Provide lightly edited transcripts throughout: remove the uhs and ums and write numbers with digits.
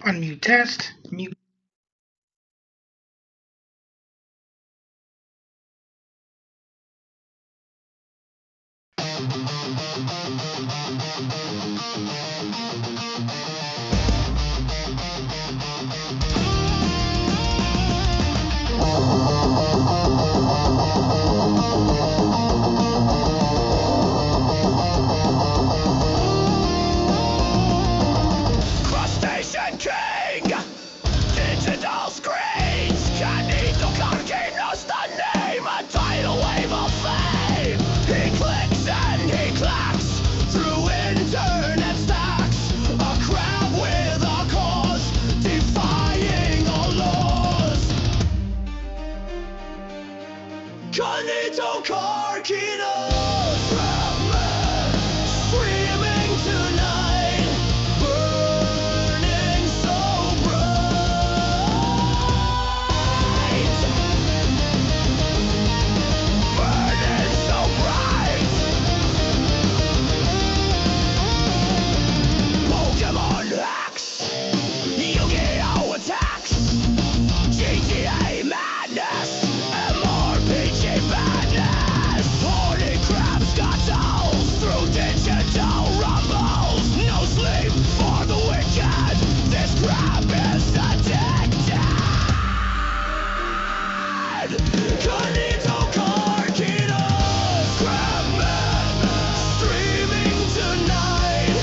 Unmute test. Mute. Crustacean King! Digital screens! Canito Carquino's the name! A tidal wave of fame! He clicks and he clacks through internet stacks. A crowd with a cause, defying all laws. Canito Carquino's Batman, streaming tonight, burning so bright, burning so bright. Pokemon hacks, Yu-Gi-Oh attacks, GTA madness, MRPG madness. Holy crap, scuttles through digital rumbles. No sleep for the wicked. This crap is addicted. Canito Carquino's Crabman, streaming tonight,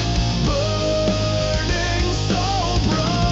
burning so bright.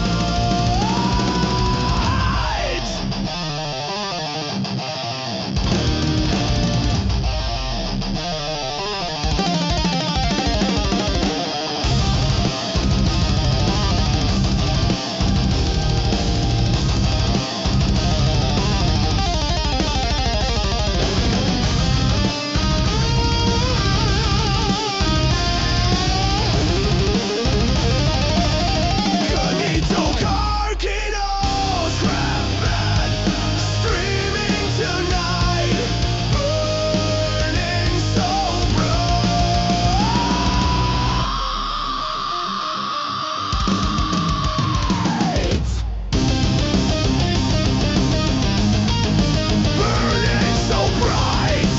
Canito Carquino's Crabman, streaming tonight, burning so bright. Burning so bright.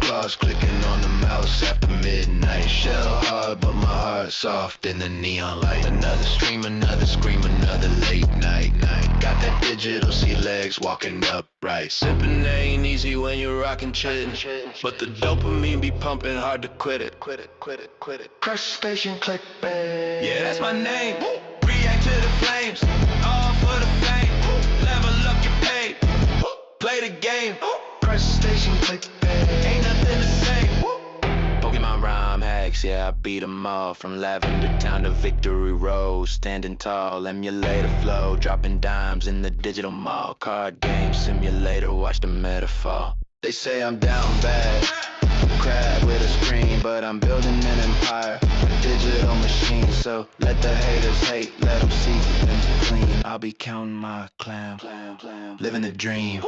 Claws clicking on the mouse after midnight. Shell hard, but my heart's soft in the neon light. Another stream, another scream, another late night. Got that digital sea legs walking upright. Sipping ain't easy when you're rocking Chud, but the dopamine be pumping hard to quit it. Crustacean clickbait. Yeah, that's my name. React to the flames, all for the fame. Level up your pay, play the game. Crustacean clickbait, ain't nothing to say. Pokemon rhyme hacks, yeah, I beat 'em all. From Lavender Town to Victory Road. Standing tall, emulator flow. Dropping dimes in the digital mall. Card game simulator, watch the metaphor. They say I'm down bad, crab with a screen, but I'm building an empire, a digital machine. So let the haters hate, let them see them clean. I'll be counting my clam, living the dream.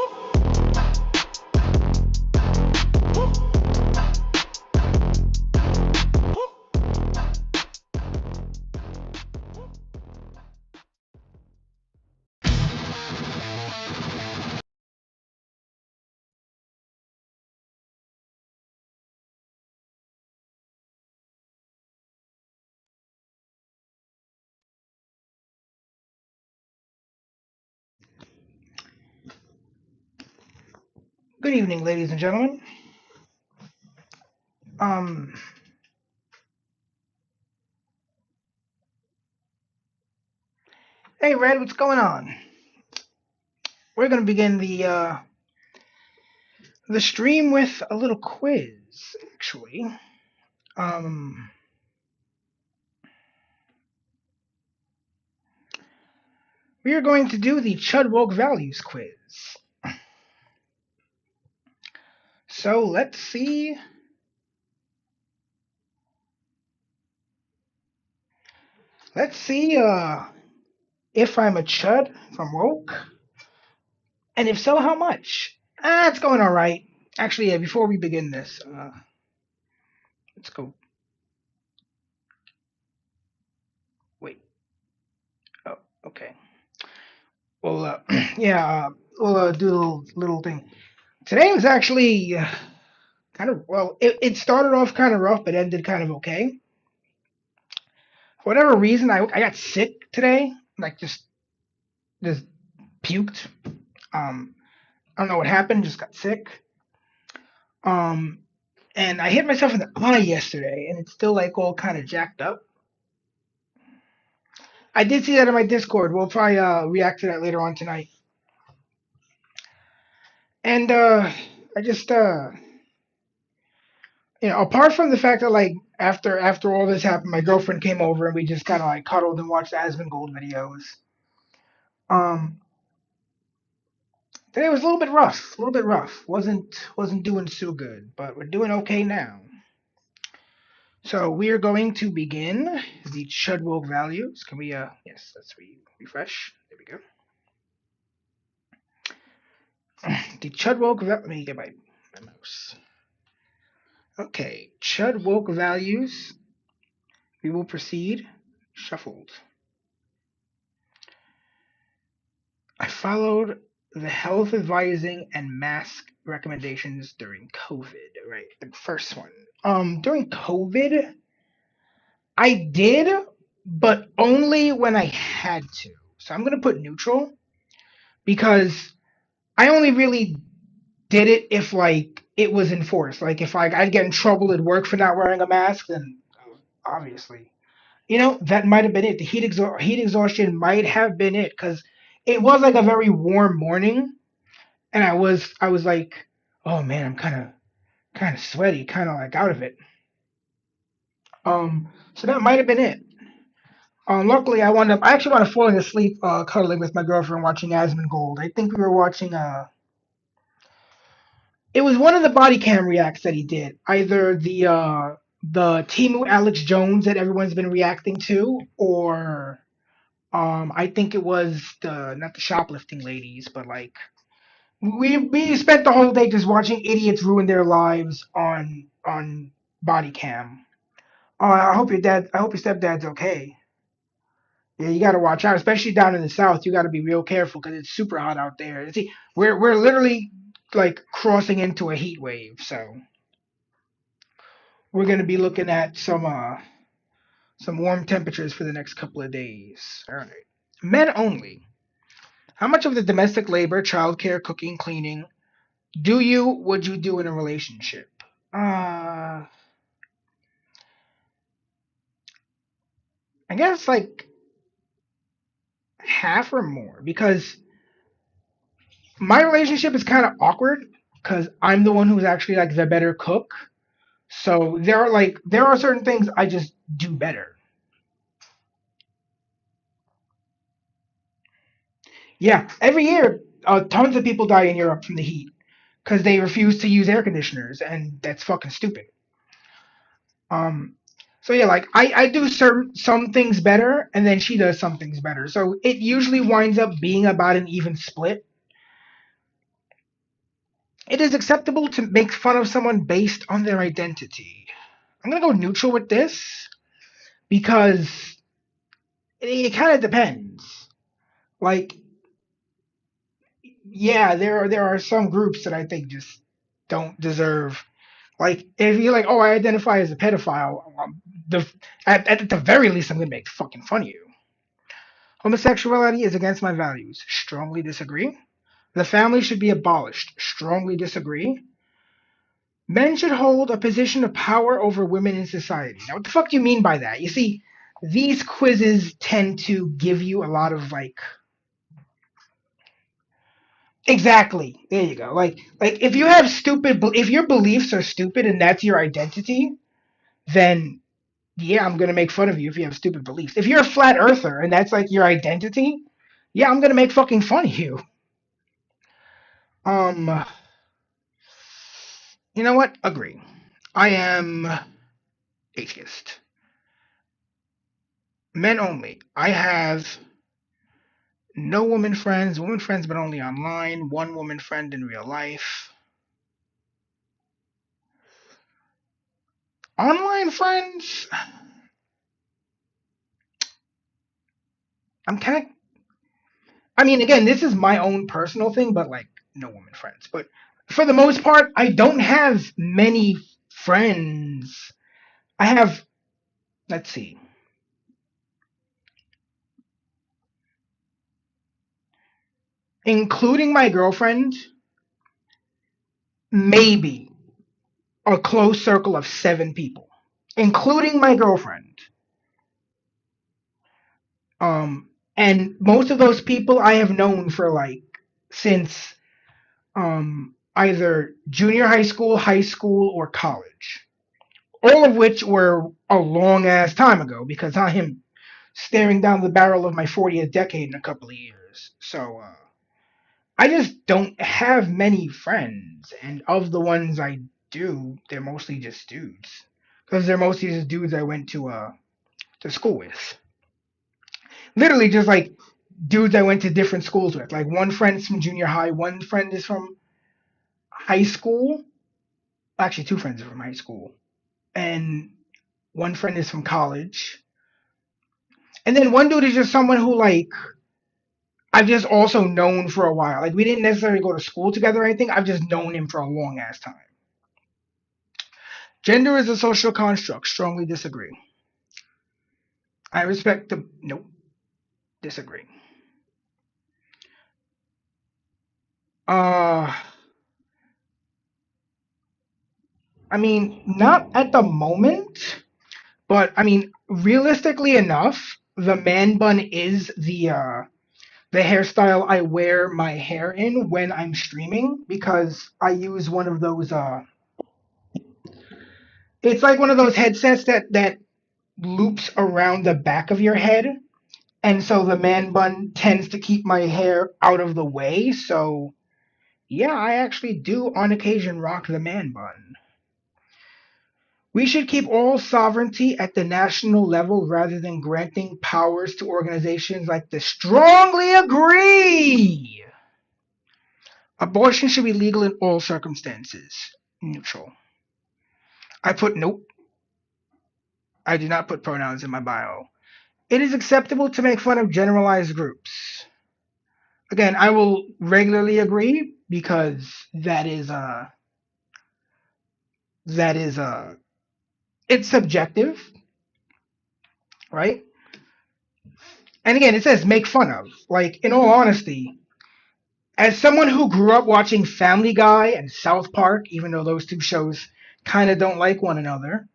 Good evening, ladies and gentlemen. Hey, Red, what's going on? We're gonna begin the stream with a little quiz, actually. We are going to do the Chud Woke Values quiz. So let's see Let's see if I'm a chud, if I'm woke, and if so, how much? It's going all right. Actually, yeah, before we begin this, let's go. Wait. Oh, okay. Well, yeah, we'll do a little thing. Today was actually kind of, well, it started off kind of rough, but ended kind of okay. For whatever reason, I got sick today, like just puked. Um, I don't know what happened, just got sick. Um, and I hit myself in the eye yesterday, and it's still like all kind of jacked up. I did see that in my Discord. We'll probably react to that later on tonight. And I just apart from the fact that like after all this happened, my girlfriend came over and we just kind of like cuddled and watched Asmongold videos. Um, Today was a little bit rough, a little bit rough. Wasn't doing so good, but we're doing okay now. So we are going to begin the Chudwog values. Can we yes, let's refresh. There we go. The Chudwog let me get my mouse. Okay, Chudwog values. We will proceed. Shuffled. I followed the health advising and mask recommendations during COVID. Right, the first one. During COVID, I did, but only when I had to. So I'm gonna put neutral because I only really did it if like it was enforced. Like if I'd get in trouble at work for not wearing a mask, then obviously, that might have been it. The heat exhaustion might have been it because it was like a very warm morning, and I was like, oh man, I'm kind of sweaty, kind of like out of it. So that might have been it. Luckily, I actually wound up falling asleep cuddling with my girlfriend watching Asmongold. I think we were watching it was one of the body cam reacts that he did. Either the Timu Alex Jones that everyone's been reacting to, or I think it was the not the shoplifting ladies, but like we spent the whole day just watching idiots ruin their lives on body cam. I hope your stepdad's okay. Yeah, you got to watch out, especially down in the south. You got to be real careful because it's super hot out there. See, we're literally like crossing into a heat wave, so we're going to be looking at some warm temperatures for the next couple of days. All right, men only. How much of the domestic labor, childcare, cooking, cleaning would you do in a relationship? Uh, I guess like half or more because my relationship is kind of awkward because I'm the one who's actually like the better cook. So there are certain things I just do better. Yeah, every year tons of people die in Europe from the heat because they refuse to use air conditioners, and that's fucking stupid. Um, so yeah, like I do some things better, and then she does some things better. So it usually winds up being about an even split. It is acceptable to make fun of someone based on their identity. I'm gonna go neutral with this because it kind of depends. Like, yeah, there are some groups that I think just don't deserve. Like, if you're like, oh, I identify as a pedophile, the at the very least, I'm gonna make fucking fun of you. Homosexuality is against my values. Strongly disagree. The family should be abolished. Strongly disagree. Men should hold a position of power over women in society. Now, what the fuck do you mean by that? You see, these quizzes tend to give you a lot of like, exactly. There you go. Like if you have if your beliefs are stupid and that's your identity, then yeah, I'm gonna make fun of you if you have stupid beliefs. If you're a flat earther and that's like your identity, yeah, I'm gonna make fucking fun of you. Um, you know what? Agree. I am atheist. Men only. I have no woman friends but only online, one woman friend in real life. Online friends, I'm kind of, I mean, again, this is my own personal thing, but like, no woman friends. But for the most part, I don't have many friends. I have, let's see, including my girlfriend, maybe a close circle of 7 people, including my girlfriend. And most of those people I have known for like since either junior high school, or college. All of which were a long ass time ago because I am staring down the barrel of my 40th decade in a couple of years. So I just don't have many friends, and of the ones I do, they're mostly just dudes because they're mostly just dudes I went to school with. Literally, just like dudes I went to different schools with. Like one friend's from junior high, one friend is from high school. Actually, two friends are from high school, and one friend is from college. And then one dude is just someone who like I've just also known for a while. Like we didn't necessarily go to school together or anything. I've just known him for a long ass time. Gender is a social construct. Strongly disagree. I respect the nope. Disagree. Uh I mean, not at the moment, but I mean, realistically enough, the man bun is the hairstyle I wear my hair in when I'm streaming because I use one of those it's like one of those headsets that loops around the back of your head, and so the man bun tends to keep my hair out of the way. So yeah, I actually do on occasion rock the man bun. We should keep all sovereignty at the national level rather than granting powers to organizations like the strongly agree. Abortion should be legal in all circumstances. Neutral. I put nope. I do not put pronouns in my bio. It is acceptable to make fun of generalized groups. Again, I will regularly agree because that is it's subjective, right? And again, it says make fun of. Like in all honesty, as someone who grew up watching Family Guy and South Park, even though those two shows kind of don't like one another,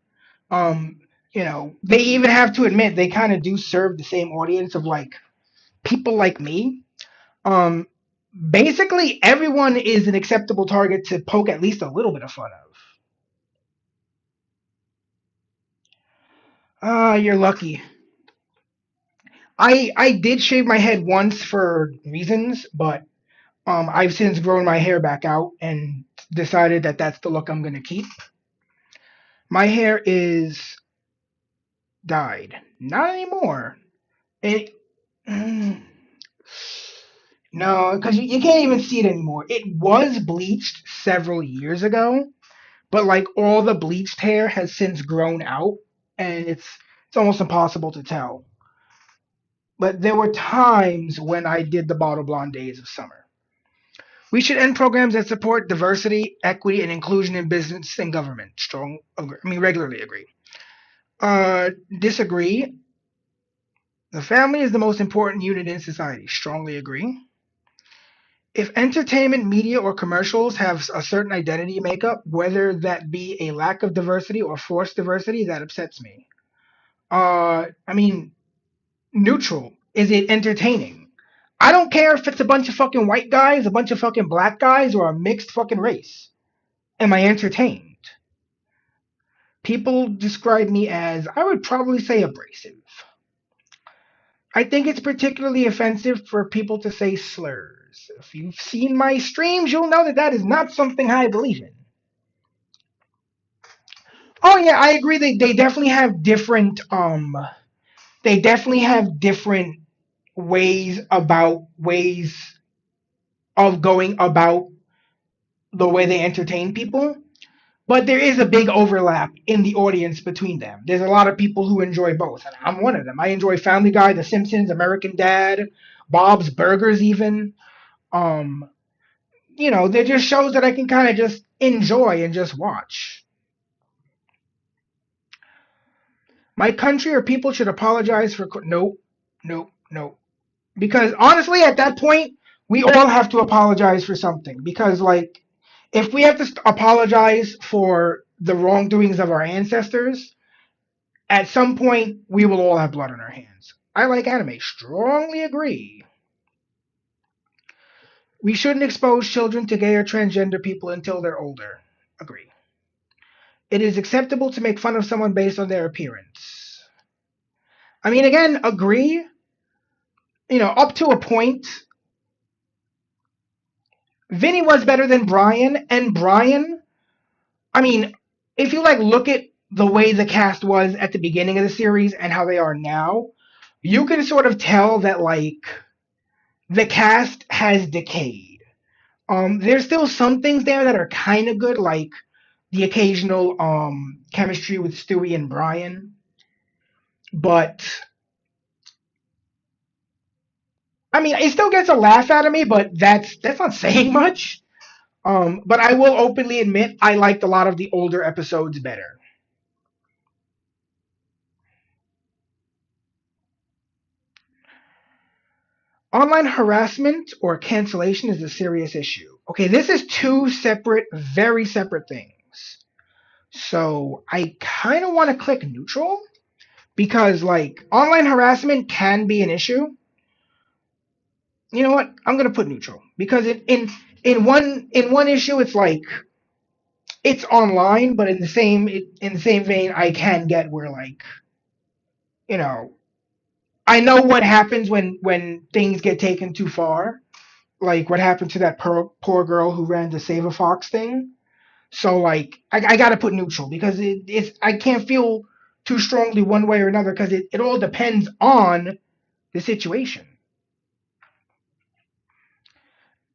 um, they even have to admit they kind of do serve the same audience of like people like me. Um, Basically, everyone is an acceptable target to poke at least a little bit of fun of. Ah, you're lucky. I did shave my head once for reasons, but I've since grown my hair back out and decided that that's the look I'm gonna keep. My hair is dyed, not anymore. It mm, no, because you can't even see it anymore. It was bleached several years ago, but like all the bleached hair has since grown out, and it's almost impossible to tell. But there were times when I did the bottle blonde days of summer. We should end programs that support diversity, equity, and inclusion in business and government. Regularly agree. Disagree. The family is the most important unit in society. Strongly agree. If entertainment, media, or commercials have a certain identity makeup, whether that be a lack of diversity or forced diversity, that upsets me. I mean, neutral. Is it entertaining? I don't care if it's a bunch of fucking white guys, a bunch of fucking black guys, or a mixed fucking race. Am I entertained? People describe me as, I would probably say, abrasive. I think it's particularly offensive for people to say slurs. If you've seen my streams, you'll know that that is not something I believe in. Oh yeah, I agree. They definitely have different They definitely have different ways of going about the way they entertain people, but there is a big overlap in the audience between them. There's a lot of people who enjoy both, and I'm one of them. I enjoy Family Guy, The Simpsons, American Dad, Bob's Burgers, even. Um, they're just shows that I can kind of just enjoy and just watch. My country or people should apologize for nope, nope, nope. Because honestly, at that point, we all have to apologize for something. Because like, if we have to apologize for the wrongdoings of our ancestors, at some point we will all have blood on our hands. I like anime. Strongly agree. We shouldn't expose children to gay or transgender people until they're older. Agree. It is acceptable to make fun of someone based on their appearance. I mean, again, agree. Up to a point. Vinny was better than Brian, and Brian, I mean, if you like look at the way the cast was at the beginning of the series and how they are now, you can sort of tell that like the cast has decayed. There's still some things there that are kind of good, like the occasional chemistry with Stewie and Brian, but I mean, it still gets a laugh out of me, but that's not saying much. But I will openly admit I liked a lot of the older episodes better. Online harassment or cancellation is a serious issue. Okay, this is two separate, very separate things. So I kind of want to click neutral because like online harassment can be an issue. You know what? I'm gonna put neutral because in one issue it's like it's online, but in the same vein I can get where like you know I know what happens when things get taken too far, like what happened to that poor girl who ran the Save a Fox thing. So like I gotta put neutral because it's I can't feel too strongly one way or another because it all depends on the situation.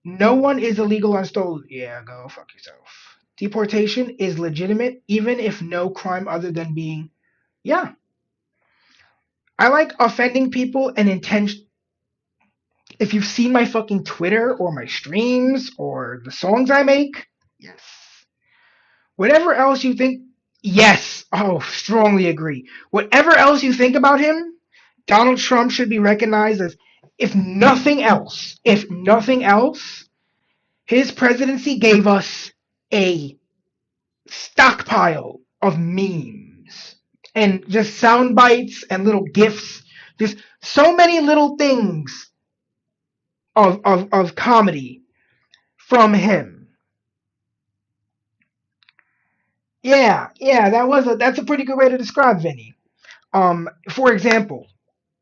No one is illegal on stolen. Yeah, go fuck yourself. Deportation is legitimate even if no crime other than being. Yeah, I like offending people and intention. If you've seen my fucking Twitter or my streams or the songs I make, yes. Whatever else you think, yes. Oh, strongly agree. Whatever else you think about him, Donald Trump should be recognized as, if nothing else, his presidency gave us a stockpile of memes and just sound bites and little gifs. Just so many little things of comedy from him. Yeah, that's a pretty good way to describe Vinny. For example,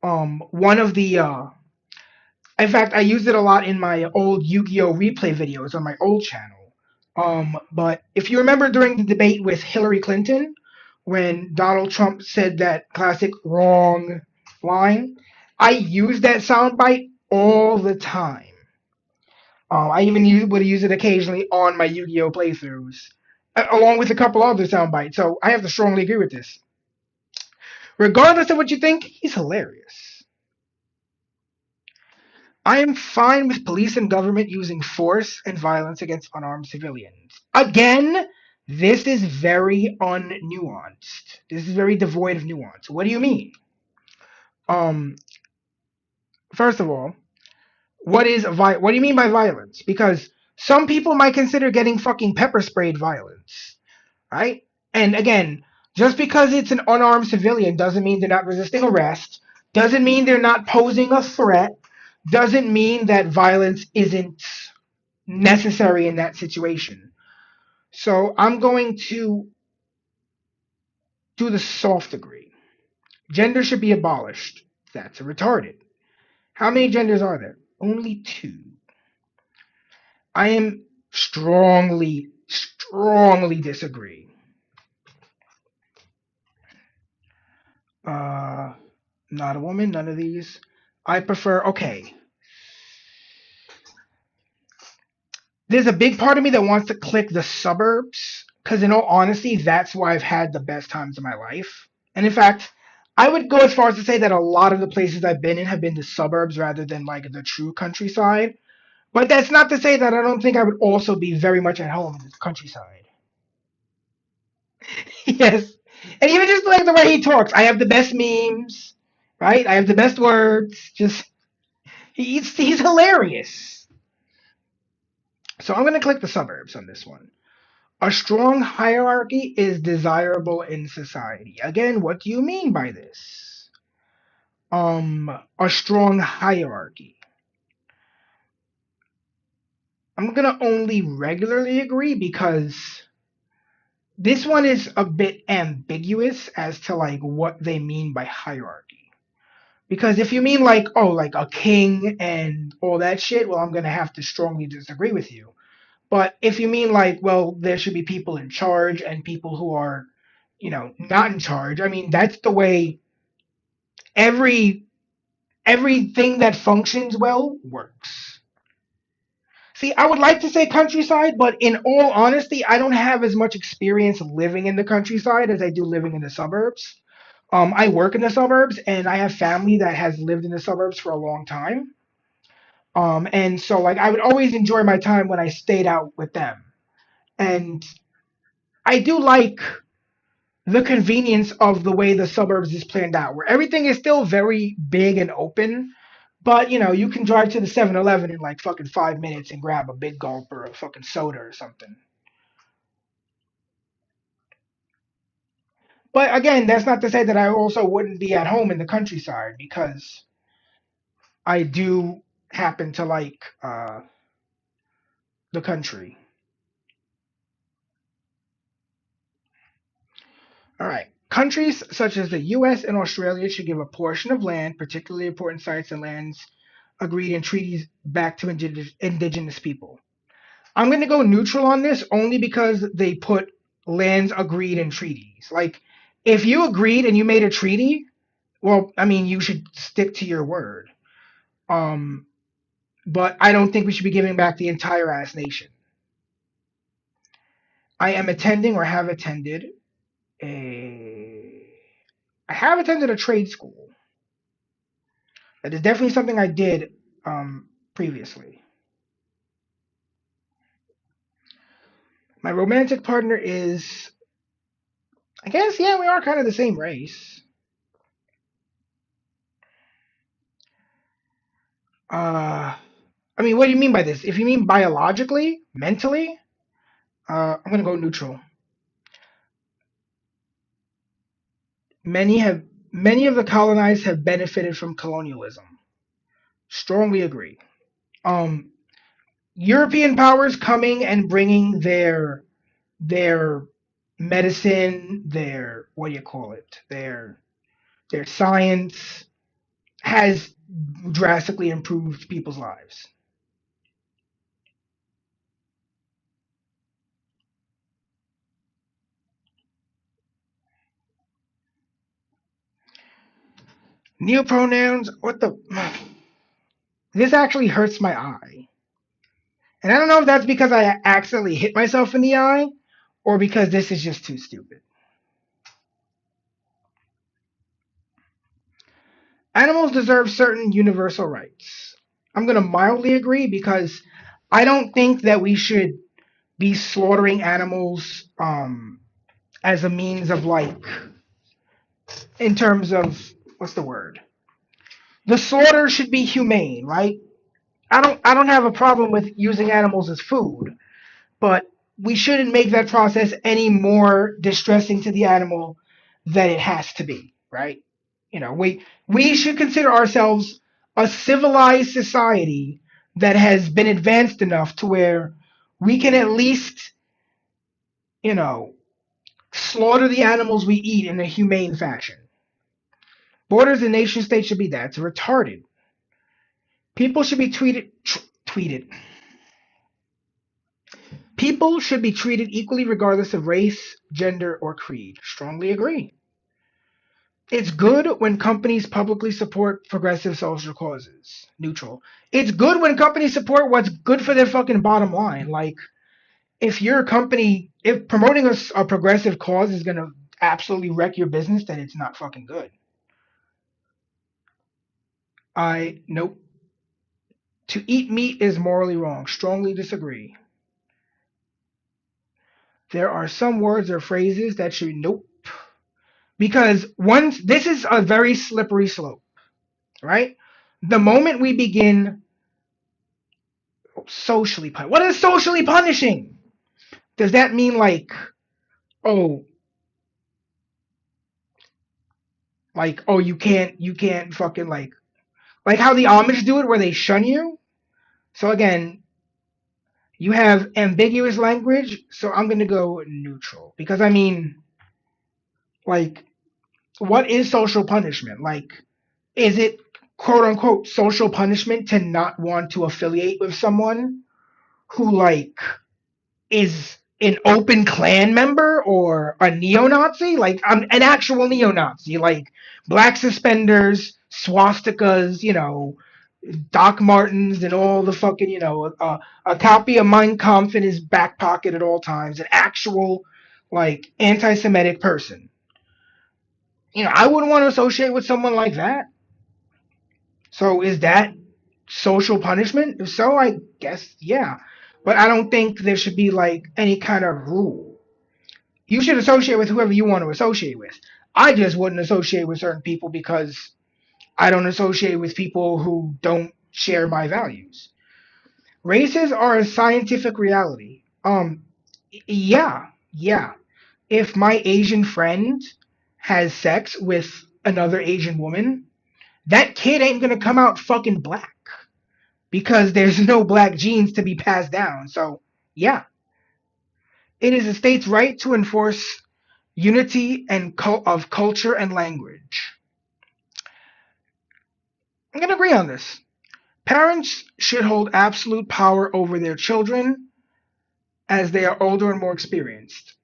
one of the in fact I used it a lot in my old Yu-Gi-Oh replay videos on my old channel. But if you remember during the debate with Hillary Clinton, when Donald Trump said that classic wrong line, I use that soundbite all the time. I even would use it occasionally on my Yu-Gi-Oh playthroughs, along with a couple other sound bites. So I have to strongly agree with this. Regardless of what you think, he's hilarious. I am fine with police and government using force and violence against unarmed civilians. Again, this is very unnuanced. This is very devoid of nuance. What do you mean? Um, First of all, what do you mean by violence? Because some people might consider getting fucking pepper sprayed violence, right? And again, just because it's an unarmed civilian doesn't mean they're not resisting arrest, doesn't mean they're not posing a threat, doesn't mean that violence isn't necessary in that situation. So I'm going to do the soft degree. Gender should be abolished. That's a retarded. How many genders are there? Only two. I am strongly disagree. Uh, Not a woman, none of these. I prefer, okay. There's a big part of me that wants to click the suburbs because, in all honesty, that's where I've had the best times of my life. And in fact, I would go as far as to say that a lot of the places I've been in have been the suburbs rather than like the true countryside. But that's not to say that I don't think I would also be very much at home in the countryside. Yes. And even just like the way he talks, I have the best memes, right? I have the best words. Just he's hilarious. So I'm gonna click the suburbs on this one. A strong hierarchy is desirable in society. Again, what do you mean by this? A strong hierarchy. I'm gonna only regularly agree because this one is a bit ambiguous as to like what they mean by hierarchy. Because if you mean like, oh, like a king and all that shit, well, I'm gonna have to strongly disagree with you. But if you mean like, well, there should be people in charge and people who are, not in charge, I mean, that's the way every everything that functions well works. See, I would like to say countryside, but in all honesty, I don't have as much experience living in the countryside as I do living in the suburbs. I work in the suburbs, and I have family that has lived in the suburbs for a long time. And so like I would always enjoy my time when I stayed out with them. And I do like the convenience of the way the suburbs is planned out, where everything is still very big and open, but you can drive to the 7-Eleven in like fucking 5 minutes and grab a big gulp or a fucking soda or something. But again, that's not to say that I also wouldn't be at home in the countryside because I do happen to like the country. All right. Countries such as the US and Australia should give a portion of land, particularly important sites and lands agreed in treaties back to indigenous people. I'm going to go neutral on this only because they put lands agreed in treaties. Like, if you agreed and you made a treaty, well, I mean, you should stick to your word. Um, but I don't think we should be giving back the entire ass nation. I am attending or have attended a. I have attended a trade school. That is definitely something I did previously. My romantic partner is, I guess, yeah, we are kind of the same race. Uh, I mean, what do you mean by this? If you mean biologically, mentally, I'm gonna go neutral. Many have many of the colonized have benefited from colonialism. Strongly agree. Um, European powers coming and bringing their medicine, their what do you call it? Their science has drastically improved people's lives. Neopronouns, what the? This actually hurts my eye. And I don't know if that's because I accidentally hit myself in the eye or because this is just too stupid. Animals deserve certain universal rights. I'm going to mildly agree because I don't think that we should be slaughtering animals as a means of like, in terms of, what's the word? The slaughter should be humane, right? I don't have a problem with using animals as food, but we shouldn't make that process any more distressing to the animal than it has to be, right? We should consider ourselves a civilized society that has been advanced enough to where we can at least, you know, slaughter the animals we eat in a humane fashion. Borders and nation states should be that. It's retarded. People should be tweeted. People should be treated equally regardless of race, gender, or creed. Strongly agree. It's good when companies publicly support progressive social causes. Neutral. It's good when companies support what's good for their fucking bottom line. Like, if your company, if promoting a progressive cause is gonna absolutely wreck your business, then it's not fucking good. I nope. To eat meat is morally wrong. Strongly disagree. There are some words or phrases that should nope. Because once this is a very slippery slope, right? The moment we begin socially what is socially punishing? Does that mean oh oh you can't fucking like how the Amish do it where they shun you? So again, you have ambiguous language, so I'm gonna go neutral. Because I mean, like, what is social punishment? Like, is it quote unquote social punishment to not want to affiliate with someone who is an open Klan member or a neo-Nazi, like an actual neo-Nazi, like black suspenders, swastikas, Doc Martens, and all the fucking, a copy of Mein Kampf in his back pocket at all times, an actual anti-Semitic person. I wouldn't want to associate with someone like that. So is that social punishment? If so, I guess yeah. But I don't think there should be any kind of rule. You should associate with whoever you want to associate with. I just wouldn't associate with certain people because I don't associate with people who don't share my values. Races are a scientific reality. Yeah, yeah. If my Asian friend has sex with another Asian woman, that kid ain't gonna come out fucking black because there's no black genes to be passed down. So, yeah, it is a state's right to enforce unity of culture and language. I'm going to agree on this. Parents should hold absolute power over their children as they are older and more experienced.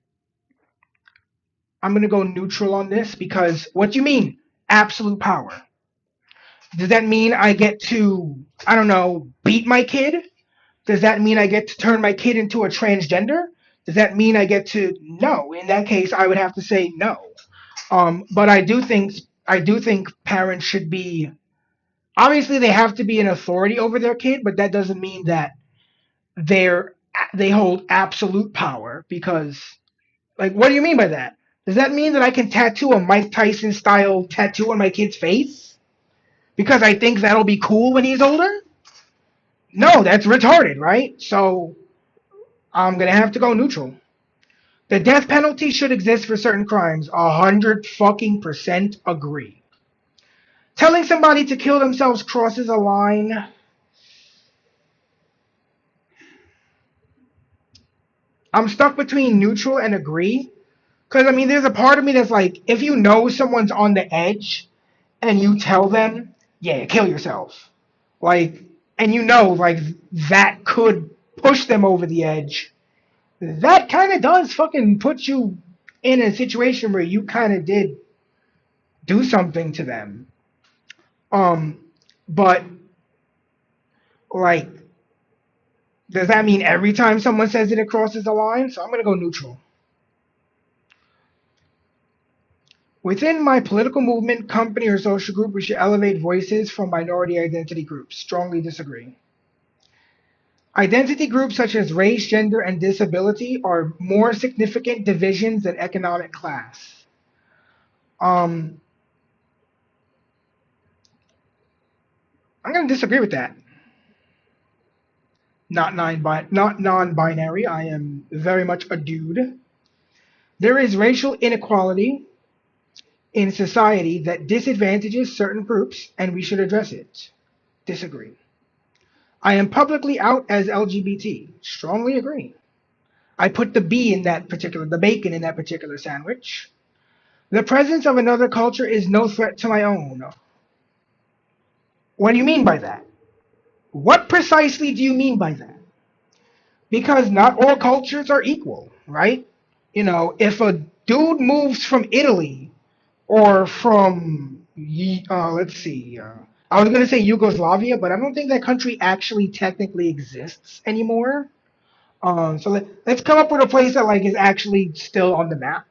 I'm going to go neutral on this because what do you mean, absolute power? Does that mean I get to, I don't know, beat my kid? Does that mean I get to turn my kid into a transgender? Does that mean I get to? No. In that case, I would have to say no. But I do think parents should be, obviously they have to be an authority over their kid, but that doesn't mean that they're they hold absolute power because what do you mean by that? Does that mean that I can tattoo a Mike Tyson style tattoo on my kid's face because I think that'll be cool when he's older? No, that's retarded, right? So I'm gonna have to go neutral. The death penalty should exist for certain crimes. 100% agree. Telling somebody to kill themselves crosses a line. I'm stuck between neutral and agree. Because, I mean, there's a part of me that's like, if you know someone's on the edge and you tell them, yeah, kill yourself. Like, and that could push them over the edge. That kind of does fucking put you in a situation where you kind of did do something to them. Um, but, like, does that mean every time someone says it crosses the line? So I'm going to go neutral. Within my political movement, company, or social group, we should elevate voices from minority identity groups. Strongly disagree. Identity groups such as race, gender, and disability are more significant divisions than economic class. I'm going to disagree with that. Not non-binary. I am very much a dude. There is racial inequality in society that disadvantages certain groups, and we should address it. Disagree. I am publicly out as LGBT. Strongly agree. I put the bacon in that particular sandwich. The presence of another culture is no threat to my own. What do you mean by that? What precisely do you mean by that? Because not all cultures are equal, right? If a dude moves from Italy or from let's see, I was gonna say Yugoslavia, but I don't think that country actually technically exists anymore. So let's come up with a place that like is actually still on the map.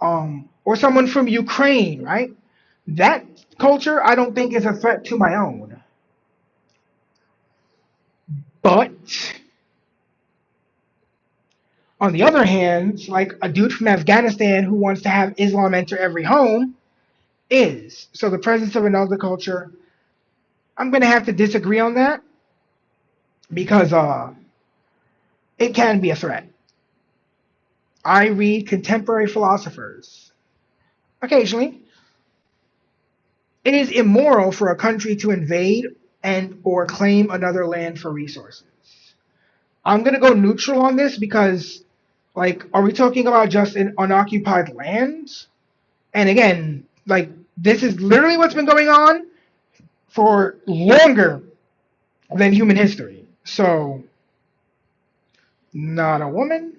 Or someone from Ukraine, right? That culture I don't think is a threat to my own. But on the other hand, like a dude from Afghanistan who wants to have Islam enter every home is. So the presence of another culture, I'm gonna have to disagree on that because it can be a threat. I read contemporary philosophers. Occasionally, it is immoral for a country to invade and or claim another land for resources. I'm gonna go neutral on this because, like, are we talking about just an unoccupied land? And again, like, this is literally what's been going on for longer than human history. So, not a woman.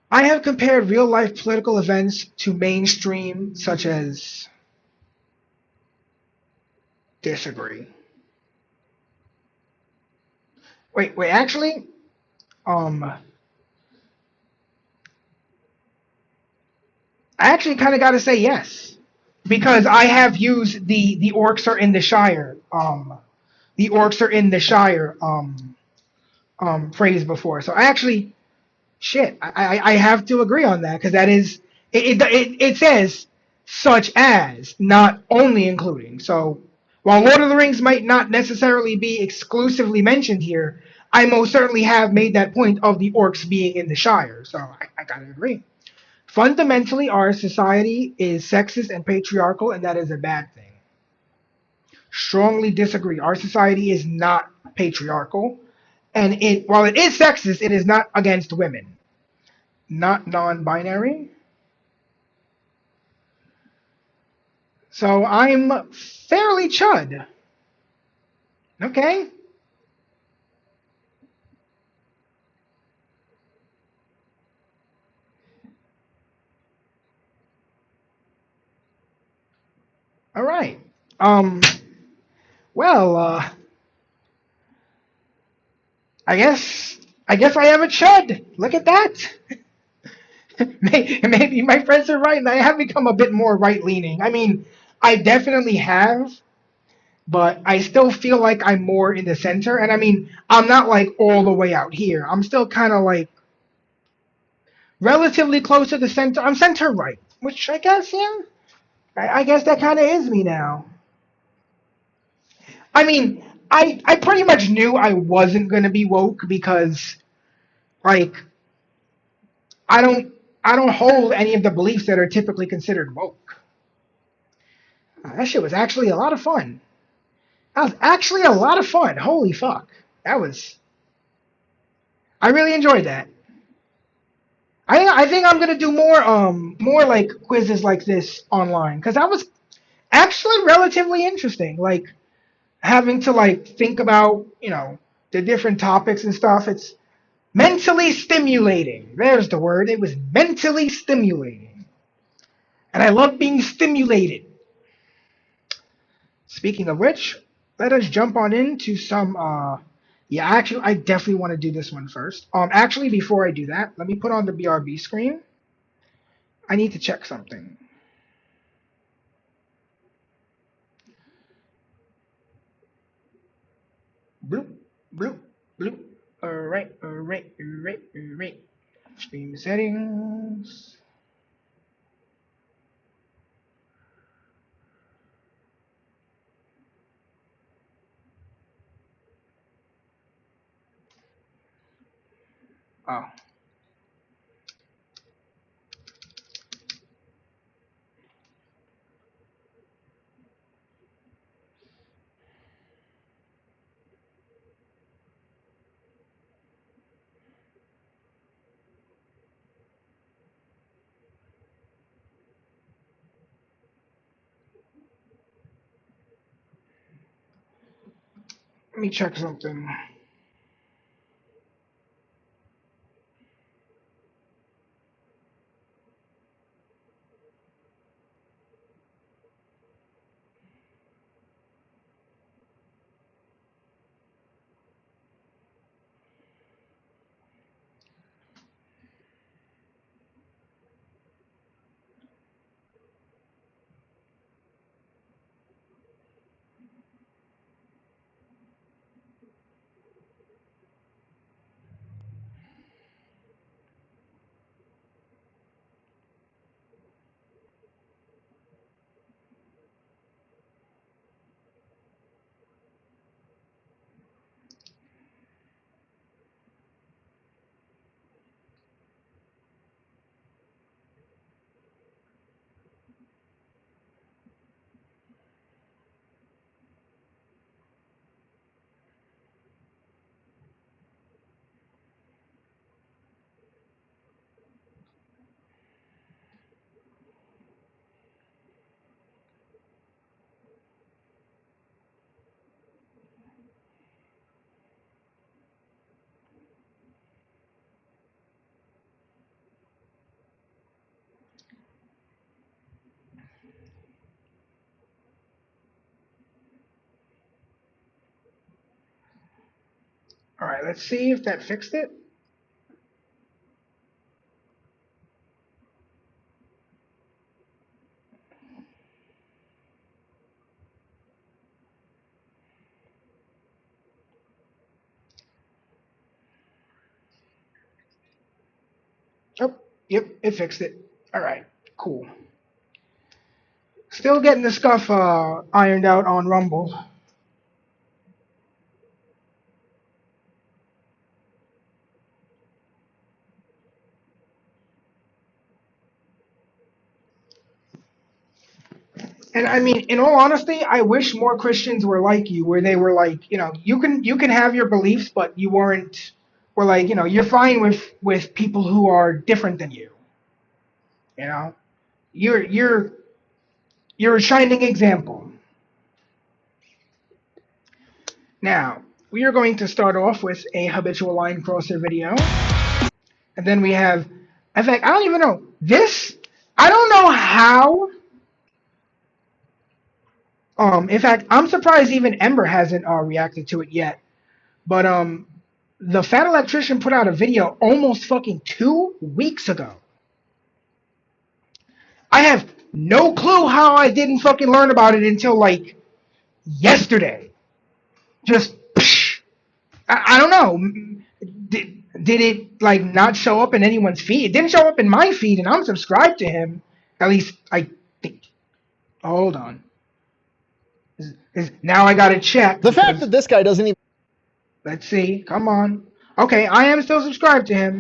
I have compared real life political events to mainstream, such as disagree. Wait, actually, I actually kind of got to say yes because I have used the orcs are in the Shire, the orcs are in the Shire, phrase before. So I actually, shit, I have to agree on that because that is it says such as, not only including. So while Lord of the Rings might not necessarily be exclusively mentioned here, I most certainly have made that point of the orcs being in the Shire. So I gotta agree. Fundamentally, our society is sexist and patriarchal, and that is a bad thing. Strongly disagree. Our society is not patriarchal, and it while it is sexist, it is not against women. Not non-binary. So I'm fairly chud. Okay. All right. Um. Well. I guess. I guess I am a chud. Look at that. Maybe my friends are right, and I have become a bit more right-leaning. I mean, I definitely have, but I still feel like I'm more in the center. And I mean, I'm not like all the way out here. I'm still kind of like relatively close to the center. I'm center right, which I guess, yeah, I guess that kind of is me now. I mean, I pretty much knew I wasn't gonna be woke because like I don't I don't hold any of the beliefs that are typically considered woke. That shit was actually a lot of fun. That was actually a lot of fun. Holy fuck. That was I really enjoyed that. I think I'm gonna do more like quizzes like this online because that was actually relatively interesting. Like having to like think about the different topics and stuff. It's mentally stimulating. There's the word. It was mentally stimulating, and I love being stimulated. Speaking of which, let us jump on into some. Yeah, actually, I definitely want to do this one first. Actually, before I do that, let me put on the BRB screen. I need to check something. Bloop, bloop, bloop. All right. Stream settings. Oh, let me check something. right, let's see if that fixed it. Oh, yep, it fixed it. All right, cool. Still getting the scuff ironed out on Rumble. And I mean, in all honesty, I wish more Christians were like you, where they were like, you can have your beliefs, but you weren't, were like, you're fine with people who are different than you. You know, you're you're a shining example. Now we are going to start off with a habitual line crosser video, and then we have, in fact, I don't even know this. I don't know how. In fact, I'm surprised even Ember hasn't reacted to it yet. But the Fat Electrician put out a video almost fucking 2 weeks ago. I have no clue how I didn't fucking learn about it until like yesterday. Just, psh, I don't know. Did it like not show up in anyone's feed? It didn't show up in my feed, and I'm subscribed to him. At least I think. Hold on. Now I gotta check The fact because that this guy doesn't even let's see. Come on. Okay, I am still subscribed to him.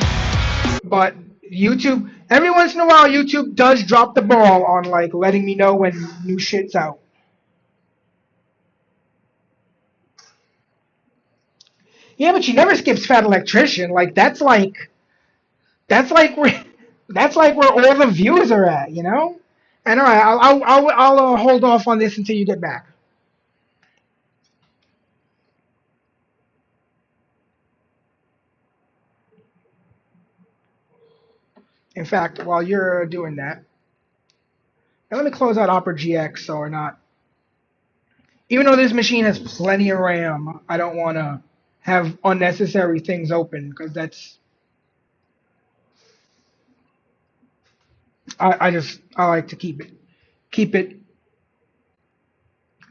But YouTube, every once in a while, YouTube does drop the ball on like letting me know when new shit's out. Yeah, but she never skips Fat Electrician. Like that's like where that's like where all the views are at, you know. And all right, I'll hold off on this until you get back. In fact, while you're doing that, and let me close out Opera GX so we're not. Even though this machine has plenty of RAM, I don't want to have unnecessary things open because that's I like to keep it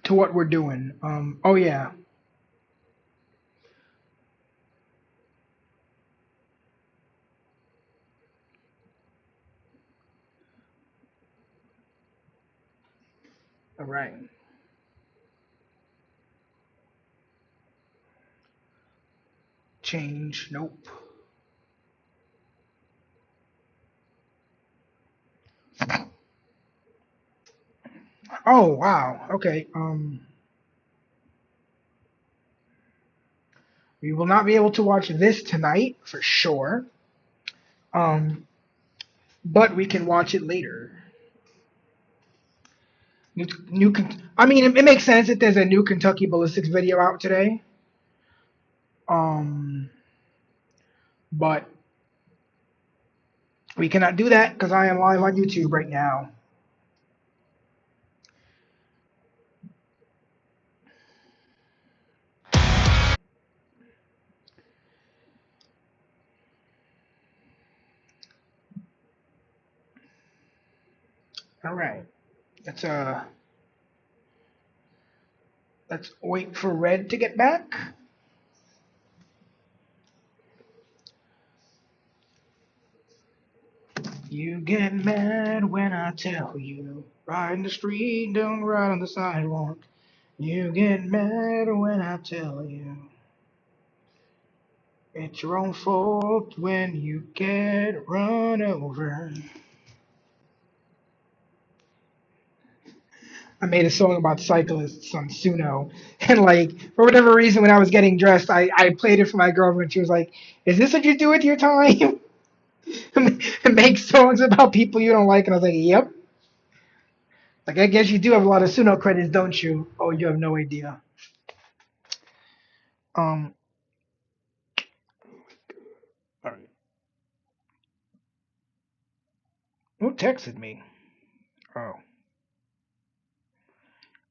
to what we're doing. Oh yeah. All right. Change. Nope. Oh wow. Okay. We will not be able to watch this tonight for sure. Um, but we can watch it later. I mean, it makes sense that there's a new Kentucky Ballistics video out today. Um, but we cannot do that because I am live on YouTube right now. All right. Let's uh let's wait for Red to get back. You get mad when I tell you, ride in the street, don't ride on the sidewalk. You get mad when I tell you, it's your own fault when you get run over. I made a song about cyclists on Suno, and like for whatever reason, when I was getting dressed, I played it for my girlfriend. She was like, "Is this what you do with your time? Make songs about people you don't like?" And I was like, "Yep." Like I guess you do have a lot of Suno credits, don't you? Oh, you have no idea. Um. All right. Who texted me? Oh,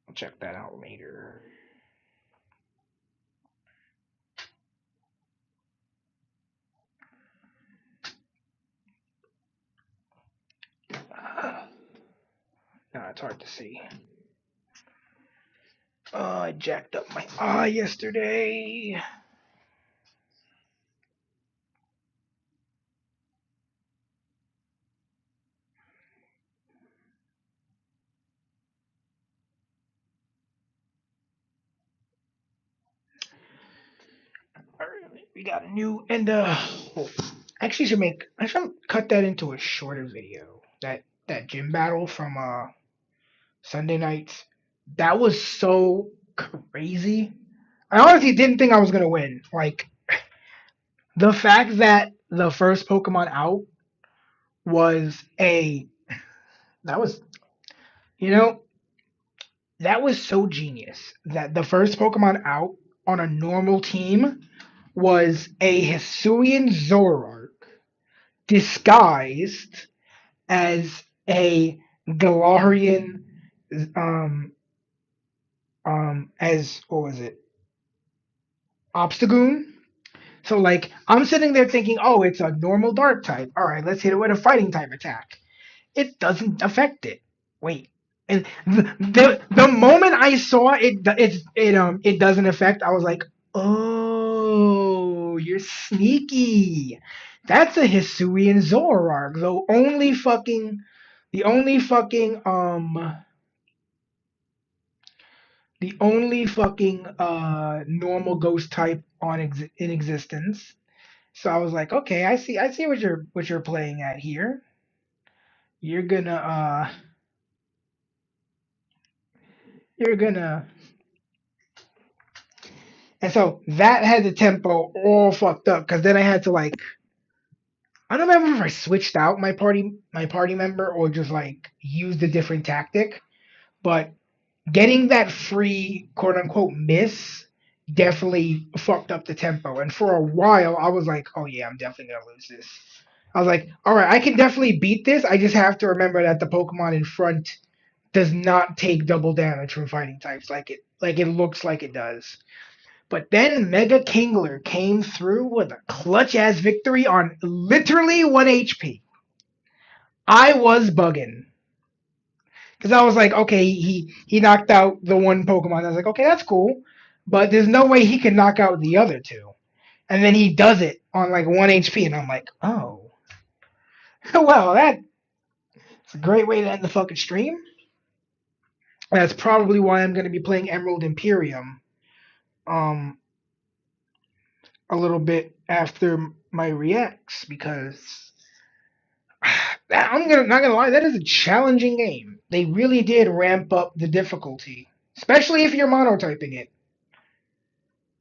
I'll check that out later. it's hard to see. I jacked up my eye yesterday. Alright, we got a new and oh, actually should make I should cut that into a shorter video. That gym battle from Sunday nights. That was so crazy. I honestly didn't think I was gonna win. Like the fact that the first Pokemon out was a that was you know that was so genius that the first Pokemon out on a normal team was a Hisuian Zoroark disguised as a Galarian um as what was it? Obstagoon. So like I'm sitting there thinking, oh, it's a normal dark type. All right, let's hit it with a fighting type attack. It doesn't affect it. Wait. And the moment I saw it doesn't affect, I was like, oh, you're sneaky. That's a Hisuian Zoroark. The only fucking the only fucking normal ghost type in existence. So I was like, okay, I see what you're playing at here. You're gonna you're gonna and so that had the tempo all fucked up because then I had to like I don't remember if I switched out my party member or just like used a different tactic, but getting that free quote unquote miss definitely fucked up the tempo. And for a while I was like, oh yeah, I'm definitely gonna lose this. I was like, all right, I can definitely beat this. I just have to remember that the Pokemon in front does not take double damage from fighting types like it looks like it does. But then Mega Kingler came through with a clutch ass victory on literally 1 HP. I was bugging. Because I was like, okay, he knocked out the one Pokemon. I was like, okay, that's cool. But there's no way he can knock out the other two. And then he does it on like 1 HP. And I'm like, oh. Well, that's a great way to end the fucking stream. That's probably why I'm going to be playing Emerald Imperium um, a little bit after my reacts because I'm gonna not gonna lie, that is a challenging game. They really did ramp up the difficulty, especially if you're monotyping it.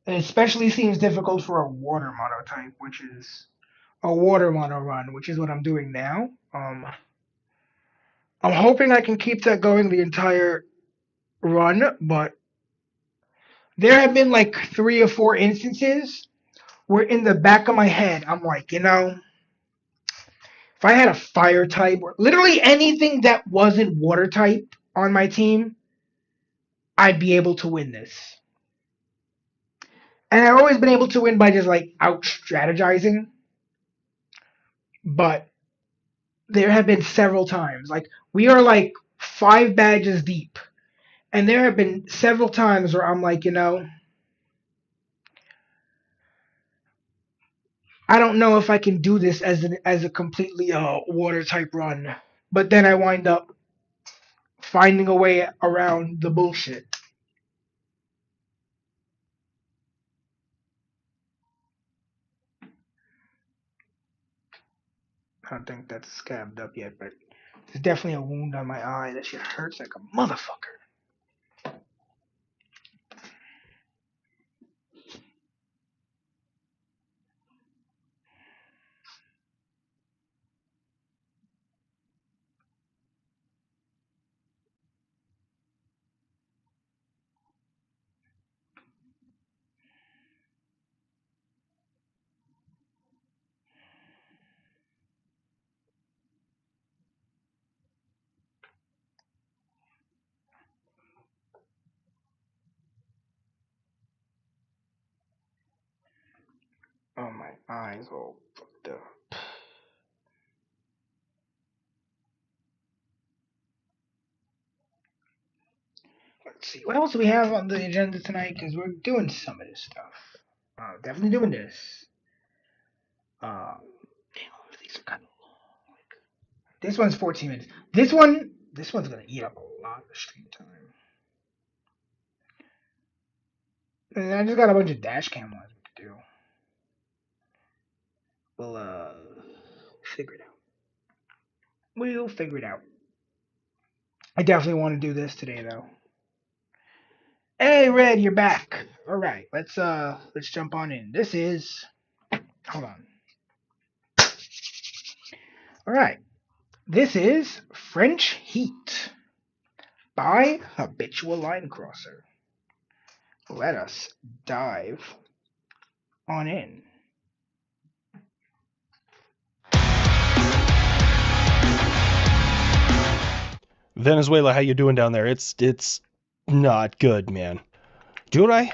It especially seems difficult for a water monotype, which is a water mono run, which is what I'm doing now. I'm hoping I can keep that going the entire run, but there have been like 3 or 4 instances where in the back of my head I'm like, if I had a fire type or literally anything that wasn't water type on my team, I'd be able to win this. And I've always been able to win by just like out strategizing. But there have been several times. Like we are like 5 badges deep. And there have been several times where I'm like, I don't know if I can do this as a completely water type run. But then I wind up finding a way around the bullshit. I don't think that's scabbed up yet, but there's definitely a wound on my eye. That shit hurts like a motherfucker. Oh, my eyes all fucked up. let's see. What else do we have on the agenda tonight? Because we're doing some of this stuff. Definitely doing this. Damn, these are kind of long. This one's 14 minutes. This one's gonna eat up a lot of stream time. And I just got a bunch of dash cam ones to do. We'll figure it out. We'll figure it out. I definitely want to do this today though. Hey Red, you're back. Alright, let's jump on in. This is hold on. Alright. This is French Heat by Habitual Line Crosser. Let us dive on in. Venezuela, how you doing down there? It's not good, man. July,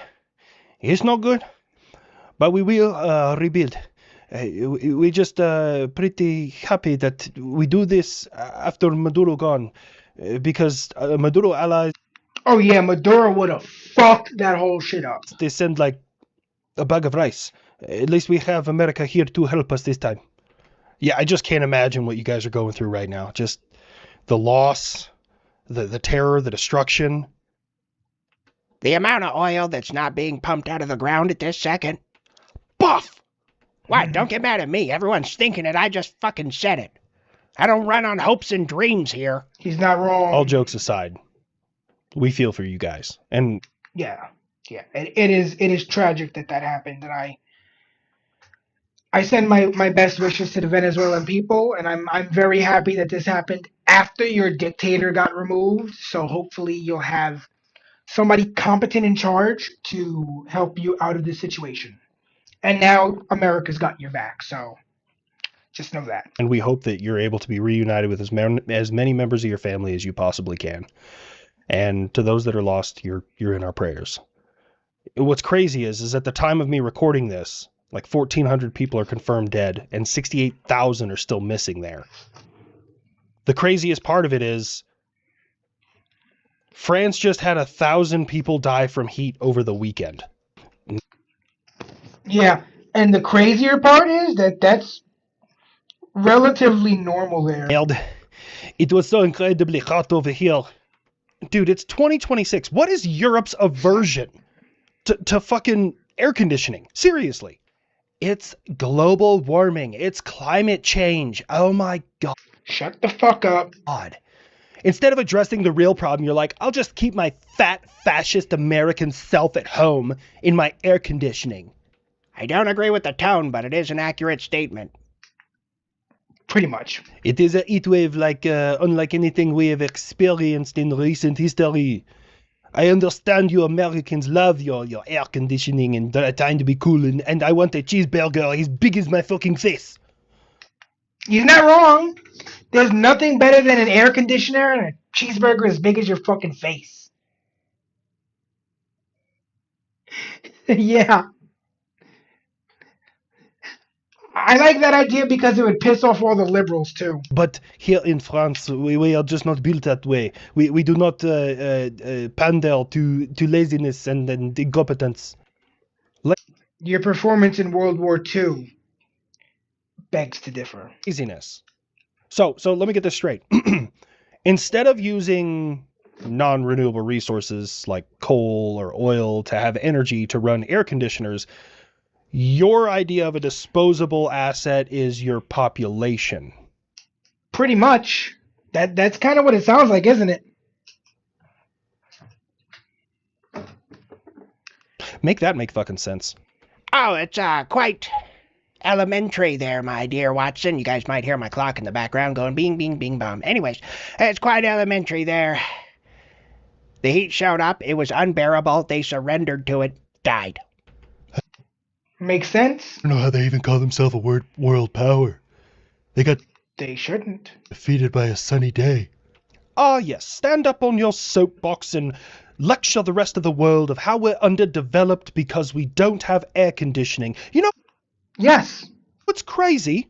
it's not good, but we will rebuild. We just pretty happy that we do this after Maduro gone, because Maduro allies. Oh yeah, Maduro would have fucked that whole shit up. They send like a bag of rice. At least we have America here to help us this time. Yeah, I just can't imagine what you guys are going through right now. Just the loss, the terror, the destruction. The amount of oil that's not being pumped out of the ground at this second. Buff! What? Don't get mad at me. Everyone's thinking it. I just fucking said it. I don't run on hopes and dreams here. He's not wrong. All jokes aside, we feel for you guys. And yeah. It is tragic that happened, and I send my best wishes to the Venezuelan people, and I'm very happy that this happened after your dictator got removed. So hopefully you'll have somebody competent in charge to help you out of this situation. And now America's got your back, so just know that. And we hope that you're able to be reunited with as many members of your family as you possibly can. And to those that are lost, you're in our prayers. What's crazy is at the time of me recording this, like 1,400 people are confirmed dead, and 68,000 are still missing there. The craziest part of it is France just had 1,000 people die from heat over the weekend. Yeah, and the crazier part is that's relatively normal there. It was so incredibly hot over here. Dude, it's 2026. What is Europe's aversion to fucking air conditioning? Seriously. It's global warming. It's climate change. Oh my God. Shut the fuck up. Instead of addressing the real problem, you're like, I'll just keep my fat, fascist American self at home in my air conditioning. I don't agree with the tone, but it is an accurate statement. Pretty much. It is a heat wave unlike anything we have experienced in recent history. I understand you Americans love your air conditioning and trying to be cool, and I want a cheeseburger as big as my fucking face. He's not wrong. There's nothing better than an air conditioner and a cheeseburger as big as your fucking face. Yeah. I like that idea because it would piss off all the liberals too. But here in France, we are just not built that way. We do not pander to laziness and incompetence. Your performance in World War II begs to differ. Laziness. So let me get this straight. Instead of using non-renewable resources like coal or oil to have energy to run air conditioners, your idea of a disposable asset is your population. Pretty much. That's kind of what it sounds like, isn't it? Make that make fucking sense. Oh, it's quite elementary there, my dear Watson. You guys might hear my clock in the background going bing, bing, bing, bong. Anyways, it's quite elementary there. The heat showed up. It was unbearable. They surrendered to it. Died. Makes sense. I don't know how they even call themselves a world power. They shouldn't. Defeated by a sunny day. Ah, yes. Stand up on your soapbox and lecture the rest of the world of how we're underdeveloped because we don't have air conditioning. You know... Yes. What's crazy?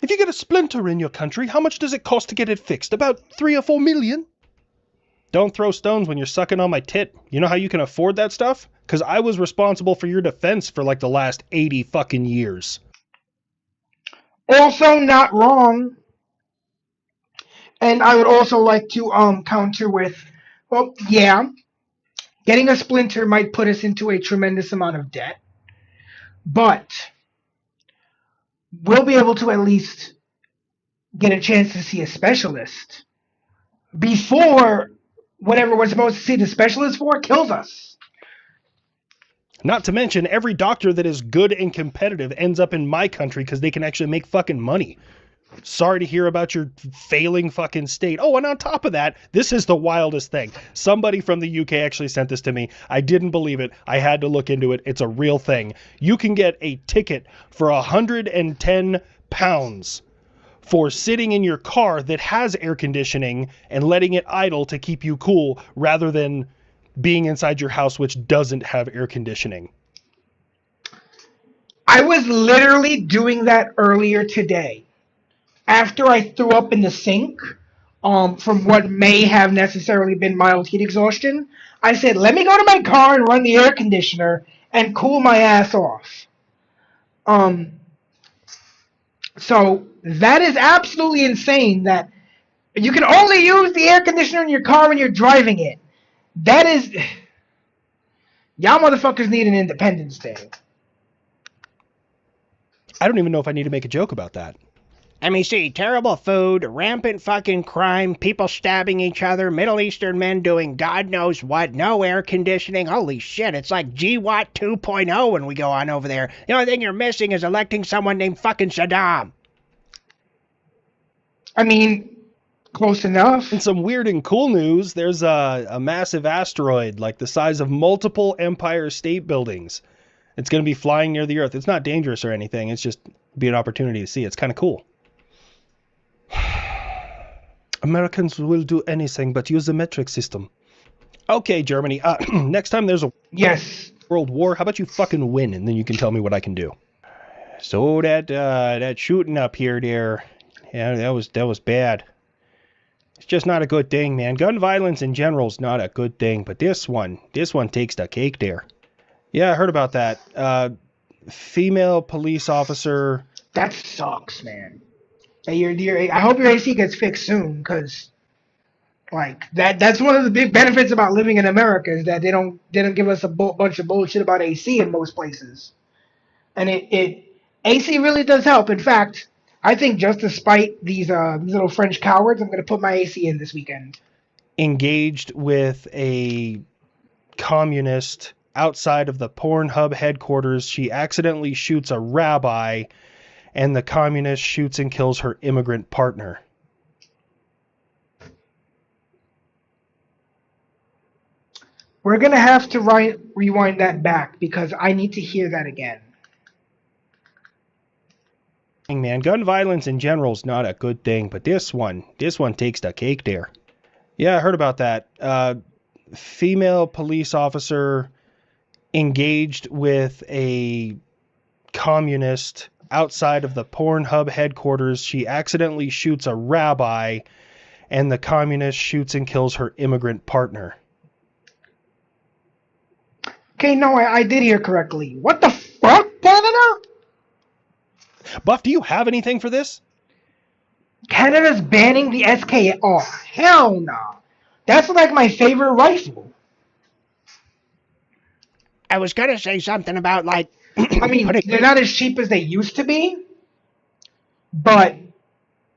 If you get a splinter in your country, how much does it cost to get it fixed? About 3 or 4 million? Don't throw stones when you're sucking on my tit. You know how you can afford that stuff? Because I was responsible for your defense for like the last 80 fucking years. Also not wrong. And I would also like to counter with, well, yeah, getting a splinter might put us into a tremendous amount of debt, but we'll be able to at least get a chance to see a specialist before whatever we're supposed to see the specialist for kills us. Not to mention, every doctor that is good and competitive ends up in my country because they can actually make fucking money. Sorry to hear about your failing fucking state. Oh, and on top of that, this is the wildest thing. Somebody from the UK actually sent this to me. I didn't believe it. I had to look into it. It's a real thing. You can get a ticket for £110 for sitting in your car that has air conditioning and letting it idle to keep you cool rather than being inside your house which doesn't have air conditioning. I was literally doing that earlier today. After I threw up in the sink, from what may have necessarily been mild heat exhaustion, I said, let me go to my car and run the air conditioner and cool my ass off. So that is absolutely insane that you can only use the air conditioner in your car when you're driving it. That is... Y'all motherfuckers need an Independence Day. I don't even know if I need to make a joke about that. Let me see. Terrible food, rampant fucking crime, people stabbing each other, Middle Eastern men doing God knows what, no air conditioning. Holy shit, it's like GWAT 2.0 when we go on over there. The only thing you're missing is electing someone named fucking Saddam. I mean, close enough. In some weird and cool news, there's a massive asteroid like the size of multiple Empire State Buildings. It's going to be flying near the Earth. It's not dangerous or anything. It's just be an opportunity to see. It's kind of cool. Americans will do anything but use the metric system. Okay, Germany. Next time there's a world war, how about you fucking win, and then you can tell me what I can do. So that shooting up here, there, yeah, that was bad. It's just not a good thing, man. Gun violence in general is not a good thing, but this one takes the cake there. Yeah, I heard about that. Female police officer. That sucks, man. Hey, I hope your AC gets fixed soon, because like that's one of the big benefits about living in America is that they don't give us a bunch of bullshit about AC in most places, and it AC really does help. In fact, I think just to spite these little French cowards, I'm gonna put my AC in this weekend. Engaged with a communist outside of the Pornhub headquarters. She accidentally shoots a rabbi, and the communist shoots and kills her immigrant partner. We're going to have to rewind that back because I need to hear that again. Man, gun violence in general is not a good thing, but this one takes the cake there. Yeah, I heard about that. Female police officer engaged with a communist outside of the Pornhub headquarters. She accidentally shoots a rabbi, and the communist shoots and kills her immigrant partner. Okay, no, I did hear correctly. What the fuck, Canada? Buff, do you have anything for this? Canada's banning the SK. Oh, hell no. That's like my favorite rifle. I was gonna say something about, like... I mean, they're not as cheap as they used to be, but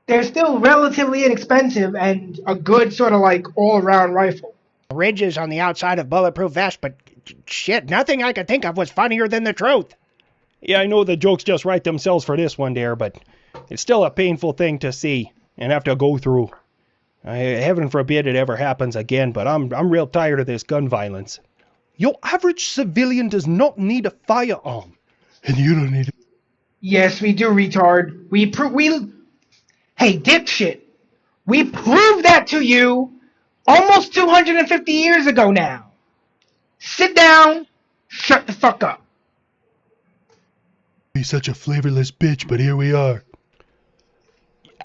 they're still relatively inexpensive and a good sort of like all-around rifle. Ridges on the outside of bulletproof vest, but shit, nothing I could think of was funnier than the truth. Yeah, I know the jokes just write themselves for this one there, but it's still a painful thing to see and have to go through. Heaven forbid it ever happens again, but I'm real tired of this gun violence. Your average civilian does not need a firearm. And you don't need it. Yes, we do, retard. Hey, dipshit. We proved that to you almost 250 years ago now. Sit down. Shut the fuck up. Be such a flavorless bitch, but here we are.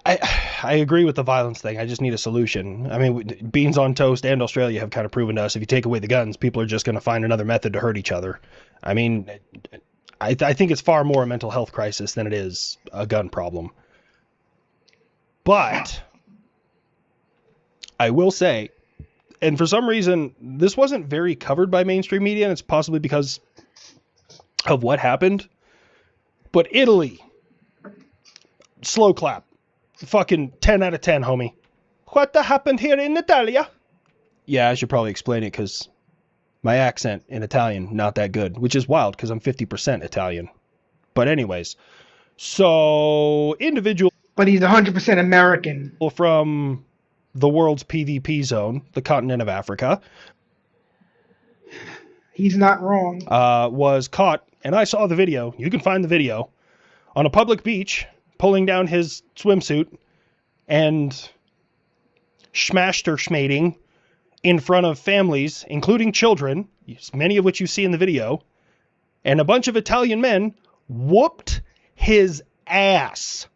I agree with the violence thing. I just need a solution. I mean, beans on toast and Australia have kind of proven to us if you take away the guns, people are just going to find another method to hurt each other. I mean, I think it's far more a mental health crisis than it is a gun problem. But I will say, and for some reason, this wasn't very covered by mainstream media, and it's possibly because of what happened. But Italy, slow clap. Fucking 10 out of 10, homie. What happened here in Italia? Yeah, I should probably explain it because my accent in Italian, not that good, which is wild because I'm 50% Italian. But anyways, so individual. But he's 100% American. From the world's PvP zone, the continent of Africa. He's not wrong. Was caught, and I saw the video, you can find the video, on a public beach, pulling down his swimsuit and schmating in front of families, including children, many of which you see in the video, and a bunch of Italian men whooped his ass.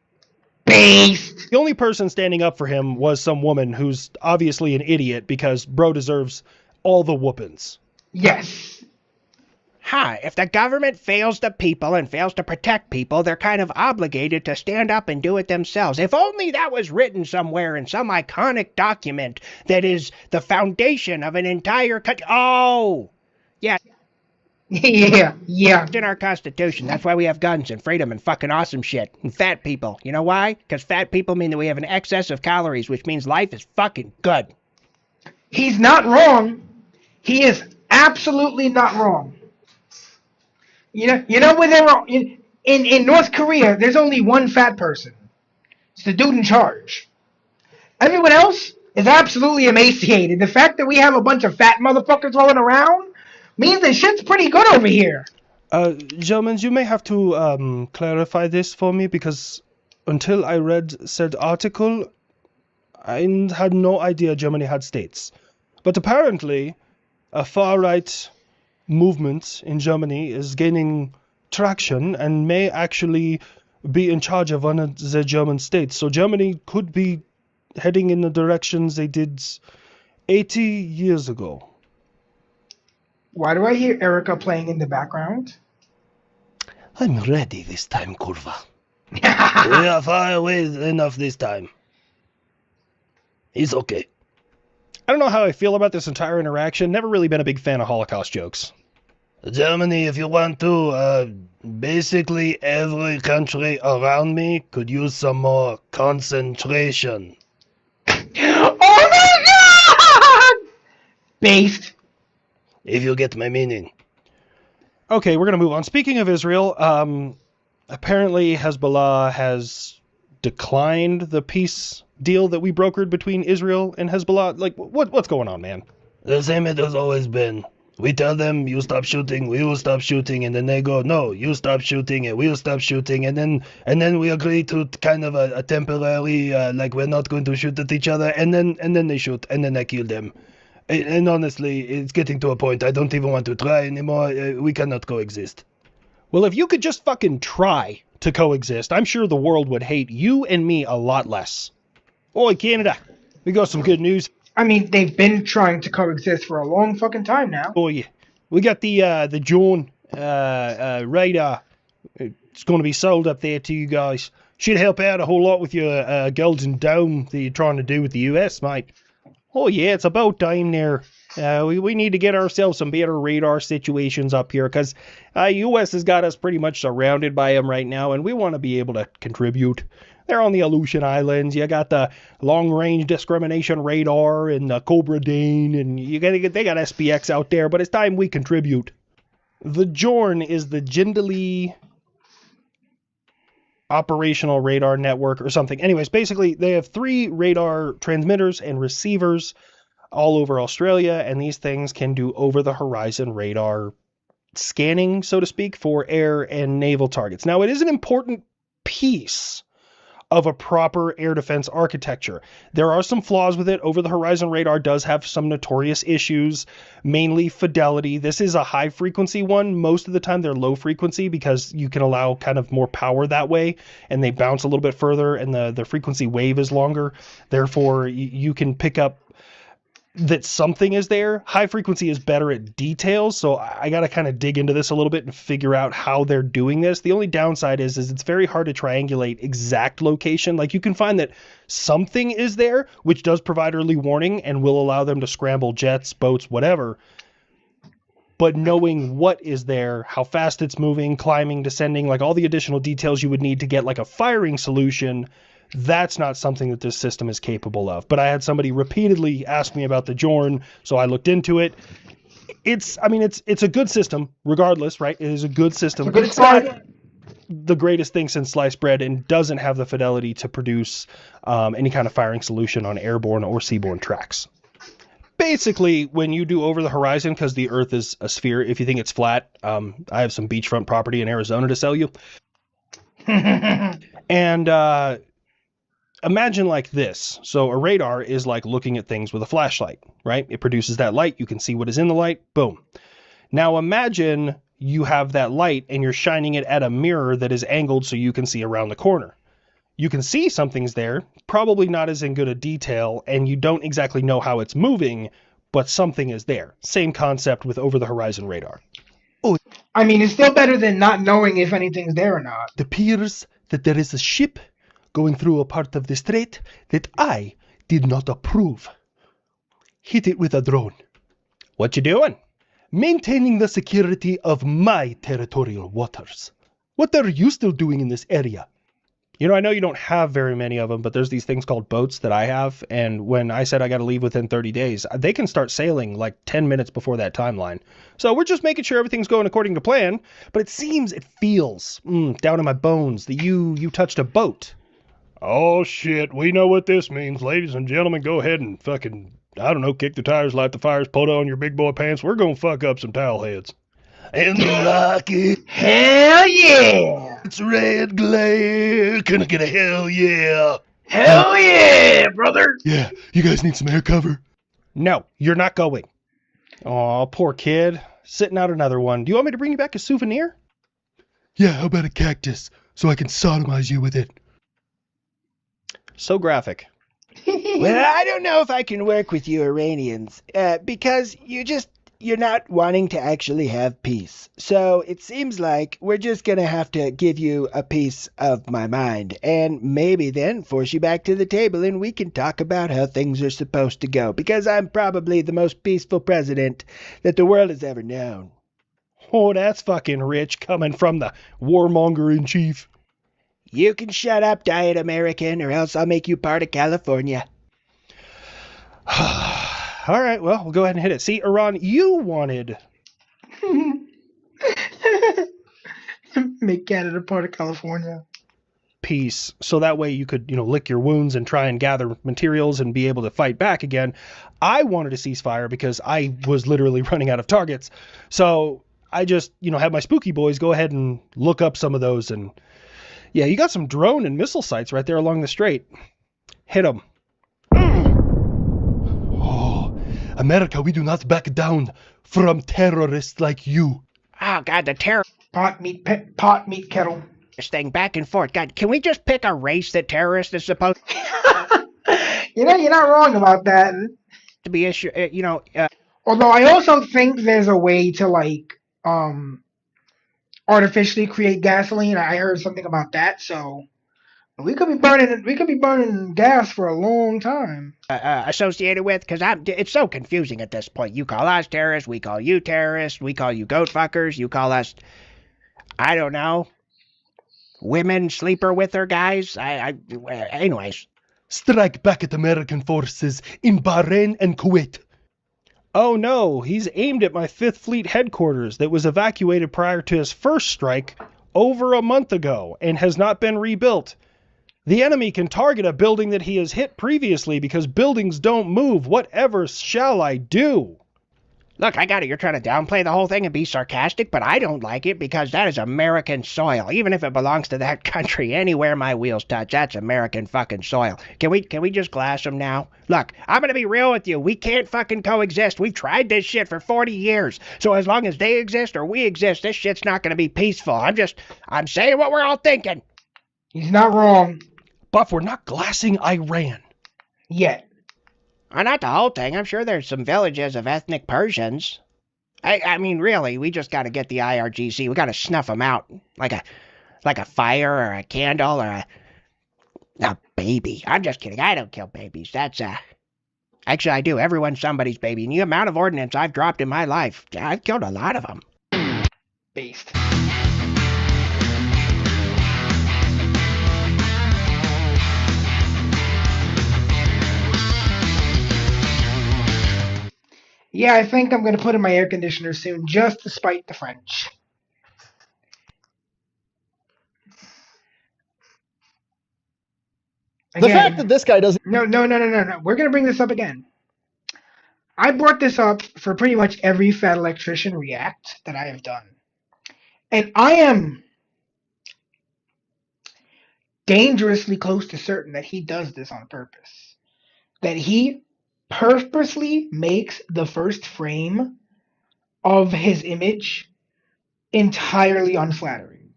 Beast! The only person standing up for him was some woman who's obviously an idiot because bro deserves all the whoopings. Yes. If the government fails the people and fails to protect people, they're kind of obligated to stand up and do it themselves. If only that was written somewhere in some iconic document that is the foundation of an entire country. Oh! Yeah. Yeah. It's in our Constitution. That's why we have guns and freedom and fucking awesome shit. And fat people. You know why? Because fat people mean that we have an excess of calories, which means life is fucking good. He's not wrong. He is absolutely not wrong. You know where they're wrong? In North Korea, there's only one fat person. It's the dude in charge. Everyone else is absolutely emaciated. The fact that we have a bunch of fat motherfuckers rolling around means that shit's pretty good over here. Gentlemen, you may have to clarify this for me because until I read said article, I had no idea Germany had states. But apparently, a far-right movement in Germany is gaining traction and may actually be in charge of one of the German states. So Germany could be heading in the directions they did 80 years ago. Why do I hear Erica playing in the background? I'm ready this time, Kurva. We are far away enough this time. It's okay. I don't know how I feel about this entire interaction. Never really been a big fan of Holocaust jokes. Germany, if you want to, basically every country around me could use some more concentration. Oh my god! Based. If you get my meaning. Okay, we're going to move on. Speaking of Israel, apparently Hezbollah has declined the peace deal that we brokered between Israel and Hezbollah. Like, what's going on, man? The same it has always been. We tell them, you stop shooting, we will stop shooting, and then they go, no, you stop shooting, and we'll stop shooting, and then we agree to kind of a temporary, like we're not going to shoot at each other, and then they shoot, and then I kill them. And honestly, it's getting to a point I don't even want to try anymore. We cannot coexist. Well, if you could just fucking try to coexist, I'm sure the world would hate you and me a lot less. Oi, Canada, we got some good news. I mean, they've been trying to coexist for a long fucking time now. Oh yeah, we got the drone radar. It's going to be sold up there to you guys. Should help out a whole lot with your Golden Dome that you're trying to do with the US, mate. Oh yeah, it's about time there. We need to get ourselves some better radar situations up here because US has got us pretty much surrounded by them right now, and we want to be able to contribute. They're on the Aleutian Islands. You got the long-range discrimination radar and the Cobra Dane, and they got SPX out there, but it's time we contribute. The JORN is the Jindali Operational Radar Network or something. Anyways, basically, they have 3 radar transmitters and receivers all over Australia, and these things can do over-the-horizon radar scanning, so to speak, for air and naval targets. Now, it is an important piece of a proper air defense architecture. There are some flaws with it. Over the Horizon radar does have some notorious issues, mainly fidelity. This is a high frequency one. Most of the time they're low frequency because you can allow kind of more power that way, and they bounce a little bit further, and the frequency wave is longer. Therefore, you can pick up that something is there. High frequency is better at details, so I got to kind of dig into this a little bit and figure out how they're doing this. The only downside is it's very hard to triangulate exact location. Like, you can find that something is there, which does provide early warning and will allow them to scramble jets, boats, whatever. But knowing what is there, how fast it's moving, climbing, descending, like all the additional details you would need to get like a firing solution, that's not something that this system is capable of. But I had somebody repeatedly ask me about the Jorn, so I looked into it. It's a good system, regardless, right? It is a good system, but it's not the greatest thing since sliced bread, and doesn't have the fidelity to produce any kind of firing solution on airborne or seaborne tracks. Basically, when you do Over the Horizon, because the Earth is a sphere, if you think it's flat, I have some beachfront property in Arizona to sell you. And imagine like this. So a radar is like looking at things with a flashlight, right? It produces that light. You can see what is in the light. Boom. Now imagine you have that light and you're shining it at a mirror that is angled so you can see around the corner. You can see something's there, probably not as in good a detail, and you don't exactly know how it's moving, but something is there. Same concept with Over the Horizon radar. I mean, it's still better than not knowing if anything's there or not. It appears that there is a ship going through a part of the strait that I did not approve. Hit it with a drone. What you doing? Maintaining the security of my territorial waters. What are you still doing in this area? You know, I know you don't have very many of them, but there's these things called boats that I have, and when I said I got to leave within 30 days, they can start sailing like 10 minutes before that timeline. So we're just making sure everything's going according to plan, but it feels down in my bones that you touched a boat. Oh shit, we know what this means. Ladies and gentlemen, go ahead and fucking, I don't know, kick the tires, light the fires, put on your big boy pants. We're gonna fuck up some towel heads. And the rocket. Hell yeah! It's red glare. Can I get a hell yeah? Hell yeah, brother! Yeah, you guys need some air cover? No, you're not going. Aw, poor kid. Sitting out another one. Do you want me to bring you back a souvenir? Yeah, how about a cactus, so I can sodomize you with it? So graphic. Well, I don't know if I can work with you Iranians, because you're not wanting to actually have peace. So it seems like we're just going to have to give you a piece of my mind, and maybe then force you back to the table and we can talk about how things are supposed to go, because I'm probably the most peaceful president that the world has ever known. Oh, that's fucking rich coming from the warmonger in chief. You can shut up, Diet American, or else I'll make you part of California. All right, well, we'll go ahead and hit it. See, Iran, you wanted... Make Canada part of California. Peace, so that way you could, lick your wounds and try and gather materials and be able to fight back again. I wanted a ceasefire because I was literally running out of targets. So I just, had my spooky boys go ahead and look up some of those. And yeah, you got some drone and missile sites right there along the strait. Hit them. America, we do not back down from terrorists like you. Oh, God, the terrorist Pot meat kettle. thing back and forth. God, can we just pick a race that terrorists is supposed You're not wrong about that. to be Although I also think there's a way to artificially create gasoline. I heard something about that, so we could be burning gas for a long time. associated with? Because it's so confusing at this point. You call us terrorists, we call you terrorists, we call you goat fuckers, you call us, I don't know, women sleeper with her guys. Anyways. Strike back at American forces in Bahrain and Kuwait. Oh no, he's aimed at my 5th Fleet headquarters that was evacuated prior to his first strike over a month ago and has not been rebuilt. The enemy can target a building that he has hit previously because buildings don't move. Whatever shall I do? Look, I got it. You're trying to downplay the whole thing and be sarcastic, but I don't like it because that is American soil. Even if it belongs to that country, anywhere my wheels touch, that's American fucking soil. Can we just glass them now? Look, I'm gonna be real with you. We can't fucking coexist. We've tried this shit for 40 years. So as long as they exist or we exist, this shit's not gonna be peaceful. I'm saying what we're all thinking. He's not wrong. Buff, we're not glassing Iran. Yet. Not the whole thing. I'm sure there's some villages of ethnic Persians. I mean, really, we just got to get the IRGC. We got to snuff them out like a fire or a candle or a baby. I'm just kidding. I don't kill babies. Actually, I do. Everyone's somebody's baby. And the amount of ordnance I've dropped in my life, I've killed a lot of them. Based. Yeah, I think I'm going to put in my air conditioner soon, just to spite the French. The fact that this guy doesn't... No. We're going to bring this up again. I brought this up for pretty much every Fat Electrician React that I have done. And I am dangerously close to certain that he does this on purpose. That he purposely makes the first frame of his image entirely unflattering.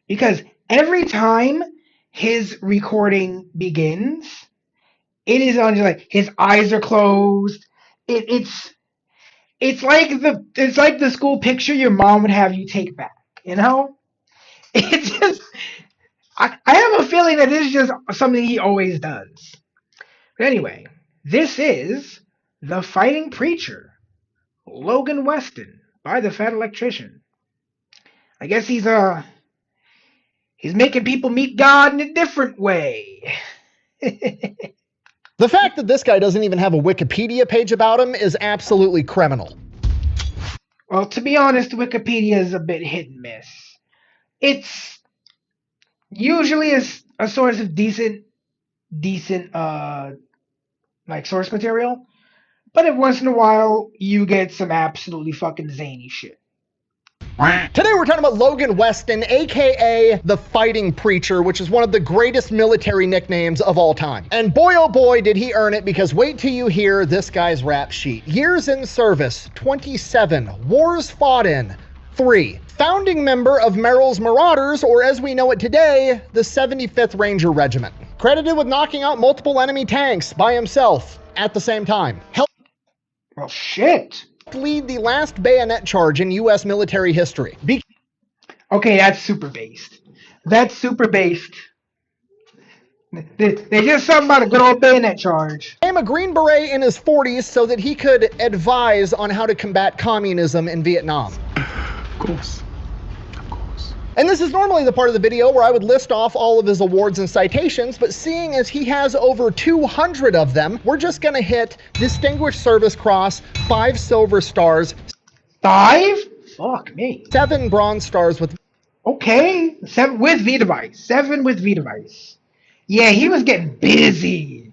Because every time his recording begins, it is on like his eyes are closed. It's like the school picture your mom would have you take back, you know? It's just I have a feeling that this is just something he always does. But anyway, this is The Fighting Preacher, Logan Weston, by the Fat Electrician. I guess he's making people meet God in a different way. The fact that this guy doesn't even have a Wikipedia page about him is absolutely criminal. Well, to be honest, Wikipedia is a bit hit and miss. It's usually a source of decent like source material, but every once in a while you get some absolutely fucking zany shit. Today we're talking about Logan Weston, aka the Fighting Preacher, which is one of the greatest military nicknames of all time. And boy oh boy did he earn it, because wait till you hear this guy's rap sheet. Years in service, 27. Wars fought in, 3. Founding member of Merrill's Marauders, or as we know it today, the 75th Ranger Regiment. Credited with knocking out multiple enemy tanks by himself at the same time. Well, shit. Lead the last bayonet charge in U.S. military history. Okay, that's super based. That's super based. There's just something about a good old bayonet charge. Became a Green Beret in his 40s so that he could advise on how to combat communism in Vietnam. Of course. And this is normally the part of the video where I would list off all of his awards and citations, but seeing as he has over 200 of them, we're just gonna hit Distinguished Service Cross, 5 Silver Stars, 5? Fuck me. 7 Bronze Stars with... Okay, 7 with V-Device. 7 with V-Device. Yeah, he was getting busy.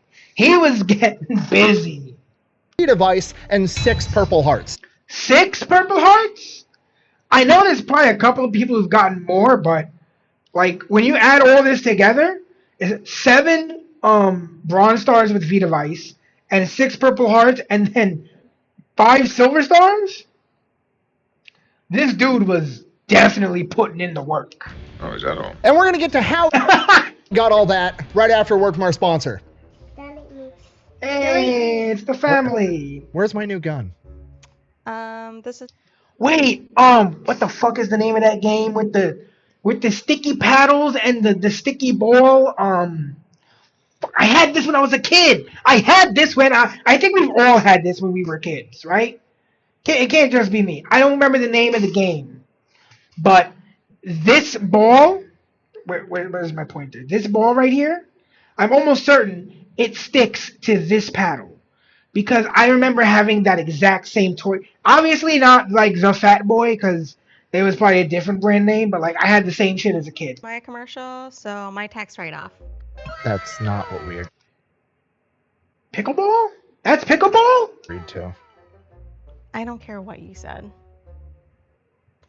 V-Device, and 6 Purple Hearts. 6 Purple Hearts? I know there's probably a couple of people who've gotten more, but like when you add all this together, is 7 Bronze Stars with V-Device and 6 Purple Hearts and then 5 Silver Stars? This dude was definitely putting in the work. Oh, is that all? And we're gonna get to how got all that right after a word from our sponsor. Hey, it's the family. Where's my new gun? This is Wait, what the fuck is the name of that game with the sticky paddles and the sticky ball? I had this when I was a kid. I think we've all had this when we were kids, right? It can't just be me. I don't remember the name of the game, but this ball, where's my pointer? This ball right here, I'm almost certain it sticks to this paddle. Because I remember having that exact same toy. Obviously not like the Fat Boy, because there was probably a different brand name, but like I had the same shit as a kid. my commercial, so my tax write-off. That's not what we Pickleball? That's pickleball? agreed to. I don't care what you said.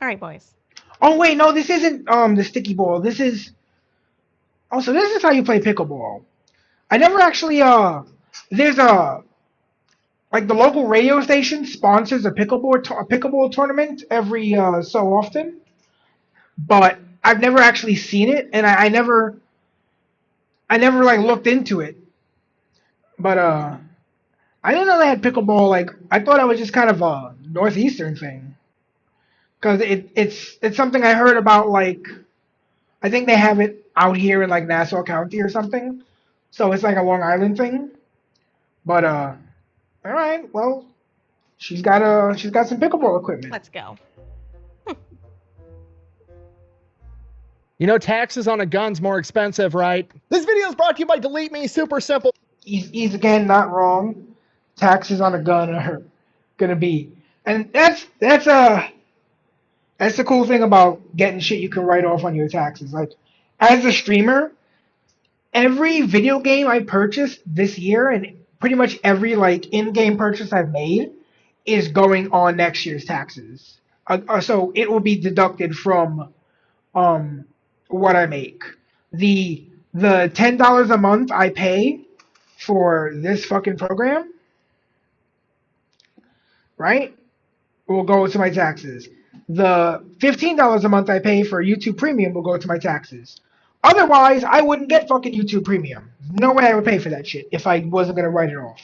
All right, boys. Oh wait, no, this isn't the sticky ball. This is also this is how you play pickleball. I never actually there's a like the local radio station sponsors a pickleball tournament every so often, but I've never actually seen it, and I never like looked into it. But I didn't know they had pickleball. Like I thought it was just kind of a northeastern thing, because it's something I heard about. Like I think they have it out here in like Nassau County or something, so it's like a Long Island thing. But all right, well she's got some pickleball equipment. Let's go. You know, taxes on a gun's more expensive, right? This video is brought to you by Delete Me. Super simple. He's again not wrong. Taxes on a gun are gonna be, and that's the cool thing about getting shit you can write off on your taxes. Like as a streamer, every video game I purchased this year and pretty much every like in-game purchase I've made is going on next year's taxes. So it will be deducted from what I make. The $10 a month I pay for this fucking program, right, will go to my taxes. The $15 a month I pay for YouTube Premium will go to my taxes. Otherwise, I wouldn't get fucking YouTube Premium. No way I would pay for that shit if I wasn't gonna write it off.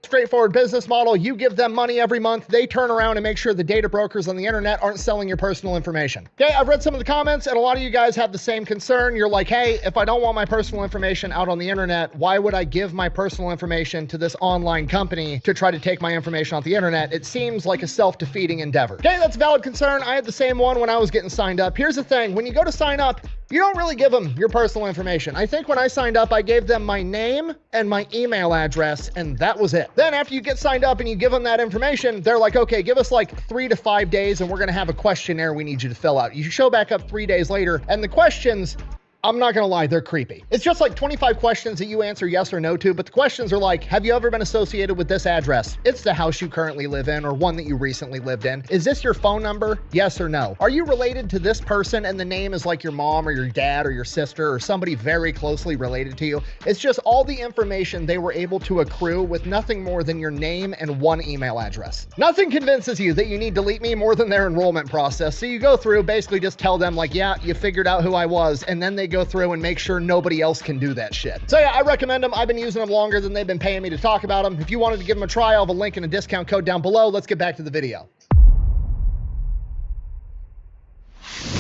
Straightforward business model. You give them money every month. They turn around and make sure the data brokers on the internet aren't selling your personal information. Okay, I've read some of the comments, and a lot of you guys have the same concern. You're like, hey, if I don't want my personal information out on the internet, why would I give my personal information to this online company to try to take my information off the internet? It seems like a self-defeating endeavor. Okay, that's a valid concern. I had the same one when I was getting signed up. Here's the thing. When you go to sign up, you don't really give them your personal information. I think when I signed up, I gave them my name and my email address, and that was it. Then after you get signed up and you give them that information, they're like, okay, give us like 3 to 5 days and we're gonna have a questionnaire we need you to fill out. You show back up 3 days later, and the questions, I'm not gonna lie, they're creepy. It's just like 25 questions that you answer yes or no to, but the questions are like, have you ever been associated with this address? It's the house you currently live in or one that you recently lived in. Is this your phone number? Yes or no? Are you related to this person and the name is like your mom or your dad or your sister or somebody very closely related to you? It's just all the information they were able to accrue with nothing more than your name and one email address. Nothing convinces you that you need Delete Me more than their enrollment process. So you go through, basically just tell them like, yeah, you figured out who I was, and then they go through and make sure nobody else can do that shit. So yeah, I recommend them. I've been using them longer than they've been paying me to talk about them. If you wanted to give them a try, I'll have a link and a discount code down below. Let's get back to the video.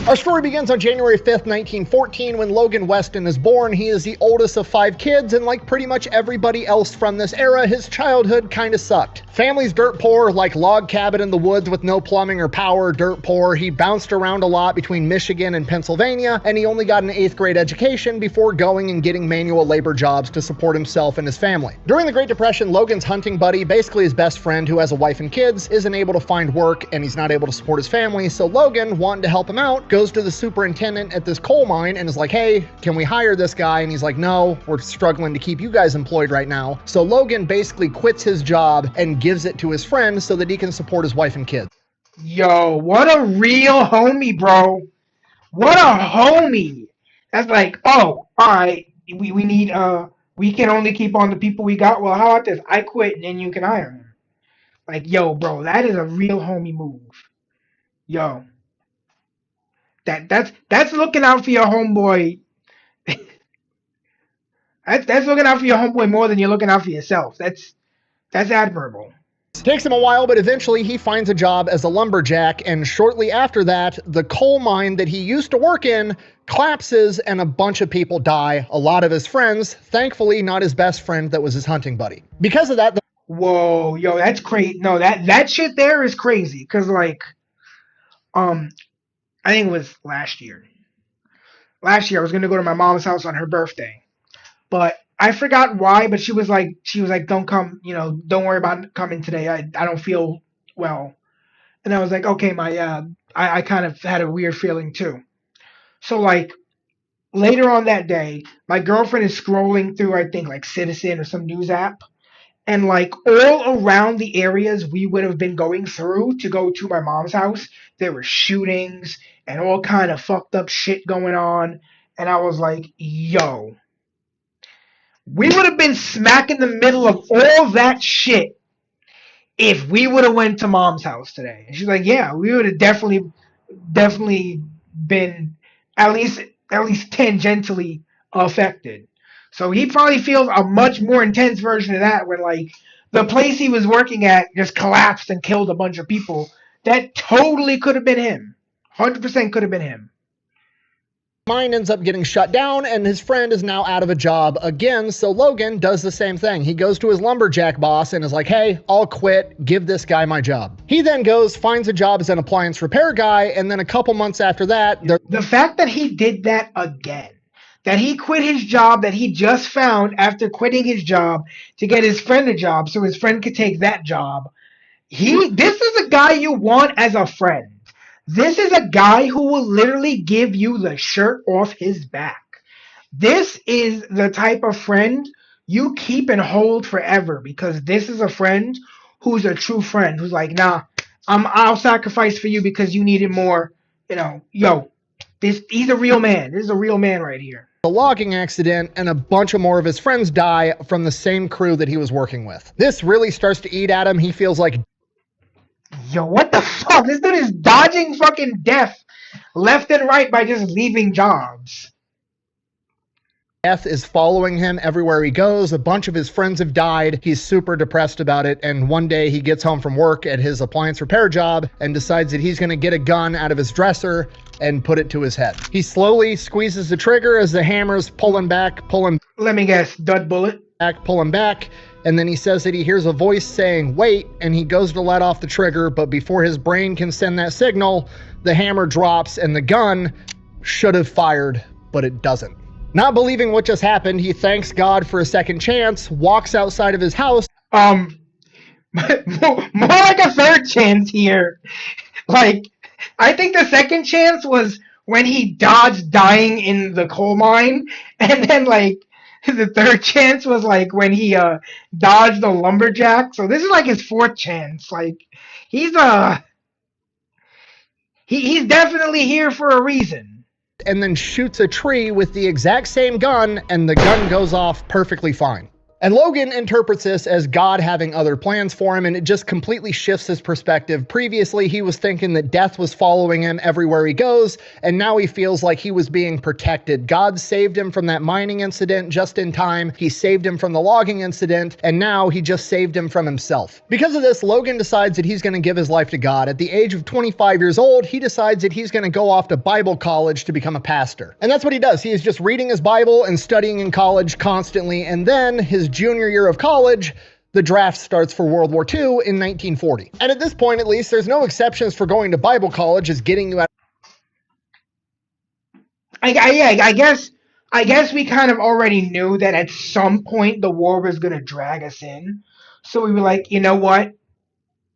Our story begins on January 5th, 1914, when Logan Weston is born. He is the oldest of 5 kids, and like pretty much everybody else from this era, his childhood kinda sucked. Family's dirt poor, like log cabin in the woods with no plumbing or power, dirt poor. He bounced around a lot between Michigan and Pennsylvania, and he only got an 8th grade education before going and getting manual labor jobs to support himself and his family. During the Great Depression, Logan's hunting buddy, basically his best friend who has a wife and kids, isn't able to find work, and he's not able to support his family, so Logan, wanting to help him out, goes to the superintendent at this coal mine and is like, hey, can we hire this guy? And he's like, no, we're struggling to keep you guys employed right now. So Logan basically quits his job and gives it to his friend so that he can support his wife and kids. Yo, what a real homie, bro. What a homie. That's like, oh, all right, we need we can only keep on the people we got. Well, how about this? I quit and then you can hire him. Like, yo, bro, that is a real homie move. Yo. That's looking out for your homeboy. that's looking out for your homeboy more than you're looking out for yourself. That's admirable. Takes him a while, but eventually he finds a job as a lumberjack, and shortly after that, the coal mine that he used to work in collapses and a bunch of people die. A lot of his friends, thankfully not his best friend that was his hunting buddy. Because of that, whoa, yo, that's crazy. No, that shit there is crazy. Cause like, I think it was last year. Last year I was gonna go to my mom's house on her birthday, but I forgot why. But she was like, don't come, don't worry about coming today. I don't feel well. And I was like, okay, I kind of had a weird feeling too. So like later on that day, my girlfriend is scrolling through, I think like Citizen or some news app, And like all around the areas we would have been going through to go to my mom's house, there were shootings and all kind of fucked up shit going on. And I was like, yo, we would have been smack in the middle of all that shit if we would have went to mom's house today. And she's like, yeah, we would have definitely been at least tangentially affected. So he probably feels a much more intense version of that when like the place he was working at just collapsed and killed a bunch of people. That totally could have been him. 100% could have been him. Mine ends up getting shut down, and his friend is now out of a job again, so Logan does the same thing. He goes to his lumberjack boss and is like, hey, I'll quit, give this guy my job. He then goes, finds a job as an appliance repair guy, and then a couple months after that... The fact that he did that again, that he quit his job that he just found after quitting his job to get his friend a job so his friend could take that job, this is a guy you want as a friend. This is a guy who will literally give you the shirt off his back. This is the type of friend you keep and hold forever, because this is a friend who's a true friend, who's like, nah, I'll sacrifice for you because you need it more. He's a real man. This is a real man right here. A logging accident, and a bunch of more of his friends die from the same crew that he was working with. This really starts to eat at him. He feels like, yo, what the fuck? This dude is dodging fucking death left and right by just leaving jobs. death is following him everywhere he goes. A bunch of his friends have died. He's super depressed about it. And one day he gets home from work at his appliance repair job and decides that he's going to get a gun out of his dresser and put it to his head. He slowly squeezes the trigger as the hammer's pulling back. Let me guess, dud bullet? Pulling back. And then he says that he hears a voice saying, wait, and he goes to let off the trigger, but before his brain can send that signal, the hammer drops and the gun should have fired, but it doesn't. Not believing what just happened, he thanks God for a second chance, walks outside of his house. More like a third chance here. Like, I think the second chance was when he dodged dying in the coal mine, and then like the third chance was like when he dodged the lumberjack. So this is like his fourth chance. Like he's definitely here for a reason. And then shoots a tree with the exact same gun, and the gun goes off perfectly fine. And Logan interprets this as God having other plans for him, and it just completely shifts his perspective. Previously, he was thinking that death was following him everywhere he goes, and now he feels like he was being protected. God saved him from that mining incident just in time. He saved him from the logging incident, and now he just saved him from himself. Because of this, Logan decides that he's going to give his life to God. At the age of 25 years old, he decides that he's going to go off to Bible college to become a pastor. And that's what he does. He is just reading his Bible and studying in college constantly, and then his junior year of college, the draft starts for World War II in 1940. And at this point, at least, there's no exceptions for going to Bible college as getting you out. I guess we kind of already knew that at some point the war was going to drag us in. So we were like, you know what?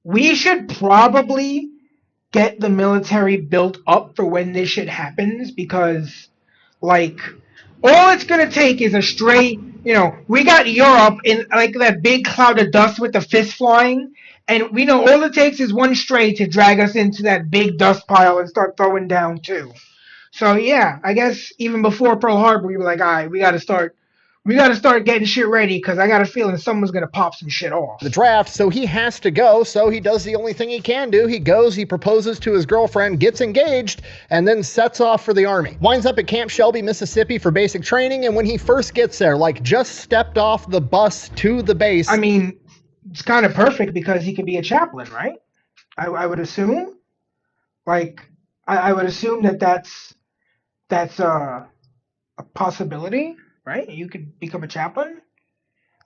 We should probably get the military built up for when this shit happens, because, like, all it's going to take is a straight, we got Europe in, like, that big cloud of dust with the fist flying, and we know all it takes is one stray to drag us into that big dust pile and start throwing down, too. So, yeah, I guess even before Pearl Harbor, we were like, all right, we got to start getting shit ready, because I got a feeling someone's going to pop some shit off. The draft, so he has to go, so he does the only thing he can do. He goes, he proposes to his girlfriend, gets engaged, and then sets off for the army. Winds up at Camp Shelby, Mississippi for basic training, and when he first gets there, like, just stepped off the bus to the base. I mean, it's kind of perfect because he could be a chaplain, right? I would assume. Like, I would assume that's a possibility. Right? You could become a chaplain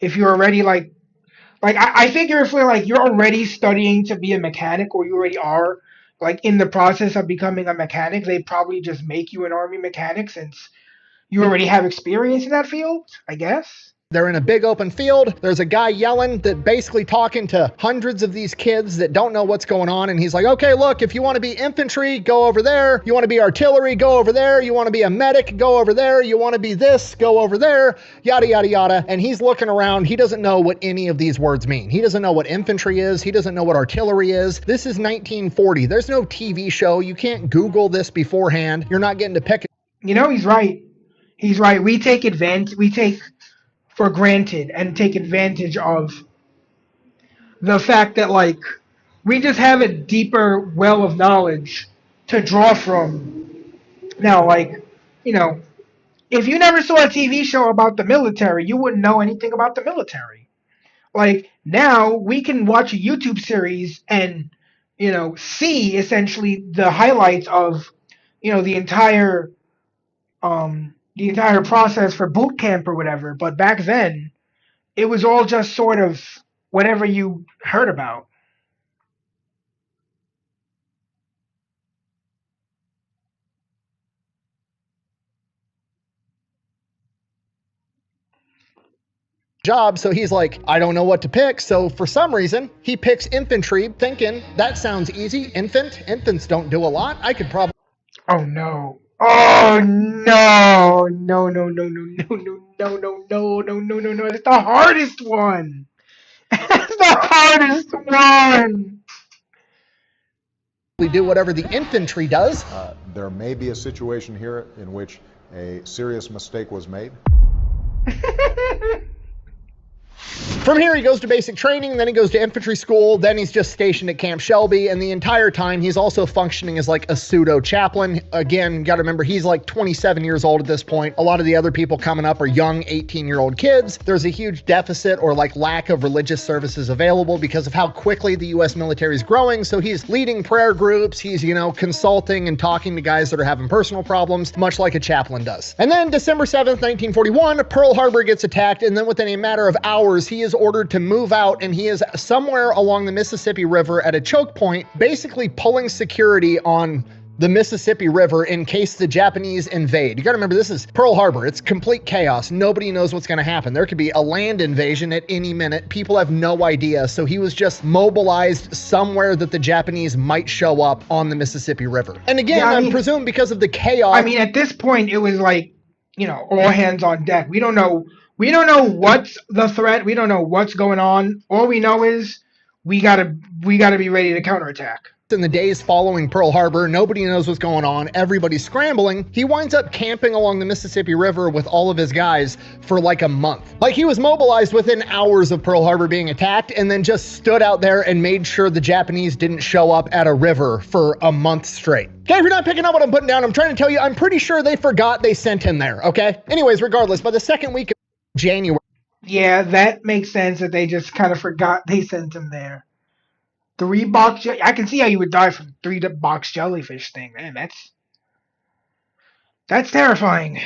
if you're already I figure if you're already studying to be a mechanic, or you already are like in the process of becoming a mechanic, they probably just make you an army mechanic since you already have experience in that field, I guess. They're in a big open field. There's a guy yelling that basically talking to hundreds of these kids that don't know what's going on. And he's like, okay, look, if you want to be infantry, go over there. You want to be artillery, go over there. You want to be a medic, go over there. You want to be this, go over there, yada, yada, yada. And he's looking around. He doesn't know what any of these words mean. He doesn't know what infantry is. He doesn't know what artillery is. This is 1940. There's no TV show. You can't Google this beforehand. You're not getting to pick it. You know, he's right. He's right. We take for granted and take advantage of the fact that, like, we just have a deeper well of knowledge to draw from. Now, like, you know, if you never saw a TV show about the military, you wouldn't know anything about the military. Like, now we can watch a YouTube series and, you know, see essentially the highlights of, you know, the entire process for boot camp or whatever. But back then, it was all just sort of whatever you heard about. Job, so he's like, I don't know what to pick. So for some reason, he picks infantry, thinking that sounds easy. Infants don't do a lot. I could probably. Oh no. Oh no. No. It's the hardest one. It's the hardest one. Do whatever the infantry does. There may be a situation here in which a serious mistake was made. From here, he goes to basic training, then he goes to infantry school, then he's just stationed at Camp Shelby, and the entire time he's also functioning as like a pseudo chaplain. Again, got to remember, he's like 27 years old at this point. A lot of the other people coming up are young 18-year-old kids. There's a huge deficit or like lack of religious services available because of how quickly the U.S. military is growing. So he's leading prayer groups, he's, you know, consulting and talking to guys that are having personal problems, much like a chaplain does. And then December 7th, 1941, Pearl Harbor gets attacked, and then within a matter of hours, he is ordered to move out, and he is somewhere along the Mississippi River at a choke point, basically pulling security on the Mississippi River in case the Japanese invade. You gotta remember, this is Pearl Harbor. It's complete chaos. Nobody knows what's gonna happen. There could be a land invasion at any minute. People have no idea. So he was just mobilized somewhere that the Japanese might show up on the Mississippi River. And again, Yeah, I presume because of the chaos. I mean, at this point, it was like, you know, all hands on deck. We don't know what's the threat. We don't know what's going on. All we know is we gotta be ready to counterattack. In the days following Pearl Harbor, nobody knows what's going on. Everybody's scrambling. He winds up camping along the Mississippi River with all of his guys for like a month. Like, he was mobilized within hours of Pearl Harbor being attacked and then just stood out there and made sure the Japanese didn't show up at a river for a month straight. Okay, if you're not picking up what I'm putting down, I'm trying to tell you, I'm pretty sure they forgot they sent him there, okay? Anyways, regardless, by the second week of January. Yeah, that makes sense that they just kind of forgot they sent him there. 3-box. I can see how you would die from 3-box jellyfish thing. Man, that's terrifying.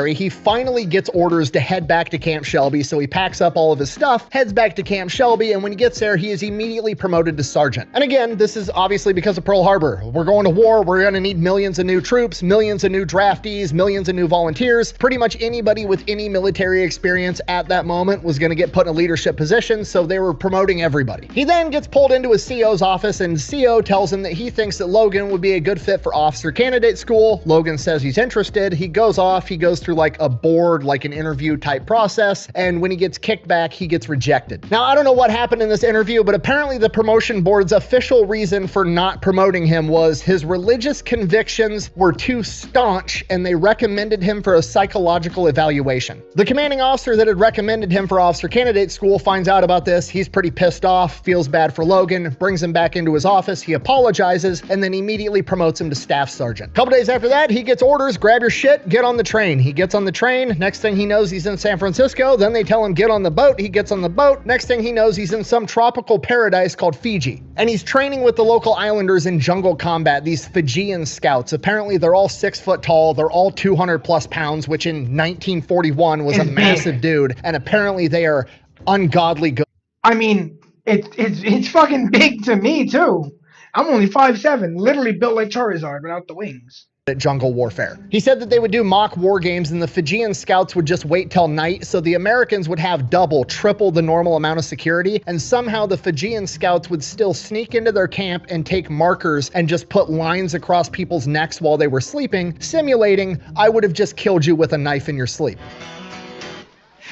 He finally gets orders to head back to Camp Shelby, so he packs up all of his stuff, heads back to Camp Shelby, and when he gets there, he is immediately promoted to sergeant. And again, this is obviously because of Pearl Harbor. We're going to war, we're going to need millions of new troops, millions of new draftees, millions of new volunteers. Pretty much anybody with any military experience at that moment was going to get put in a leadership position, so they were promoting everybody. He then gets pulled into his CO's office, and CO tells him that he thinks that Logan would be a good fit for officer candidate school. Logan says he's interested. He goes off, he goes through like a board, like an interview type process, and when he gets kicked back, he gets rejected. Now, I don't know what happened in this interview, but apparently the promotion board's official reason for not promoting him was his religious convictions were too staunch, and they recommended him for a psychological evaluation. The commanding officer that had recommended him for officer candidate school finds out about this. He's pretty pissed off, feels bad for Logan, brings him back into his office, he apologizes, and then immediately promotes him to staff sergeant. A couple days after that, he gets orders, grab your shit, get on the train. He gets on the train. Next thing he knows, he's in San Francisco. Then they tell him get on the boat. He gets on the boat. Next thing he knows, he's in some tropical paradise called Fiji. And he's training with the local islanders in jungle combat, these Fijian scouts. Apparently they're all 6 foot tall. They're all 200 plus pounds, which in 1941 was a massive dude. And apparently they are ungodly good. I mean, it's fucking big to me too. I'm only 5'7", literally built like Charizard without the wings. at jungle warfare. He said that they would do mock war games and the Fijian scouts would just wait till night so the Americans would have double, triple the normal amount of security, and somehow the Fijian scouts would still sneak into their camp and take markers and just put lines across people's necks while they were sleeping, simulating, I would have just killed you with a knife in your sleep.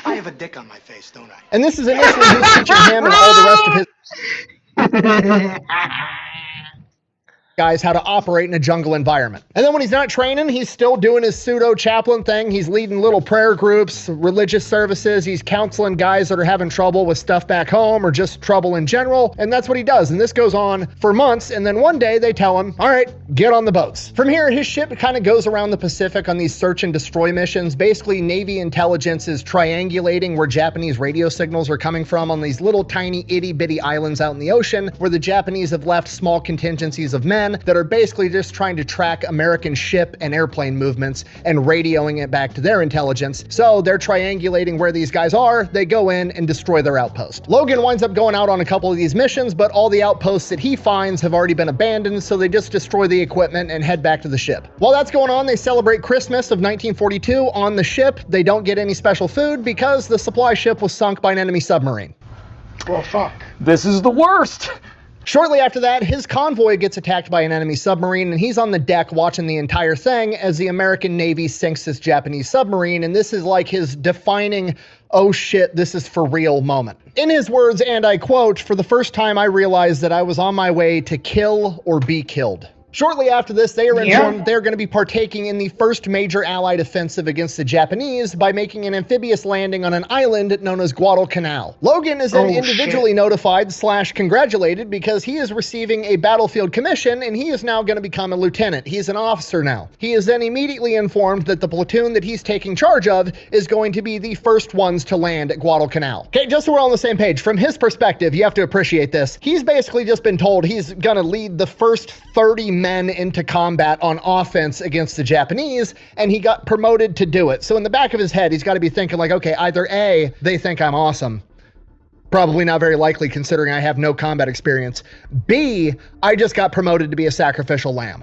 I have a dick on my face, don't I? And this is initially who's teaching him and all the rest of his guys how to operate in a jungle environment. And then when he's not training, he's still doing his pseudo chaplain thing. He's leading little prayer groups, religious services. He's counseling guys that are having trouble with stuff back home or just trouble in general. And that's what he does. And this goes on for months. And then one day they tell him, all right, get on the boats. From here, his ship kind of goes around the Pacific on these search and destroy missions. Basically, Navy intelligence is triangulating where Japanese radio signals are coming from on these little tiny itty bitty islands out in the ocean where the Japanese have left small contingencies of men that are basically just trying to track American ship and airplane movements and radioing it back to their intelligence. So they're triangulating where these guys are, they go in and destroy their outpost. Logan winds up going out on a couple of these missions, but all the outposts that he finds have already been abandoned, so they just destroy the equipment and head back to the ship. While that's going on, they celebrate Christmas of 1942 on the ship. They don't get any special food because the supply ship was sunk by an enemy submarine. Well, fuck. This is the worst. Shortly after that, his convoy gets attacked by an enemy submarine, and he's on the deck watching the entire thing as the American Navy sinks this Japanese submarine, and this is like his defining, oh shit, this is for real moment. In his words, and I quote, "For the first time I realized that I was on my way to kill or be killed." Shortly after this, they are informed they're going to be partaking in the first major Allied offensive against the Japanese by making an amphibious landing on an island known as Guadalcanal. Logan is then individually notified / congratulated because he is receiving a battlefield commission and he is now going to become a lieutenant. He's an officer now. He is then immediately informed that the platoon that he's taking charge of is going to be the first ones to land at Guadalcanal. Okay, just so we're all on the same page, from his perspective, you have to appreciate this. He's basically just been told he's going to lead the first 30 men into combat on offense against the Japanese, and he got promoted to do it. So in the back of his head, he's got to be thinking like, okay, either A, they think I'm awesome. Probably not very likely considering I have no combat experience. B, I just got promoted to be a sacrificial lamb.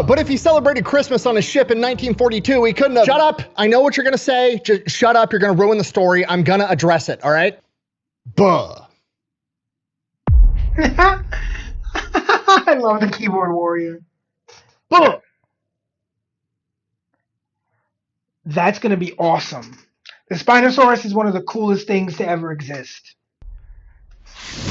But if he celebrated Christmas on a ship in 1942, he couldn't have. Shut up. I know what you're going to say. Just shut up. You're going to ruin the story. I'm going to address it. All right? Buh. I love the keyboard warrior. Buh. That's going to be awesome. The Spinosaurus is one of the coolest things to ever exist.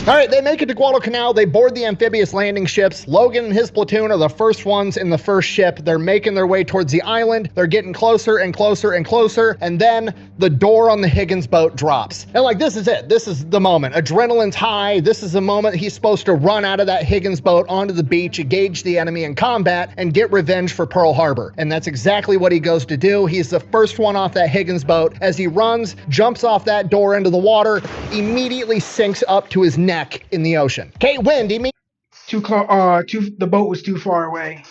All right, they make it to Guadalcanal. They board the amphibious landing ships. Logan and his platoon are the first ones in the first ship. They're making their way towards the island. They're getting closer and closer and closer. And then the door on the Higgins boat drops. And like, this is it. This is the moment. Adrenaline's high. This is the moment he's supposed to run out of that Higgins boat onto the beach, engage the enemy in combat, and get revenge for Pearl Harbor. And that's exactly what he goes to do. He's the first one off that Higgins boat. As he runs, jumps off that door into the water, immediately sinks up to his neck in the ocean. Okay, wind, he the boat was too far away.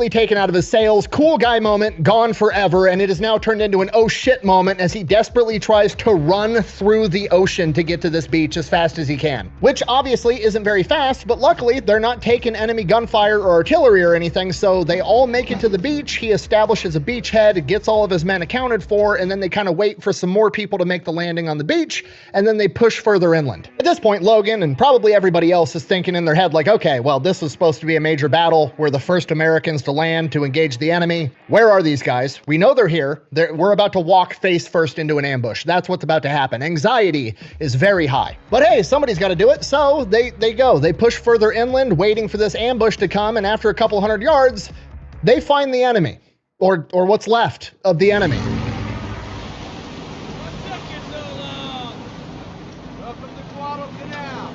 Taken out of his sails, cool guy moment, gone forever, and it has now turned into an oh shit moment as he desperately tries to run through the ocean to get to this beach as fast as he can. Which obviously isn't very fast, but luckily they're not taking enemy gunfire or artillery or anything, so they all make it to the beach. He establishes a beachhead, gets all of his men accounted for, and then they kind of wait for some more people to make the landing on the beach, and then they push further inland. At this point, Logan and probably everybody else is thinking in their head like, okay, well, this was supposed to be a major battle. We're the first Americans to land to engage the enemy. Where are these guys? We know they're here. We're about to walk face first into an ambush. That's what's about to happen. Anxiety is very high. But hey, somebody's got to do it. So they go. They push further inland, waiting for this ambush to come. And after a couple hundred yards, they find the enemy, or what's left of the enemy.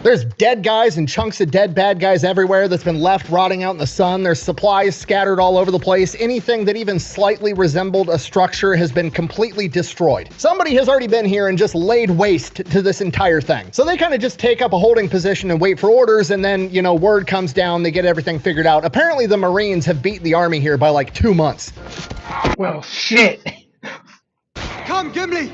There's dead guys and chunks of dead bad guys everywhere that's been left rotting out in the sun. There's supplies scattered all over the place. Anything that even slightly resembled a structure has been completely destroyed. Somebody has already been here and just laid waste to this entire thing. So they kind of just take up a holding position and wait for orders, and then, you know, word comes down, they get everything figured out. Apparently the Marines have beat the army here by like 2 months. Well, shit. Come, Gimli!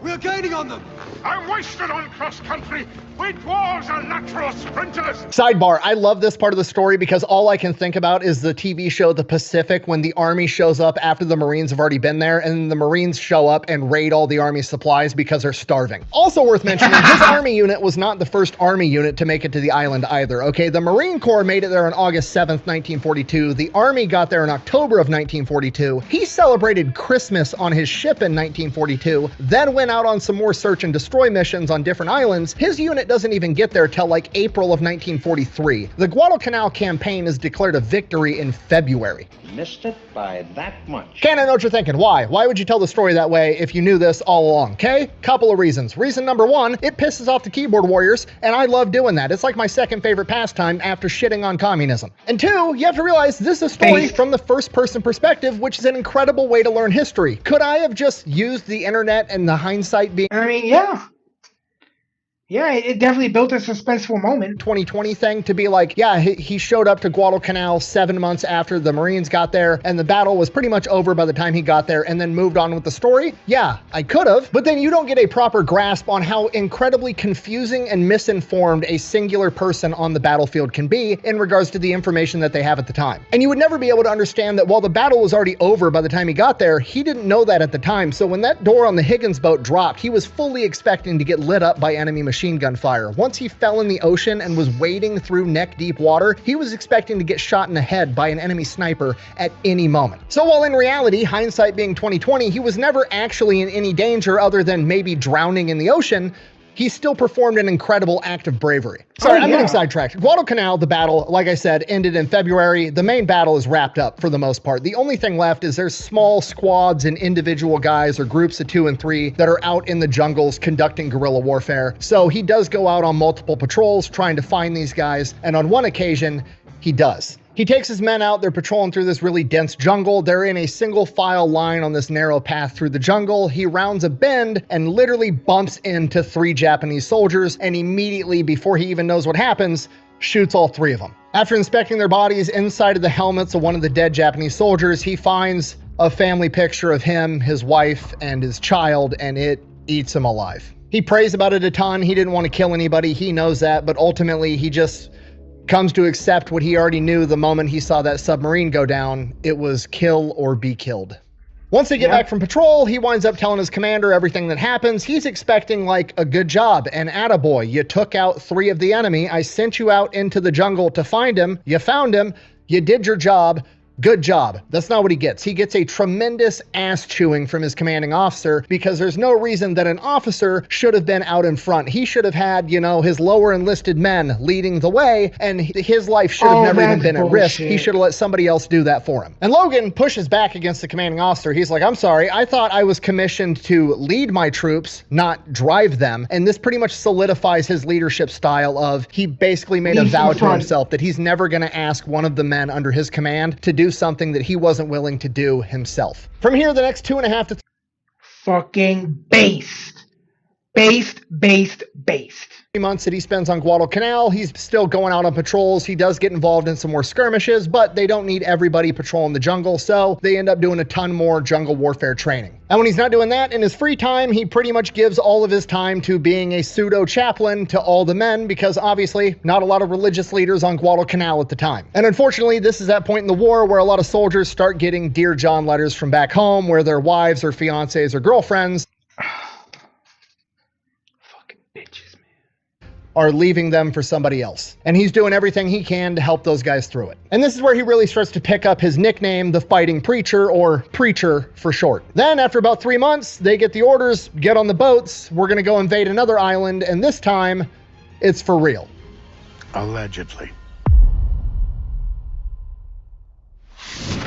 We're gaining on them! I'm wasted on cross-country. We dwarves are natural sprinters! Sidebar, I love this part of the story because all I can think about is the TV show The Pacific, when the army shows up after the Marines have already been there, and the Marines show up and raid all the army supplies because they're starving. Also worth mentioning, his army unit was not the first army unit to make it to the island either, okay? The Marine Corps made it there on August 7th, 1942. The Army got there in October of 1942. He celebrated Christmas on his ship in 1942, then went out on some more search and destroy missions on different islands. His unit doesn't even get there till like April of 1943. The Guadalcanal campaign is declared a victory in February. Missed it by that much. Ken, I know what you're thinking. Why? Why would you tell the story that way if you knew this all along? Okay? Couple of reasons. Reason number one, it pisses off the keyboard warriors, and I love doing that. It's like my second favorite pastime after shitting on communism. And two, you have to realize this is a story from the first person perspective, which is an incredible way to learn history. Could I have just used the internet and the hindsight being... I mean, yeah. Yeah, it definitely built a suspenseful moment. 2020 thing to be like, yeah, he showed up to Guadalcanal 7 months after the Marines got there, and the battle was pretty much over by the time he got there, and then moved on with the story. Yeah, I could have, but then you don't get a proper grasp on how incredibly confusing and misinformed a singular person on the battlefield can be in regards to the information that they have at the time. And you would never be able to understand that while the battle was already over by the time he got there, he didn't know that at the time. So when that door on the Higgins boat dropped, he was fully expecting to get lit up by enemy machine gun fire. Once he fell in the ocean and was wading through neck-deep water, he was expecting to get shot in the head by an enemy sniper at any moment. So while in reality, hindsight being 2020, he was never actually in any danger other than maybe drowning in the ocean, he still performed an incredible act of bravery. Sorry, I'm getting sidetracked. Guadalcanal, the battle, like I said, ended in February. The main battle is wrapped up for the most part. The only thing left is there's small squads and individual guys or groups of 2 and 3 that are out in the jungles conducting guerrilla warfare. So he does go out on multiple patrols trying to find these guys, and on one occasion, he does. He takes his men out, they're patrolling through this really dense jungle. They're in a single file line on this narrow path through the jungle. He rounds a bend and literally bumps into 3 Japanese soldiers, and immediately, before he even knows what happens, shoots all 3 of them. After inspecting their bodies inside of the helmets of one of the dead Japanese soldiers, he finds a family picture of him, his wife, and his child, and it eats him alive. He prays about it a ton. He didn't want to kill anybody. He knows that, but ultimately he just comes to accept what he already knew the moment he saw that submarine go down. It was kill or be killed. Once they get back from patrol, he winds up telling his commander everything that happens. He's expecting like a good job, and attaboy, you took out 3 of the enemy. I sent you out into the jungle to find him. You found him. You did your job. Good job. That's not what he gets. He gets a tremendous ass chewing from his commanding officer because there's no reason that an officer should have been out in front. He should have had, you know, his lower enlisted men leading the way, and his life should have never even been at risk. He should have let somebody else do that for him. And Logan pushes back against the commanding officer. He's like, I'm sorry, I thought I was commissioned to lead my troops, not drive them. And this pretty much solidifies his leadership style of, he basically made a vow to himself that he's never going to ask one of the men under his command to do something that he wasn't willing to do himself. From here, the next 2.5 to fucking based. Based. 3 months that he spends on Guadalcanal, he's still going out on patrols. He does get involved in some more skirmishes, but they don't need everybody patrolling the jungle, so they end up doing a ton more jungle warfare training. And when he's not doing that, in his free time, he pretty much gives all of his time to being a pseudo-chaplain to all the men, because obviously not a lot of religious leaders on Guadalcanal at the time. And unfortunately, this is that point in the war where a lot of soldiers start getting Dear John letters from back home where their wives or fiancés or girlfriends are leaving them for somebody else. And he's doing everything he can to help those guys through it. And this is where he really starts to pick up his nickname, the Fighting Preacher, or Preacher for short. Then after about 3 months, they get the orders, get on the boats, we're gonna go invade another island, and this time, it's for real. Allegedly.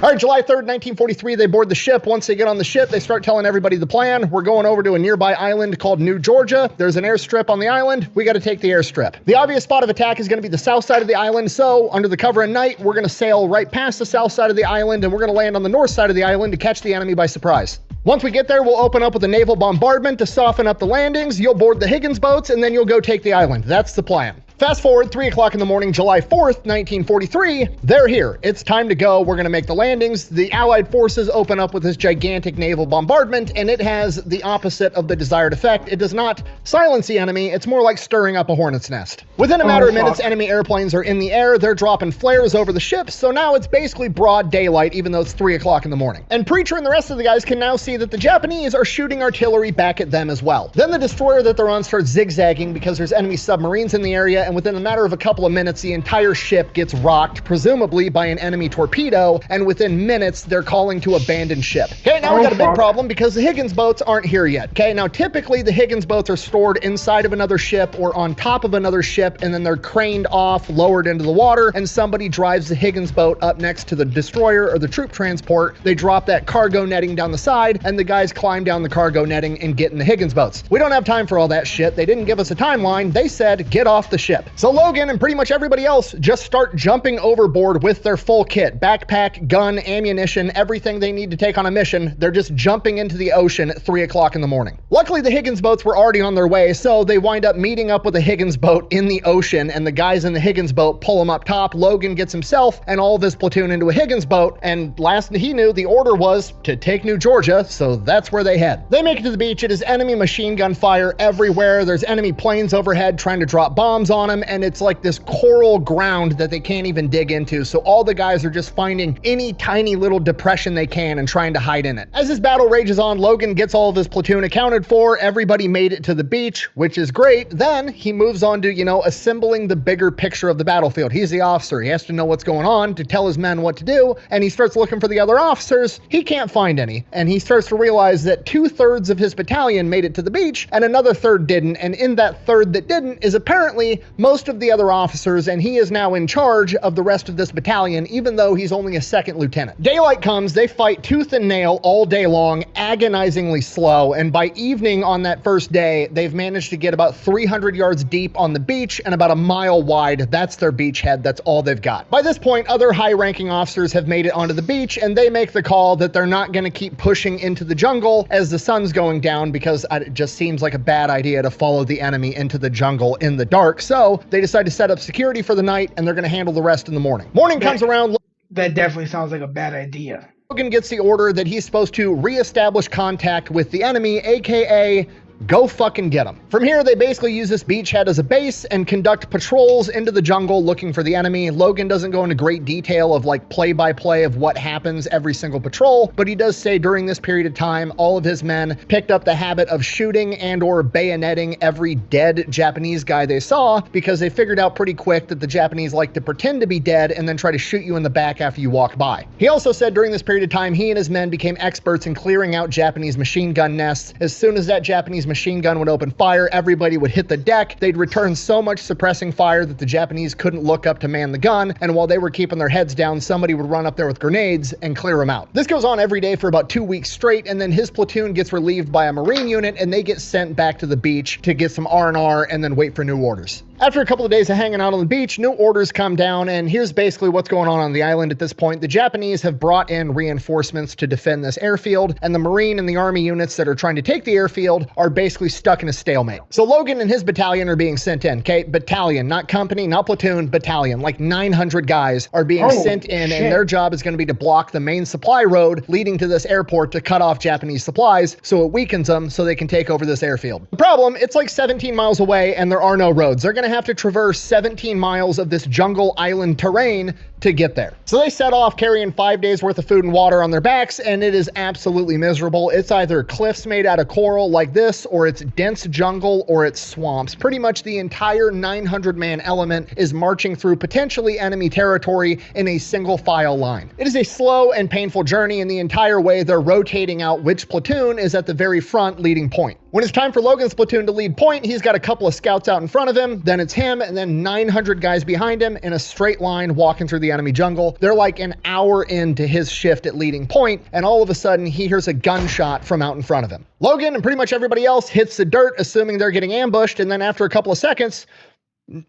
All right, July 3rd, 1943, they board the ship. Once they get on the ship, they start telling everybody the plan. We're going over to a nearby island called New Georgia. There's an airstrip on the island. We got to take the airstrip. The obvious spot of attack is going to be the south side of the island. So under the cover of night, we're going to sail right past the south side of the island, and we're going to land on the north side of the island to catch the enemy by surprise. Once we get there, we'll open up with a naval bombardment to soften up the landings. You'll board the Higgins boats, and then you'll go take the island. That's the plan. Fast forward 3 o'clock in the morning, July 4th, 1943, they're here. It's time to go. We're going to make the landings. The Allied forces open up with this gigantic naval bombardment, and it has the opposite of the desired effect. It does not silence the enemy. It's more like stirring up a hornet's nest. Within a matter of minutes, enemy airplanes are in the air. They're dropping flares over the ships, so now it's basically broad daylight, even though it's 3 o'clock in the morning. And Preacher and the rest of the guys can now see that the Japanese are shooting artillery back at them as well. Then the destroyer that they're on starts zigzagging because there's enemy submarines in the area, and within a matter of a couple of minutes, the entire ship gets rocked, presumably by an enemy torpedo, and within minutes, they're calling to abandon ship. Okay, now we got a big problem because the Higgins boats aren't here yet. Okay, now typically the Higgins boats are stored inside of another ship or on top of another ship, and then they're craned off, lowered into the water, and somebody drives the Higgins boat up next to the destroyer or the troop transport. They drop that cargo netting down the side, and the guys climb down the cargo netting and get in the Higgins boats. We don't have time for all that shit. They didn't give us a timeline. They said, get off the ship. So Logan and pretty much everybody else just start jumping overboard with their full kit, backpack, gun, ammunition, everything they need to take on a mission. They're just jumping into the ocean at 3 o'clock in the morning. Luckily, the Higgins boats were already on their way, so they wind up meeting up with a Higgins boat in the ocean, and the guys in the Higgins boat pull him up top. Logan gets himself and all of his platoon into a Higgins boat, and last he knew, the order was to take New Georgia, so that's where they head. They make it to the beach. It is enemy machine gun fire everywhere. There's enemy planes overhead trying to drop bombs on them, and it's like this coral ground that they can't even dig into, so all the guys are just finding any tiny little depression they can and trying to hide in it. As this battle rages on, Logan gets all of his platoon accounted for. Everybody made it to the beach, which is great. Then he moves on to, assembling the bigger picture of the battlefield. He's the officer. He has to know what's going on to tell his men what to do, and he starts looking for the other officers. He can't find any, and he starts to realize that 2/3 of his battalion made it to the beach, and another third didn't, and in that third that didn't is apparently most of the other officers, and he is now in charge of the rest of this battalion, even though he's only a second lieutenant. Daylight comes, they fight tooth and nail all day long, agonizingly slow, and by evening on that first day, they've managed to get about 300 yards deep on the beach and about a mile wide. That's their beachhead. That's all they've got. By this point, other high-ranking officers have made it onto the beach, and they make the call that they're not going to keep pushing into the jungle as the sun's going down, because it just seems like a bad idea to follow the enemy into the jungle in the dark. So they decide to set up security for the night, and they're going to handle the rest in the morning. Morning comes around. That definitely sounds like a bad idea. Logan gets the order that he's supposed to reestablish contact with the enemy, aka go fucking get them. From here, they basically use this beachhead as a base and conduct patrols into the jungle looking for the enemy. Logan doesn't go into great detail of like play-by-play of what happens every single patrol, but he does say during this period of time, all of his men picked up the habit of shooting and or bayoneting every dead Japanese guy they saw, because they figured out pretty quick that the Japanese like to pretend to be dead and then try to shoot you in the back after you walk by. He also said during this period of time, he and his men became experts in clearing out Japanese machine gun nests. As soon as that Japanese machine gun would open fire, everybody would hit the deck. They'd return so much suppressing fire that the Japanese couldn't look up to man the gun, and while they were keeping their heads down, somebody would run up there with grenades and clear them out. This goes on every day for about 2 weeks straight, and then his platoon gets relieved by a Marine unit, and they get sent back to the beach to get some R&R and then wait for new orders. After a couple of days of hanging out on the beach, new orders come down, and here's basically what's going on the island at this point. The Japanese have brought in reinforcements to defend this airfield, and the Marine and the Army units that are trying to take the airfield are basically stuck in a stalemate. So Logan and his battalion are being sent in, okay? Battalion, not company, not platoon, battalion. Like 900 guys are being sent in, and their job is going to be to block the main supply road leading to this airport to cut off Japanese supplies, so it weakens them so they can take over this airfield. The problem, it's like 17 miles away, and there are no roads. They're going to have to traverse 17 miles of this jungle island terrain to get there. So they set off carrying 5 days worth of food and water on their backs, and it is absolutely miserable. It's either cliffs made out of coral like this, or it's dense jungle, or it's swamps. Pretty much the entire 900-man element is marching through potentially enemy territory in a single file line. It is a slow and painful journey, and the entire way they're rotating out which platoon is at the very front leading point. When it's time for Logan's platoon to lead point, he's got a couple of scouts out in front of him, then it's him, and then 900 guys behind him in a straight line walking through the enemy jungle. They're like an hour into his shift at leading point, and all of a sudden he hears a gunshot from out in front of him. Logan and pretty much everybody else hits the dirt, assuming they're getting ambushed, and then after a couple of seconds,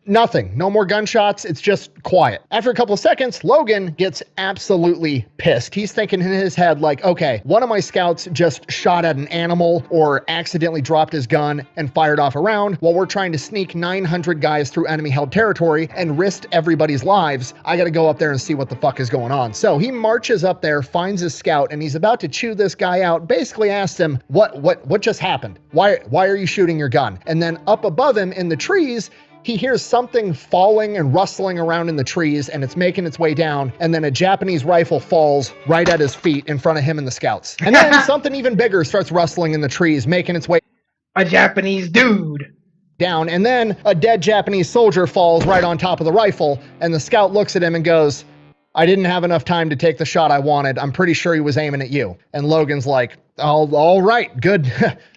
Nothing. No more gunshots. It's just quiet. After a couple of seconds, Logan gets absolutely pissed. He's thinking in his head like, okay, one of my scouts just shot at an animal or accidentally dropped his gun and fired off a round while we're trying to sneak 900 guys through enemy-held territory and risk everybody's lives. I gotta go up there and see what the fuck is going on. So he marches up there, finds his scout, and he's about to chew this guy out, basically asks him, what just happened? Why are you shooting your gun? And then up above him in the trees, he hears something falling and rustling around in the trees, and it's making its way down, and then a Japanese rifle falls right at his feet in front of him and the scouts. And then something even bigger starts rustling in the trees, making its way... A Japanese dude. ...down, and then a dead Japanese soldier falls right on top of the rifle, and the scout looks at him and goes, I didn't have enough time to take the shot I wanted. I'm pretty sure he was aiming at you. And Logan's like, all right, good.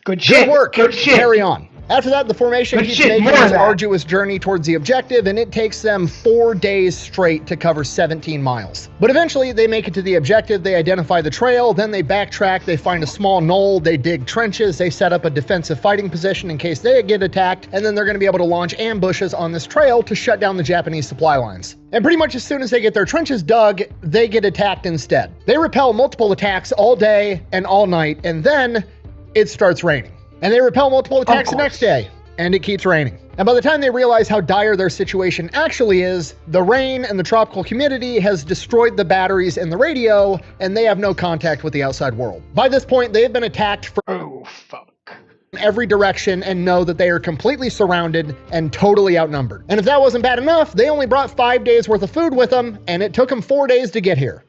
Good work. Good shit. Carry on. After that, the formation keeps making this arduous journey towards the objective, and it takes them 4 days straight to cover 17 miles. But eventually, they make it to the objective, they identify the trail, then they backtrack, they find a small knoll, they dig trenches, they set up a defensive fighting position in case they get attacked, and then they're going to be able to launch ambushes on this trail to shut down the Japanese supply lines. And pretty much as soon as they get their trenches dug, they get attacked instead. They repel multiple attacks all day and all night, and then it starts raining. And they repel multiple attacks the next day, and it keeps raining. And by the time they realize how dire their situation actually is, the rain and the tropical humidity has destroyed the batteries in the radio, and they have no contact with the outside world. By this point, they have been attacked from every direction and know that they are completely surrounded and totally outnumbered. And if that wasn't bad enough, they only brought 5 days worth of food with them, and it took them 4 days to get here.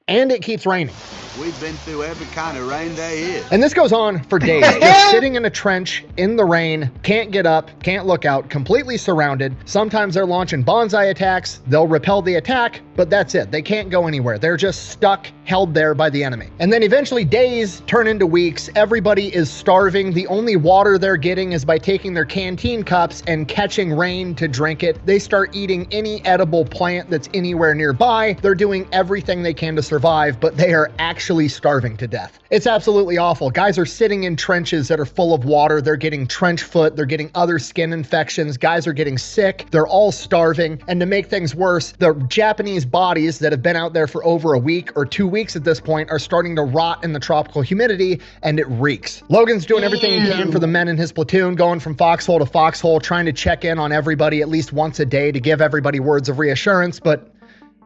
And it keeps raining. We've been through every kind of rain there is. And this goes on for days, just sitting in a trench in the rain, can't get up, can't look out, completely surrounded. Sometimes they're launching bonsai attacks, they'll repel the attack, but that's it. They can't go anywhere. They're just stuck, held there by the enemy. And then eventually days turn into weeks. Everybody is starving. The only water they're getting is by taking their canteen cups and catching rain to drink it. They start eating any edible plant that's anywhere nearby. They're doing everything they can to survive, but they are actually starving to death. It's absolutely awful. Guys are sitting in trenches that are full of water. They're getting trench foot. They're getting other skin infections. Guys are getting sick. They're all starving. And to make things worse, the Japanese bodies that have been out there for over a week or 2 weeks at this point are starting to rot in the tropical humidity, and it reeks. Logan's doing everything he can for the men in his platoon, going from foxhole to foxhole, trying to check in on everybody at least once a day to give everybody words of reassurance, but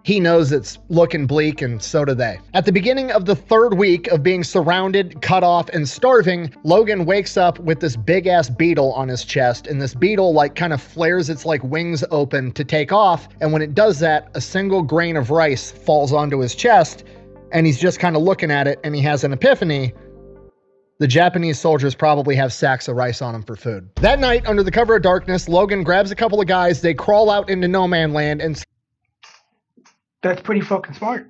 he knows it's looking bleak, and so do they. At the beginning of the 3rd week of being surrounded, cut off, and starving, Logan wakes up with this big-ass beetle on his chest, and this beetle kind of flares its wings open to take off, and when it does that, a single grain of rice falls onto his chest, and he's just kind of looking at it, and he has an epiphany. The Japanese soldiers probably have sacks of rice on them for food. That night, under the cover of darkness, Logan grabs a couple of guys, they crawl out into no man land, and that's pretty fucking smart.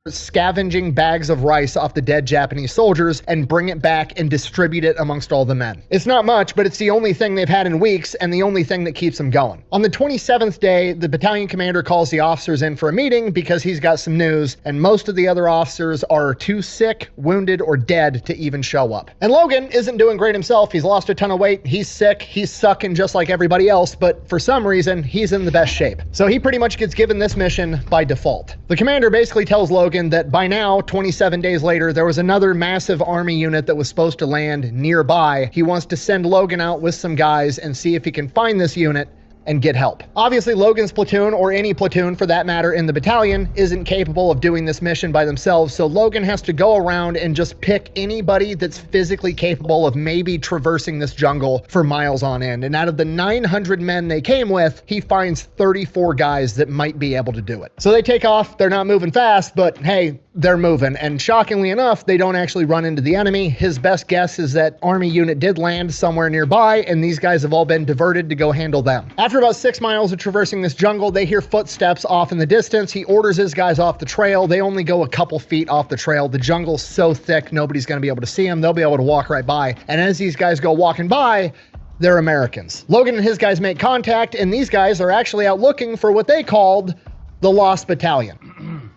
Scavenging bags of rice off the dead Japanese soldiers and bring it back and distribute it amongst all the men. It's not much, but it's the only thing they've had in weeks and the only thing that keeps them going. On the 27th day, the battalion commander calls the officers in for a meeting because he's got some news, and most of the other officers are too sick, wounded, or dead to even show up. And Logan isn't doing great himself. He's lost a ton of weight. He's sick. He's sucking just like everybody else, but for some reason, he's in the best shape. So he pretty much gets given this mission by default. The commander basically tells Logan that by now, 27 days later, there was another massive army unit that was supposed to land nearby. He wants to send Logan out with some guys and see if he can find this unit and get help. Obviously, Logan's platoon, or any platoon for that matter in the battalion, isn't capable of doing this mission by themselves, so Logan has to go around and just pick anybody that's physically capable of maybe traversing this jungle for miles on end. And out of the 900 men they came with, he finds 34 guys that might be able to do it. So they take off. They're not moving fast, but hey, they're moving. And shockingly enough, they don't actually run into the enemy. His best guess is that army unit did land somewhere nearby, and these guys have all been diverted to go handle them. After about 6 miles of traversing this jungle, they hear footsteps off in the distance. He orders his guys off the trail. They only go a couple feet off the trail. The jungle's so thick, nobody's going to be able to see them. They'll be able to walk right by. And as these guys go walking by, they're Americans. Logan and his guys make contact, and these guys are actually out looking for what they called the Lost Battalion.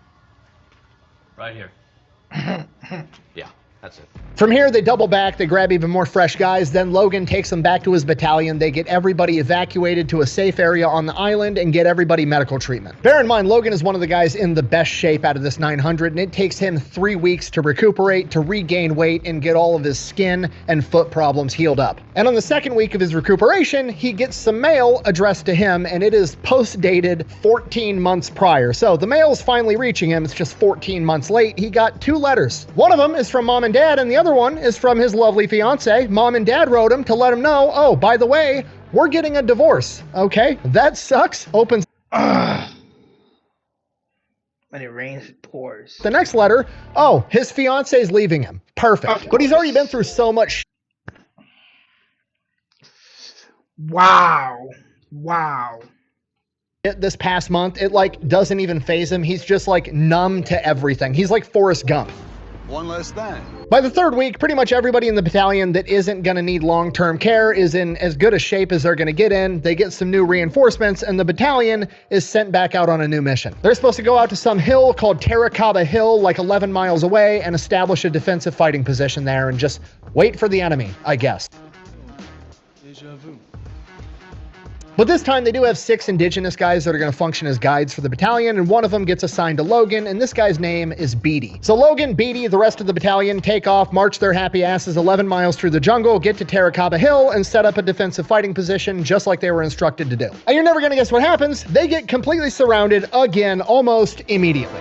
Right here. Yeah. That's it. From here, they double back, they grab even more fresh guys, then Logan takes them back to his battalion, they get everybody evacuated to a safe area on the island and get everybody medical treatment. Bear in mind, Logan is one of the guys in the best shape out of this 900, and it takes him 3 weeks to recuperate, to regain weight, and get all of his skin and foot problems healed up. And on the second week of his recuperation, he gets some mail addressed to him, and it is post-dated 14 months prior. So the mail's finally reaching him, it's just 14 months late. He got 2 letters. One of them is from Mom and Dad, and the other one is from his lovely fiance. Mom and Dad wrote him to let him know, oh, by the way, we're getting a divorce. Okay, that sucks. Opens. When it rains, it pours. The next letter, oh, his fiance's leaving him. Perfect. But he's already been through so much. Wow. This past month, it like doesn't even faze him. He's just like numb to everything. He's like Forrest Gump. One less thing. By the third week, pretty much everybody in the battalion that isn't going to need long-term care is in as good a shape as they're going to get in. They get some new reinforcements, and the battalion is sent back out on a new mission. They're supposed to go out to some hill called Terracaba Hill, like 11 miles away, and establish a defensive fighting position there and just wait for the enemy, I guess. Deja vu. But this time they do have 6 indigenous guys that are going to function as guides for the battalion, and one of them gets assigned to Logan, and this guy's name is Beatty. So Logan, Beatty, the rest of the battalion take off, march their happy asses 11 miles through the jungle, get to Terracaba Hill, and set up a defensive fighting position just like they were instructed to do. And you're never going to guess what happens. They get completely surrounded again almost immediately.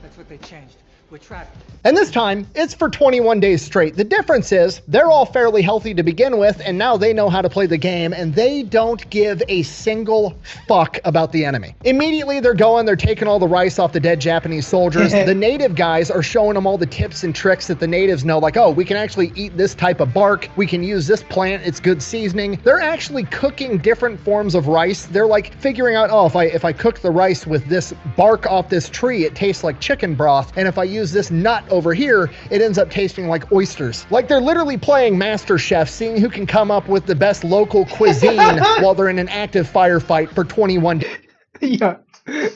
That's what they changed. We're trapped. And this time, it's for 21 days straight. The difference is, they're all fairly healthy to begin with, and now they know how to play the game, and they don't give a single fuck about the enemy. Immediately, they're taking all the rice off the dead Japanese soldiers. The native guys are showing them all the tips and tricks that the natives know, like, oh, we can actually eat this type of bark, we can use this plant, it's good seasoning. They're actually cooking different forms of rice. They're like figuring out, oh, if I cook the rice with this bark off this tree, it tastes like chicken broth, and if I use this nut over here, it ends up tasting like oysters. Like they're literally playing Master Chef, seeing who can come up with the best local cuisine while they're in an active firefight for 21 days. Yeah,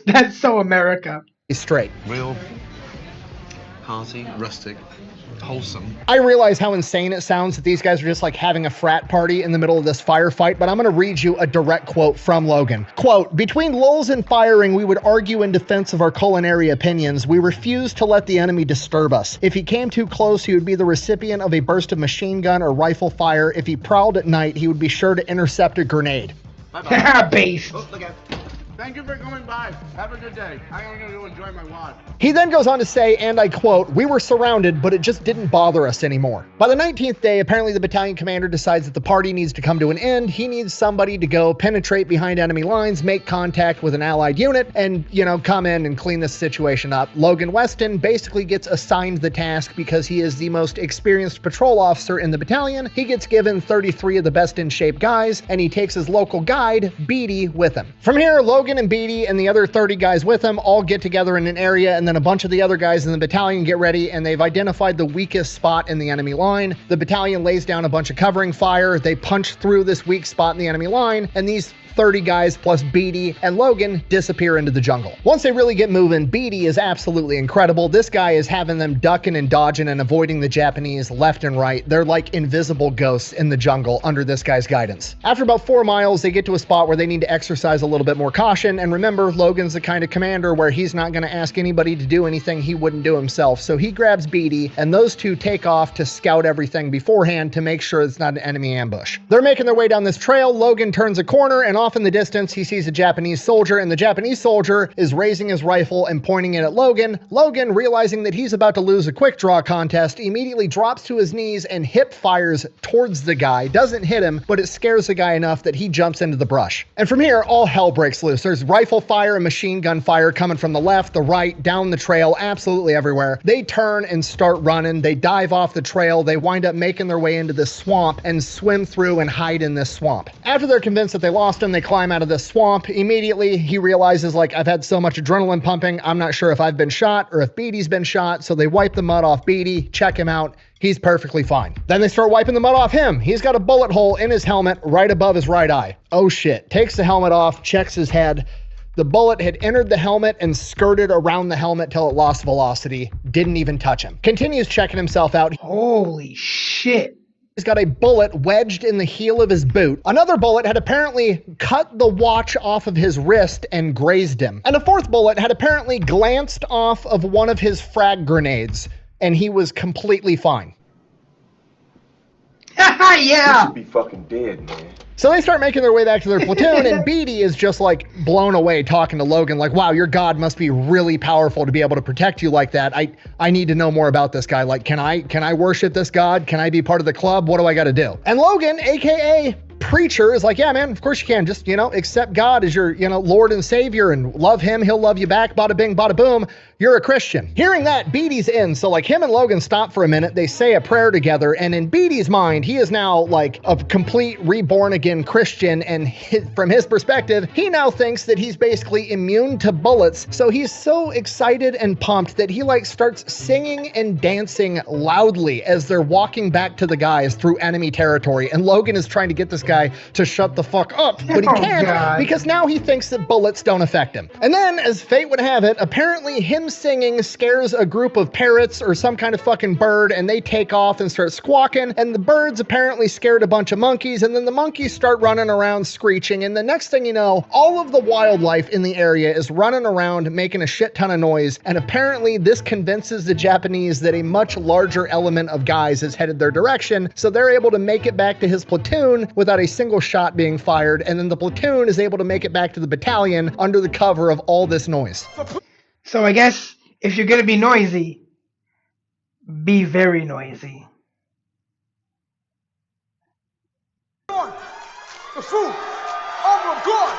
that's so America. Straight. Real, hearty, rustic, wholesome. I realize how insane it sounds that these guys are just like having a frat party in the middle of this firefight, but I'm going to read you a direct quote from Logan. Quote, between lulls and firing, we would argue in defense of our culinary opinions. We refused to let the enemy disturb us. If he came too close, he would be the recipient of a burst of machine gun or rifle fire. If he prowled at night, he would be sure to intercept a grenade. Bye-bye. Base. Oh, look out. Thank you for coming by. Have a good day. I'm going to go enjoy my wad. He then goes on to say, and I quote, we were surrounded, but it just didn't bother us anymore. By the 19th day, apparently the battalion commander decides that the party needs to come to an end. He needs somebody to go penetrate behind enemy lines, make contact with an allied unit, and, come in and clean this situation up. Logan Weston basically gets assigned the task because he is the most experienced patrol officer in the battalion. He gets given 33 of the best in shape guys, and he takes his local guide, Beatty, with him. From here, Logan and Beatty and the other 30 guys with him all get together in an area, and then a bunch of the other guys in the battalion get ready, and they've identified the weakest spot in the enemy line. The battalion lays down a bunch of covering fire. They punch through this weak spot in the enemy line, and these 30 guys plus Beatty and Logan disappear into the jungle. Once they really get moving, Beatty is absolutely incredible. This guy is having them ducking and dodging and avoiding the Japanese left and right. They're like invisible ghosts in the jungle under this guy's guidance. After about 4 miles, they get to a spot where they need to exercise a little bit more caution. And remember, Logan's the kind of commander where he's not going to ask anybody to do anything he wouldn't do himself. So he grabs Beatty, and those two take off to scout everything beforehand to make sure it's not an enemy ambush. They're making their way down this trail. Logan turns a corner, and off in the distance, he sees a Japanese soldier, and the Japanese soldier is raising his rifle and pointing it at Logan. Logan, realizing that he's about to lose a quick draw contest, immediately drops to his knees and hip fires towards the guy. Doesn't hit him, but it scares the guy enough that he jumps into the brush. And from here, all hell breaks loose. There's rifle fire and machine gun fire coming from the left, the right, down the trail, absolutely everywhere. They turn and start running. They dive off the trail. They wind up making their way into this swamp and swim through and hide in this swamp. After they're convinced that they lost him, they climb out of the swamp. Immediately, he realizes, like, I've had so much adrenaline pumping, I'm not sure if I've been shot or if Beatty's been shot, so they wipe the mud off Beatty, check him out. He's perfectly fine. Then they start wiping the mud off him. He's got a bullet hole in his helmet right above his right eye. Oh shit. Takes the helmet off, checks his head. The bullet had entered the helmet and skirted around the helmet till it lost velocity. Didn't even touch him. Continues checking himself out. Holy shit. He's got a bullet wedged in the heel of his boot. Another bullet had apparently cut the watch off of his wrist and grazed him. And a fourth bullet had apparently glanced off of one of his frag grenades, and he was completely fine. Yeah! You should be fucking dead, man. So they start making their way back to their platoon, and Beatty is just like blown away talking to Logan like, wow, your God must be really powerful to be able to protect you like that. I need to know more about this guy. Like, can I worship this God? Can I be part of the club? What do I got to do? And Logan, AKA Preacher, is like, yeah, man, of course you can. Just, accept God as your, Lord and Savior and love him. He'll love you back. Bada bing, bada boom. You're a Christian. Hearing that, Beatty's in. So like him and Logan stop for a minute. They say a prayer together. And in Beatty's mind, he is now like a complete reborn again Christian. And from his perspective, he now thinks that he's basically immune to bullets. So he's so excited and pumped that he like starts singing and dancing loudly as they're walking back to the guys through enemy territory. And Logan is trying to get this guy to shut the fuck up, but he can't because now he thinks that bullets don't affect him. And then, as fate would have it, apparently him singing scares a group of parrots or some kind of fucking bird, and they take off and start squawking, and the birds apparently scared a bunch of monkeys, and then the monkeys start running around screeching, and the next thing you know, all of the wildlife in the area is running around making a shit ton of noise, and apparently this convinces the Japanese that a much larger element of guys is headed their direction, so they're able to make it back to his platoon without a single shot being fired, and then the platoon is able to make it back to the battalion under the cover of all this noise. So I guess if you're gonna be noisy, be very noisy. The food. Oh my God.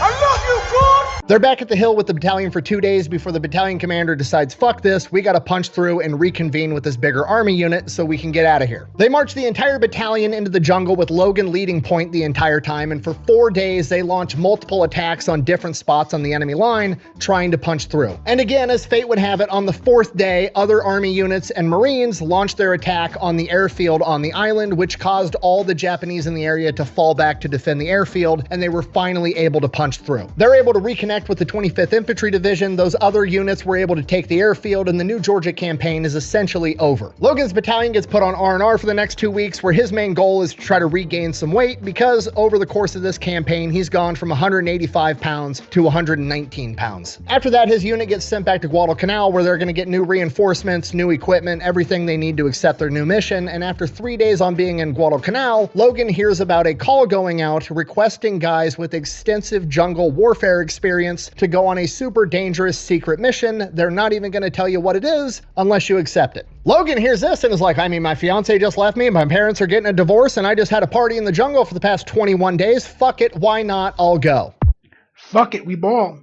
I love you, God. They're back at the hill with the battalion for 2 days before the battalion commander decides, fuck this, we gotta punch through and reconvene with this bigger army unit so we can get out of here. They march the entire battalion into the jungle with Logan leading point the entire time, and for 4 days they launch multiple attacks on different spots on the enemy line, trying to punch through. And again, as fate would have it, on the 4th day, other army units and Marines launched their attack on the airfield on the island, which caused all the Japanese in the area to fall back to defend the airfield, and they were finally able to punch through. They're able to reconnect with the 25th Infantry Division. Those other units were able to take the airfield, and the New Georgia campaign is essentially over. Logan's battalion gets put on R&R for the next 2 weeks, where his main goal is to try to regain some weight, because over the course of this campaign, he's gone from 185 pounds to 119 pounds. After that, his unit gets sent back to Guadalcanal, where they're going to get new reinforcements, new equipment, everything they need to accept their new mission. And after 3 days on being in Guadalcanal, Logan hears about a call going out requesting guys with extensive jungle warfare experience to go on a super dangerous secret mission. They're not even going to tell you what it is unless you accept it. Logan hears this and is like, I mean, my fiance just left me, my parents are getting a divorce, and I just had a party in the jungle for the past 21 days. Fuck it, why not? I'll go. Fuck it, we ball.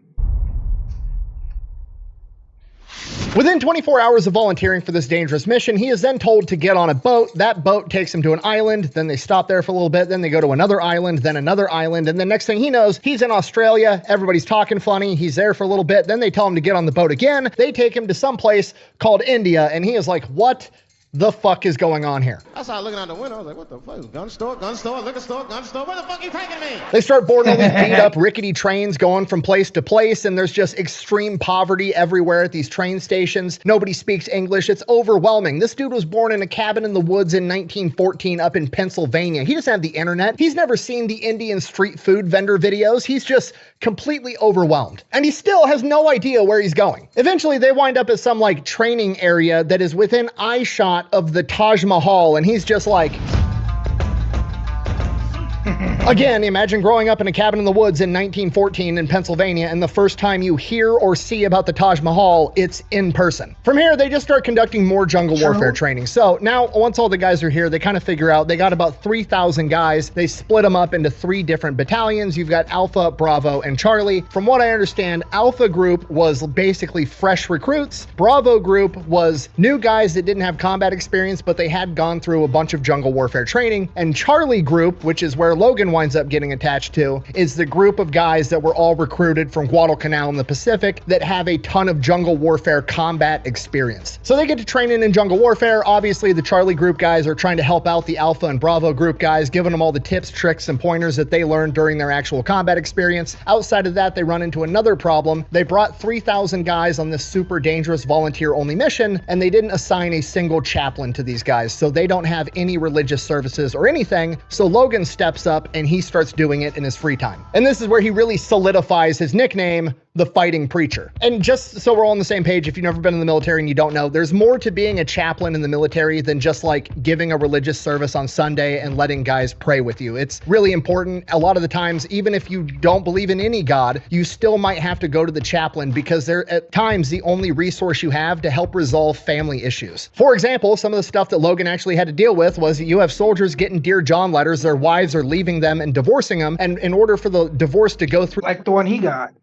Within 24 hours of volunteering for this dangerous mission, he is then told to get on a boat. That boat takes him to an island, then they stop there for a little bit, then they go to another island, then another island, and the next thing he knows, he's in Australia, everybody's talking funny, he's there for a little bit, then they tell him to get on the boat again, they take him to some place called India, and he is like, what the fuck is going on here? I started looking out the window. I was like, what the fuck? Gun store, liquor store, gun store. Where the fuck are you taking me? They start boarding all these beat up rickety trains going from place to place, and there's just extreme poverty everywhere at these train stations. Nobody speaks English. It's overwhelming. This dude was born in a cabin in the woods in 1914 up in Pennsylvania. He doesn't have the internet. He's never seen the Indian street food vendor videos. He's just completely overwhelmed. And he still has no idea where he's going. Eventually, they wind up at some like training area that is within eyeshot of the Taj Mahal, and he's just like, again, imagine growing up in a cabin in the woods in 1914 in Pennsylvania, and the first time you hear or see about the Taj Mahal, it's in person. From here, they just start conducting more jungle warfare training. So now, once all the guys are here, they kind of figure out they got about 3,000 guys. They split them up into 3 different battalions. You've got Alpha, Bravo, and Charlie. From what I understand, Alpha group was basically fresh recruits. Bravo group was new guys that didn't have combat experience, but they had gone through a bunch of jungle warfare training. And Charlie group, which is where Logan winds up getting attached to is the group of guys that were all recruited from Guadalcanal in the Pacific that have a ton of jungle warfare combat experience. So they get to train in jungle warfare. Obviously, the Charlie group guys are trying to help out the Alpha and Bravo group guys, giving them all the tips, tricks, and pointers that they learned during their actual combat experience. Outside of that, they run into another problem. They brought 3,000 guys on this super dangerous volunteer-only mission, and they didn't assign a single chaplain to these guys, so they don't have any religious services or anything. So Logan steps up and he starts doing it in his free time. And this is where he really solidifies his nickname, the Fighting Preacher. And just so we're all on the same page, if you've never been in the military and you don't know, there's more to being a chaplain in the military than just like giving a religious service on Sunday and letting guys pray with you. It's really important. A lot of the times, even if you don't believe in any God, you still might have to go to the chaplain because they're at times the only resource you have to help resolve family issues. For example, some of the stuff that Logan actually had to deal with was you have soldiers getting Dear John letters, their wives are leaving them and divorcing them, and in order for the divorce to go through, like the one he got,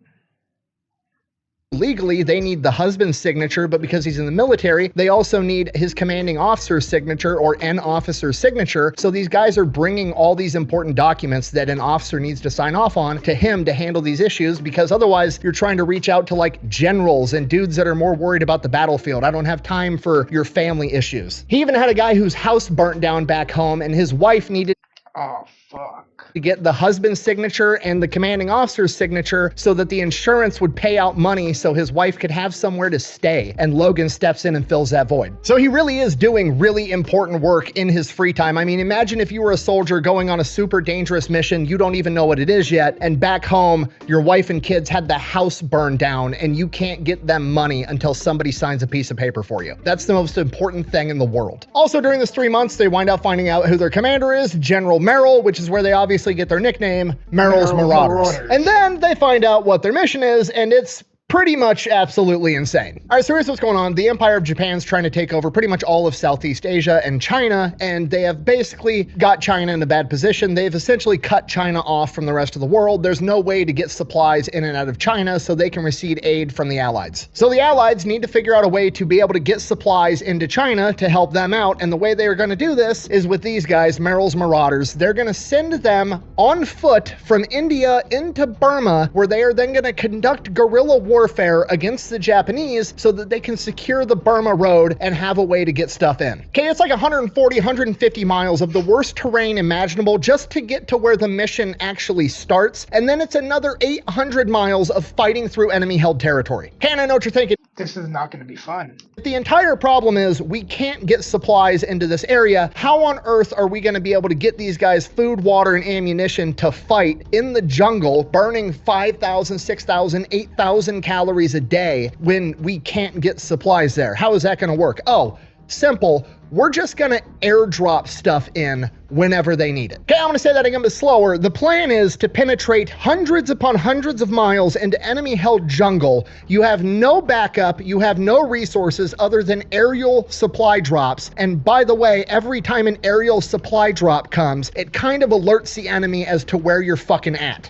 legally, they need the husband's signature, but because he's in the military, they also need his commanding officer's signature or an officer's signature. So these guys are bringing all these important documents that an officer needs to sign off on to him to handle these issues, because otherwise you're trying to reach out to like generals and dudes that are more worried about the battlefield. I don't have time for your family issues. He even had a guy whose house burnt down back home and his wife needed to get the husband's signature and the commanding officer's signature so that the insurance would pay out money so his wife could have somewhere to stay. And Logan steps in and fills that void. So he really is doing really important work in his free time. I mean, imagine if you were a soldier going on a super dangerous mission, you don't even know what it is yet, and back home, your wife and kids had the house burned down and you can't get them money until somebody signs a piece of paper for you. That's the most important thing in the world. Also, during this 3 months, they wind up finding out who their commander is, General Merrill, which is where they obviously get their nickname, Merrill's Marauders. And then they find out what their mission is, and it's pretty much absolutely insane. All right, so here's what's going on. The Empire of Japan's trying to take over pretty much all of Southeast Asia and China, and they have basically got China in a bad position. They've essentially cut China off from the rest of the world. There's no way to get supplies in and out of China so they can receive aid from the Allies. So the Allies need to figure out a way to be able to get supplies into China to help them out, and the way they are going to do this is with these guys, Merrill's Marauders. They're going to send them on foot from India into Burma, where they are then going to conduct guerrilla warfare against the Japanese so that they can secure the Burma road and have a way to get stuff in. Okay, it's like 140, 150 miles of the worst terrain imaginable just to get to where the mission actually starts, and then it's another 800 miles of fighting through enemy-held territory. Okay, and I know what you're thinking. This is not going to be fun. The entire problem is we can't get supplies into this area. How on earth are we going to be able to get these guys food, water, and ammunition to fight in the jungle, burning 5,000, 6,000, 8,000 calories a day when we can't get supplies there? How is that going to work? Oh, simple. We're just going to airdrop stuff in whenever they need it. Okay, I'm going to say that again, but slower. The plan is to penetrate hundreds upon hundreds of miles into enemy-held jungle. You have no backup. You have no resources other than aerial supply drops. And by the way, every time an aerial supply drop comes, it kind of alerts the enemy as to where you're fucking at.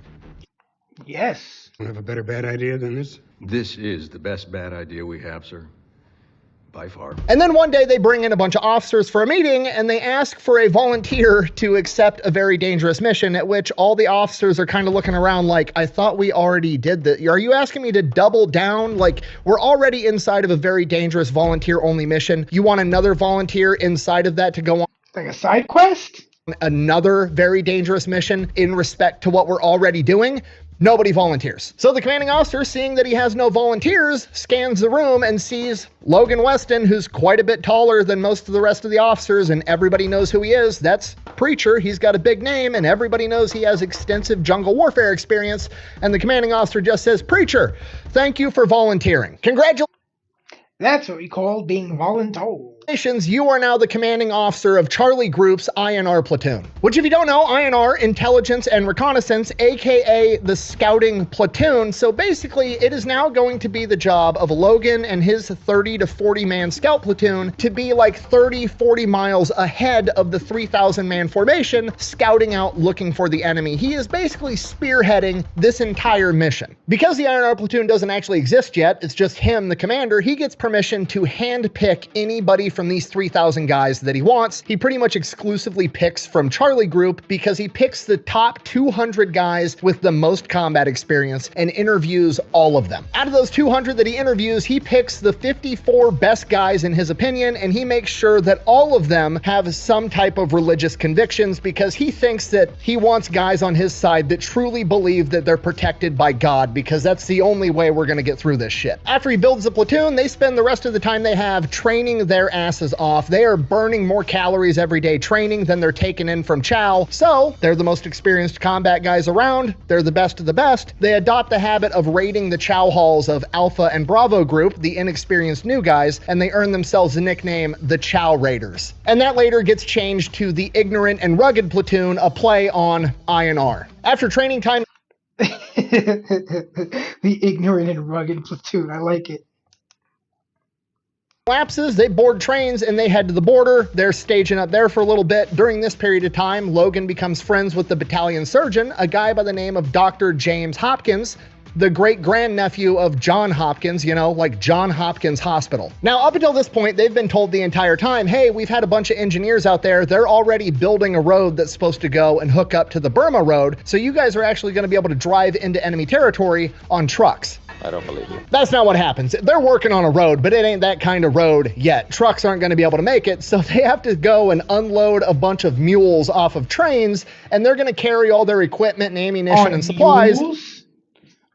Yes. You have a better bad idea than this? This is the best bad idea we have, sir. By far. And then one day they bring in a bunch of officers for a meeting and they ask for a volunteer to accept a very dangerous mission, at which all the officers are kind of looking around like, I thought we already did that. Are you asking me to double down? Like, we're already inside of a very dangerous volunteer-only mission. You want another volunteer inside of that to go on? Like a side quest? Another very dangerous mission in respect to what we're already doing? Nobody volunteers. So the commanding officer, seeing that he has no volunteers, scans the room and sees Logan Weston, who's quite a bit taller than most of the rest of the officers, and everybody knows who he is. That's Preacher. He's got a big name, and everybody knows he has extensive jungle warfare experience. And the commanding officer just says, Preacher, thank you for volunteering. Congratulations. That's what we call being voluntold. You are now the commanding officer of Charlie Group's INR platoon. Which, if you don't know, INR, Intelligence and Reconnaissance, aka the Scouting Platoon. So basically, it is now going to be the job of Logan and his 30 to 40 man scout platoon to be like 30, 40 miles ahead of the 3,000 man formation, scouting out looking for the enemy. He is basically spearheading this entire mission. Because the INR platoon doesn't actually exist yet, it's just him, the commander, he gets permission to handpick anybody from these 3,000 guys that he wants. He pretty much exclusively picks from Charlie Group because he picks the top 200 guys with the most combat experience and interviews all of them. Out of those 200 that he interviews, he picks the 54 best guys in his opinion, and he makes sure that all of them have some type of religious convictions because he thinks that he wants guys on his side that truly believe that they're protected by God, because that's the only way we're going to get through this shit. After he builds the platoon, they spend the rest of the time they have training their asses off. They are burning more calories every day training than they're taking in from chow. So they're the most experienced combat guys around. They're the best of the best. They adopt the habit of raiding the chow halls of Alpha and Bravo Group, the inexperienced new guys, and they earn themselves the nickname the Chow Raiders. And that later gets changed to the Ignorant and Rugged Platoon, a play on INR. After training time, the Ignorant and Rugged Platoon, I like it. Lapses, they board trains and they head to the border. They're staging up there for a little bit. During this period of time, Logan becomes friends with the battalion surgeon, a guy by the name of Dr. James Hopkins, the great-grandnephew of John Hopkins, you know, like John Hopkins Hospital. Now, up until this point, they've been told the entire time, hey, we've had a bunch of engineers out there. They're already building a road that's supposed to go and hook up to the Burma Road, so you guys are actually going to be able to drive into enemy territory on trucks. I don't believe you. That's not what happens. They're working on a road, but it ain't that kind of road yet. Trucks aren't going to be able to make it, so they have to go and unload a bunch of mules off of trains, and they're going to carry all their equipment and ammunition and supplies.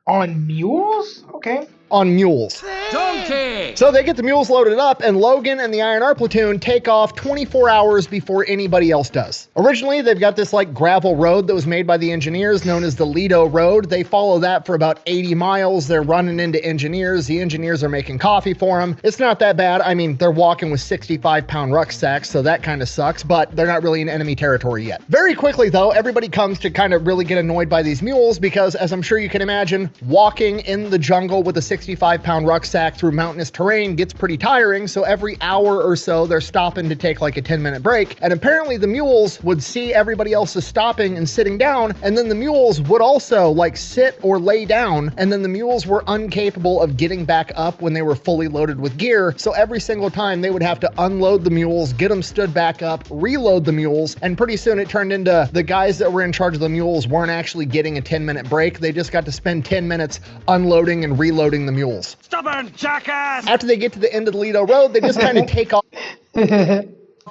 On mules? Okay. On mules. Donkey! So they get the mules loaded up, and Logan and the INR platoon take off 24 hours before anybody else does. Originally, they've got this like gravel road that was made by the engineers known as the Lido Road. They follow that for about 80 miles. They're running into engineers. The engineers are making coffee for them. It's not that bad. I mean, they're walking with 65-pound rucksacks, so that kind of sucks, but they're not really in enemy territory yet. Very quickly, though, everybody comes to kind of really get annoyed by these mules because, as I'm sure you can imagine, walking in the jungle with a 65-pound rucksack through mountainous terrain gets pretty tiring, so every hour or so they're stopping to take like a 10-minute break, and apparently the mules would see everybody else is stopping and sitting down, and then the mules would also like sit or lay down, and then the mules were incapable of getting back up when they were fully loaded with gear, so every single time they would have to unload the mules, get them stood back up, reload the mules, and pretty soon it turned into the guys that were in charge of the mules weren't actually getting a 10-minute break. They just got to spend 10 minutes unloading and reloading the mules. Stubborn jackass! After they get to the end of the Lido Road, they just kind of take off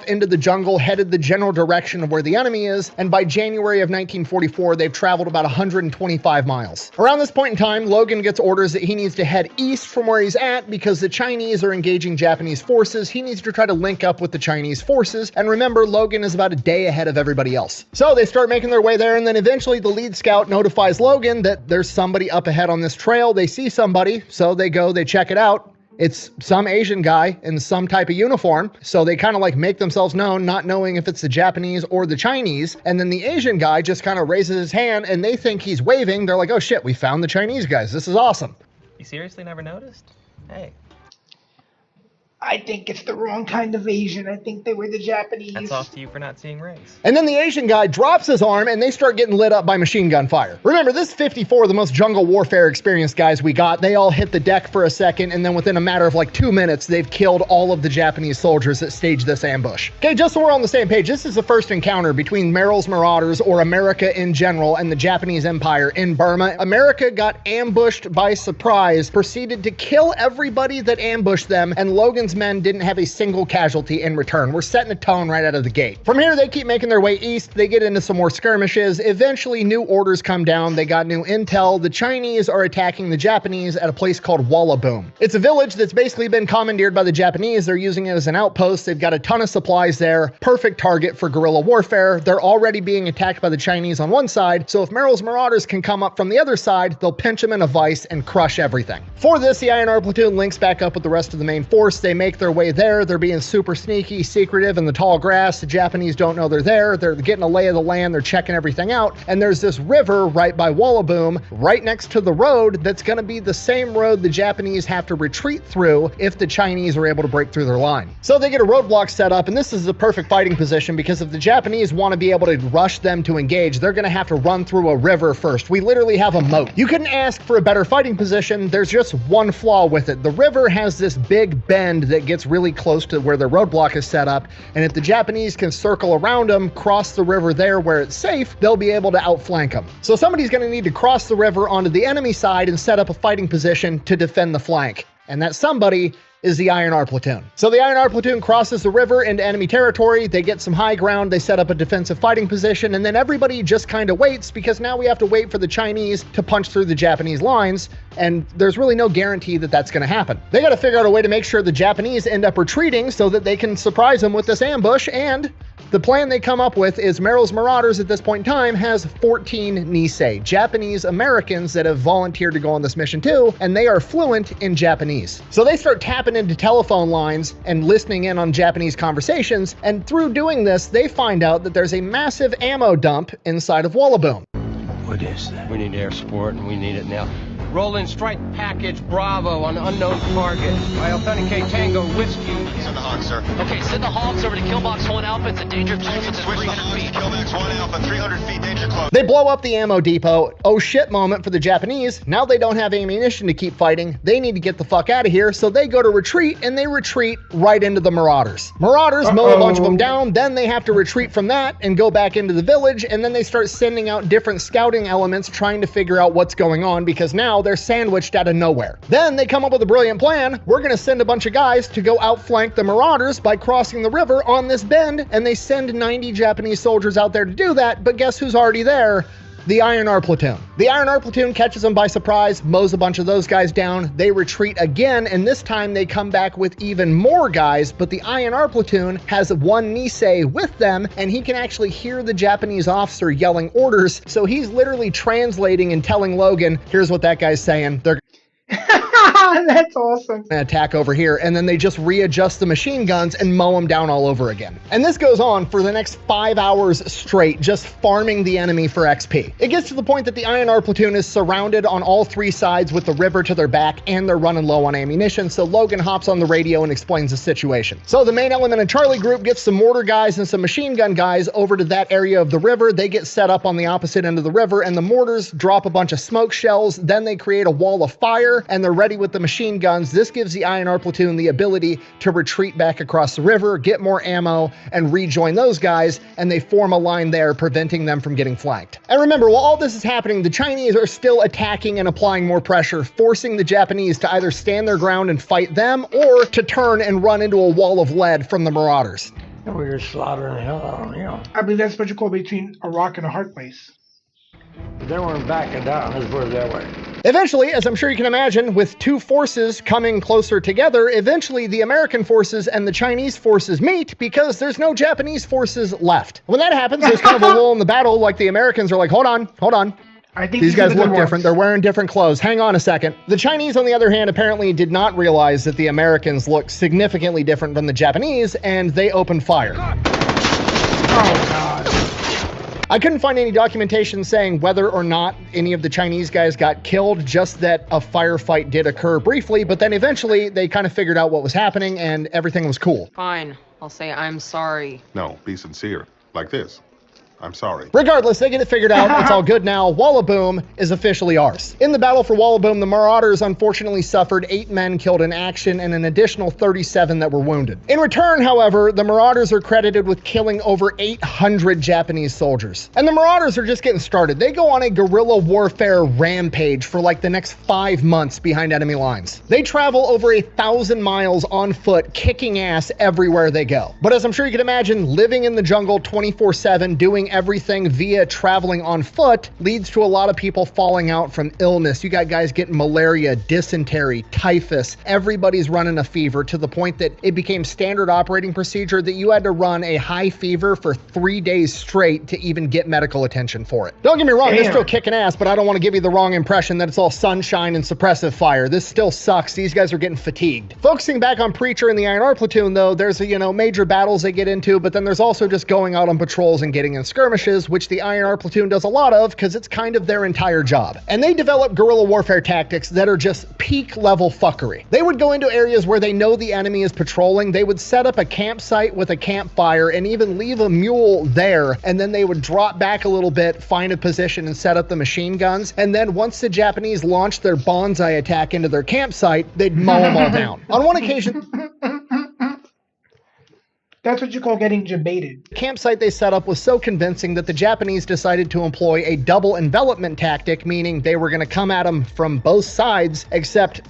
into the jungle, headed the general direction of where the enemy is, and by January of 1944, they've traveled about 125 miles. Around this point in time, Logan gets orders that he needs to head east from where he's at because the Chinese are engaging Japanese forces. He needs to try to link up with the Chinese forces, and remember, Logan is about a day ahead of everybody else. So they start making their way there, and then eventually the lead scout notifies Logan that there's somebody up ahead on this trail. They see somebody, so they go, they check it out. It's some Asian guy in some type of uniform. So they kind of like make themselves known, not knowing if it's the Japanese or the Chinese. And then the Asian guy just kind of raises his hand and they think he's waving. They're like, oh shit, we found the Chinese guys. This is awesome. You seriously never noticed? Hey. I think it's the wrong kind of Asian. I think they were the Japanese. That's off to you for not seeing race. And then the Asian guy drops his arm and they start getting lit up by machine gun fire. Remember, this is 54, the most jungle warfare experienced guys we got. They all hit the deck for a second, and then within a matter of like 2 minutes, they've killed all of the Japanese soldiers that staged this ambush. Okay, just so we're on the same page, this is the first encounter between Merrill's Marauders, or America in general, and the Japanese Empire in Burma. America got ambushed by surprise, proceeded to kill everybody that ambushed them, and Logan's men didn't have a single casualty in return. We're setting a tone right out of the gate. From here, they keep making their way east. They get into some more skirmishes. Eventually, new orders come down. They got new intel. The Chinese are attacking the Japanese at a place called Wallaboom. It's a village that's basically been commandeered by the Japanese. They're using it as an outpost. They've got a ton of supplies there. Perfect target for guerrilla warfare. They're already being attacked by the Chinese on one side, so if Merrill's Marauders can come up from the other side, they'll pinch them in a vice and crush everything. For this, the INR platoon links back up with the rest of the main force. They make their way there. They're being super sneaky, secretive in the tall grass. The Japanese don't know they're there. They're getting a lay of the land. They're checking everything out. And there's this river right by Wallaboom, right next to the road that's going to be the same road the Japanese have to retreat through if the Chinese are able to break through their line. So they get a roadblock set up, and this is the perfect fighting position because if the Japanese want to be able to rush them to engage, they're going to have to run through a river first. We literally have a moat. You couldn't ask for a better fighting position. There's just one flaw with it. The river has this big bend that gets really close to where their roadblock is set up, and if the Japanese can circle around them, cross the river there where it's safe, they'll be able to outflank them. So somebody's going to need to cross the river onto the enemy side and set up a fighting position to defend the flank. And that somebody is the INR platoon. So the INR platoon crosses the river into enemy territory, they get some high ground, they set up a defensive fighting position, and then everybody just kind of waits, because now we have to wait for the Chinese to punch through the Japanese lines, and there's really no guarantee that that's going to happen. They got to figure out a way to make sure the Japanese end up retreating so that they can surprise them with this ambush, and the plan they come up with is Merrill's Marauders at this point in time has 14 Nisei, Japanese Americans that have volunteered to go on this mission too, and they are fluent in Japanese. So they start tapping into telephone lines and listening in on Japanese conversations, and through doing this, they find out that there's a massive ammo dump inside of Wallaboom. What is that? We need air support, and we need it now. Roll in strike package Bravo on unknown target. I authenticate Tango Whiskey. He's in the Hawk, sir. Okay, send the Hawks over to Killbox 1 Alpha. It's a danger close within 300 feet. Killbox 1 Alpha, 300 feet, danger close. They blow up the ammo depot. Oh shit moment for the Japanese. Now they don't have ammunition to keep fighting. They need to get the fuck out of here, so they go to retreat, and they retreat right into the Marauders. Marauders mow a bunch of them down, then they have to retreat from that and go back into the village, and then they start sending out different scouting elements trying to figure out what's going on, because now they're sandwiched out of nowhere. Then they come up with a brilliant plan. We're going to send a bunch of guys to go outflank the Marauders by crossing the river on this bend, and they send 90 Japanese soldiers out there to do that, but guess who's already there? The INR platoon. The INR platoon catches them by surprise, mows a bunch of those guys down, they retreat again, and this time they come back with even more guys, but the INR platoon has one Nisei with them, and he can actually hear the Japanese officer yelling orders, so he's literally translating and telling Logan, here's what that guy's saying, they're That's awesome. Attack over here, and then they just readjust the machine guns and mow them down all over again. And this goes on for the next 5 hours straight, just farming the enemy for XP. It gets to the point that the INR platoon is surrounded on all three sides with the river to their back, and they're running low on ammunition, so Logan hops on the radio and explains the situation. So the main element and Charlie group gets some mortar guys and some machine gun guys over to that area of the river. They get set up on the opposite end of the river, and the mortars drop a bunch of smoke shells. Then they create a wall of fire, and they're ready with the machine guns. This gives the INR platoon the ability to retreat back across the river, get more ammo, and rejoin those guys, and they form a line there, preventing them from getting flanked. And remember, while all this is happening, the Chinese are still attacking and applying more pressure, forcing the Japanese to either stand their ground and fight them, or to turn and run into a wall of lead from the Marauders. We're just slaughtering the hell out of them. I believe that's what you call between a rock and a hard place. They weren't backing down, let's put it that way. Eventually, as I'm sure you can imagine, with two forces coming closer together, eventually the American forces and the Chinese forces meet because there's no Japanese forces left. When that happens, there's kind of a lull in the battle, like the Americans are like, hold on. I think these guys look different. They're wearing different clothes. Hang on a second. The Chinese, on the other hand, apparently did not realize that the Americans look significantly different from the Japanese, and they opened fire. Oh, God. I couldn't find any documentation saying whether or not any of the Chinese guys got killed, just that a firefight did occur briefly, but then eventually they kind of figured out what was happening and everything was cool. Fine. I'll say I'm sorry. No, be sincere. Like this. I'm sorry. Regardless, they get it figured out. It's all good now. Wallaboom is officially ours. In the battle for Wallaboom, the Marauders unfortunately suffered 8 men killed in action and an additional 37 that were wounded. In return, however, the Marauders are credited with killing over 800 Japanese soldiers. And the Marauders are just getting started. They go on a guerrilla warfare rampage for like the next 5 months behind enemy lines. They travel over 1,000 miles on foot, kicking ass everywhere they go. But as I'm sure you can imagine, living in the jungle 24/7, doing everything via traveling on foot leads to a lot of people falling out from illness. You got guys getting malaria, dysentery, typhus. Everybody's running a fever, to the point that it became standard operating procedure that you had to run a high fever for 3 days straight to even get medical attention for it. Don't get me wrong, they're still kicking ass, but I don't want to give you the wrong impression that it's all sunshine and suppressive fire. This still sucks. These guys are getting fatigued. Focusing back on Preacher and the INR platoon, though, there's major battles they get into, but then there's also just going out on patrols and getting in skirmishes, which the INR platoon does a lot of because it's kind of their entire job. And they develop guerrilla warfare tactics that are just peak level fuckery. They would go into areas where they know the enemy is patrolling. They would set up a campsite with a campfire and even leave a mule there, and then they would drop back a little bit, find a position, and set up the machine guns. And then once the Japanese launched their bonsai attack into their campsite, they'd mow them all down. On one occasion, That's what you call getting jebaited. The campsite they set up was so convincing that the Japanese decided to employ a double envelopment tactic, meaning they were going to come at them from both sides, except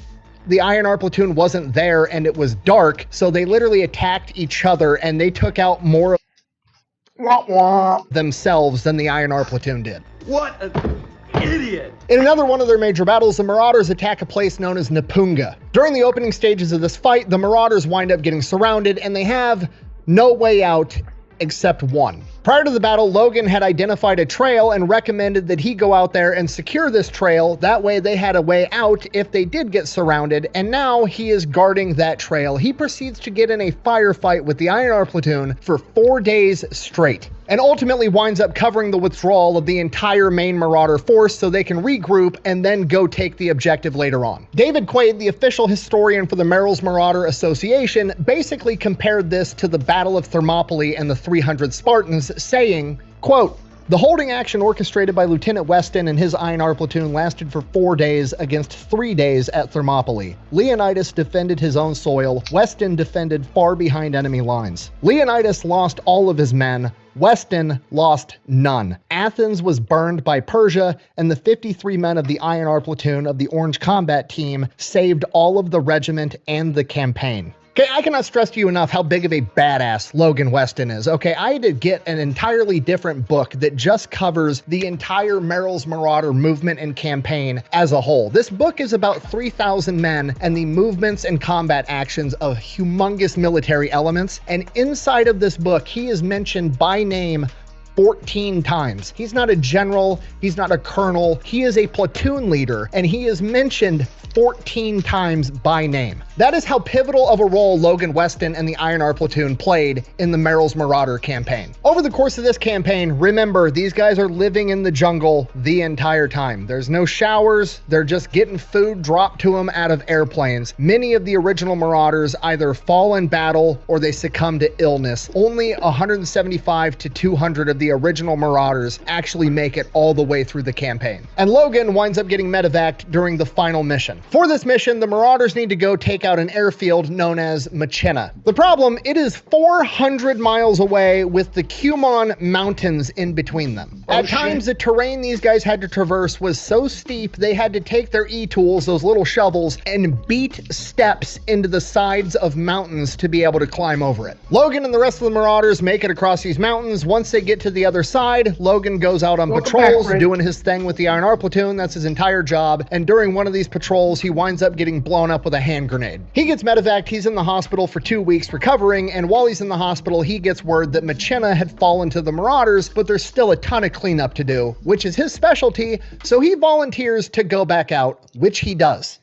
the INR platoon wasn't there and it was dark, so they literally attacked each other and they took out more themselves than the INR platoon did. What an idiot! In another one of their major battles, the Marauders attack a place known as Napunga. During the opening stages of this fight, the Marauders wind up getting surrounded and they have no way out except one. Prior to the battle, Logan had identified a trail and recommended that he go out there and secure this trail. That way they had a way out if they did get surrounded, and now he is guarding that trail. He proceeds to get in a firefight with the INR platoon for 4 days straight, and ultimately winds up covering the withdrawal of the entire main Marauder force so they can regroup and then go take the objective later on. David Quaid, the official historian for the Merrill's Marauder Association, basically compared this to the Battle of Thermopylae and the 300 Spartans, saying, quote, "The holding action orchestrated by Lieutenant Weston and his INR platoon lasted for 4 days against 3 days at Thermopylae. Leonidas defended his own soil. Weston defended far behind enemy lines. Leonidas lost all of his men. Weston lost none. Athens was burned by Persia, and the 53 men of the INR platoon of the Orange Combat Team saved all of the regiment and the campaign." Okay, I cannot stress to you enough how big of a badass Logan Weston is. Okay, I had to get an entirely different book that just covers the entire Merrill's Marauder movement and campaign as a whole. This book is about 3,000 men and the movements and combat actions of humongous military elements. And inside of this book, he is mentioned by name 14 times. He's not a general, he's not a colonel, he is a platoon leader, and he is mentioned 14 times by name. That is how pivotal of a role Logan Weston and the INR platoon played in the Merrill's Marauder campaign. Over the course of this campaign, remember, these guys are living in the jungle the entire time. There's no showers, they're just getting food dropped to them out of airplanes. Many of the original Marauders either fall in battle or they succumb to illness. Only 175 to 200 of the original Marauders actually make it all the way through the campaign. And Logan winds up getting medevaced during the final mission. For this mission, the Marauders need to go take out an airfield known as Machina. The problem, it is 400 miles away with the Cumon Mountains in between them. At times, the terrain these guys had to traverse was so steep, they had to take their e-tools, those little shovels, and beat steps into the sides of mountains to be able to climb over it. Logan and the rest of the Marauders make it across these mountains. Once they get to the other side, Logan goes out on patrols, doing his thing with the INR platoon. That's his entire job. And during one of these patrols, he winds up getting blown up with a hand grenade. He gets medevaced, he's in the hospital for 2 weeks recovering, and while he's in the hospital, he gets word that Machina had fallen to the Marauders, but there's still a ton of cleanup to do, which is his specialty, so he volunteers to go back out, which he does.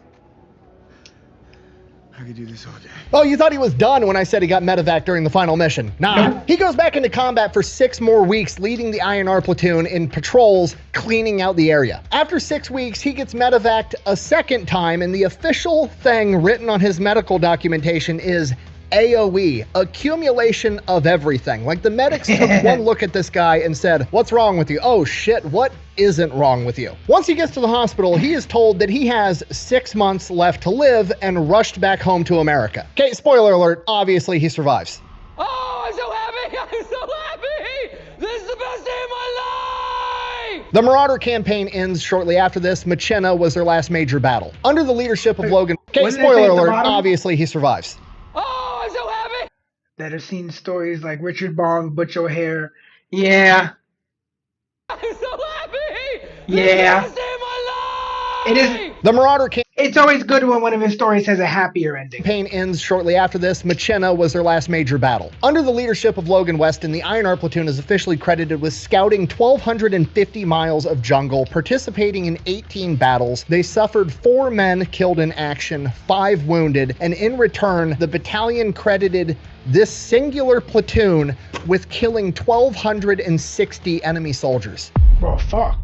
I could do this all day. Oh, you thought he was done when I said he got medevaced during the final mission. Nah. Nope. He goes back into combat for 6 more weeks, leading the INR platoon in patrols, cleaning out the area. After 6 weeks, he gets medevaced a second time, and the official thing written on his medical documentation is AOE, accumulation of everything. Like the medics took one look at this guy and said, "What's wrong with you?" "Oh shit, what isn't wrong with you?" Once he gets to the hospital, he is told that he has 6 months left to live and rushed back home to America. Okay, spoiler alert, obviously he survives. Oh, I'm so happy! I'm so happy! This is the best day of my life! The Marauder campaign ends shortly after this. Machina was their last major battle. Under the leadership of Logan, okay, spoiler alert, obviously he survives. Oh, I'm so happy! That have seen stories like Richard Bong, Butch O'Hare. Yeah. I'm so happy! Yeah. This is the best day of my life! It is. The Marauder campaign. It's always good when one of his stories has a happier ending. Campaign ends shortly after this. Machina was their last major battle. Under the leadership of Logan Weston, the INR platoon is officially credited with scouting 1,250 miles of jungle, participating in 18 battles. They suffered 4 men killed in action, 5 wounded, and in return, the battalion credited this singular platoon with killing 1,260 enemy soldiers. Bro, fuck.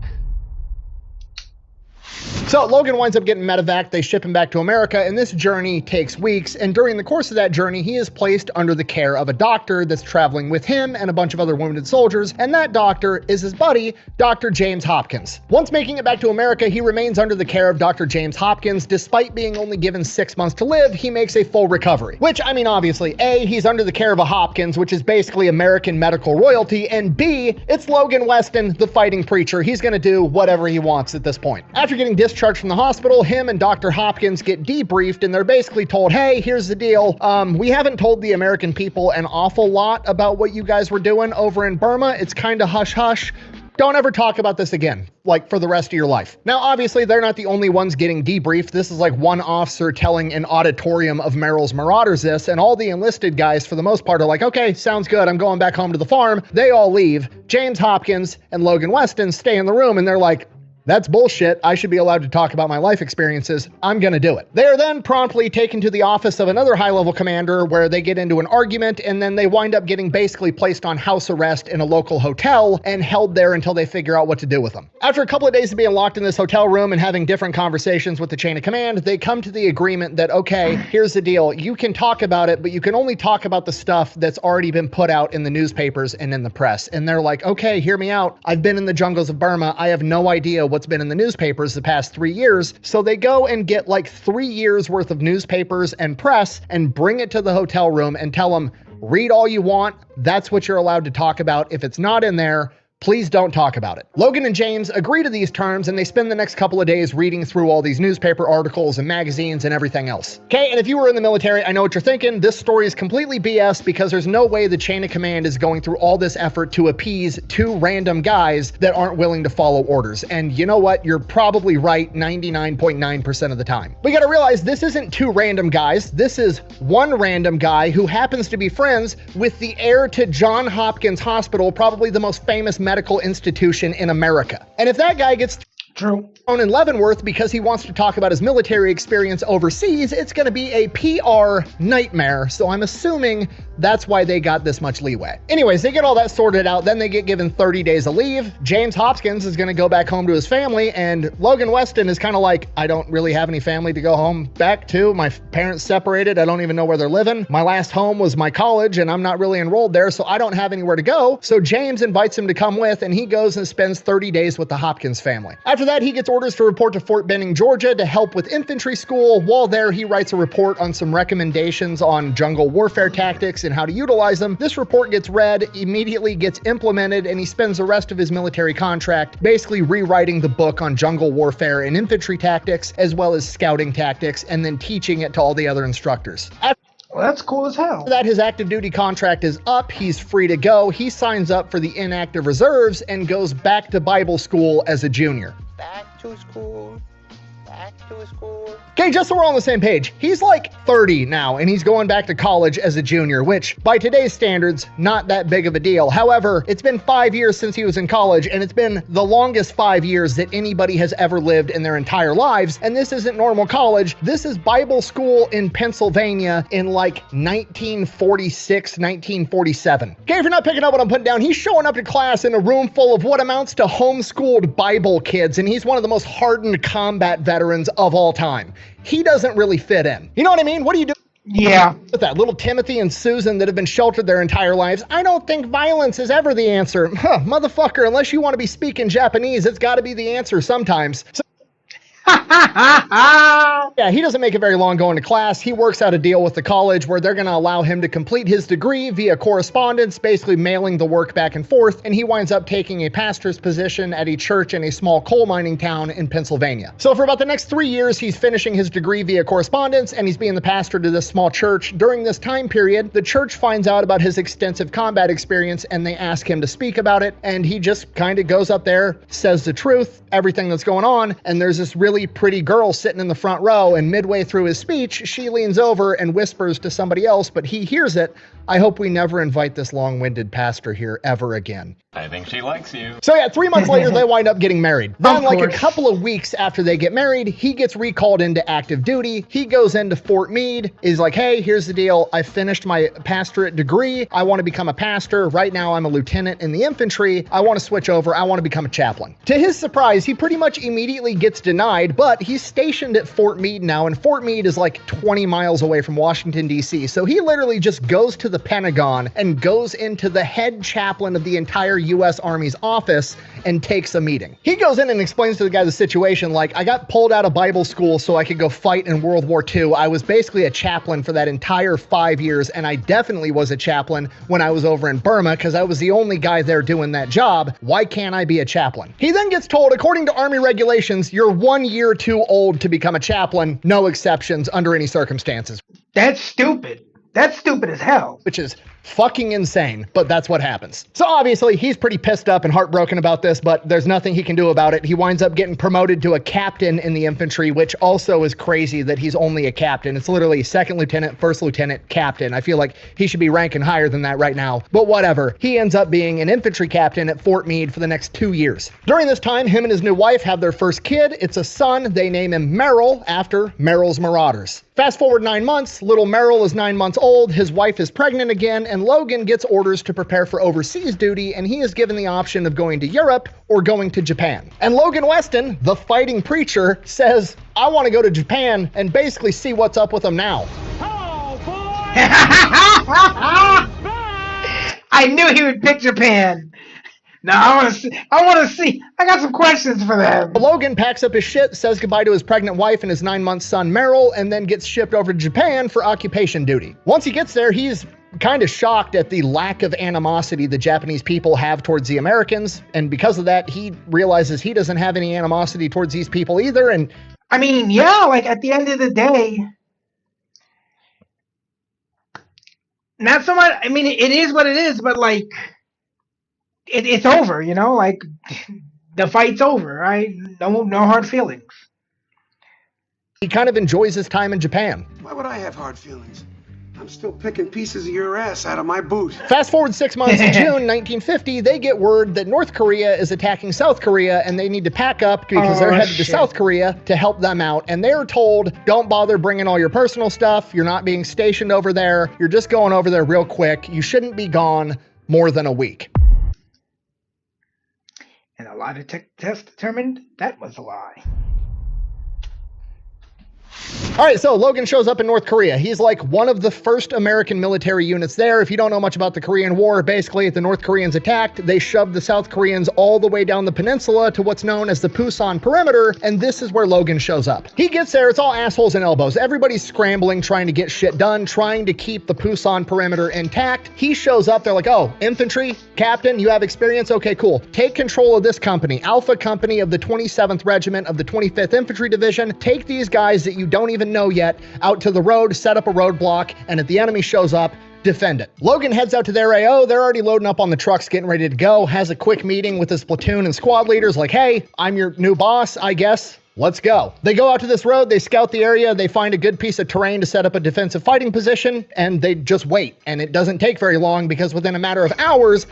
So Logan winds up getting medevac. They ship him back to America, and this journey takes weeks. And during the course of that journey, he is placed under the care of a doctor that's traveling with him and a bunch of other wounded soldiers. And that doctor is his buddy, Dr. James Hopkins. Once making it back to America, he remains under the care of Dr. James Hopkins. Despite being only given 6 months to live, he makes a full recovery. Which, I mean, obviously, A, he's under the care of a Hopkins, which is basically American medical royalty, and B, it's Logan Weston, the fighting preacher. He's gonna do whatever he wants at this point. After getting discharged from the hospital, him and Dr. Hopkins get debriefed, and they're basically told, hey, here's the deal. We haven't told the American people an awful lot about what you guys were doing over in Burma. It's kind of hush-hush. Don't ever talk about this again, like for the rest of your life. Now, obviously, they're not the only ones getting debriefed. This is like one officer telling an auditorium of Merrill's Marauders this, and all the enlisted guys, for the most part, are like, okay, sounds good. I'm going back home to the farm. They all leave. James Hopkins and Logan Weston stay in the room, and they're like, that's bullshit. I should be allowed to talk about my life experiences. I'm gonna do it. They are then promptly taken to the office of another high-level commander where they get into an argument, and then they wind up getting basically placed on house arrest in a local hotel and held there until they figure out what to do with them. After a couple of days of being locked in this hotel room and having different conversations with the chain of command, they come to the agreement that, okay, here's the deal. You can talk about it, but you can only talk about the stuff that's already been put out in the newspapers and in the press. And they're like, okay, hear me out. I've been in the jungles of Burma. I have no idea what's been in the newspapers the past 3 years. So they go and get like 3 years worth of newspapers and press and bring it to the hotel room and tell them, read all you want. That's what you're allowed to talk about. If it's not in there, please don't talk about it. Logan and James agree to these terms, and they spend the next couple of days reading through all these newspaper articles and magazines and everything else. Okay, and if you were in the military, I know what you're thinking. This story is completely BS because there's no way the chain of command is going through all this effort to appease 2 random guys that aren't willing to follow orders. And you know what? You're probably right 99.9% of the time. We gotta realize this isn't 2 random guys. This is 1 random guy who happens to be friends with the heir to Johns Hopkins Hospital, probably the most famous medical institution in America. And if that guy gets thrown in Leavenworth because he wants to talk about his military experience overseas, it's going to be a PR nightmare. So I'm assuming that's why they got this much leeway. Anyways, they get all that sorted out. Then they get given 30 days of leave. James Hopkins is going to go back home to his family, and Logan Weston is kind of like, I don't really have any family to go home back to. My parents separated. I don't even know where they're living. My last home was my college, and I'm not really enrolled there, so I don't have anywhere to go. So James invites him to come with, and he goes and spends 30 days with the Hopkins family. After that, he gets orders to report to Fort Benning, Georgia to help with infantry school. While there, he writes a report on some recommendations on jungle warfare tactics and how to utilize them. This report gets read, immediately gets implemented, and he spends the rest of his military contract basically rewriting the book on jungle warfare and infantry tactics, as well as scouting tactics, and then teaching it to all the other instructors. Well, that's cool as hell. After that, his active duty contract is up. He's free to go. He signs up for the inactive reserves and goes back to Bible school as a junior. Back to school. Back to school. Okay, just so we're on the same page, he's like 30 now, and he's going back to college as a junior, which by today's standards, not that big of a deal. However, it's been 5 years since he was in college, and it's been the longest 5 years that anybody has ever lived in their entire lives. And this isn't normal college. This is Bible school in Pennsylvania in like 1946, 1947. Okay, if you're not picking up what I'm putting down, he's showing up to class in a room full of what amounts to homeschooled Bible kids, and he's one of the most hardened combat veterans of all time. He doesn't really fit in. You know what I mean? What do you do? Yeah. With that little Timothy and Susan that have been sheltered their entire lives. I don't think violence is ever the answer. Huh, motherfucker, unless you want to be speaking Japanese, it's got to be the answer sometimes. So yeah, he doesn't make it very long going to class. He works out a deal with the college where they're going to allow him to complete his degree via correspondence, basically mailing the work back and forth, and he winds up taking a pastor's position at a church in a small coal mining town in Pennsylvania. So for about the next 3 years, he's finishing his degree via correspondence, and he's being the pastor to this small church. During this time period, the church finds out about his extensive combat experience, and they ask him to speak about it, and he just kind of goes up there, says the truth, everything that's going on, and there's this really pretty girl sitting in the front row, and midway through his speech, she leans over and whispers to somebody else, but he hears it. I hope we never invite this long-winded pastor here ever again. I think she likes you. So yeah, 3 months later, they wind up getting married. Then like a couple of weeks after they get married, he gets recalled into active duty. He goes into Fort Meade, is like, hey, here's the deal. I finished my pastorate degree. I want to become a pastor. Right now, I'm a lieutenant in the infantry. I want to switch over. I want to become a chaplain. To his surprise, he pretty much immediately gets denied died, but he's stationed at Fort Meade now, and Fort Meade is like 20 miles away from Washington, D.C. So he literally just goes to the Pentagon and goes into the head chaplain of the entire U.S. Army's office and takes a meeting. He goes in and explains to the guy the situation, like, I got pulled out of Bible school so I could go fight in World War II. I was basically a chaplain for that entire 5 years, and I definitely was a chaplain when I was over in Burma because I was the only guy there doing that job. Why can't I be a chaplain? He then gets told, according to Army regulations, you're 1 year too old to become a chaplain. No exceptions under any circumstances. That's stupid. That's stupid as hell. Which is fucking insane, but that's what happens. So obviously he's pretty pissed up and heartbroken about this, but there's nothing he can do about it. He winds up getting promoted to a captain in the infantry, which also is crazy that he's only a captain. It's literally second lieutenant, first lieutenant, captain. I feel like he should be ranking higher than that right now, but whatever. He ends up being an infantry captain at Fort Meade for the next 2 years. During this time, him and his new wife have their first kid. It's a son. They name him Merrill after Merrill's Marauders. Fast forward 9 months, little Merrill is 9 months old, his wife is pregnant again, and Logan gets orders to prepare for overseas duty, and he is given the option of going to Europe or going to Japan. And Logan Weston, the fighting preacher, says, I want to go to Japan and basically see what's up with them now. I knew he would pick Japan. Now I want to see. I got some questions for them. Logan packs up his shit, says goodbye to his pregnant wife and his 9-month son Merrill, and then gets shipped over to Japan for occupation duty. Once he gets there, he's kind of shocked at the lack of animosity the Japanese people have towards the Americans, and because of that, he realizes he doesn't have any animosity towards these people either. And I mean, yeah, like at the end of the day, not so much. I mean, it is what it is, but like. It's over, you know, like the fight's over, right? No hard feelings. He kind of enjoys his time in Japan. Why would I have hard feelings? I'm still picking pieces of your ass out of my boot. Fast forward 6 months in June 1950, they get word that North Korea is attacking South Korea and they need to pack up because they're headed to South Korea to help them out. And they're told, don't bother bringing all your personal stuff. You're not being stationed over there. You're just going over there real quick. You shouldn't be gone more than a week. And a lie detector determined that was a lie. All right, so Logan shows up in North Korea. He's like one of the first American military units there. If you don't know much about the Korean War, basically the North Koreans attacked. They shoved the South Koreans all the way down the peninsula to what's known as the Pusan perimeter, and this is where Logan shows up. He gets there, it's all assholes and elbows. Everybody's scrambling, trying to get shit done, trying to keep the Pusan perimeter intact. He shows up, they're like, oh, infantry, captain, you have experience? Okay, cool. Take control of this company, Alpha Company of the 27th Regiment of the 25th Infantry Division. Take these guys that you don't even know yet out to the road, set up a roadblock, and if the enemy shows up, defend it. Logan heads out to their AO. They're already loading up on the trucks, getting ready to go, has a quick meeting with his platoon and squad leaders like, hey, I'm your new boss, I guess. Let's go. They go out to this road, they scout the area, they find a good piece of terrain to set up a defensive fighting position, and they just wait. And it doesn't take very long because within a matter of hours,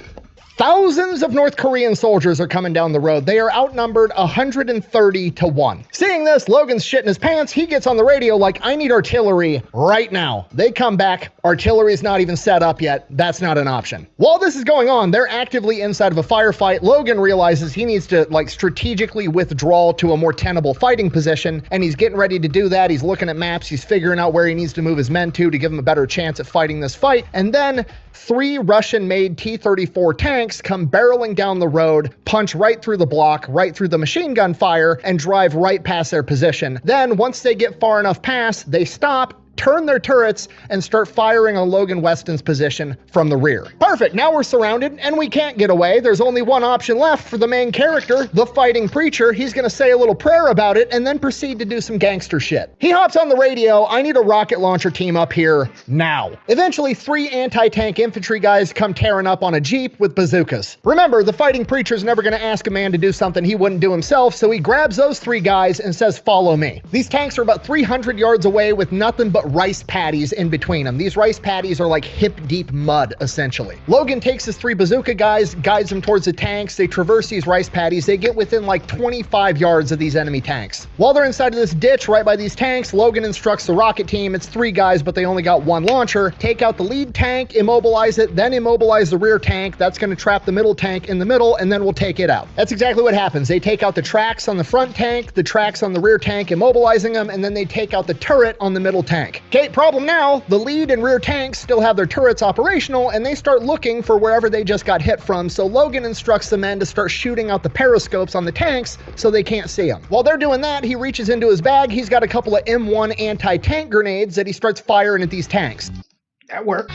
thousands of North Korean soldiers are coming down the road. They are outnumbered 130 to 1. Seeing this, Logan's shitting his pants. He gets on the radio like, I need artillery right now. They come back. Artillery's not even set up yet. That's not an option. While this is going on, they're actively inside of a firefight. Logan realizes he needs to strategically withdraw to a more tenable fighting position, and he's getting ready to do that. He's looking at maps. He's figuring out where he needs to move his men to give him a better chance at fighting this fight. And then 3 Russian-made T-34 tanks come barreling down the road, punch right through the block, right through the machine gun fire, and drive right past their position. Then, once they get far enough past, they stop, turn their turrets, and start firing on Logan Weston's position from the rear. Perfect, now we're surrounded, and we can't get away. There's only one option left for the main character, the fighting preacher. He's gonna say a little prayer about it, and then proceed to do some gangster shit. He hops on the radio, I need a rocket launcher team up here, now. Eventually, 3 anti-tank infantry guys come tearing up on a Jeep with bazookas. Remember, the fighting preacher's never gonna ask a man to do something he wouldn't do himself, so he grabs those 3 guys and says, follow me. These tanks are about 300 yards away with nothing but but rice paddies in between them. These rice paddies are like hip-deep mud, essentially. Logan takes his 3 bazooka guys, guides them towards the tanks. They traverse these rice paddies. They get within like 25 yards of these enemy tanks. While they're inside of this ditch right by these tanks, Logan instructs the rocket team, it's 3 guys, but they only got 1 launcher, take out the lead tank, immobilize it, then immobilize the rear tank. That's going to trap the middle tank in the middle, and then we'll take it out. That's exactly what happens. They take out the tracks on the front tank, the tracks on the rear tank, immobilizing them, and then they take out the turret on the middle tank. Okay, problem now, the lead and rear tanks still have their turrets operational, and they start looking for wherever they just got hit from, so Logan instructs the men to start shooting out the periscopes on the tanks so they can't see them. While they're doing that, he reaches into his bag. He's got a couple of M1 anti-tank grenades that he starts firing at these tanks. That works.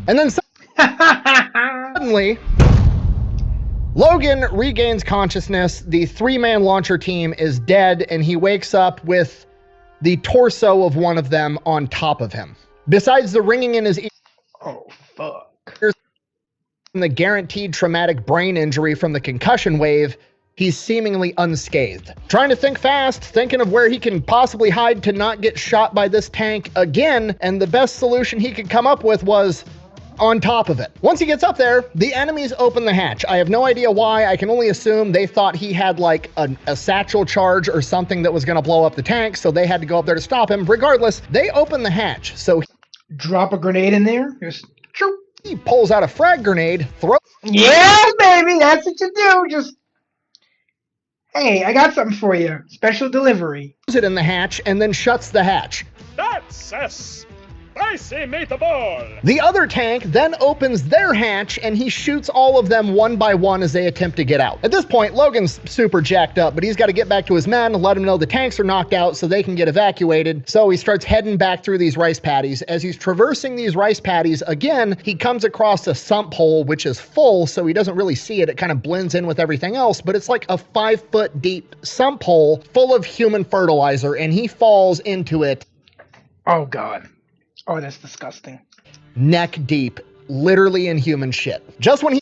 And then suddenly, Logan regains consciousness. The 3-man launcher team is dead, and he wakes up with the torso of one of them on top of him. Besides the ringing in his ear, oh fuck, and the guaranteed traumatic brain injury from the concussion wave, he's seemingly unscathed. Trying to think fast, thinking of where he can possibly hide to not get shot by this tank again, and the best solution he could come up with was on top of it. Once he gets up there, the enemies open the hatch. I have no idea why. I can only assume they thought he had like a satchel charge or something that was going to blow up the tank, so they had to go up there to stop him. Regardless, they open the hatch. So drop a grenade in there. Just he pulls out a frag grenade, throws. Yeah, baby, that's what you do. Just, hey, I got something for you. Special delivery. It in the hatch and then shuts the hatch. That's a spicy meatball. The other tank then opens their hatch and he shoots all of them one by one as they attempt to get out. At this point, Logan's super jacked up, but he's got to get back to his men, let them know the tanks are knocked out so they can get evacuated. So he starts heading back through these rice paddies. As he's traversing these rice paddies again, he comes across a sump hole, which is full, so he doesn't really see it. It kind of blends in with everything else, but it's like a 5-foot deep sump hole full of human fertilizer, and he falls into it. Oh God. Oh, that's disgusting. Neck deep, literally in human shit. Just when he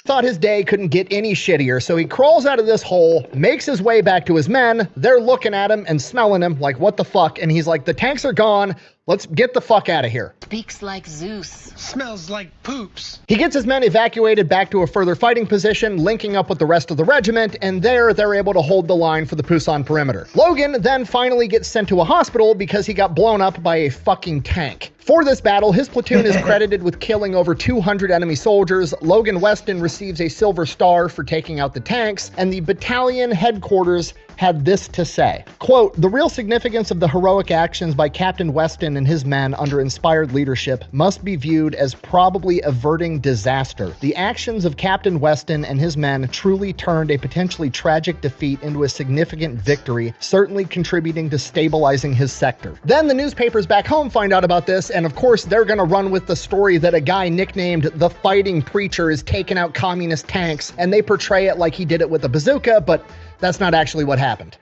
thought his day couldn't get any shittier, so he crawls out of this hole, makes his way back to his men. They're looking at him and smelling him like, what the fuck? And he's like, the tanks are gone. Let's get the fuck out of here. Speaks like Zeus. Smells like poops. He gets his men evacuated back to a further fighting position, linking up with the rest of the regiment, and there they're able to hold the line for the Pusan perimeter. Logan then finally gets sent to a hospital because he got blown up by a fucking tank. For this battle, his platoon is credited with killing over 200 enemy soldiers. Logan Weston receives a Silver Star for taking out the tanks, and the battalion headquarters had this to say, quote, "The real significance of the heroic actions by Captain Weston and his men under inspired leadership must be viewed as probably averting disaster. The actions of Captain Weston and his men truly turned a potentially tragic defeat into a significant victory, certainly contributing to stabilizing his sector." Then the newspapers back home find out about this, and of course they're gonna run with the story that a guy nicknamed the Fighting Preacher is taking out communist tanks, and they portray it like he did it with a bazooka, but that's not actually what happened.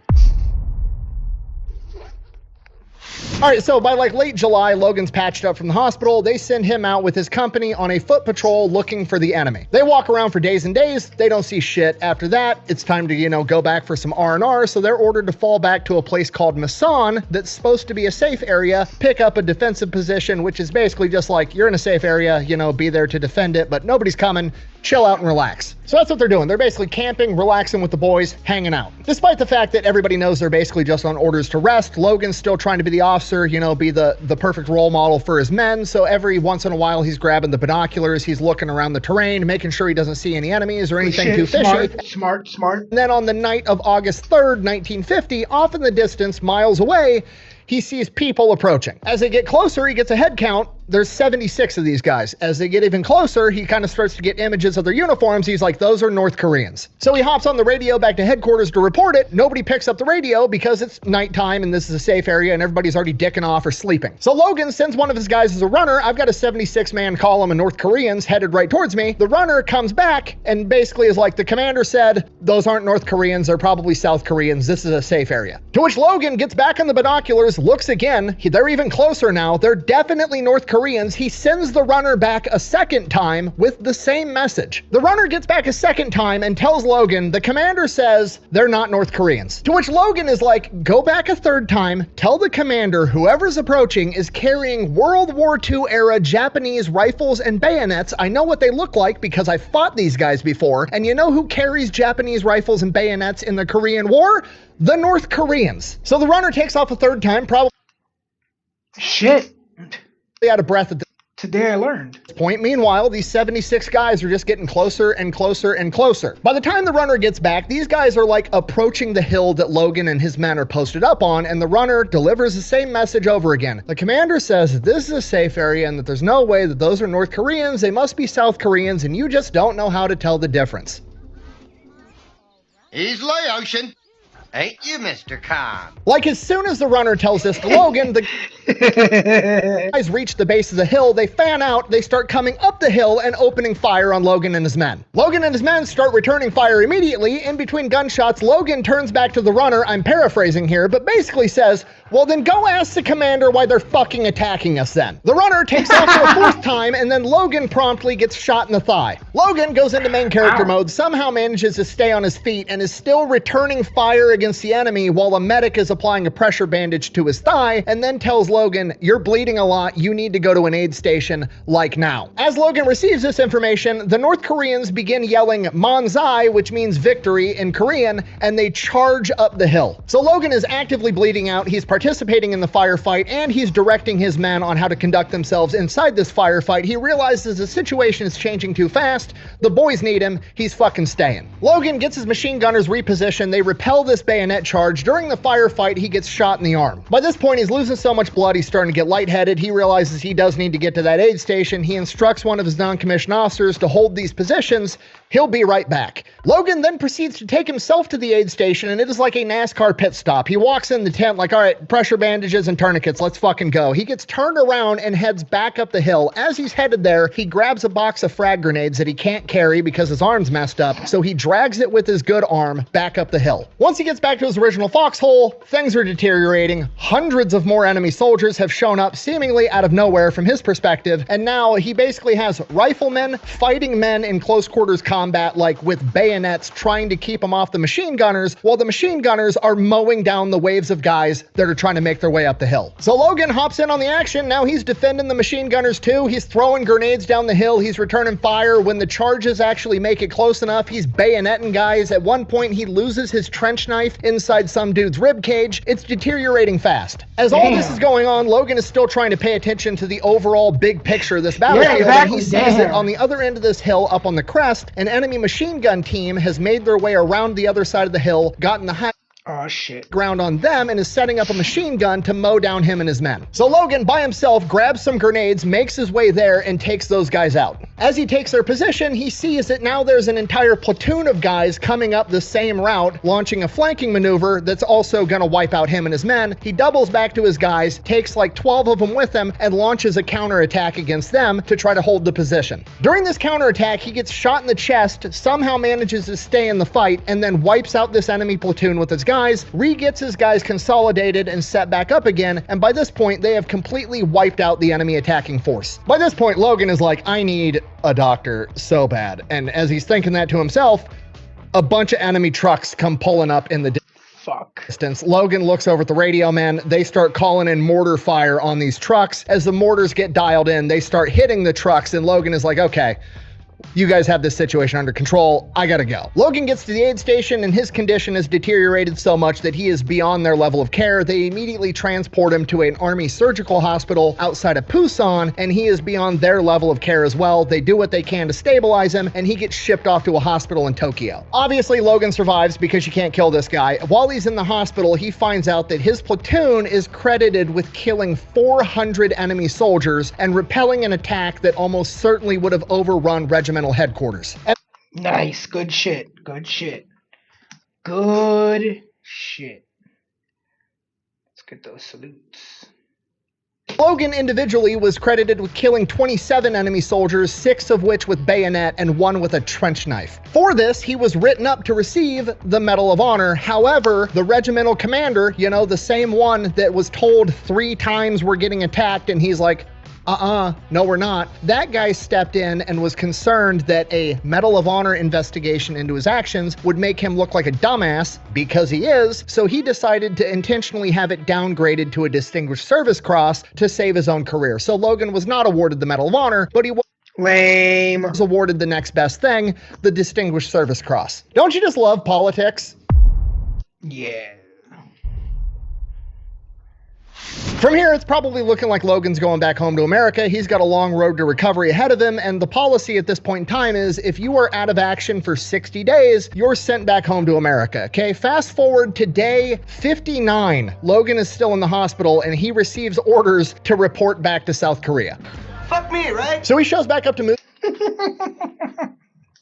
All right, so by like late July, Logan's patched up from the hospital. They send him out with his company on a foot patrol looking for the enemy. They walk around for days and days. They don't see shit. After that, it's time to, go back for some R&R. So they're ordered to fall back to a place called Masan that's supposed to be a safe area, pick up a defensive position, which is basically just like, you're in a safe area, be there to defend it, but nobody's coming. Chill out and relax. So that's what they're doing. They're basically camping, relaxing with the boys, hanging out. Despite the fact that everybody knows they're basically just on orders to rest, Logan's still trying to be the officer, be the perfect role model for his men. So every once in a while, he's grabbing the binoculars, he's looking around the terrain, making sure he doesn't see any enemies or anything too fishy. Smart. And then on the night of August 3rd, 1950, off in the distance, miles away, he sees people approaching. As they get closer, he gets a head count. There's 76 of these guys. As they get even closer, he kind of starts to get images of their uniforms. He's like, those are North Koreans. So he hops on the radio back to headquarters to report it. Nobody picks up the radio because it's nighttime and this is a safe area and everybody's already dicking off or sleeping. So Logan sends one of his guys as a runner. I've got a 76-man column of North Koreans headed right towards me. The runner comes back and basically is like, the commander said, those aren't North Koreans. They're probably South Koreans. This is a safe area. To which Logan gets back on the binoculars, looks again. They're even closer now. They're definitely North Koreans. He sends the runner back a second time with the same message. The runner gets back a second time and tells Logan, the commander says they're not North Koreans. To which Logan is like, go back a third time, tell the commander whoever's approaching is carrying World War II era Japanese rifles and bayonets. I know what they look like because I fought these guys before. And you know who carries Japanese rifles and bayonets in the Korean War? The North Koreans. So the runner takes off a third time, probably shit out of breath at this Today I learned. point. Meanwhile, these 76 guys are just getting closer and closer and closer. By the time the runner gets back, these guys are like approaching the hill that Logan and his men are posted up on, and the runner delivers the same message over again. The commander says that this is a safe area and that there's no way that those are North Koreans. They must be South Koreans, and you just don't know how to tell the difference. He's Laotian. Ain't you, Mr. Khan? Like, as soon as the runner tells this to Logan, the guys reach the base of the hill, they fan out, they start coming up the hill and opening fire on Logan and his men. Logan and his men start returning fire immediately. In between gunshots, Logan turns back to the runner, I'm paraphrasing here, but basically says, well then go ask the commander why they're fucking attacking us then. The runner takes off for a fourth time, and then Logan promptly gets shot in the thigh. Logan goes into main character mode, somehow manages to stay on his feet, and is still returning fire against the enemy while a medic is applying a pressure bandage to his thigh, and then tells Logan, you're bleeding a lot, you need to go to an aid station, like now. As Logan receives this information, the North Koreans begin yelling Manzai, which means victory in Korean, and they charge up the hill. So Logan is actively bleeding out, he's participating in the firefight, and he's directing his men on how to conduct themselves inside this firefight. He realizes the situation is changing too fast, the boys need him, he's fucking staying. Logan gets his machine gunners repositioned, they repel this bayonet charge. During the firefight, he gets shot in the arm. By this point, he's losing so much blood, he's starting to get lightheaded. He realizes he does need to get to that aid station. He instructs one of his non-commissioned officers to hold these positions. He'll be right back. Logan then proceeds to take himself to the aid station, and it is like a NASCAR pit stop. He walks in the tent like, all right, pressure bandages and tourniquets, let's fucking go. He gets turned around and heads back up the hill. As he's headed there, he grabs a box of frag grenades that he can't carry because his arm's messed up, so he drags it with his good arm back up the hill. Once he gets back to his original foxhole, things are deteriorating. Hundreds of more enemy soldiers have shown up seemingly out of nowhere from his perspective, and now he basically has riflemen fighting men in close quarters combat, like with bayonets, trying to keep them off the machine gunners, while the machine gunners are mowing down the waves of guys that are trying to make their way up the hill. So Logan hops in on the action. Now he's defending the machine gunners too. He's throwing grenades down the hill. He's returning fire. When the charges actually make it close enough, he's bayoneting guys. At one point, he loses his trench knife inside some dude's rib cage. It's deteriorating fast. As all this is going on, Logan is still trying to pay attention to the overall big picture of this battlefield, and he sees that on the other end of this hill, up on the crest, an enemy machine gun team has made their way around the other side of the hill, gotten the high ground on them, and is setting up a machine gun to mow down him and his men. So Logan, by himself, grabs some grenades, makes his way there, and takes those guys out. As he takes their position, he sees that now there's an entire platoon of guys coming up the same route, launching a flanking maneuver that's also gonna wipe out him and his men. He doubles back to his guys, takes like 12 of them with him, and launches a counterattack against them to try to hold the position. During this counterattack, he gets shot in the chest, somehow manages to stay in the fight, and then wipes out this enemy platoon with his guys, re-gets his guys consolidated and set back up again, and by this point, they have completely wiped out the enemy attacking force. By this point, Logan is like, I need a doctor so bad. And as he's thinking that to himself, a bunch of enemy trucks come pulling up in the distance. Logan looks over at the radio man. They start calling in mortar fire on these trucks. As the mortars get dialed in, they start hitting the trucks, and Logan is like, okay, you guys have this situation under control. I gotta go. Logan gets to the aid station, and his condition has deteriorated so much that he is beyond their level of care. They immediately transport him to an army surgical hospital outside of Busan, and he is beyond their level of care as well. They do what they can to stabilize him, and he gets shipped off to a hospital in Tokyo. Obviously, Logan survives because you can't kill this guy. While he's in the hospital, he finds out that his platoon is credited with killing 400 enemy soldiers and repelling an attack that almost certainly would have overrun regimental headquarters. Nice. Good shit. Good shit. Good shit. Let's get those salutes. Logan individually was credited with killing 27 enemy soldiers, 6 of which with bayonet and 1 with a trench knife. For this, he was written up to receive the Medal of Honor. However, the regimental commander, you know, the same one that was told 3 times we're getting attacked, and he's like, no, we're not. That guy stepped in and was concerned that a Medal of Honor investigation into his actions would make him look like a dumbass, because he is, so he decided to intentionally have it downgraded to a Distinguished Service Cross to save his own career. So Logan was not awarded the Medal of Honor, but he was awarded the next best thing, the Distinguished Service Cross. Don't you just love politics? Yeah. From here, it's probably looking like Logan's going back home to America. He's got a long road to recovery ahead of him, and the policy at this point in time is if you are out of action for 60 days, you're sent back home to America, okay? Fast forward to day 59. Logan is still in the hospital, and he receives orders to report back to South Korea. Fuck me, right? So he shows back up to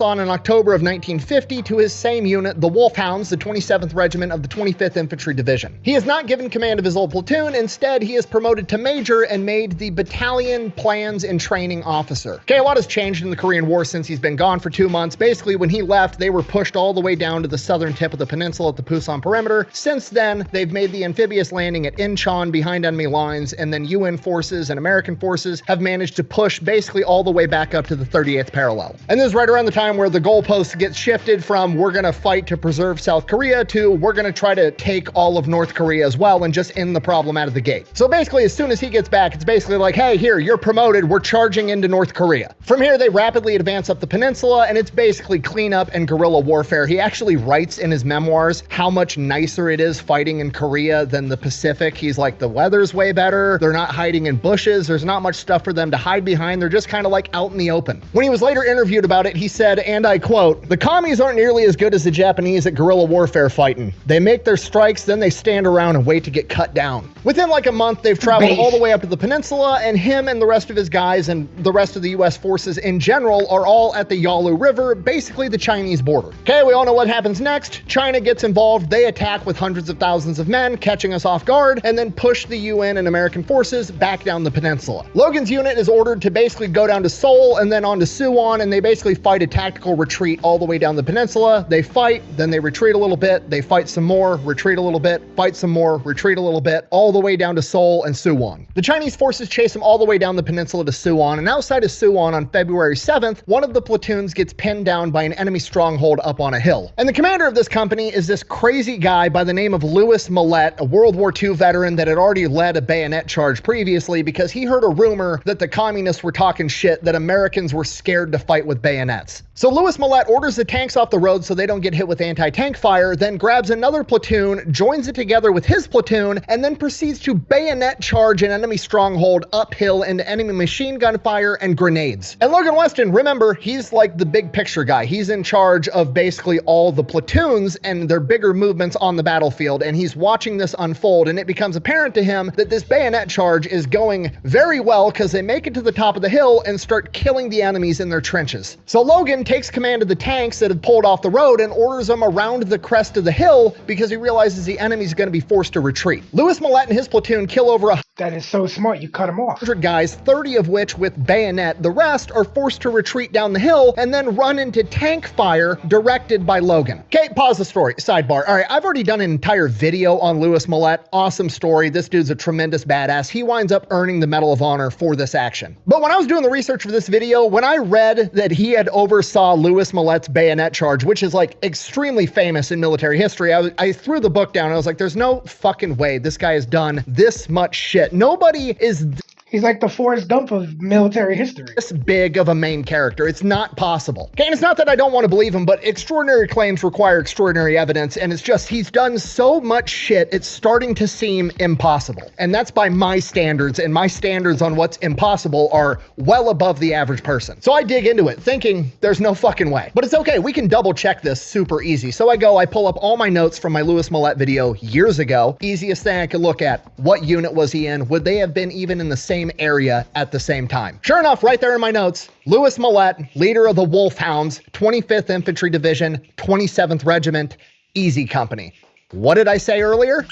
on in October of 1950 to his same unit, the Wolfhounds, the 27th Regiment of the 25th Infantry Division. He is not given command of his old platoon. Instead, he is promoted to major and made the Battalion Plans and Training Officer. Okay, a lot has changed in the Korean War since he's been gone for 2 months. Basically, when he left, they were pushed all the way down to the southern tip of the peninsula at the Pusan perimeter. Since then, they've made the amphibious landing at Incheon behind enemy lines, and then UN forces and American forces have managed to push basically all the way back up to the 38th parallel. And this is right around the time where the goalposts get shifted from we're going to fight to preserve South Korea to we're going to try to take all of North Korea as well and just end the problem out of the gate. So basically, as soon as he gets back, it's basically like, hey, here, you're promoted. We're charging into North Korea. From here, they rapidly advance up the peninsula, and it's basically cleanup and guerrilla warfare. He actually writes in his memoirs how much nicer it is fighting in Korea than the Pacific. He's like, the weather's way better. They're not hiding in bushes. There's not much stuff for them to hide behind. They're just kind of like out in the open. When he was later interviewed about it, he said, and I quote, "The commies aren't nearly as good as the Japanese at guerrilla warfare fighting. They make their strikes, then they stand around and wait to get cut down." Within like a month, they've traveled all the way up to the peninsula, and him and the rest of his guys and the rest of the US forces in general are all at the Yalu River, basically the Chinese border. Okay, we all know what happens next. China gets involved. They attack with hundreds of thousands of men, catching us off guard, and then push the UN and American forces back down the peninsula. Logan's unit is ordered to basically go down to Seoul and then on to Suwon, and they basically fight a tactical retreat all the way down the peninsula. They fight, then they retreat a little bit, they fight some more, retreat a little bit, fight some more, retreat a little bit, all the way down to Seoul and Suwon. The Chinese forces chase them all the way down the peninsula to Suwon, and outside of Suwon on February 7th, one of the platoons gets pinned down by an enemy stronghold up on a hill. And the commander of this company is this crazy guy by the name of Louis Millet, a World War II veteran that had already led a bayonet charge previously because he heard a rumor that the communists were talking shit that Americans were scared to fight with bayonets. So Louis Millet orders the tanks off the road so they don't get hit with anti-tank fire, then grabs another platoon, joins it together with his platoon, and then proceeds to bayonet charge an enemy stronghold uphill into enemy machine gun fire and grenades. And Logan Weston, remember, he's like the big picture guy. He's in charge of basically all the platoons and their bigger movements on the battlefield, and he's watching this unfold, and it becomes apparent to him that this bayonet charge is going very well because they make it to the top of the hill and start killing the enemies in their trenches. So Logan takes command of the tanks that have pulled off the road and orders them around the crest of the hill because he realizes the enemy's going to be forced to retreat. Louis Millet and his platoon kill over That is so smart, you cut him off. 100 guys, 30 of which with bayonet. The rest are forced to retreat down the hill and then run into tank fire directed by Logan. Okay, pause the story. Sidebar. All right, I've already done an entire video on Louis Millet. Awesome story. This dude's a tremendous badass. He winds up earning the Medal of Honor for this action. But when I was doing the research for this video, when I read that he had oversaw Louis Millet's bayonet charge, which is like extremely famous in military history, I threw the book down and I was like, there's no fucking way this guy has done this much shit. Nobody is... He's like the Forrest Gump of military history. This big of a main character. It's not possible. Okay, and it's not that I don't want to believe him, but extraordinary claims require extraordinary evidence, and it's just he's done so much shit, it's starting to seem impossible. And that's by my standards, and my standards on what's impossible are well above the average person. So I dig into it, thinking there's no fucking way. But it's okay, we can double check this super easy. So I pull up all my notes from my Louis Millet video years ago. Easiest thing I could look at. What unit was he in? Would they have been even in the same area at the same time? Sure enough, right there in my notes, Louis Millet, leader of the Wolfhounds, 25th Infantry Division, 27th Regiment, Easy Company. What did I say earlier?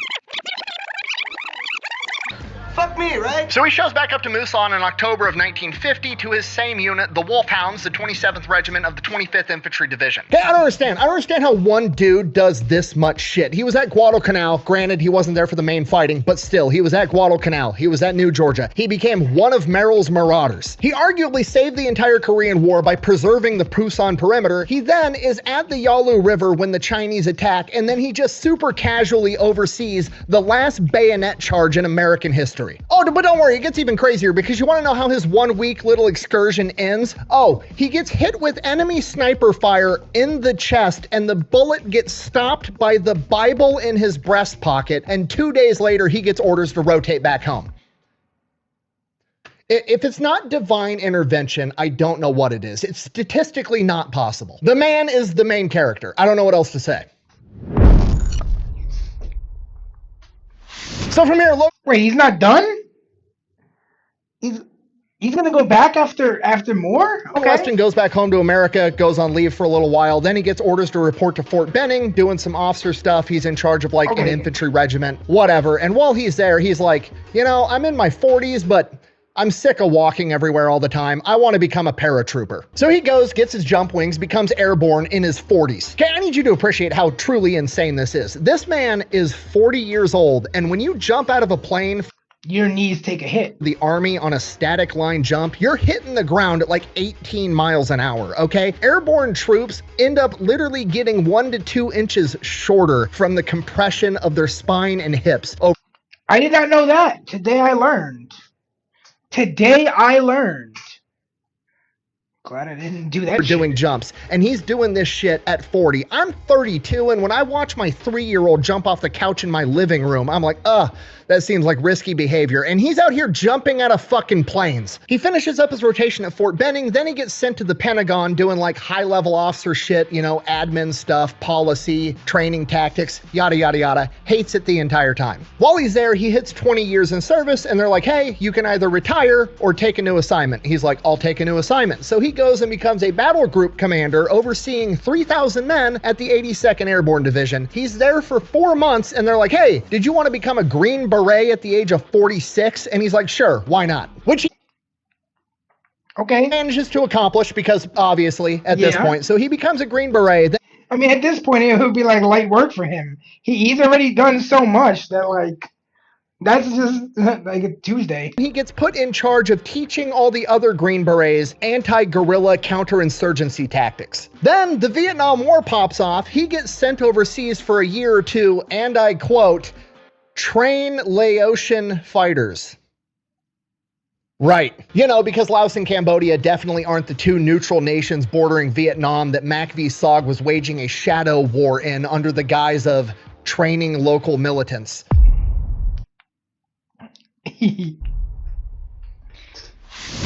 Fuck me, right? So he shows back up to Musan in October of 1950 to his same unit, the Wolfhounds, the 27th Regiment of the 25th Infantry Division. Okay, I don't understand. I don't understand how one dude does this much shit. He was at Guadalcanal. Granted, he wasn't there for the main fighting, but still, he was at Guadalcanal. He was at New Georgia. He became one of Merrill's marauders. He arguably saved the entire Korean War by preserving the Pusan perimeter. He then is at the Yalu River when the Chinese attack, and then he just super casually oversees the last bayonet charge in American history. Oh, but don't worry, it gets even crazier because you want to know how his 1 week little excursion ends? Oh, he gets hit with enemy sniper fire in the chest, and the bullet gets stopped by the Bible in his breast pocket, and 2 days later, he gets orders to rotate back home. If it's not divine intervention, I don't know what it is. It's statistically not possible. The man is the main character. I don't know what else to say. So from here, look. Wait, he's not done? He's gonna go back after more? Okay. Weston goes back home to America, goes on leave for a little while. Then he gets orders to report to Fort Benning, doing some officer stuff. He's in charge of like an infantry regiment, whatever. And while he's there, he's like, you know, I'm in my 40s, but I'm sick of walking everywhere all the time. I want to become a paratrooper. So he goes, gets his jump wings, becomes airborne in his 40s. Okay, I need you to appreciate how truly insane this is. This man is 40 years old, and when you jump out of a plane, your knees take a hit. The Army on a static line jump, you're hitting the ground at like 18 miles an hour, okay? Airborne troops end up literally getting 1 to 2 inches shorter from the compression of their spine and hips. Oh, I did not know that. Today I learned. Glad I didn't do that shit. Doing jumps, and he's doing this shit at 40. I'm 32, and when I watch my 3-year-old jump off the couch in my living room, I'm like, that seems like risky behavior. And he's out here jumping out of fucking planes. He finishes up his rotation at Fort Benning, then he gets sent to the Pentagon doing like high-level officer shit, you know, admin stuff, policy, training tactics, yada, yada, yada. Hates it the entire time. While he's there, he hits 20 years in service, and they're like, hey, you can either retire or take a new assignment. He's like, I'll take a new assignment. So he goes and becomes a battle group commander overseeing 3,000 men at the 82nd Airborne Division. He's there for 4 months, and they're like, hey, did you want to become a Green Beret at the age of 46? And he's like, sure, why not? Which he manages to accomplish because obviously at this point, so he becomes a Green Beret. I mean, at this point, it would be like light work for him. He's already done so much that like, that's just like a Tuesday. He gets put in charge of teaching all the other Green Berets anti-guerrilla counterinsurgency tactics. Then the Vietnam War pops off. He gets sent overseas for a year or two, and I quote, train Laotian fighters. Right. You know, because Laos and Cambodia definitely aren't the two neutral nations bordering Vietnam that Mac V. Sog was waging a shadow war in under the guise of training local militants.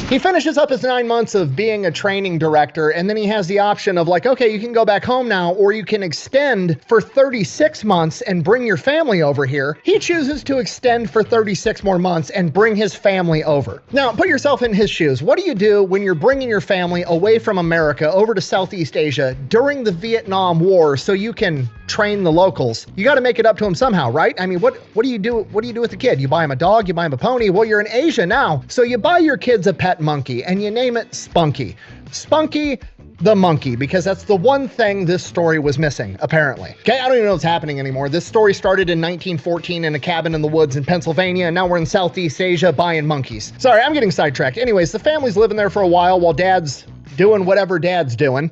He finishes up his 9 months of being a training director, and then he has the option of like, okay, you can go back home now, or you can extend for 36 months and bring your family over here. He chooses to extend for 36 more months and bring his family over. Now, put yourself in his shoes. What do you do when you're bringing your family away from America over to Southeast Asia during the Vietnam War so you can train the locals? You got to make it up to him somehow, right? I mean, what do you do? What do you do with the kid? You buy him a dog, you buy him a pony. Well, you're in Asia now, so you buy your kids a pet monkey and you name it Spunky. Spunky the monkey, because that's the one thing this story was missing, apparently. Okay, I don't even know what's happening anymore. This story started in 1914 in a cabin in the woods in Pennsylvania, and now we're in Southeast Asia buying monkeys. Sorry, I'm getting sidetracked. Anyways, the family's living there for a while dad's doing whatever dad's doing.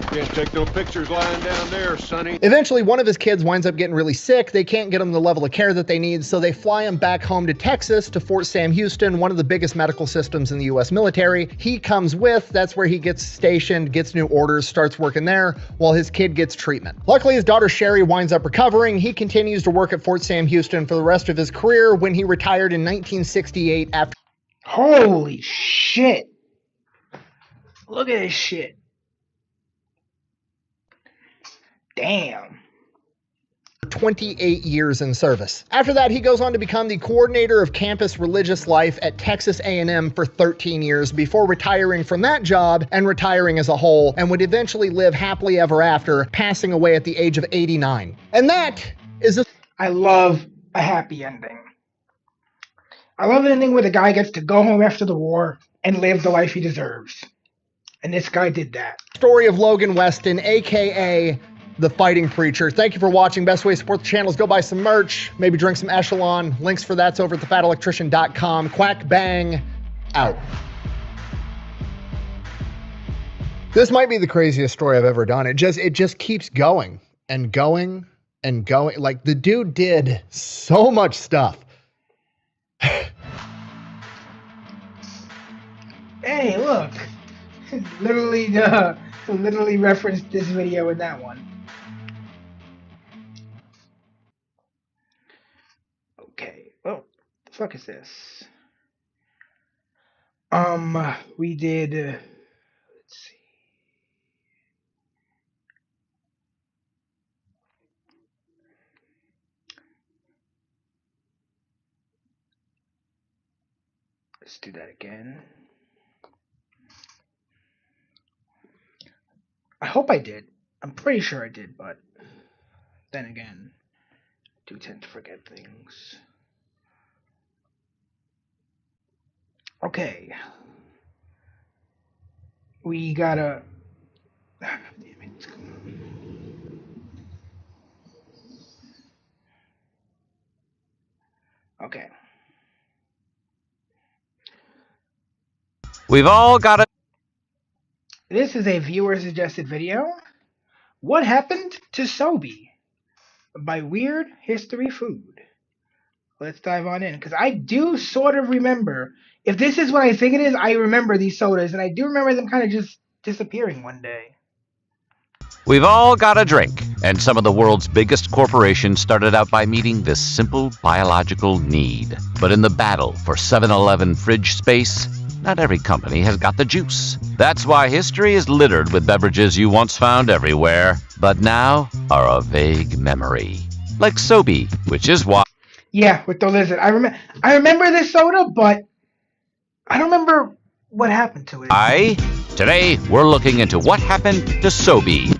Can't take no pictures lying down there, sonny. Eventually, one of his kids winds up getting really sick. They can't get him the level of care that they need, so they fly him back home to Texas, to Fort Sam Houston, one of the biggest medical systems in the U.S. military. He comes with, that's where he gets stationed, gets new orders, starts working there, while his kid gets treatment. Luckily, his daughter Sherry winds up recovering. He continues to work at Fort Sam Houston for the rest of his career when he retired in 1968 after... Holy shit. Look at this shit. Damn. 28 years in service. After that, he goes on to become the coordinator of campus religious life at Texas A&M for 13 years before retiring from that job and retiring as a whole, and would eventually live happily ever after, passing away at the age of 89. And that is I love a happy ending. I love the ending where the guy gets to go home after the war and live the life he deserves. And this guy did that. Story of Logan Weston, a.k.a. The Fighting Preacher. Thank you for watching. Best way to support the channel is go buy some merch, maybe drink some Echelon. Links for that's over at thefatelectrician.com. Quack bang, out. This might be the craziest story I've ever done. It just keeps going and going and going. Like, the dude did so much stuff. Hey, look. Literally referenced this video in that one. Okay. Oh, the fuck is this? We did. Let's see. Let's do that again. I hope I did. I'm pretty sure I did, but then again, I do tend to forget things. Okay. We gotta... Damn it. Okay. We've all got it. This is a viewer-suggested video. What happened to Sobe? By Weird History Food. Let's dive on in, because I do sort of remember, if this is what I think it is, I remember these sodas, and I do remember them kind of just disappearing one day. We've all got a drink, and some of the world's biggest corporations started out by meeting this simple biological need. But in the battle for 7-Eleven fridge space, not every company has got the juice. That's why history is littered with beverages you once found everywhere, but now are a vague memory. Like Sobe, which is why... Yeah, with the lizard. I remember this soda, but I don't remember what happened to it. Today, we're looking into what happened to Sobe.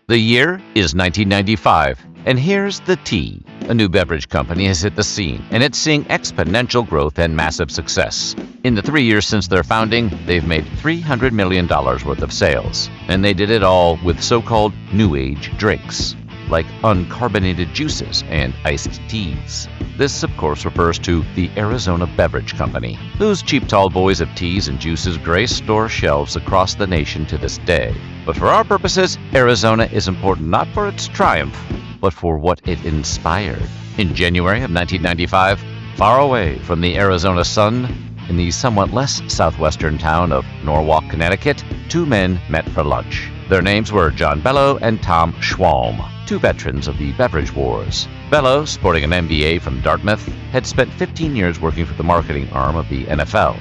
The year is 1995, and here's the tea. A new beverage company has hit the scene, and it's seeing exponential growth and massive success. In the 3 years since their founding, they've made $300 million worth of sales, and they did it all with so-called New Age drinks, like uncarbonated juices and iced teas. This, of course, refers to the Arizona Beverage Company, whose cheap tall boys of teas and juices grace store shelves across the nation to this day. But for our purposes, Arizona is important not for its triumph, but for what it inspired. In January of 1995, far away from the Arizona sun, in the somewhat less southwestern town of Norwalk, Connecticut, two men met for lunch. Their names were John Bello and Tom Schwalm, two veterans of the beverage wars. Bello, sporting an MBA from Dartmouth, had spent 15 years working for the marketing arm of the NFL,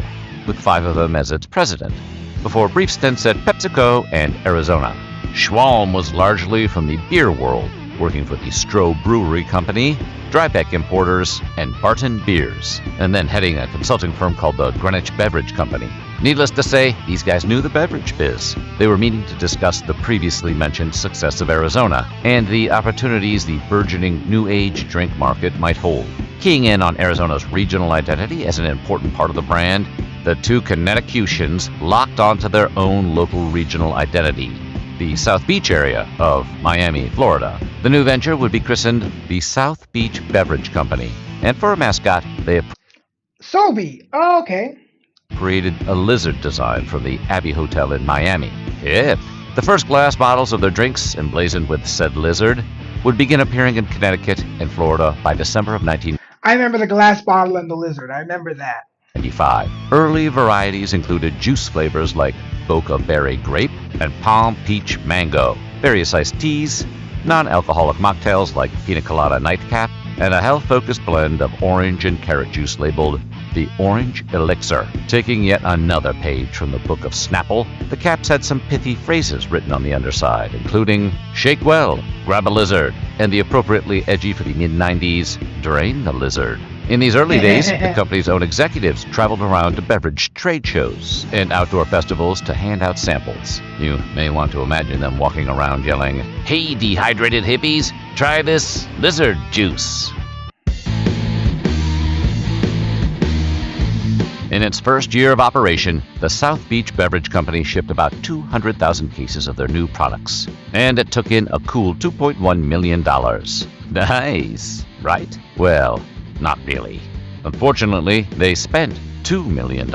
with 5 of them as its president, before brief stints at PepsiCo and Arizona. Schwalm was largely from the beer world, working for the Stroh Brewery Company, Drybeck Importers, and Barton Beers, and then heading a consulting firm called the Greenwich Beverage Company. Needless to say, these guys knew the beverage biz. They were meeting to discuss the previously mentioned success of Arizona and the opportunities the burgeoning New Age drink market might hold. Keying in on Arizona's regional identity as an important part of the brand, the two Connecticutians locked onto their own local regional identity, the South Beach area of Miami, Florida. The new venture would be christened the South Beach Beverage Company, and for a mascot, they Sobe. Oh, okay. created a lizard design from the Abbey Hotel in Miami. Yep. The first glass bottles of their drinks, emblazoned with said lizard, would begin appearing in Connecticut and Florida by December of 1995. I remember the glass bottle and the lizard. I remember that. Early varieties included juice flavors like Boca Berry Grape and Palm Peach Mango, various iced teas, non-alcoholic mocktails like Pina Colada Nightcap, and a health-focused blend of orange and carrot juice labeled the Orange Elixir. Taking yet another page from the Book of Snapple, the caps had some pithy phrases written on the underside, including "Shake well, grab a lizard," and the appropriately edgy for the mid-90s, "Drain the lizard." In these early days, the company's own executives traveled around to beverage trade shows and outdoor festivals to hand out samples. You may want to imagine them walking around yelling, "Hey, dehydrated hippies, try this lizard juice." In its first year of operation, the South Beach Beverage Company shipped about 200,000 cases of their new products, and it took in a cool $2.1 million. Nice, right? Well, not really. Unfortunately, they spent $2 million.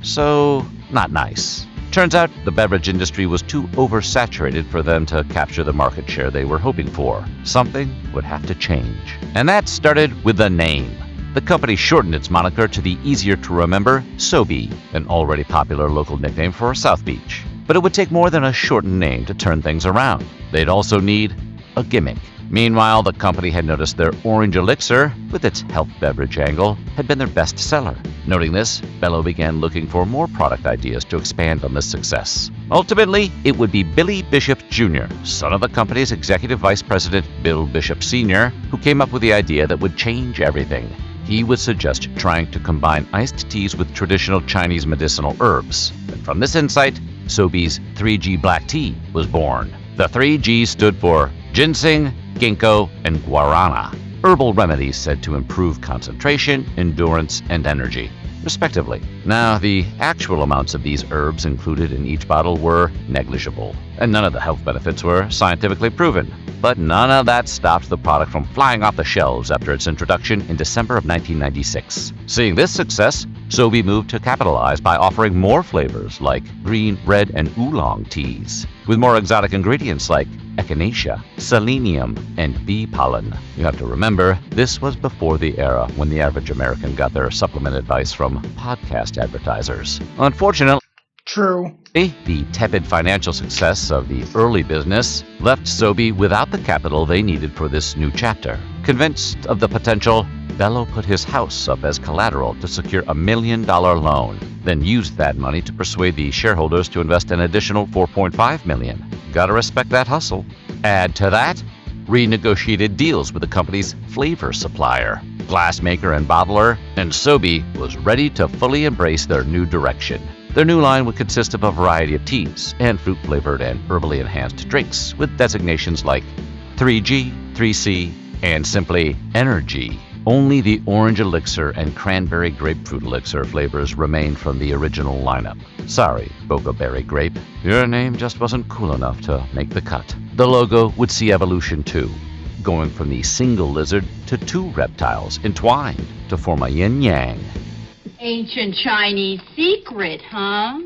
So, not nice. Turns out the beverage industry was too oversaturated for them to capture the market share they were hoping for. Something would have to change. And that started with the name. The company shortened its moniker to the easier-to-remember Sobe, an already popular local nickname for South Beach. But it would take more than a shortened name to turn things around. They'd also need a gimmick. Meanwhile, the company had noticed their orange elixir, with its health beverage angle, had been their best seller. Noting this, Bello began looking for more product ideas to expand on this success. Ultimately, it would be Billy Bishop Jr., son of the company's executive vice president, Bill Bishop Sr., who came up with the idea that would change everything. He would suggest trying to combine iced teas with traditional Chinese medicinal herbs. And from this insight, Sobe's 3G black tea was born. The 3G stood for ginseng, ginkgo, and guarana, herbal remedies said to improve concentration, endurance, and energy, respectively. Now, the actual amounts of these herbs included in each bottle were negligible, and none of the health benefits were scientifically proven. But none of that stopped the product from flying off the shelves after its introduction in December of 1996. Seeing this success, Sobe moved to capitalize by offering more flavors like green, red, and oolong teas, with more exotic ingredients like echinacea, selenium, and bee pollen. You have to remember, this was before the era when the average American got their supplement advice from podcast advertisers. Unfortunately, True. The tepid financial success of the early business left Sobe without the capital they needed for this new chapter. Convinced of the potential, Bello put his house up as collateral to secure $1 million loan, then used that money to persuade the shareholders to invest an additional $4.5 million. Gotta respect that hustle. Add to that, renegotiated deals with the company's flavor supplier, glassmaker, and bottler, and Sobe was ready to fully embrace their new direction. Their new line would consist of a variety of teas and fruit-flavored and herbally enhanced drinks with designations like 3G, 3C, and simply Energy. Only the orange elixir and cranberry grapefruit elixir flavors remained from the original lineup. Sorry, Boca Berry Grape, your name just wasn't cool enough to make the cut. The logo would see evolution too, going from the single lizard to two reptiles entwined to form a yin-yang. Ancient Chinese secret, huh?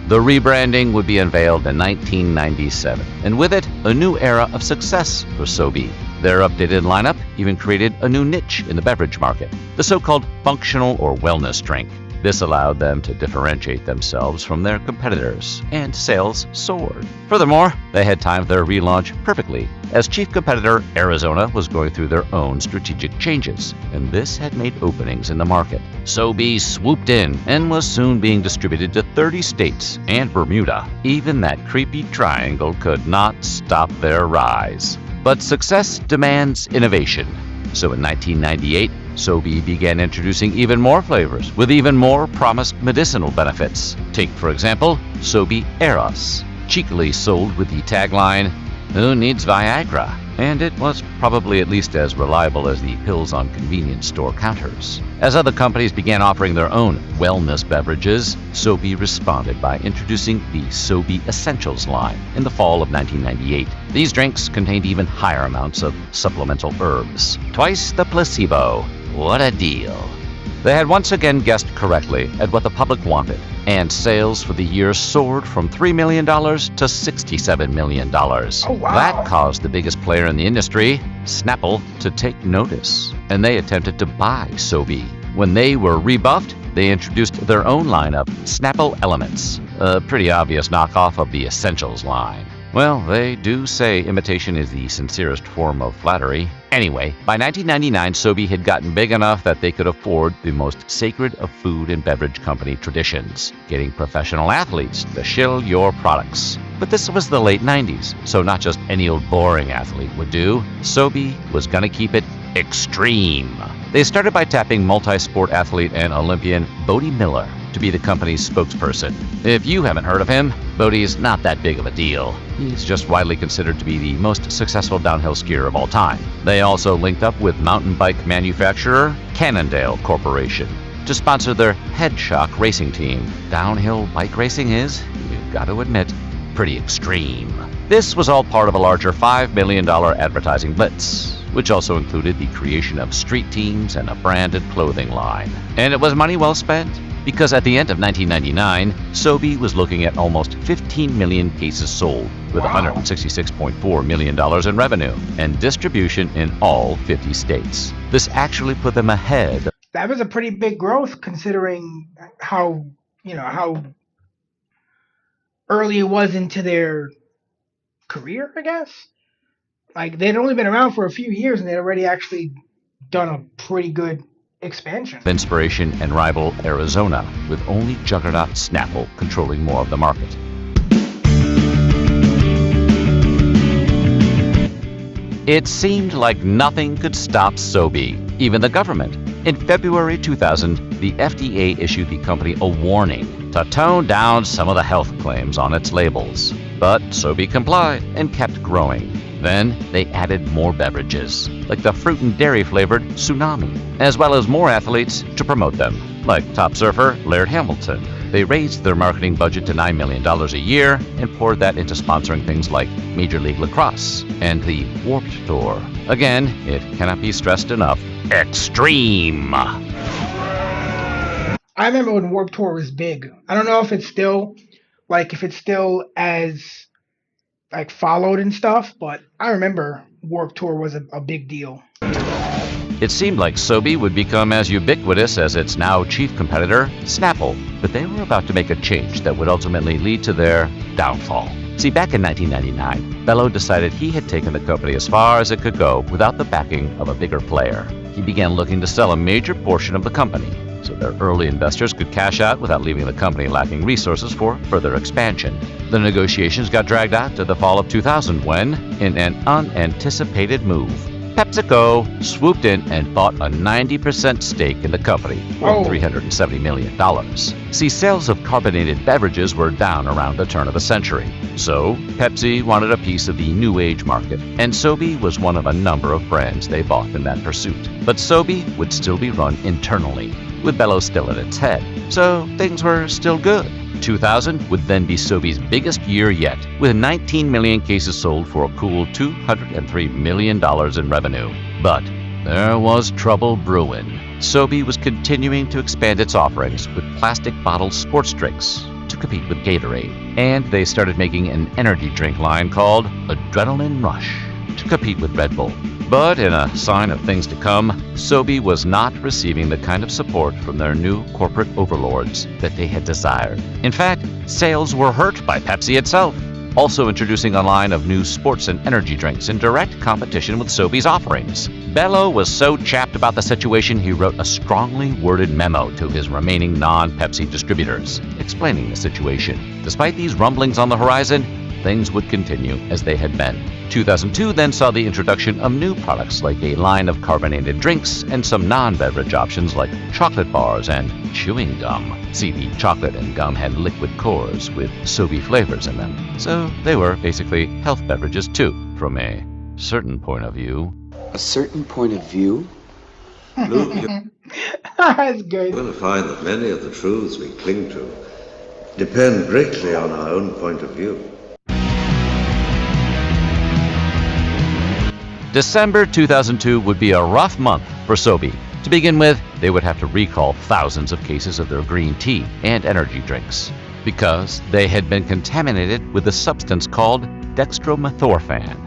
The rebranding would be unveiled in 1997, and with it, a new era of success for Sobe. Their updated lineup even created a new niche in the beverage market, the so-called functional or wellness drink. This allowed them to differentiate themselves from their competitors, and sales soared. Furthermore, they had timed their relaunch perfectly, as chief competitor Arizona was going through their own strategic changes, and this had made openings in the market. Sobe swooped in and was soon being distributed to 30 states and Bermuda. Even that creepy triangle could not stop their rise. But success demands innovation. So in 1998, Sobe began introducing even more flavors with even more promised medicinal benefits. Take, for example, Sobe Eros, cheekily sold with the tagline, "Who needs Viagra?" And it was probably at least as reliable as the pills on convenience store counters. As other companies began offering their own wellness beverages, Sobe responded by introducing the Sobe Essentials line in the fall of 1998. These drinks contained even higher amounts of supplemental herbs. Twice the placebo. What a deal. They had once again guessed correctly at what the public wanted, and sales for the year soared from $3 million to $67 million. Oh, wow. That caused the biggest player in the industry, Snapple, to take notice, and they attempted to buy Sobe. When they were rebuffed, they introduced their own line of Snapple Elements, a pretty obvious knockoff of the Essentials line. Well, they do say imitation is the sincerest form of flattery. Anyway, by 1999, Sobe had gotten big enough that they could afford the most sacred of food and beverage company traditions, getting professional athletes to shill your products. But this was the late 90s, so not just any old boring athlete would do. Sobe was gonna keep it extreme. They started by tapping multi-sport athlete and Olympian Bodie Miller to be the company's spokesperson. If you haven't heard of him, Bodie's not that big of a deal. He's just widely considered to be the most successful downhill skier of all time. They also linked up with mountain bike manufacturer Cannondale Corporation to sponsor their Head Shock racing team. Downhill bike racing is, you've got to admit, pretty extreme. This was all part of a larger $5 million advertising blitz, which also included the creation of street teams and a branded clothing line. And it was money well spent, because at the end of 1999, Sobe was looking at almost 15 million cases sold, with $166.4 million in revenue and distribution in all 50 states. This actually put them ahead. That was a pretty big growth considering how early it was into their career, I guess. Like, they'd only been around for a few years and they'd already actually done a pretty good expansion. Inspiration and rival Arizona, with only juggernaut Snapple controlling more of the market. It seemed like nothing could stop Sobe, even the government. In February 2000, the FDA issued the company a warning to tone down some of the health claims on its labels. But Sobe complied and kept growing. Then they added more beverages, like the fruit and dairy flavored Tsunami, as well as more athletes to promote them, like top surfer Laird Hamilton. They raised their marketing budget to $9 million a year and poured that into sponsoring things like Major League Lacrosse and the Warped Tour. Again, it cannot be stressed enough, extreme. I remember when Warped Tour was big. I don't know if it's still as followed and stuff, but I remember Warped Tour was a big deal. It seemed like Sobe would become as ubiquitous as its now chief competitor, Snapple, but they were about to make a change that would ultimately lead to their downfall. See, back in 1999, Bello decided he had taken the company as far as it could go without the backing of a bigger player. He began looking to sell a major portion of the company, so their early investors could cash out without leaving the company lacking resources for further expansion. The negotiations got dragged out to the fall of 2000 when, in an unanticipated move, PepsiCo swooped in and bought a 90% stake in the company for $370 million. See, sales of carbonated beverages were down around the turn of the century, so Pepsi wanted a piece of the new age market, and Sobe was one of a number of brands they bought in that pursuit. But Sobe would still be run internally, with Bello still at its head, so things were still good. 2000 would then be Sobe's biggest year yet, with 19 million cases sold for a cool $203 million in revenue. But there was trouble brewing. Sobe was continuing to expand its offerings with plastic bottled sports drinks to compete with Gatorade, and they started making an energy drink line called Adrenaline Rush to compete with Red Bull. But in a sign of things to come, Sobe was not receiving the kind of support from their new corporate overlords that they had desired. In fact, sales were hurt by Pepsi itself, also introducing a line of new sports and energy drinks in direct competition with Sobe's offerings. Bello was so chapped about the situation, he wrote a strongly worded memo to his remaining non-Pepsi distributors, explaining the situation. Despite these rumblings on the horizon, things would continue as they had been. 2002 then saw the introduction of new products like a line of carbonated drinks and some non-beverage options like chocolate bars and chewing gum. See, the chocolate and gum had liquid cores with Sobe flavors in them, so they were basically health beverages too, from a certain point of view. A certain point of view? Luke, That's good. you're going to find that many of the truths we cling to depend greatly on our own point of view. December 2002 would be a rough month for Sobe. To begin with, they would have to recall thousands of cases of their green tea and energy drinks because they had been contaminated with a substance called dextromethorphan.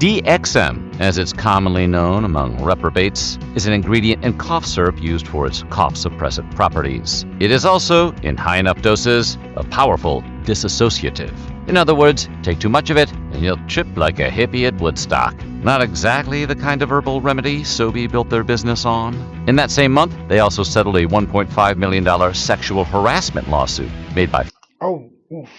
DXM, as it's commonly known among reprobates, is an ingredient in cough syrup used for its cough suppressant properties. It is also, in high enough doses, a powerful dissociative. In other words, take too much of it and you'll trip like a hippie at Woodstock. Not exactly the kind of herbal remedy Sobe built their business on. In that same month, they also settled a $1.5 million sexual harassment lawsuit made by... Oh, oof.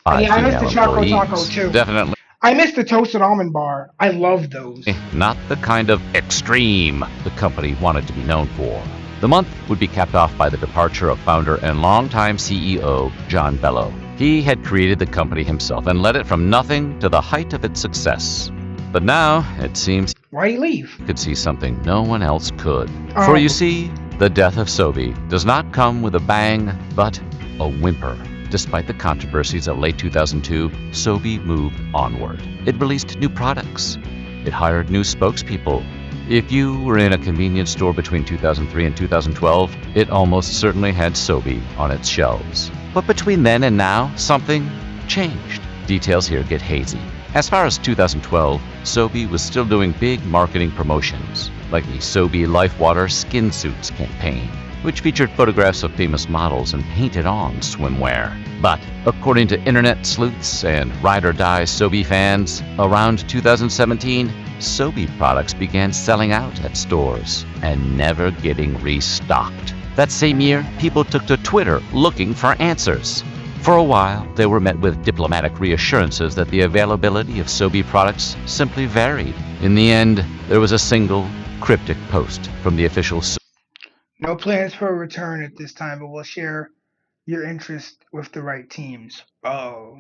Yeah, I missed the female Choco Taco employees. too. Definitely I missed the toasted almond bar. I love those. not the kind of extreme the company wanted to be known for. The month would be capped off by the departure of founder and longtime CEO John Bello. He had created the company himself and led it from nothing to the height of its success. But now, it seems Why'd he leave? he could see something no one else could. For you see, the death of Sobe does not come with a bang, but a whimper. Despite the controversies of late 2002, Sobe moved onward. It released new products. It hired new spokespeople. If you were in a convenience store between 2003 and 2012, it almost certainly had Sobe on its shelves. But between then and now, something changed. Details here get hazy. As far as 2012, Sobe was still doing big marketing promotions, like the Sobe LifeWater Skin Suits campaign, which featured photographs of famous models and painted-on swimwear. But according to internet sleuths and ride-or-die Sobe fans, around 2017, Sobe products began selling out at stores and never getting restocked. That same year, people took to Twitter looking for answers. For a while, they were met with diplomatic reassurances that the availability of Sobe products simply varied. In the end, there was a single, cryptic post from the official No plans for a return at this time, but we'll share your interest with the right teams. Oh,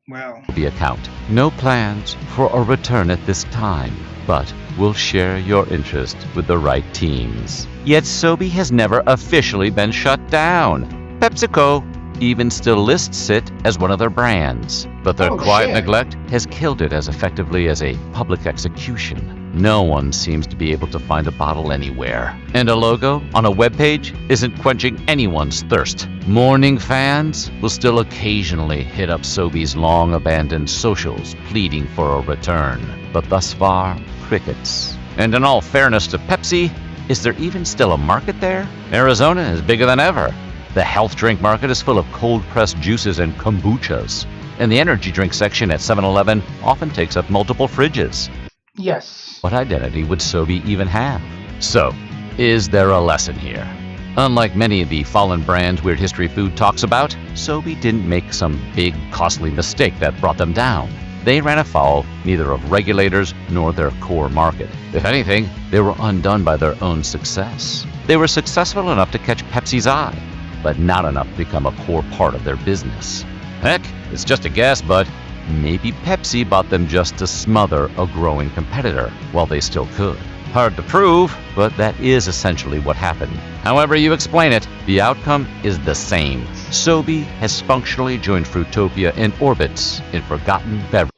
well. Sobe account. No plans for a return at this time, but we'll share your interest with the right teams. Yet Sobe has never officially been shut down. PepsiCo even still lists it as one of their brands, but their quiet neglect has killed it as effectively as a public execution. No one seems to be able to find a bottle anywhere, and a logo on a webpage isn't quenching anyone's thirst. Mourning fans will still occasionally hit up Sobe's long-abandoned socials pleading for a return, but thus far, crickets. And in all fairness to Pepsi, is there even still a market there? Arizona is bigger than ever. The health drink market is full of cold-pressed juices and kombuchas, and the energy drink section at 7-Eleven often takes up multiple fridges. Yes. What identity would Sobe even have? So, is there a lesson here? Unlike many of the fallen brands Weird History Food talks about, Sobe didn't make some big, costly mistake that brought them down. They ran afoul neither of regulators nor their core market. If anything, they were undone by their own success. They were successful enough to catch Pepsi's eye, but not enough to become a core part of their business. Heck, it's just a guess, but maybe Pepsi bought them just to smother a growing competitor while they still could. Hard to prove, but that is essentially what happened. However you explain it, the outcome is the same. Sobe has functionally joined Fruitopia and orbits in forgotten beverage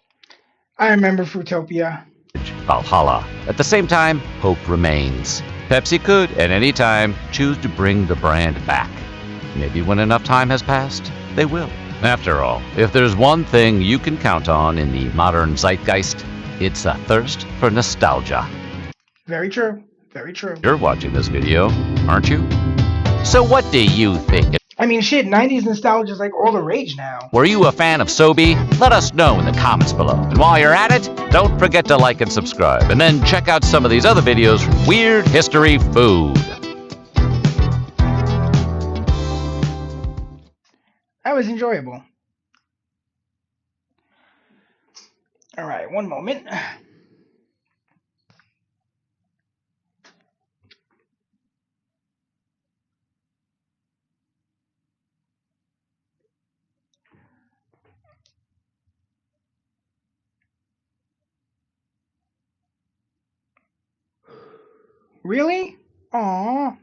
I remember Fruitopia. Valhalla. At the same time, hope remains. Pepsi could, at any time, choose to bring the brand back. Maybe when enough time has passed, they will. After all, if there's one thing you can count on in the modern zeitgeist, it's a thirst for nostalgia. Very true. Very true. You're watching this video, aren't you? So what do you think? I mean, shit, 90s nostalgia is like all the rage now. Were you a fan of Sobe? Let us know in the comments below. And while you're at it, don't forget to like and subscribe. And then check out some of these other videos from Weird History Food. That was enjoyable. All right, one moment. Really? Aww.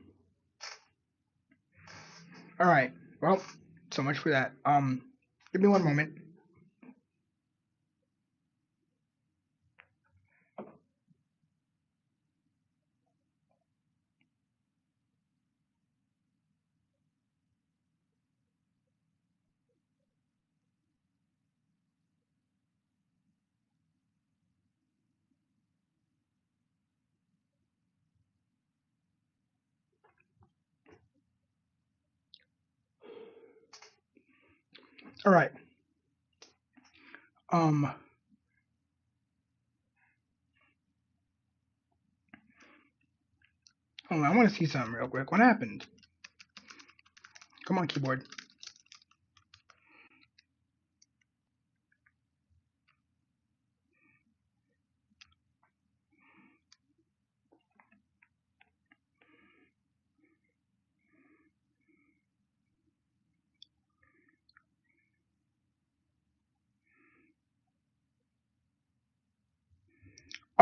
All right. Well, so much for that. Give me one moment. All right. Hold on, I want to see something real quick. What happened? Come on, keyboard.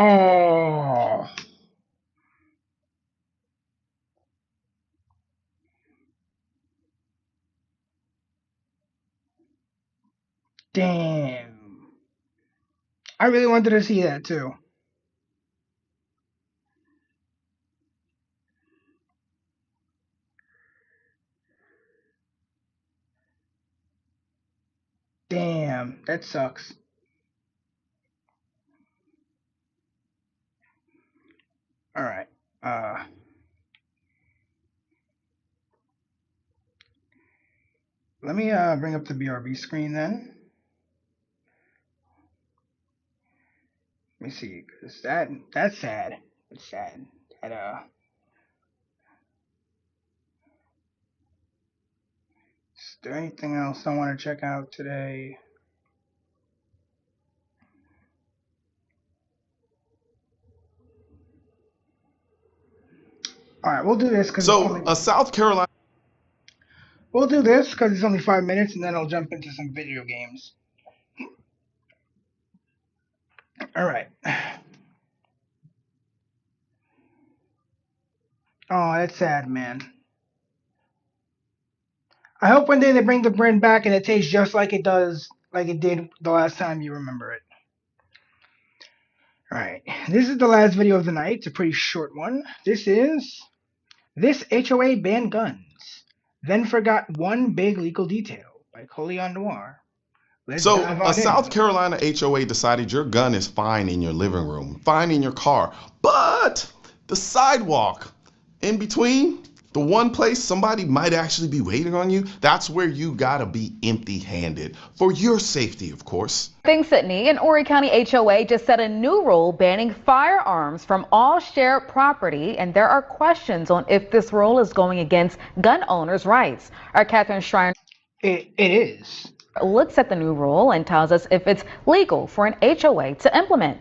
Oh. Damn. I really wanted to see that too. Damn, that sucks. All right. Let me bring up the BRB screen then. Let me see, cause that's sad. It's sad. That is there anything else I want to check out today? All right, we'll do this because South Carolina. We'll do this because it's only 5 minutes, and then I'll jump into some video games. All right. Oh, that's sad, man. I hope one day they bring the brand back and it tastes just like it did the last time you remember it. All right. This is the last video of the night. It's a pretty short one. This HOA banned guns, then forgot one big legal detail by Colion Noir. So a South Carolina HOA decided your gun is fine in your living room, fine in your car, but the sidewalk in between, the one place somebody might actually be waiting on you, that's where you gotta be empty-handed. For your safety, of course. In Sydney, an Horry County HOA just set a new rule banning firearms from all shared property, and there are questions on if this rule is going against gun owners' rights. Our Catherine Schreiner it is. Looks at the new rule and tells us if it's legal for an HOA to implement.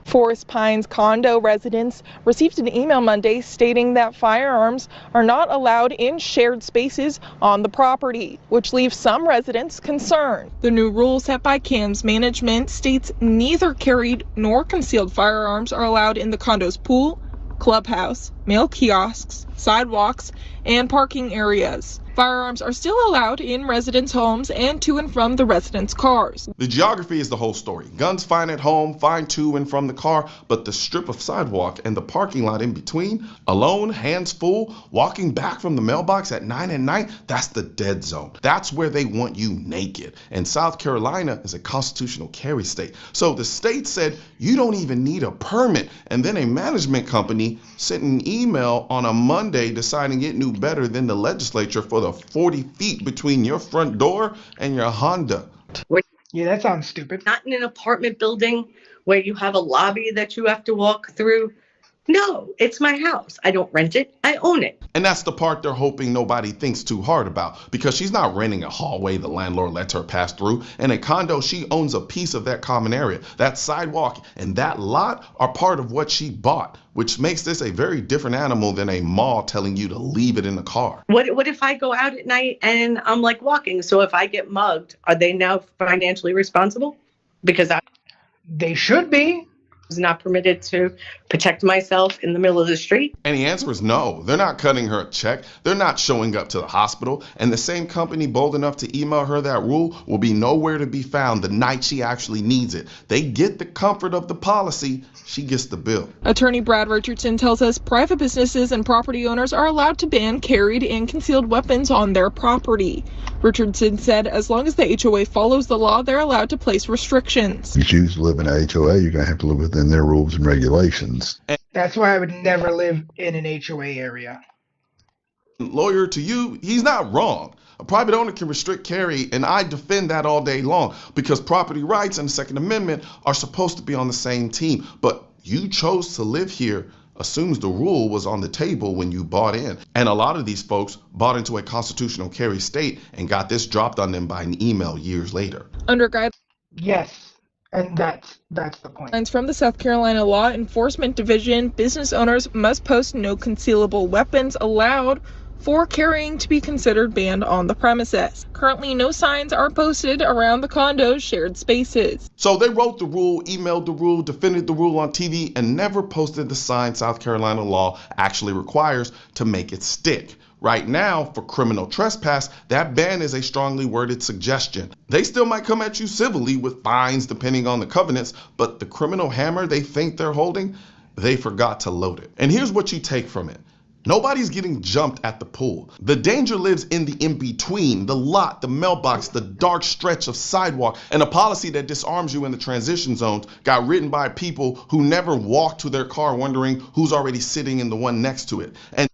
Forest Pines condo residents received an email Monday stating that firearms are not allowed in shared spaces on the property, which leaves some residents concerned. The new rule set by CAM's management states neither carried nor concealed firearms are allowed in the condo's pool, clubhouse, mail kiosks, sidewalks, and parking areas. Firearms are still allowed in residents' homes and to and from the residents' cars. The geography is the whole story. Guns fine at home, fine to and from the car, but the strip of sidewalk and the parking lot in between, alone, hands full, walking back from the mailbox at 9 at night, that's the dead zone. That's where they want you naked. And South Carolina is a constitutional carry state. So the state said you don't even need a permit. And then a management company sent an email on a Monday deciding it knew better than the legislature for the 40 feet between your front door and your Honda. Yeah, that sounds stupid. Not in an apartment building where you have a lobby that you have to walk through. No, it's my house. I don't rent it. I own it. And that's the part they're hoping nobody thinks too hard about, because she's not renting a hallway the landlord lets her pass through. In a condo, she owns a piece of that common area. That sidewalk and that lot are part of what she bought, which makes this a very different animal than a mall telling you to leave it in the car. What if I go out at night and I'm like walking? So if I get mugged, are they now financially responsible? Because they should be. Was not permitted to protect myself in the middle of the street? And the answer is no. They're not cutting her a check. They're not showing up to the hospital. And the same company bold enough to email her that rule will be nowhere to be found the night she actually needs it. They get the comfort of the policy. She gets the bill. Attorney Brad Richardson tells us private businesses and property owners are allowed to ban carried and concealed weapons on their property. Richardson said as long as the HOA follows the law, they're allowed to place restrictions. If you choose to live in a HOA, you're going to have to live within their rules and regulations. That's why I would never live in an HOA area. Lawyer, to you, he's not wrong. A private owner can restrict carry, and I defend that all day long, because property rights and the Second Amendment are supposed to be on the same team. But you chose to live here assumes the rule was on the table when you bought in. And a lot of these folks bought into a constitutional carry state and got this dropped on them by an email years later. Under guidelines. Yes, and that's the point. From the South Carolina Law Enforcement Division, business owners must post no concealable weapons allowed for carrying to be considered banned on the premises. Currently, no signs are posted around the condo's shared spaces. So they wrote the rule, emailed the rule, defended the rule on TV, and never posted the sign South Carolina law actually requires to make it stick. Right now, for criminal trespass, that ban is a strongly worded suggestion. They still might come at you civilly with fines depending on the covenants, but the criminal hammer they think they're holding, they forgot to load it. And here's what you take from it. Nobody's getting jumped at the pool. The danger lives in the in-between, the lot, the mailbox, the dark stretch of sidewalk, and a policy that disarms you in the transition zones got written by people who never walked to their car wondering who's already sitting in the one next to it. And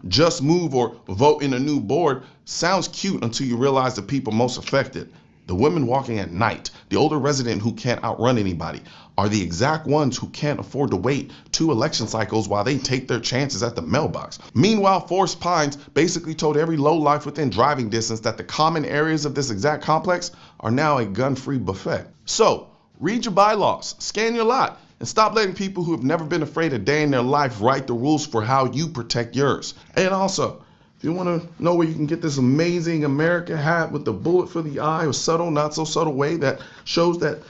just move or vote in a new board sounds cute until you realize the people most affected, the women walking at night, the older resident who can't outrun anybody, are the exact ones who can't afford to wait 2 election cycles while they take their chances at the mailbox. Meanwhile, Forest Pines basically told every lowlife within driving distance that the common areas of this exact complex are now a gun-free buffet. So, read your bylaws, scan your lot, and stop letting people who have never been afraid a day in their life write the rules for how you protect yours. And also, if you want to know where you can get this amazing American hat with the bullet for the eye, a subtle, not so subtle way that shows that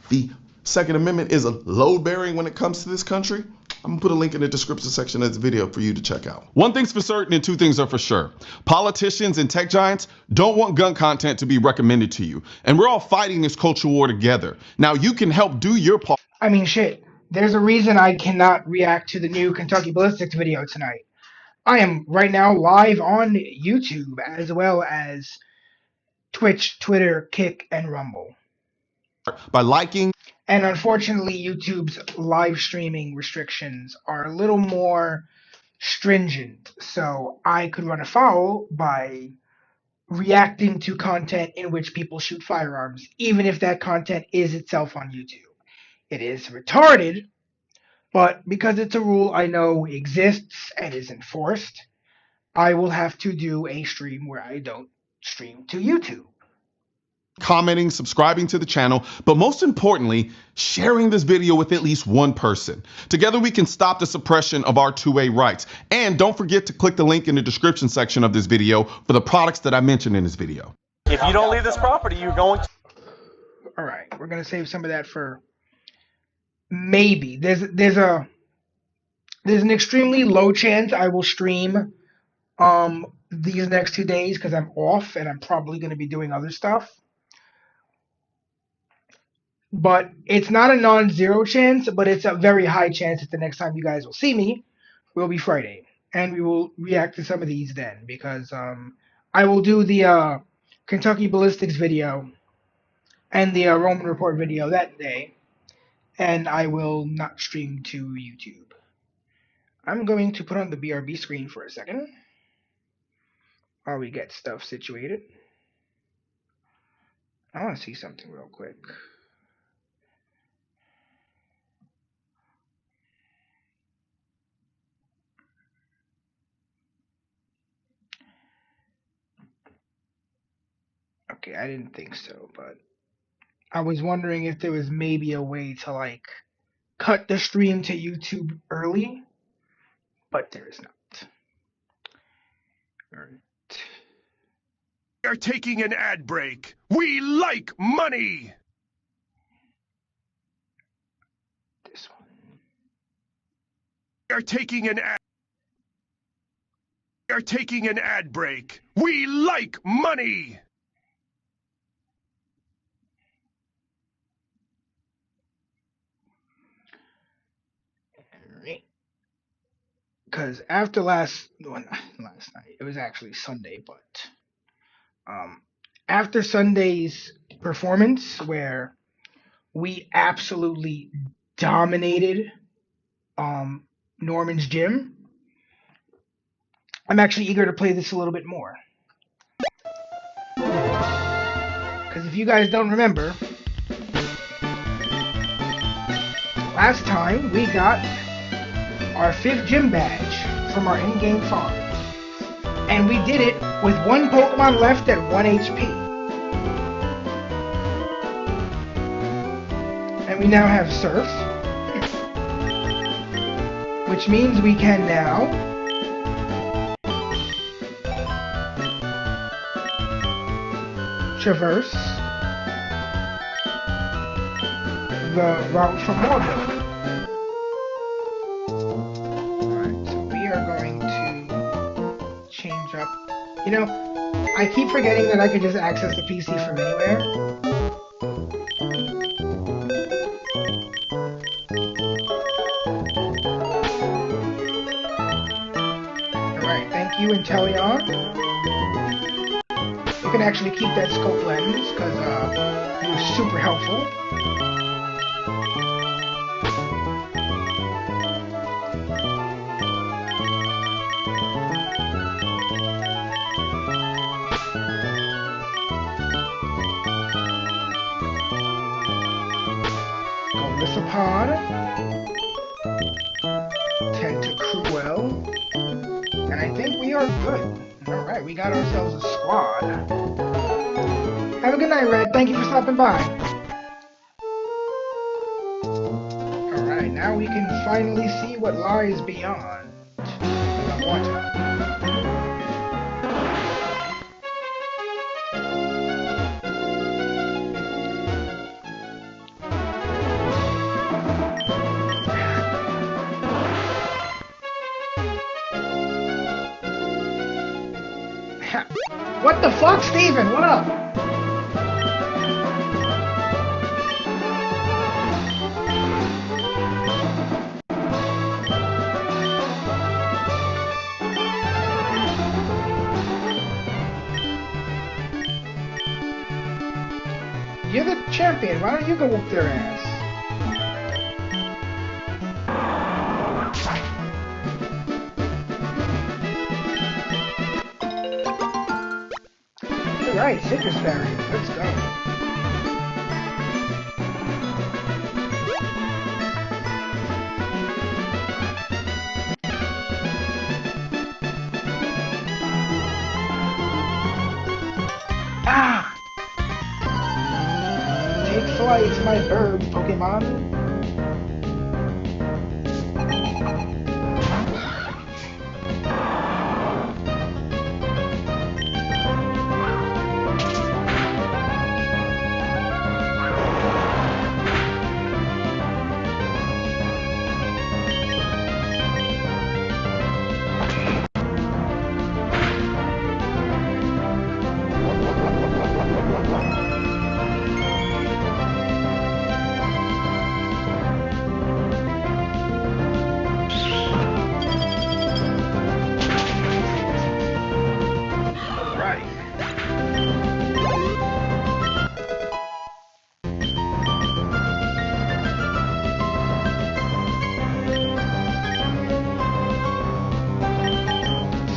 the Second Amendment is a load bearing when it comes to this country, I'm going to put a link in the description section of this video for you to check out. One thing's for certain and 2 things are for sure. Politicians and tech giants don't want gun content to be recommended to you. And we're all fighting this culture war together. Now you can help do your part. I mean, shit. There's a reason I cannot react to the new Kentucky Ballistics video tonight. I am right now live on YouTube as well as Twitch, Twitter, Kick, and Rumble. By liking. And unfortunately, YouTube's live streaming restrictions are a little more stringent. So I could run afoul by reacting to content in which people shoot firearms, even if that content is itself on YouTube. It is retarded, but because it's a rule I know exists and is enforced, I will have to do a stream where I don't stream to YouTube. Commenting, subscribing to the channel, but most importantly, sharing this video with at least one person. Together we can stop the suppression of our 2A rights. And don't forget to click the link in the description section of this video for the products that I mentioned in this video. If you don't leave this property, you're going to... Alright, we're going to save some of that for maybe. There's an extremely low chance I will stream these next 2 days because I'm off and I'm probably going to be doing other stuff. But it's not a non-zero chance, but it's a very high chance that the next time you guys will see me will be Friday. And we will react to some of these then, because I will do the Kentucky Ballistics video and the Roman Report video that day, and I will not stream to YouTube. I'm going to put on the BRB screen for a second while we get stuff situated. I want to see something real quick. Okay, I didn't think so, but I was wondering if there was maybe a way to, like, cut the stream to YouTube early, but there is not. Alright. We are taking an ad break. We like money! This one. We are taking an ad... We are taking an ad break. We like money! Because after last night, it was actually Sunday, but after Sunday's performance where we absolutely dominated Norman's gym, I'm actually eager to play this a little bit more. Because if you guys don't remember, last time we got our 5th gym badge from our in-game farm. And we did it with 1 Pokemon left at 1 HP. And we now have Surf, which means we can now traverse the route from Morgan. Alright, so we are going to change up. You know, I keep forgetting that I could just access the PC from anywhere. Alright, thank you, Intellion. You can actually keep that scope lens, because it was super helpful. Pod, Tentacruel, and I think we are good. Alright, we got ourselves a squad. Have a good night, Red. Thank you for stopping by. Alright, now we can finally see what lies beyond the water. What the fuck, Steven? What up? You're the champion. Why don't you go whoop their ass? Alright, Citrus Berry. Let's go. Ah! Take flight, my bird Pokemon.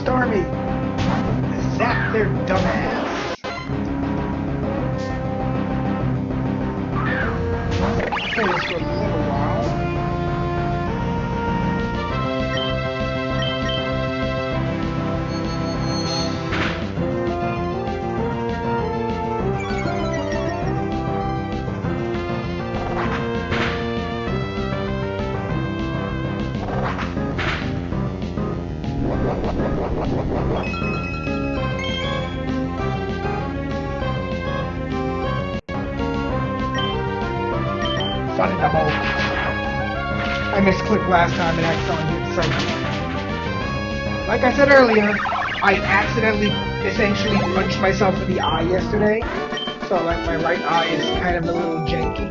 Stormy! Zap their dumbass! Play this for a little while. Fun in the moment. I misclicked last time and accidentally hit something. Like I said earlier, I accidentally essentially punched myself in the eye yesterday. So like my right eye is kind of a little janky.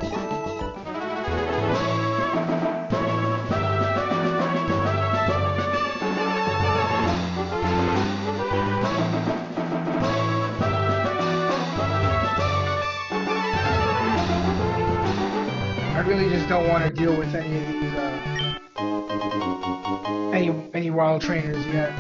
I really just don't want to deal with any of these, any wild trainers yet.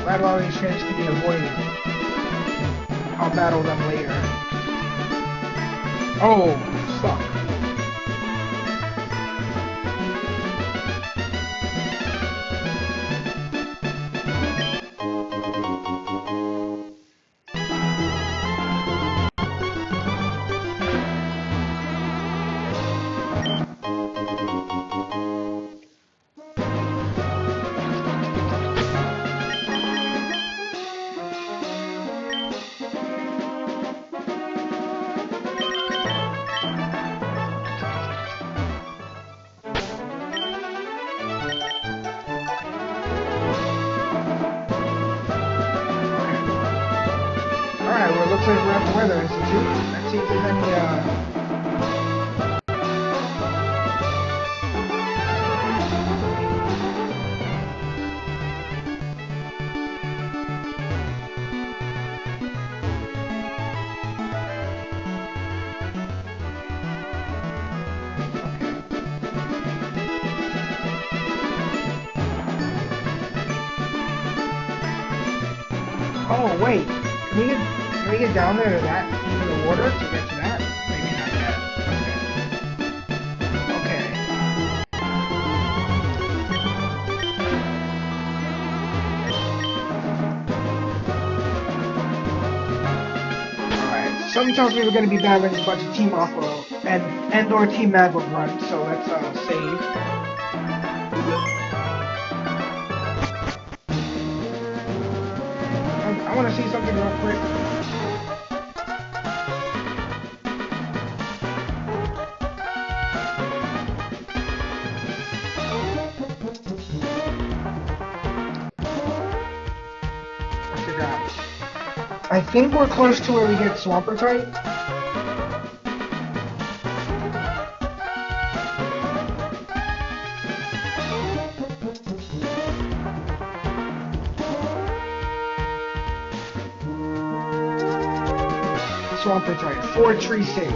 Glad a lot of these trains can be avoided. I'll battle them later. Oh, fuck. Alright, well, it looks like we're at the Weather Institute. Let's see if there's any, Oh, wait. Can we get down there to that, to the water, to get to that? Maybe not yet. Okay. Alright, something tells me we're going to be battling a bunch of Team Aqua and or Team Magma run, so let's save. I want to see something real quick. I forgot. I think we're close to where we get Swampertite. Swampertite, 4 tree save.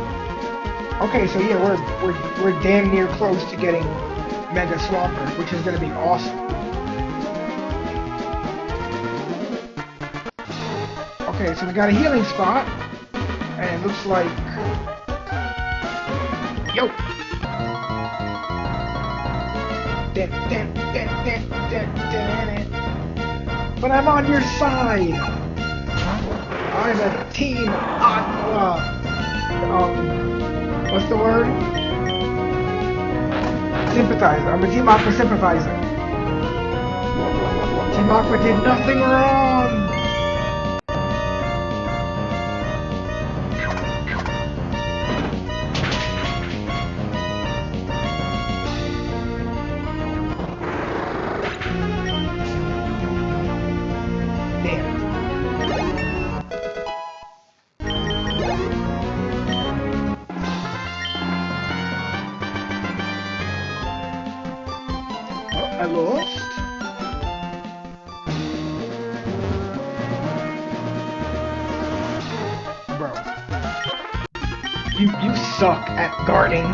Okay, so yeah, we're damn near close to getting Mega Swampert, which is gonna be awesome. Okay, so we got a healing spot, and it looks like yo. But I'm on your side. I'm a Team Aqua. What's the word? Sympathizer. I'm a Team Aqua sympathizer. Team Aqua did nothing wrong. I lost? Bro. You suck at guarding.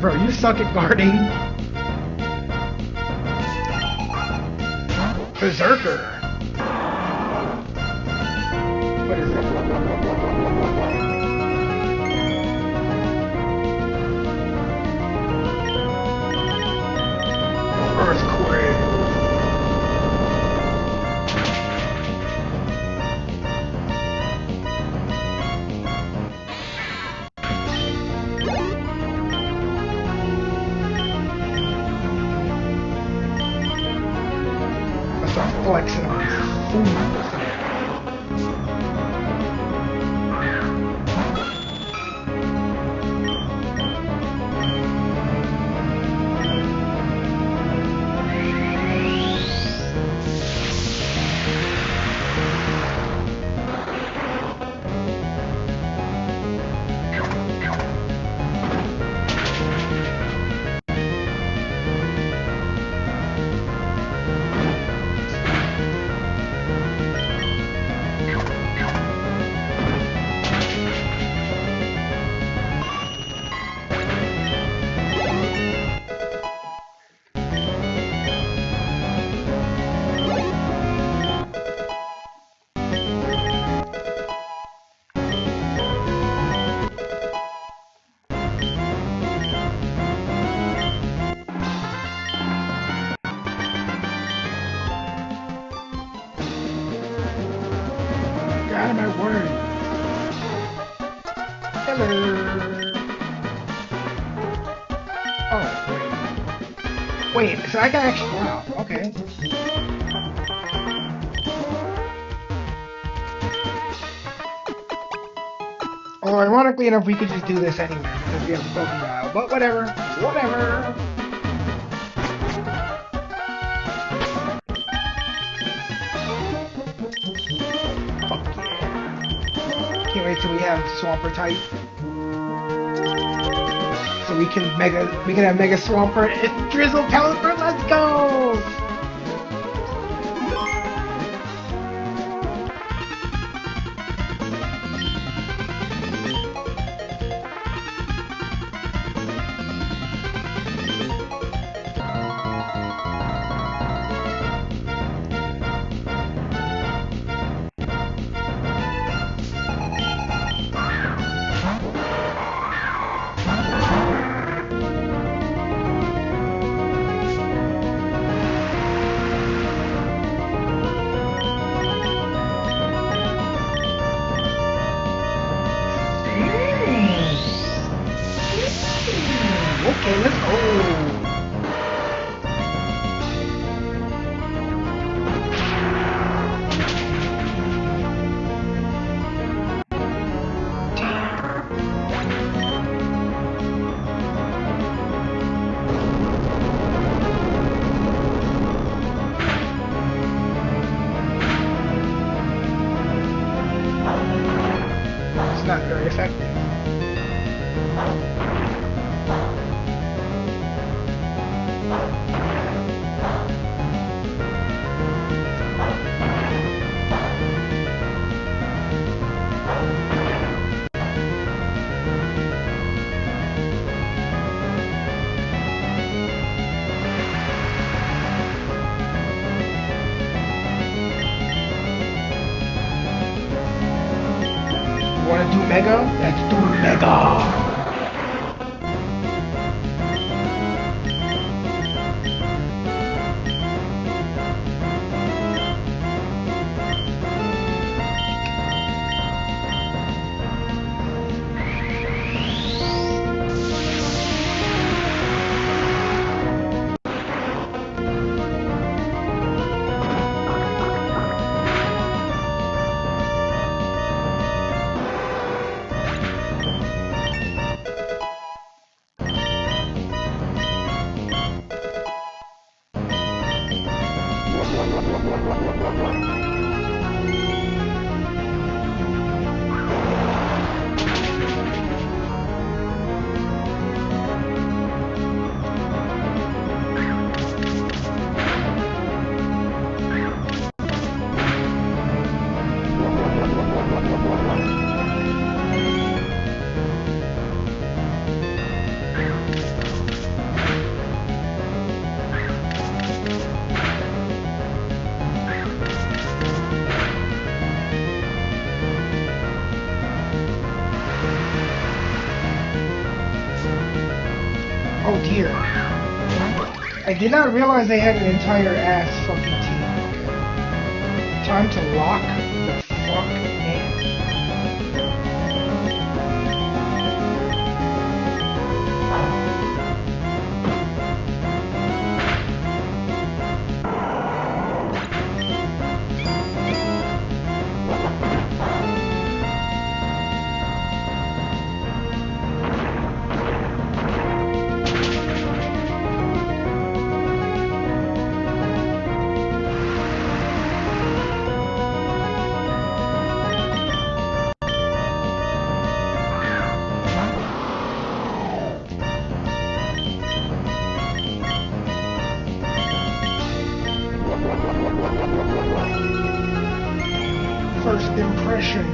Bro, you suck at guarding. Berserker. What is it? Earthquake. I start flexing on food. Word. Hello. Oh, wait. Wait, so I can actually... Wow, okay. Or ironically enough, we could just do this anyway because we have the Pokemon, but whatever. Whatever. Fuck yeah. Can't wait till we have Swampert type. So we can have Mega Swampert and Drizzle Pelipper. Let's go! Okay, let's go. It's not very effective. Wanna do Mega? Let's do Mega! Oh dear. I did not realize they had an entire ass fucking team. Okay. Time to lock the fuck in. First impression.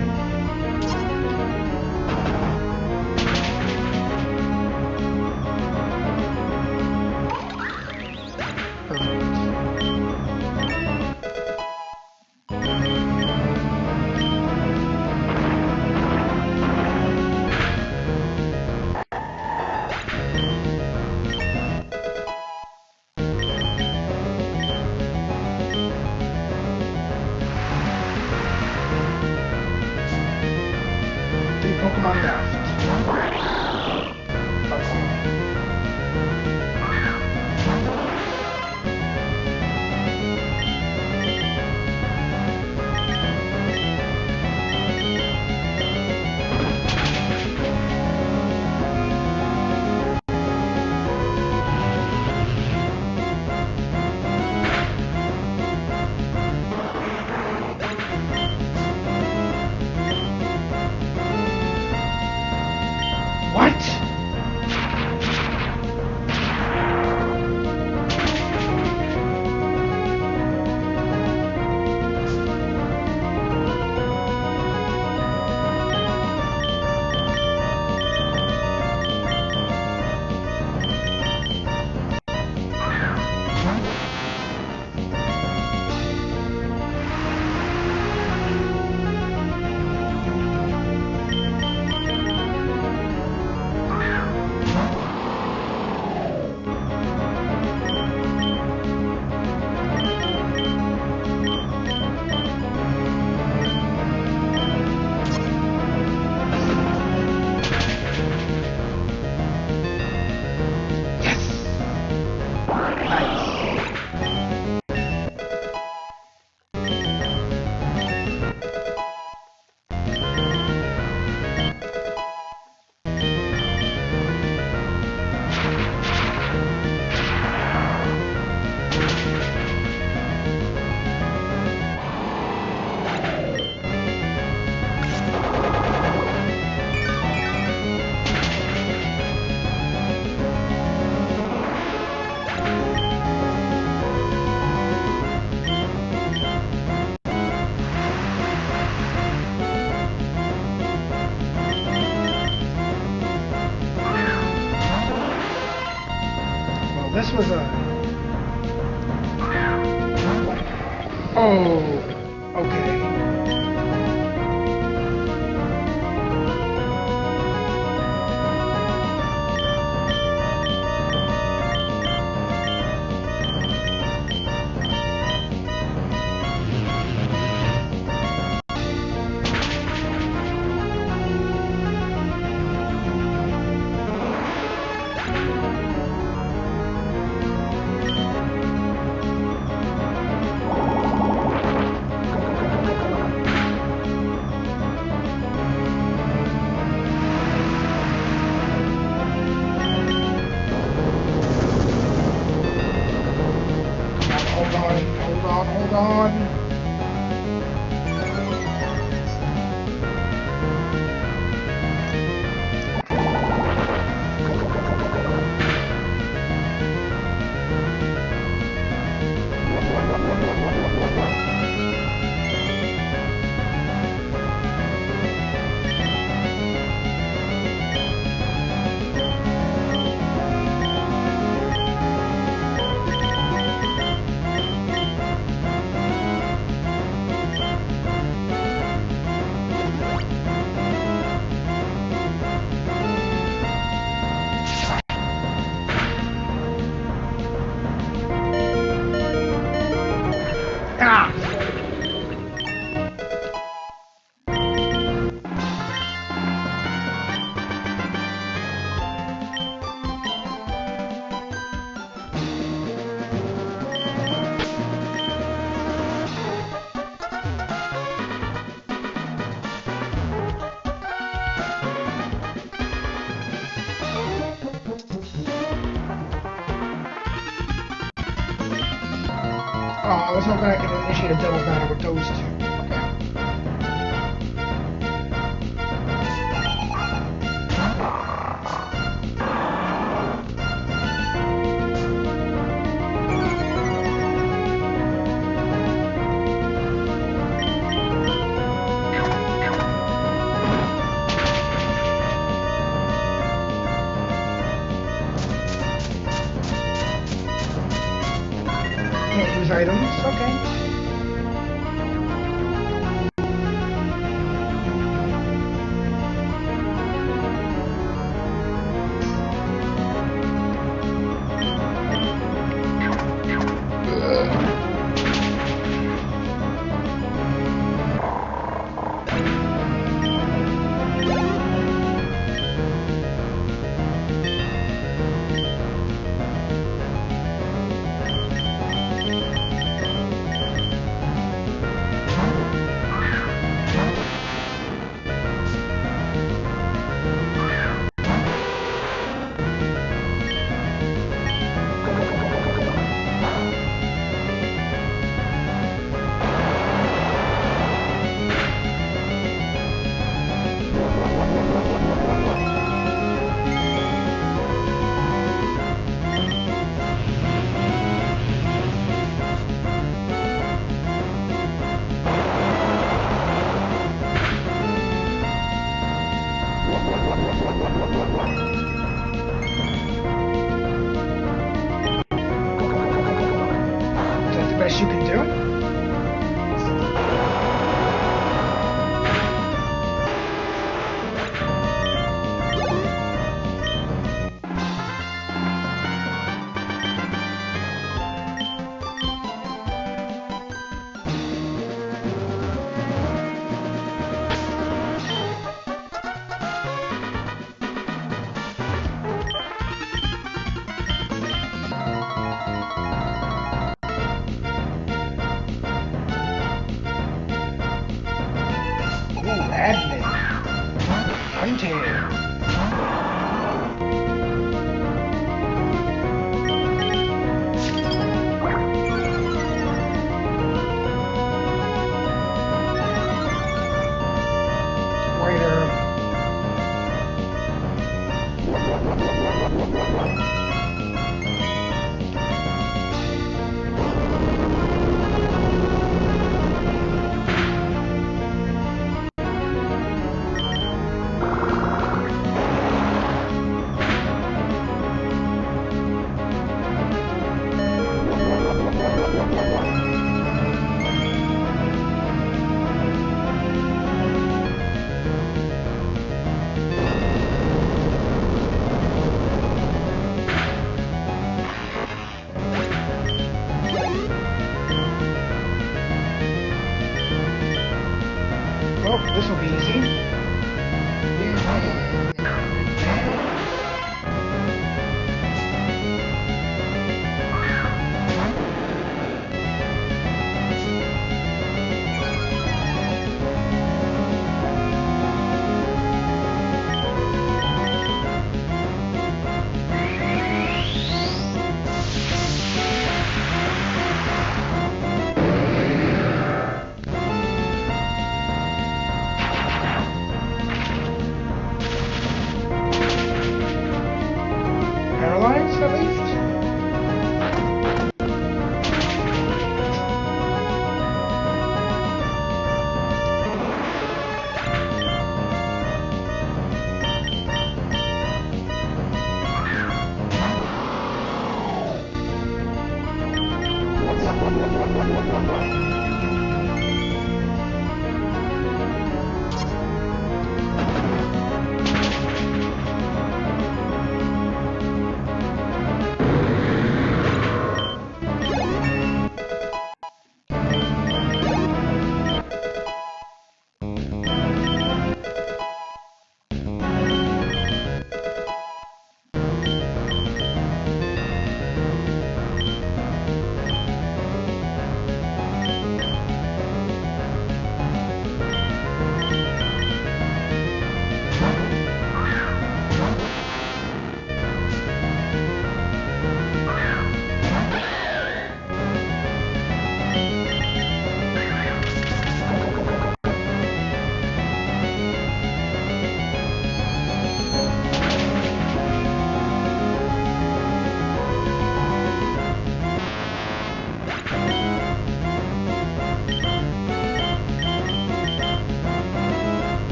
this was a... Oh, okay. Hold on. Ah! Oh, I was hoping I could initiate a double battle with those two. Can't use items, okay. Is that the best you can do? will be easy. Paralyzed, at least?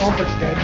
Almost dead.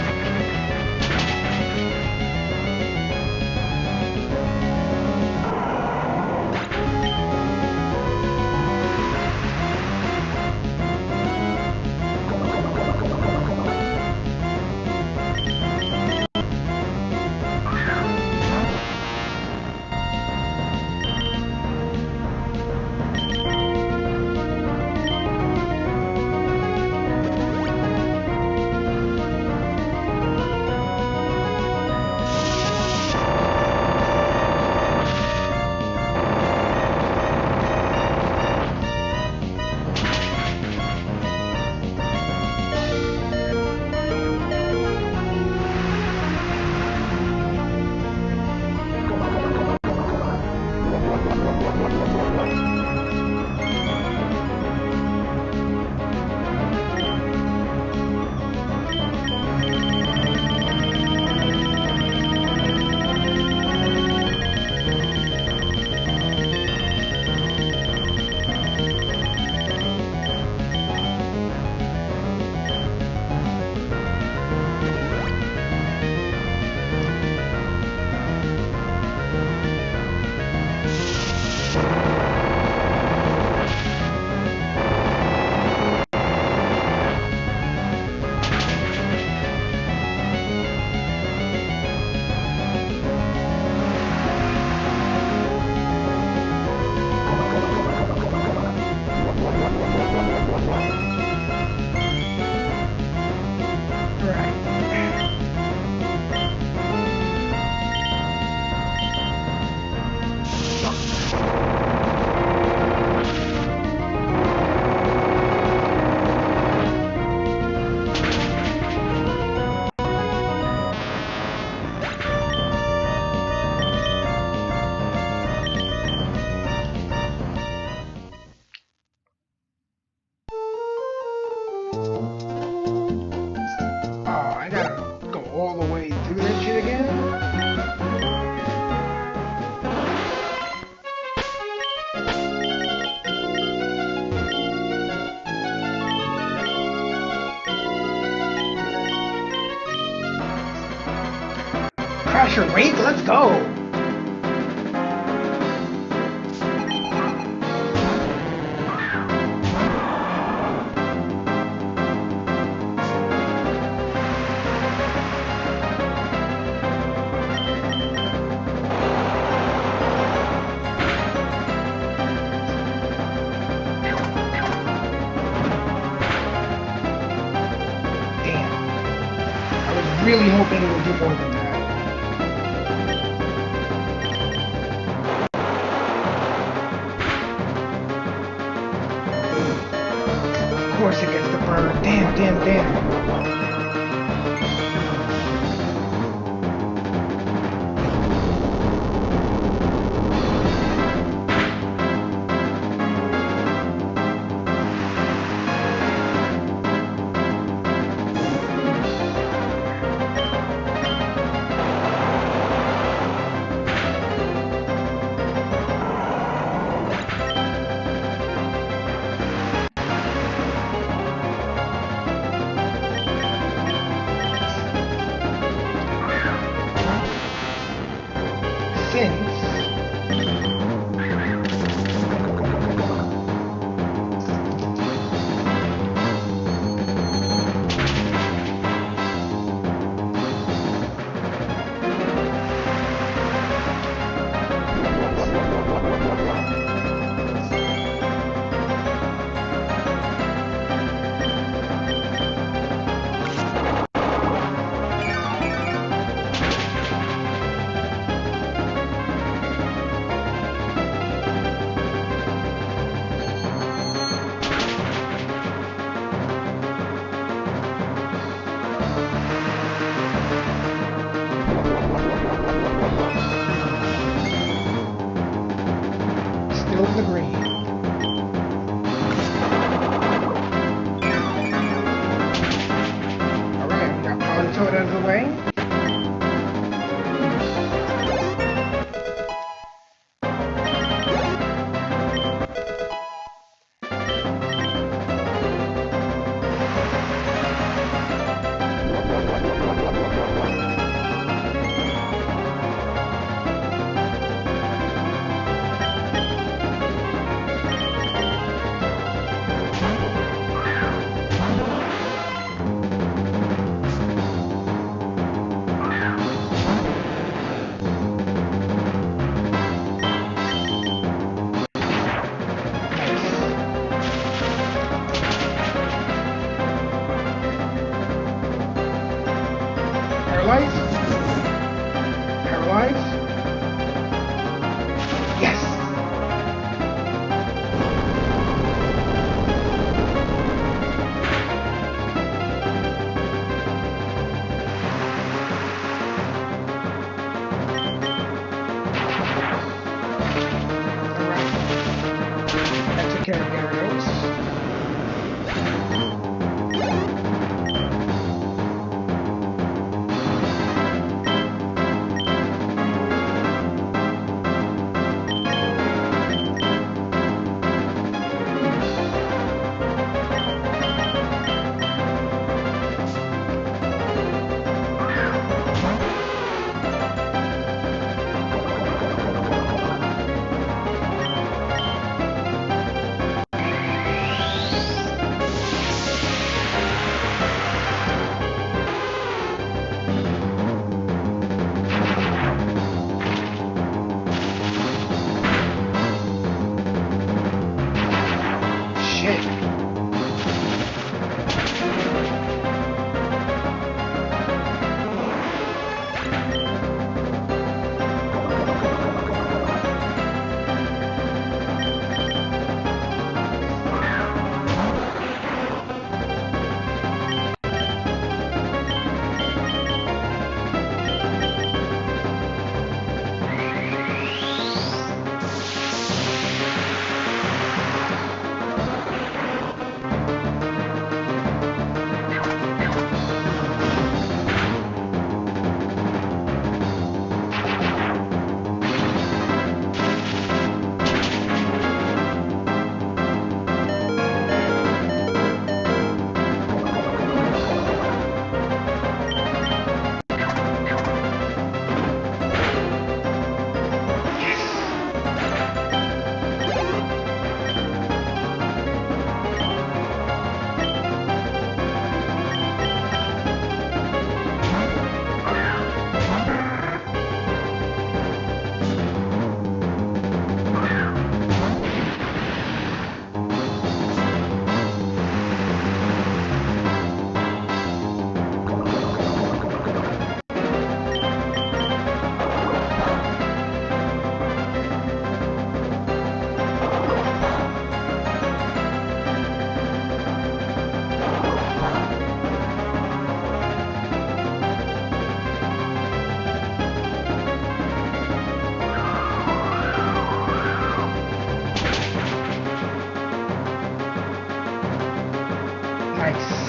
Oh, I gotta go all the way through that shit again? Crasher, wait, let's go! Really hoping it would do more than that. Of course it gets the bird. Damn, damn, damn. Still in the green. Alright, we got Politoad out of the way. Nice.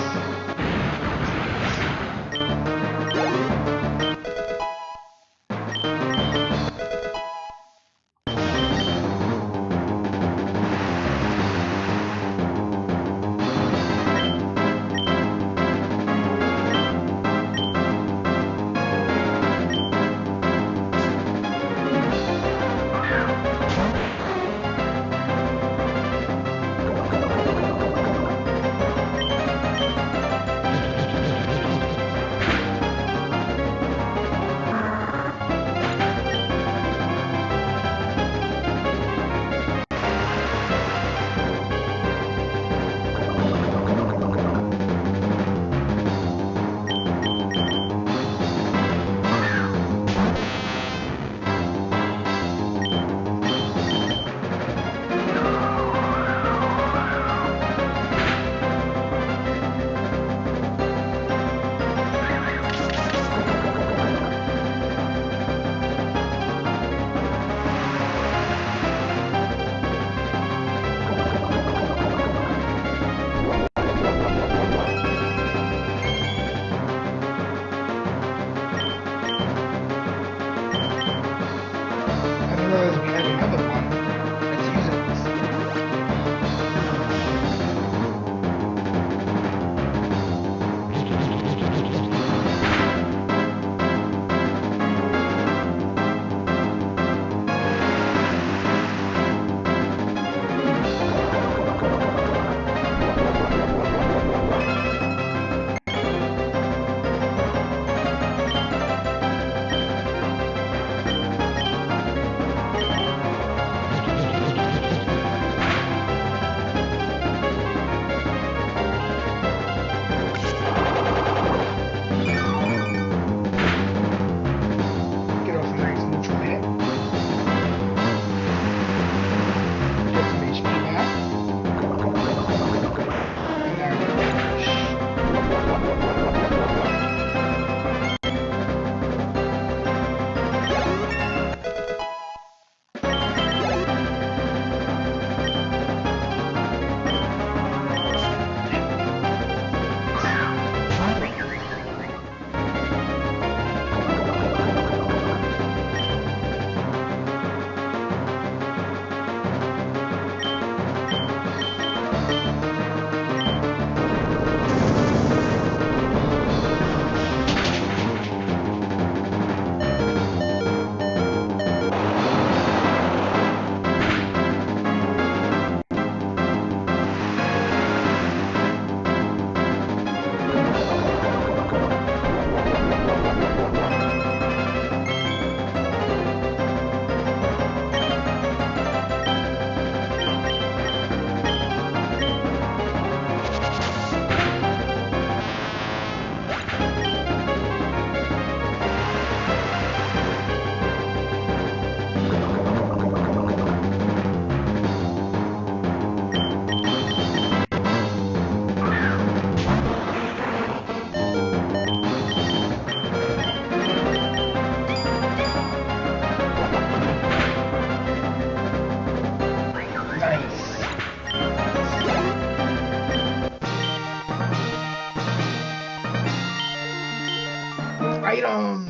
Items.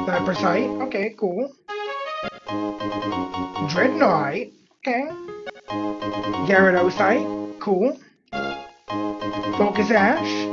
Sniper sight. Okay, cool. Dreadnought. Okay. Gyarados sight. Cool. Focus Ash.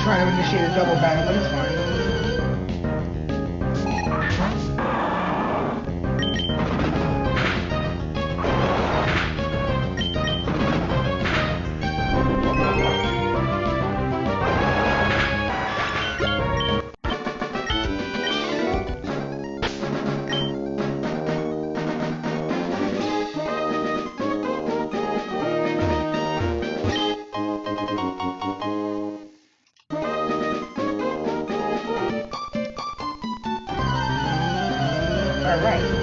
trying to initiate a double battle, but it's fine. Alright.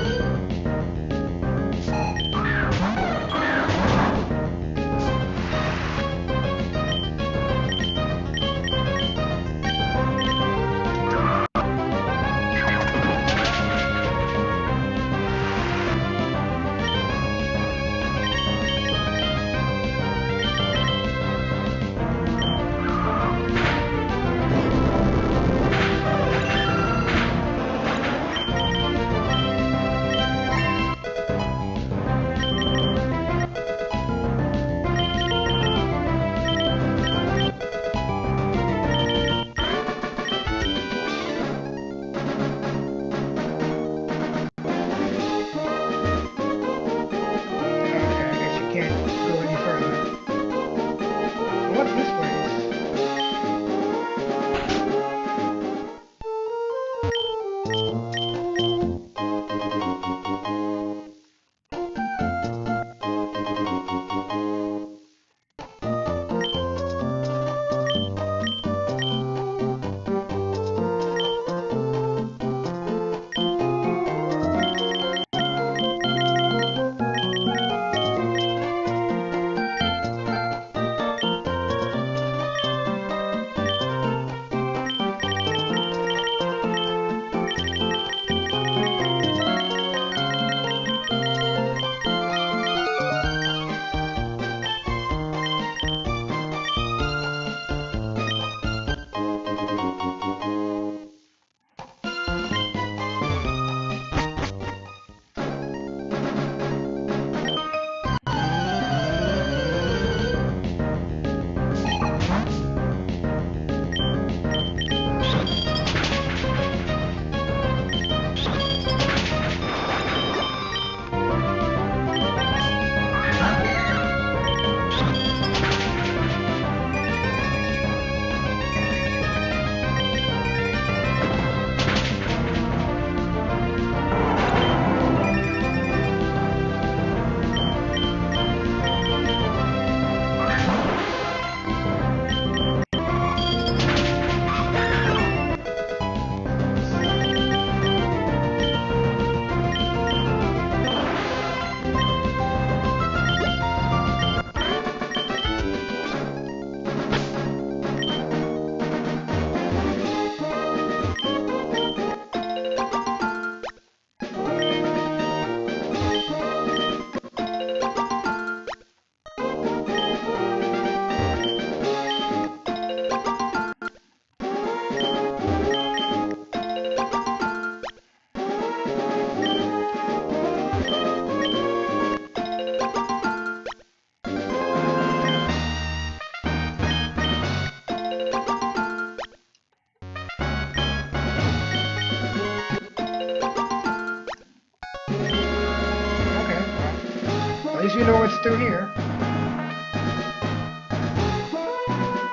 At least we know what's through here.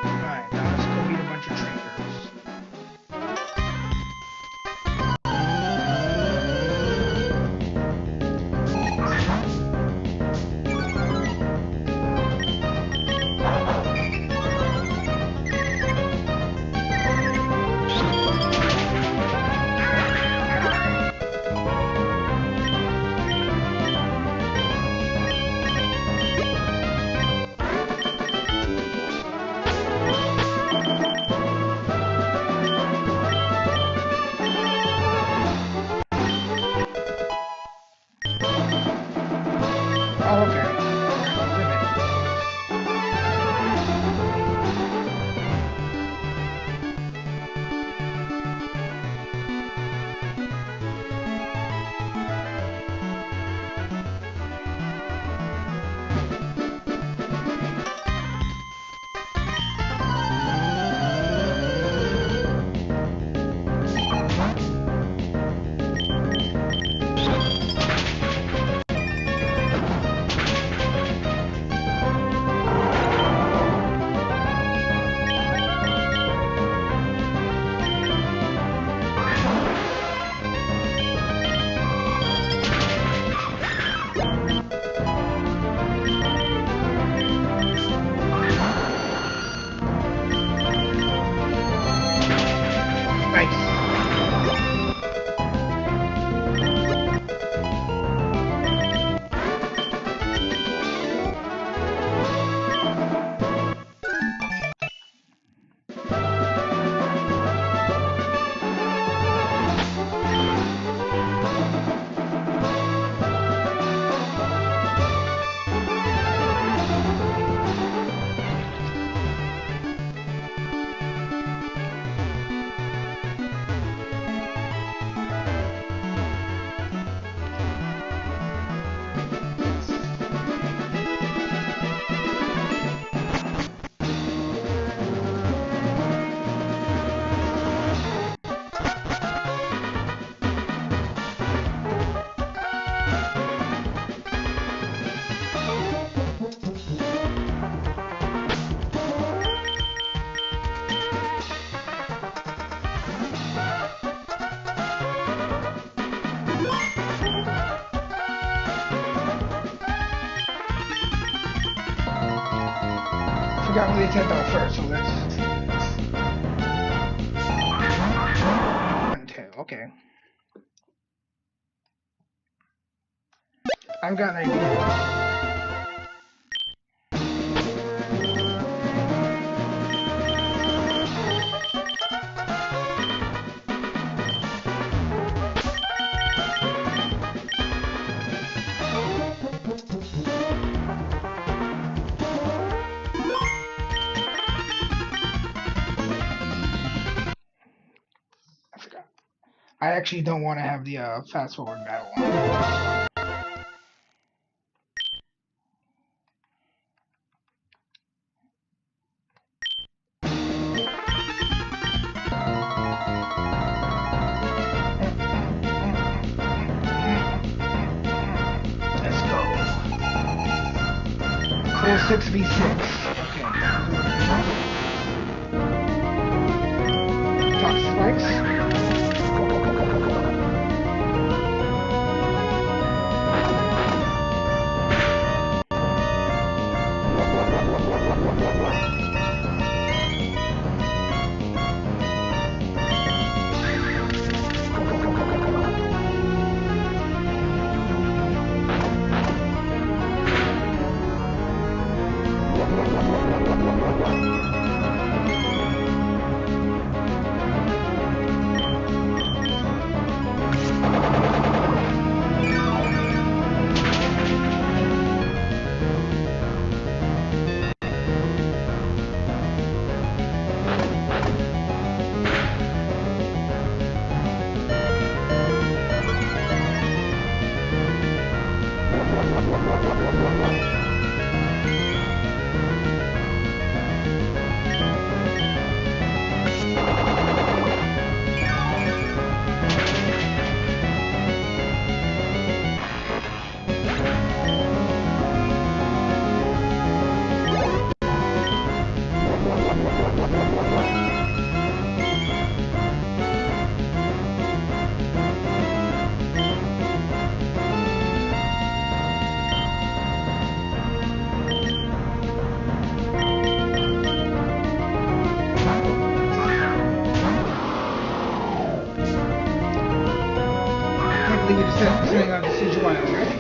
Alright, now let's go meet a bunch of traitors. forgot what they sent out first, so let's... 1, 2, okay. I've got an idea. I actually don't want to have the fast forward battle on. Let's go. Cool 6v6. Okay. Drop spikes. We just sitting on the siege wild, right?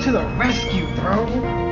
to the rescue, bro.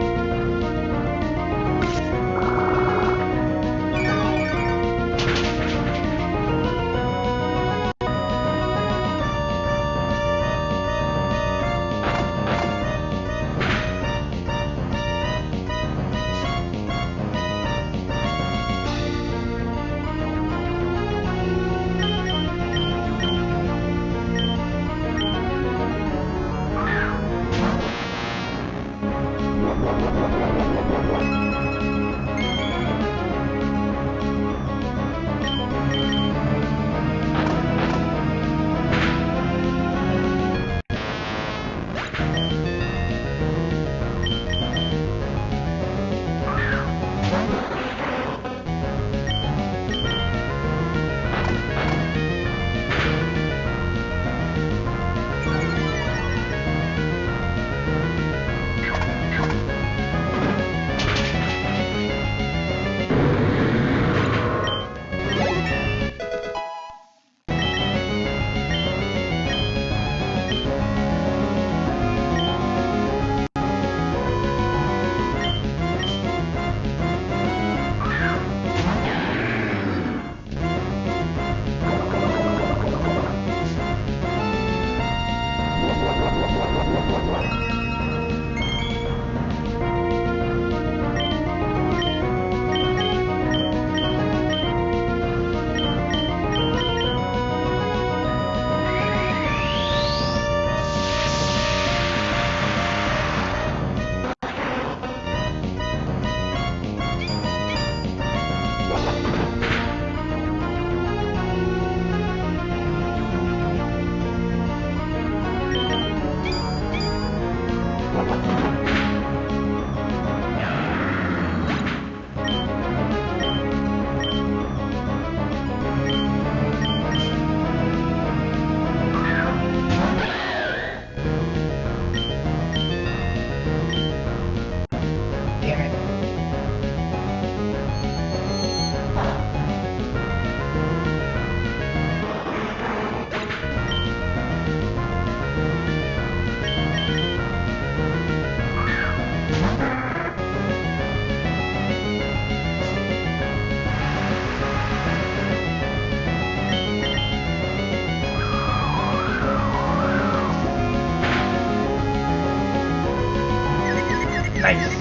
Nice.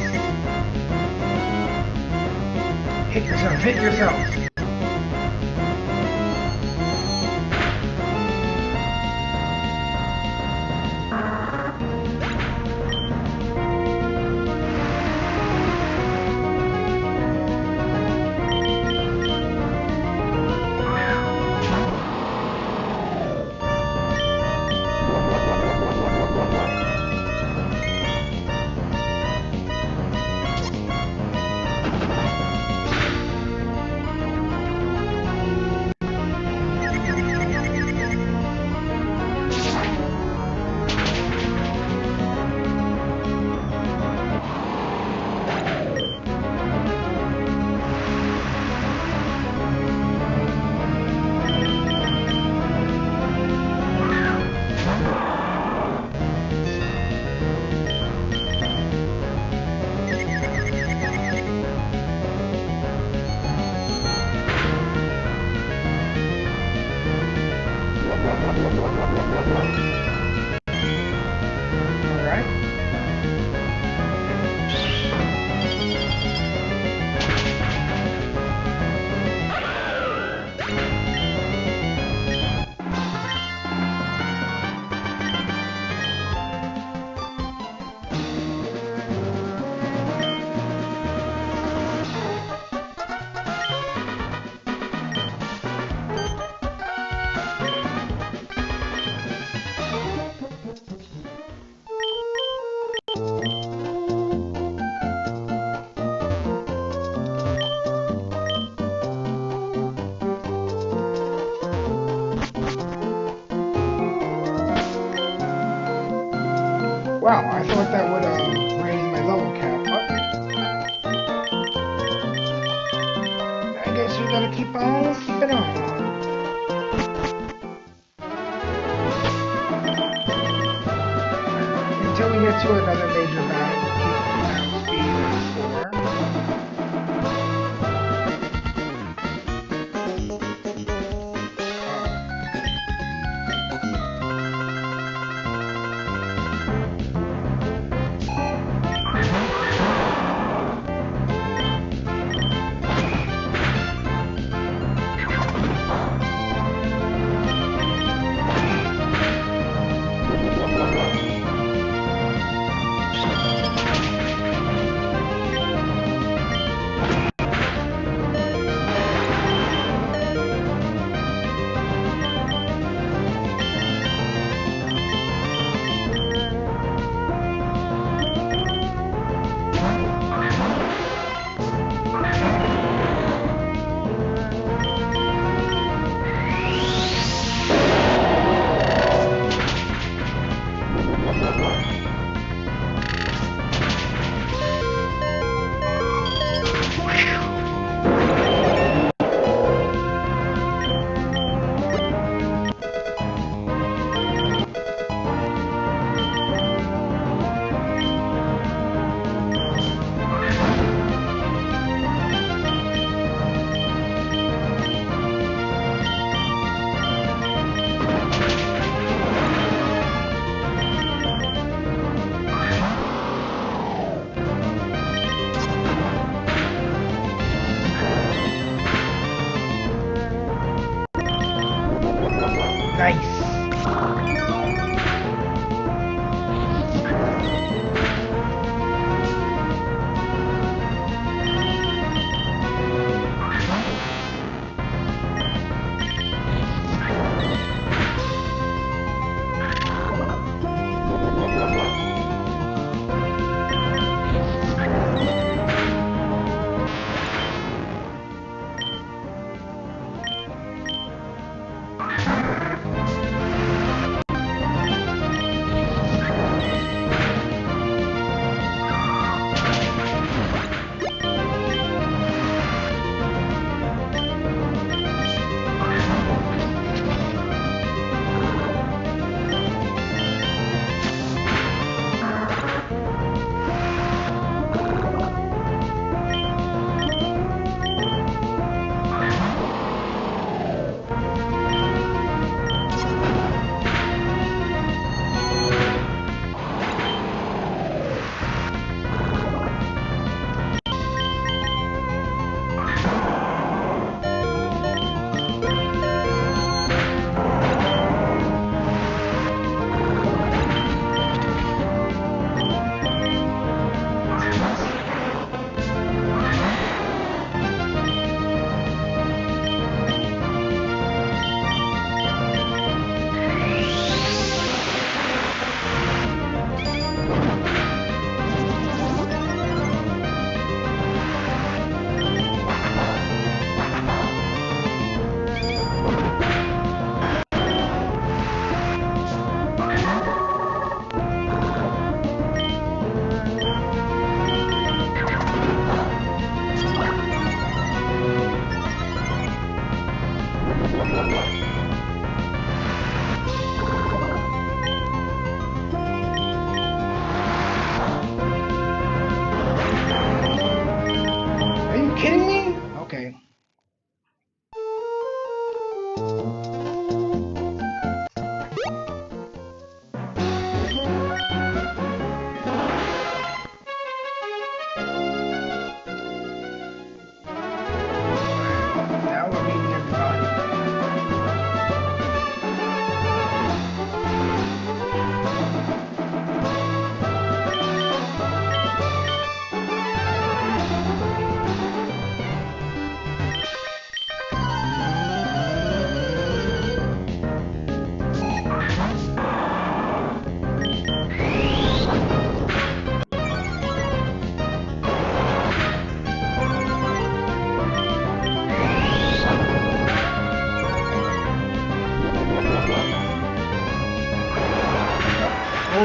Hit yourself, hit yourself. Wow, I thought that would raise my level cap, but I guess we gotta keep on keeping on. Until we get to another major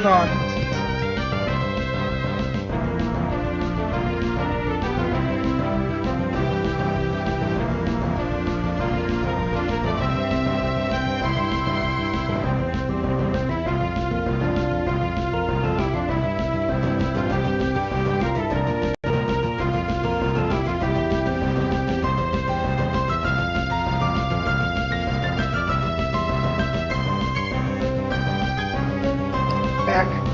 hold on. Back.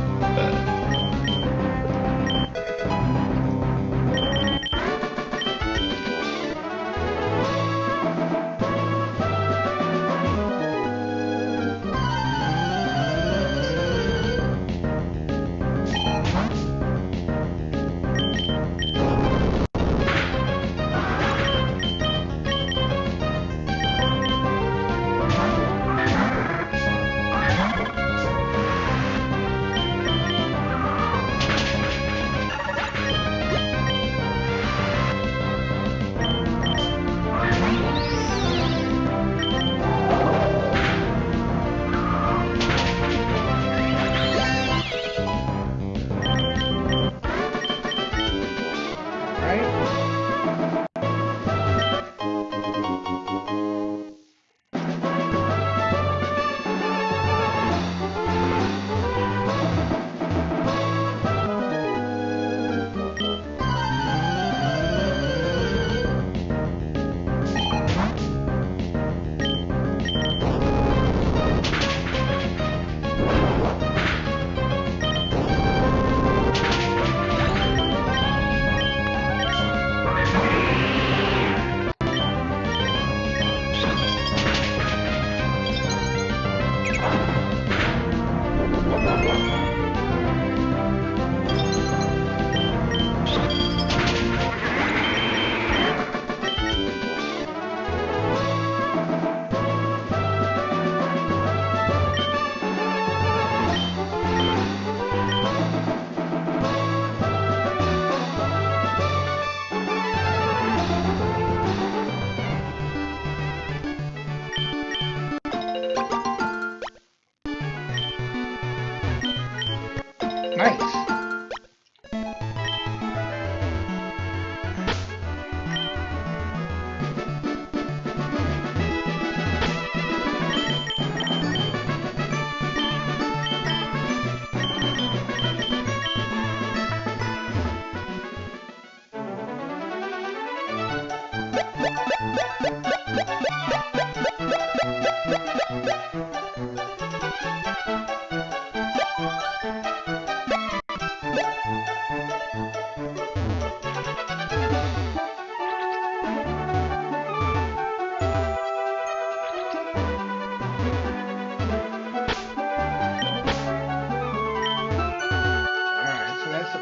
Nice.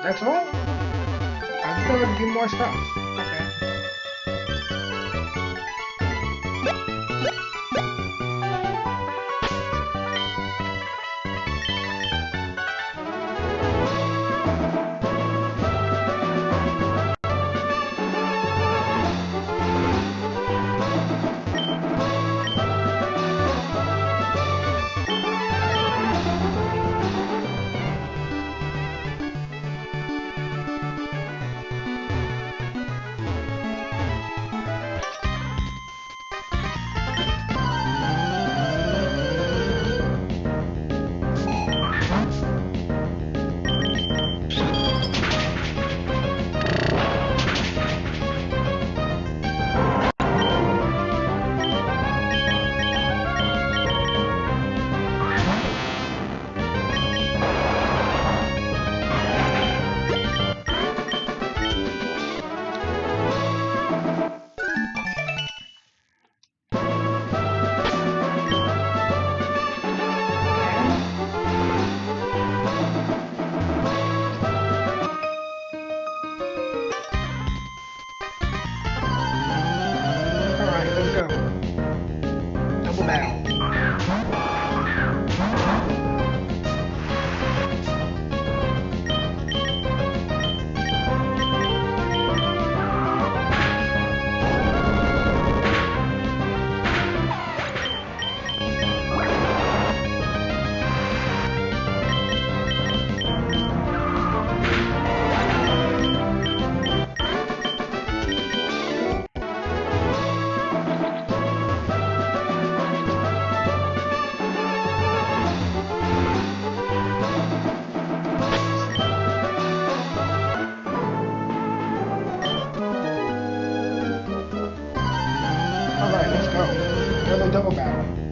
That's all? I thought there'd be more stuff. Okay. Oh, another double battle.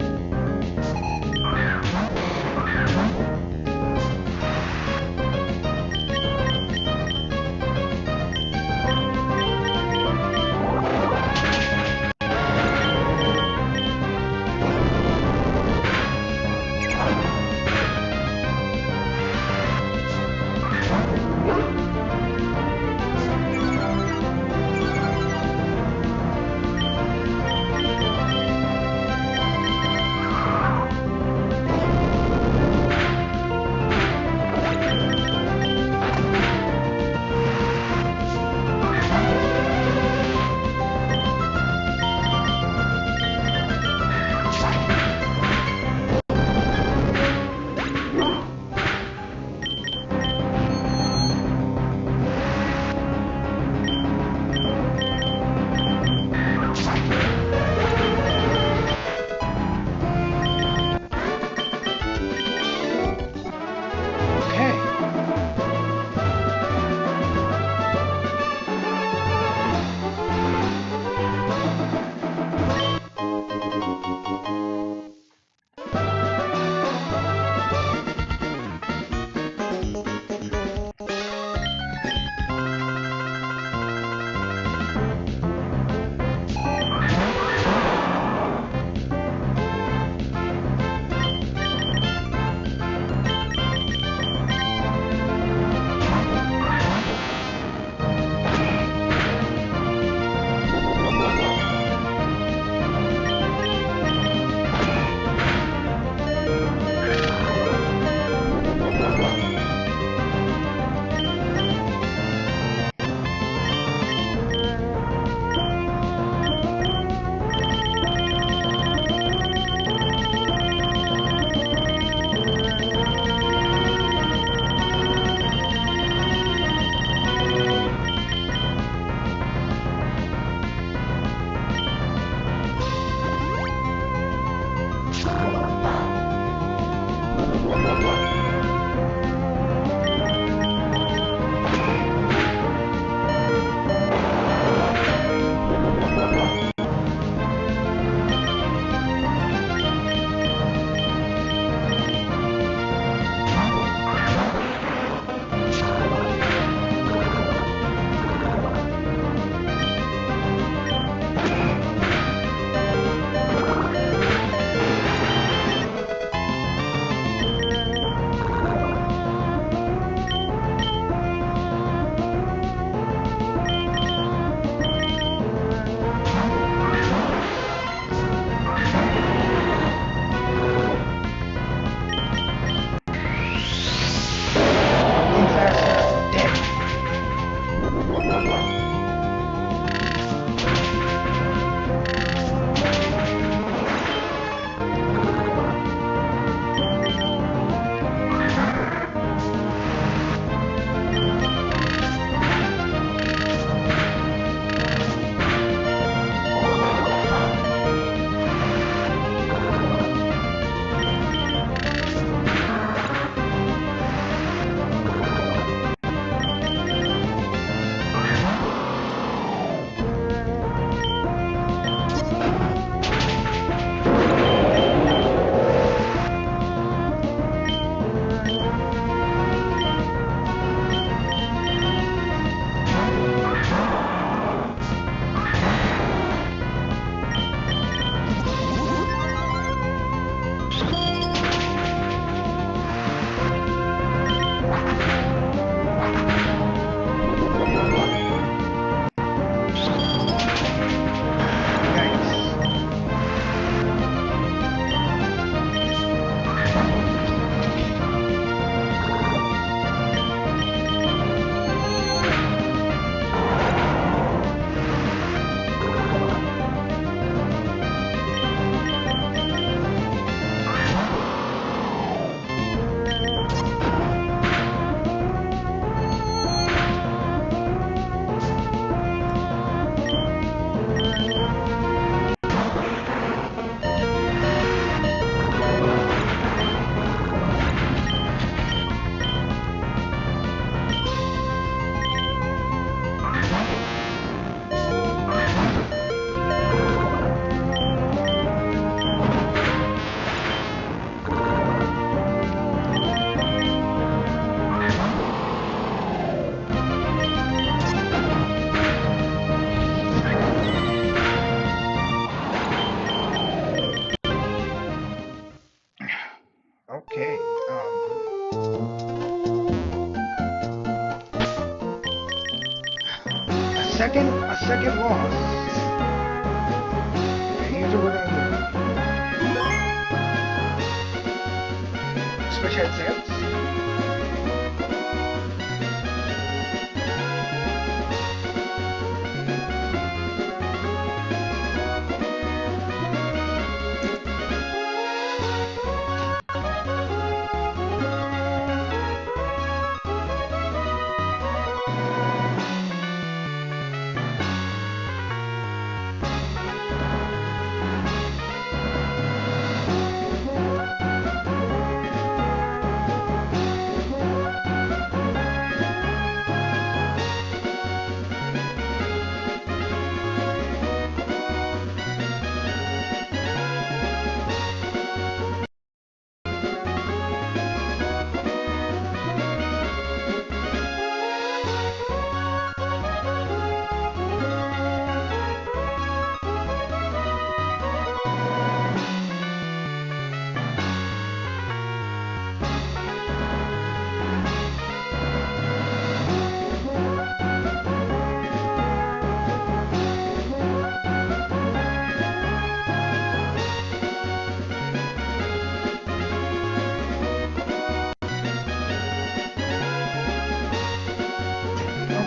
second loss. Okay, here's what we're gonna do. Switch headsets.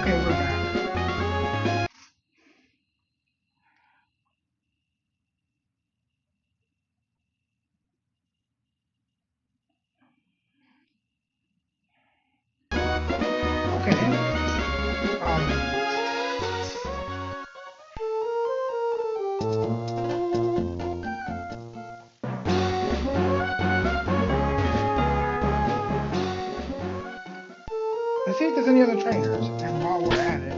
Okay, we're back. Okay. Let's see if there's any other trainers. And while we're at it,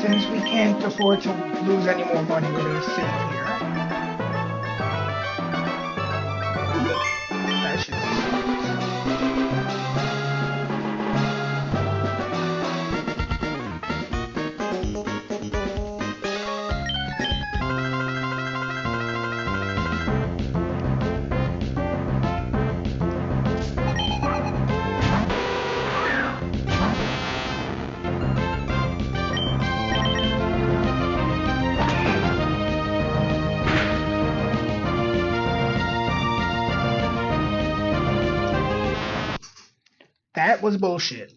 Since we can't afford to lose any more money, we're gonna save here. That's just... That was bullshit.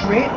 Crit?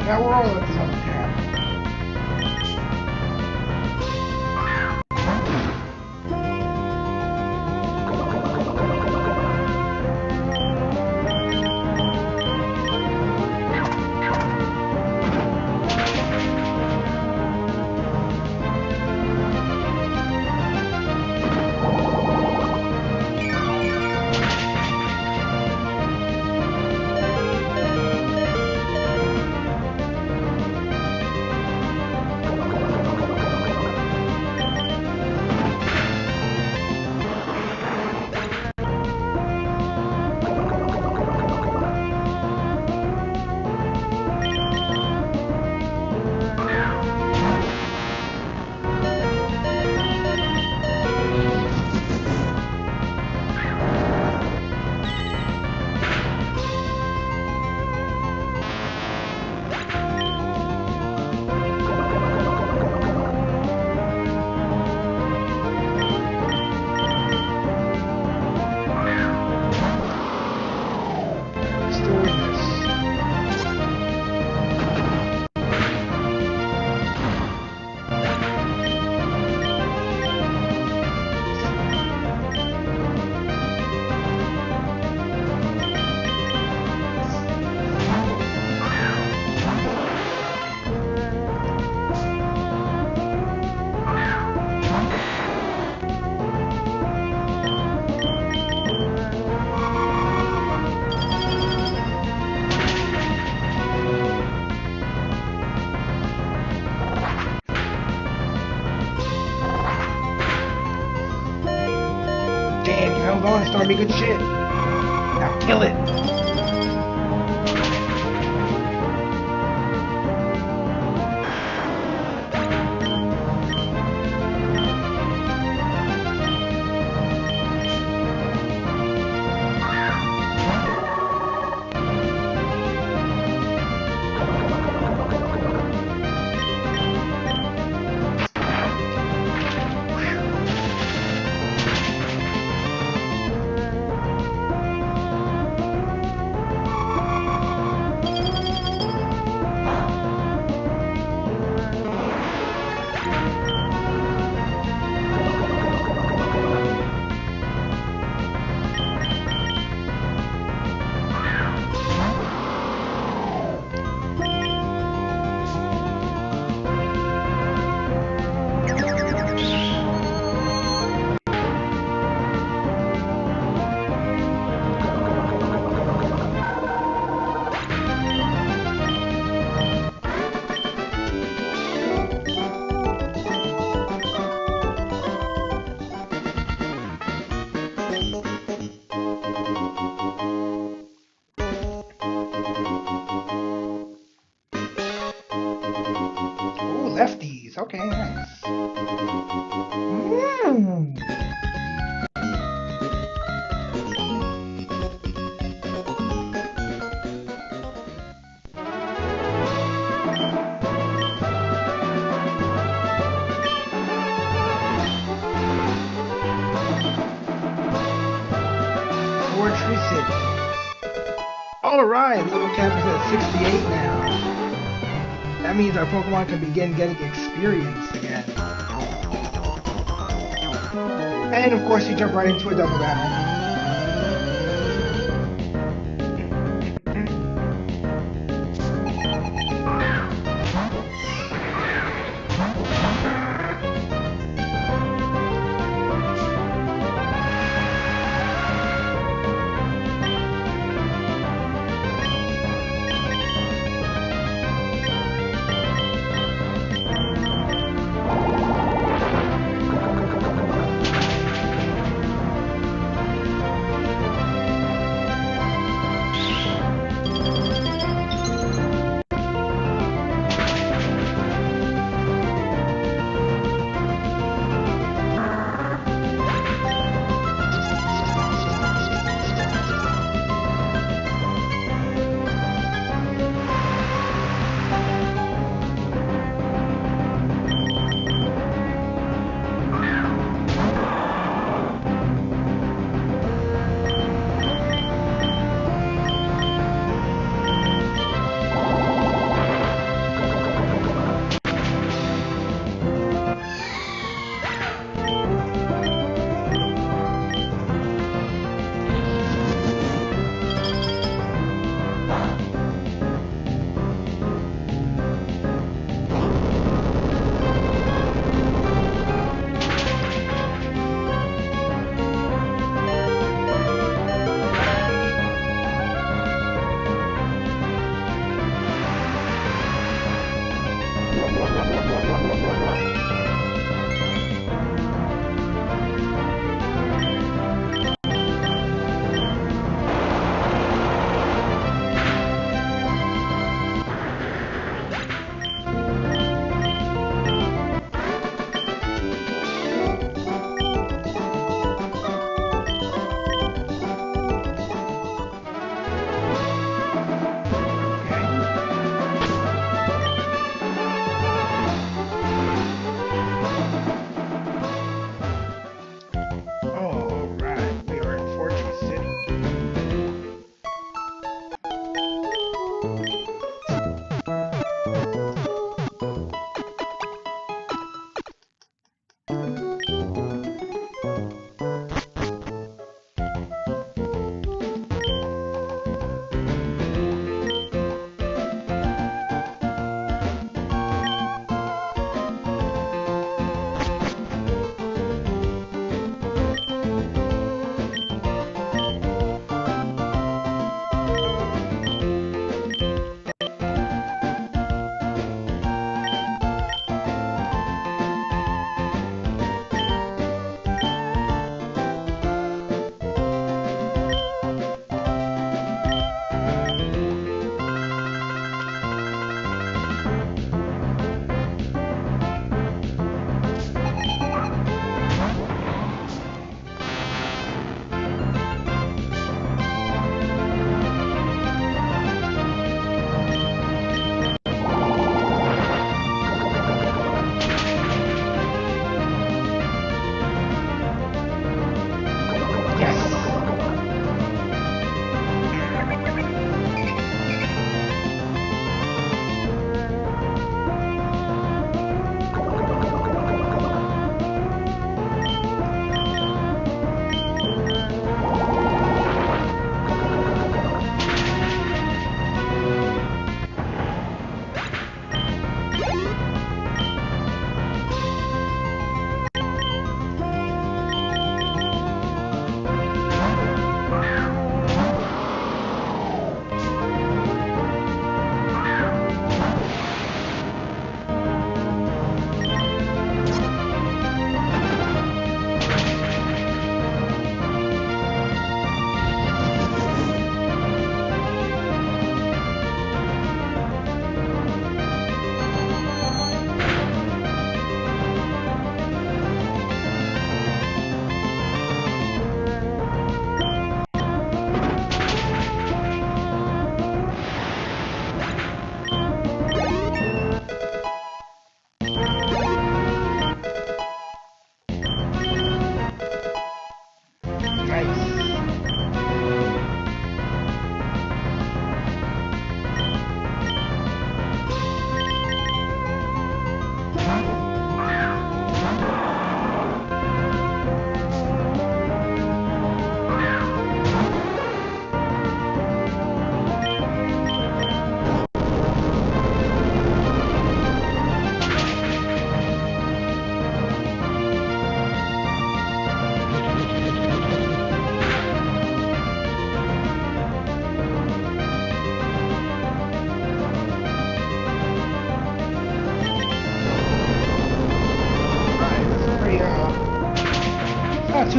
Now we're all at some cash. move on and start me good shit. Now kill it. Lefties, okay, nice. Fortress City. Alright, level cap is at 68 now. That means our Pokemon can begin getting experience again. And of course you jump right into a double battle.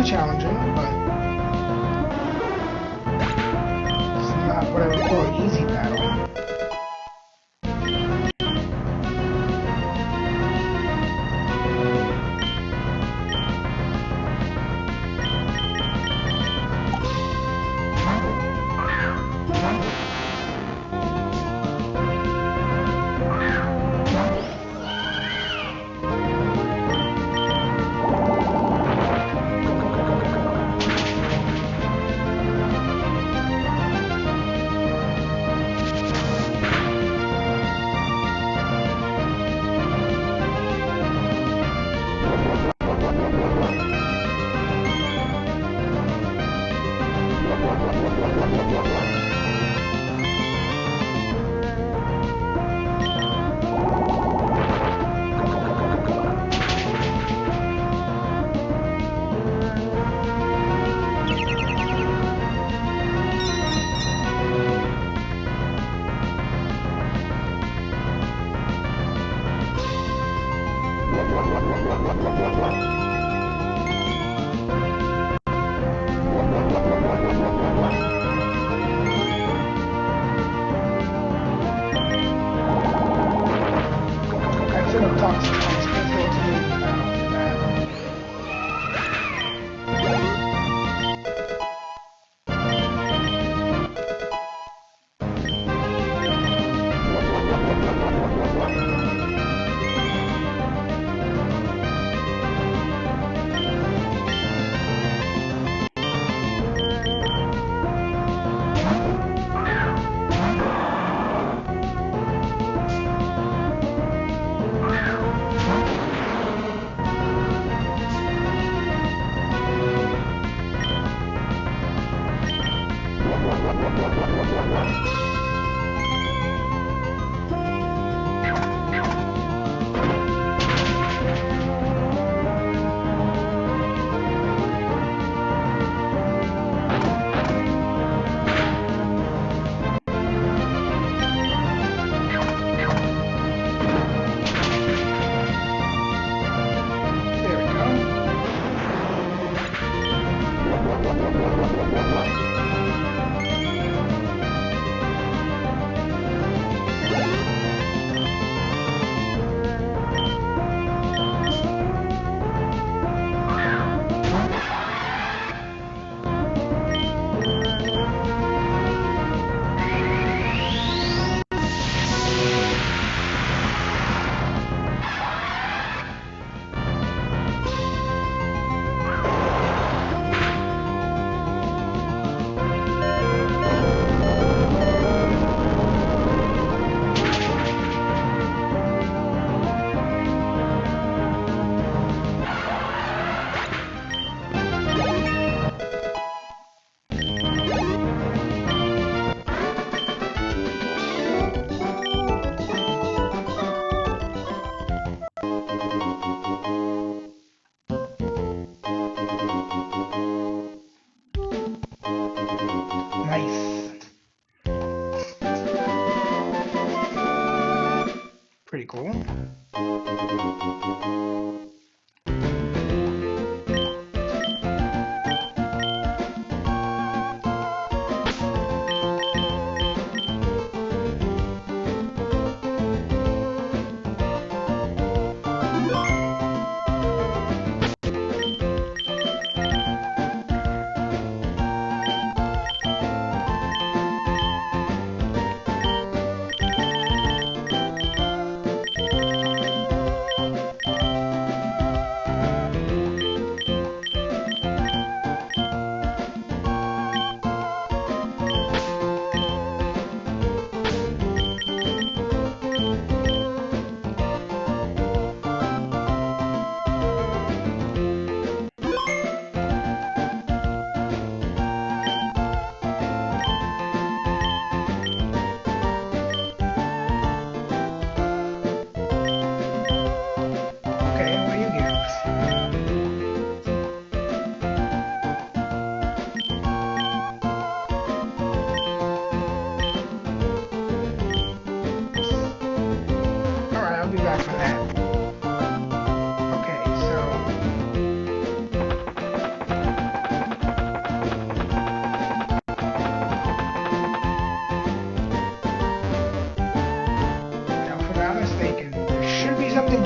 really challenging, but it's not what I would call an easy battle. Pretty cool.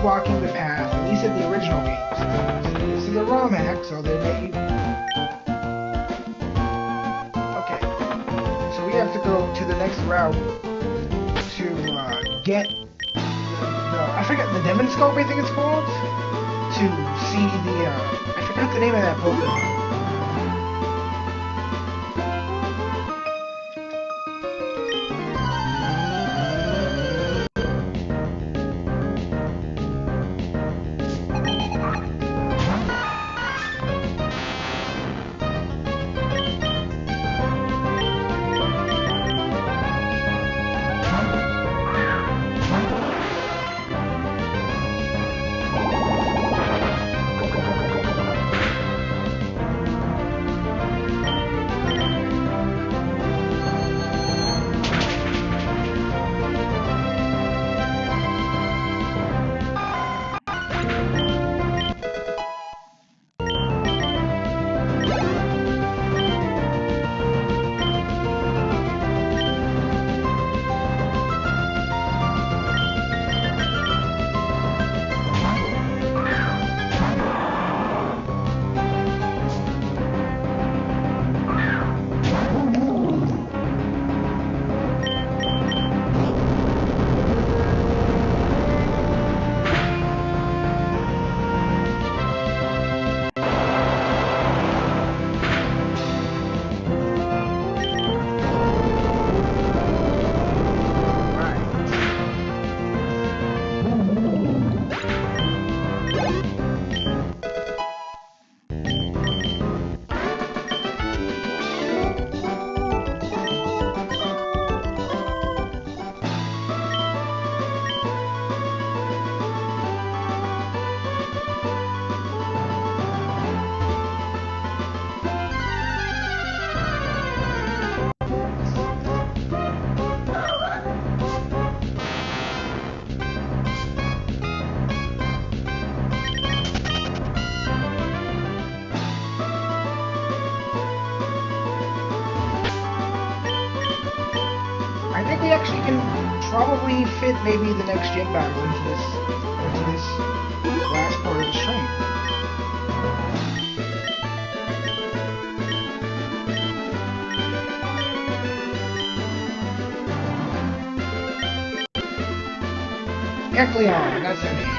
blocking the path, at least in the original games. This is a ROM hack, so they may... Okay. So we have to go to the next route to get I forget, the Demonscope, I think it's called? To see the, I forgot the name of that Pokemon. I think we actually can probably fit maybe the next gym battle into this last part of the stream. Ekleon, that's the name.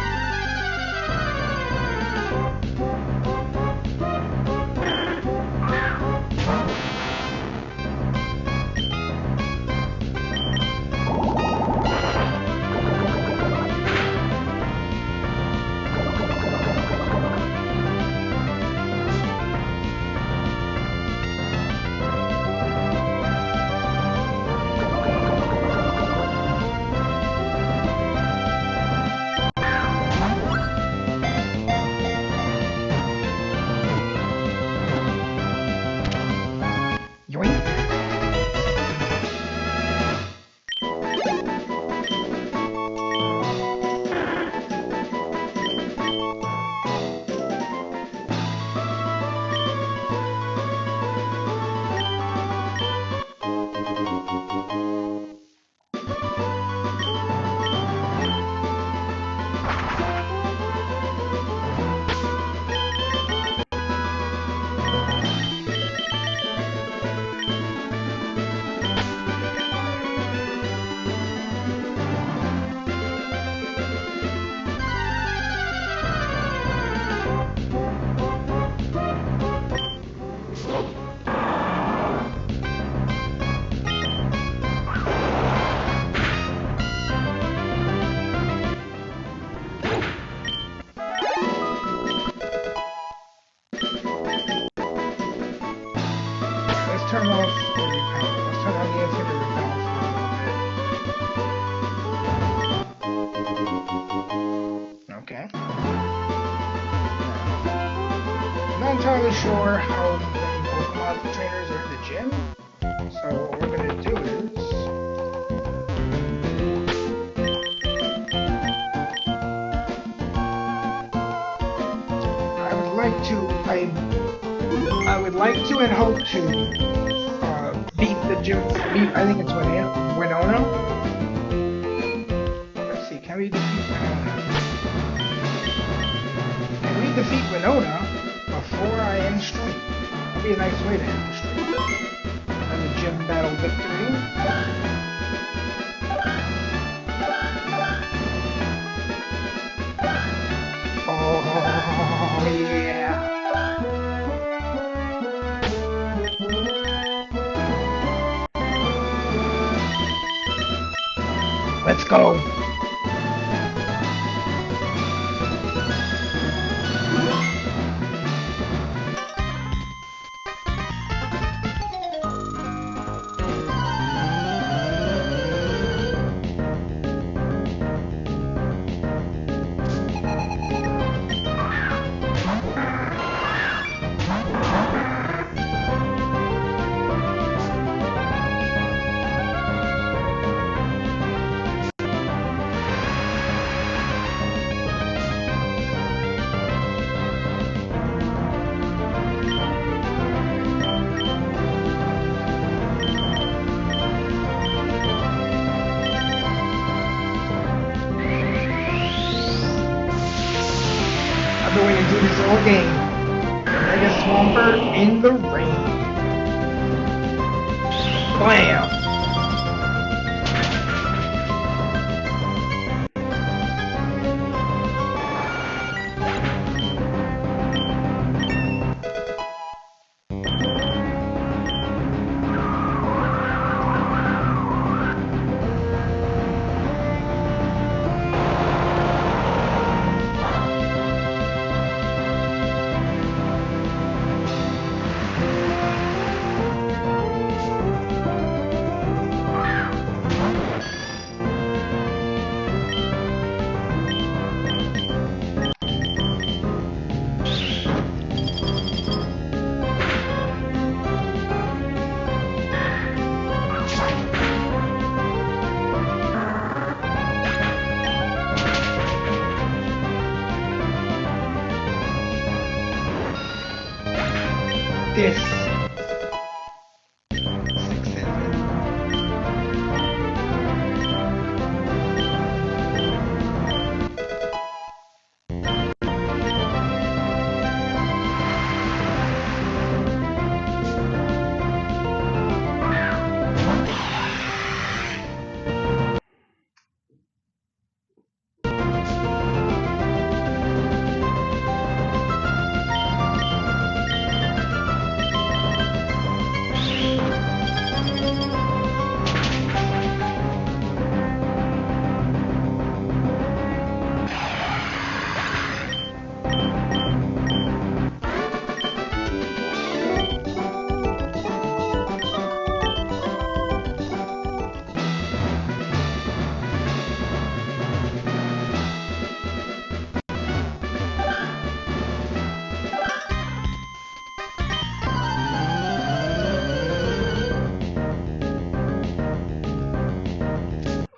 Turn off the repel. Let's turn on the infinite repel for a little bit. Okay. I'm not entirely sure how many Pokemon trainers are in the gym, so what we're going to do is... I would like to and hope to beat the gym. I think it's Winona. Let's see, can we defeat Winona? Winona before I end stream. That'll be a nice way to end the stream. As a gym battle victory. Oh, yeah. Let's go. I've been waiting to do this all game. Mega Swampert in the rain. Blam! This.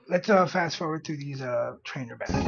Let's fast forward through these trainer battles.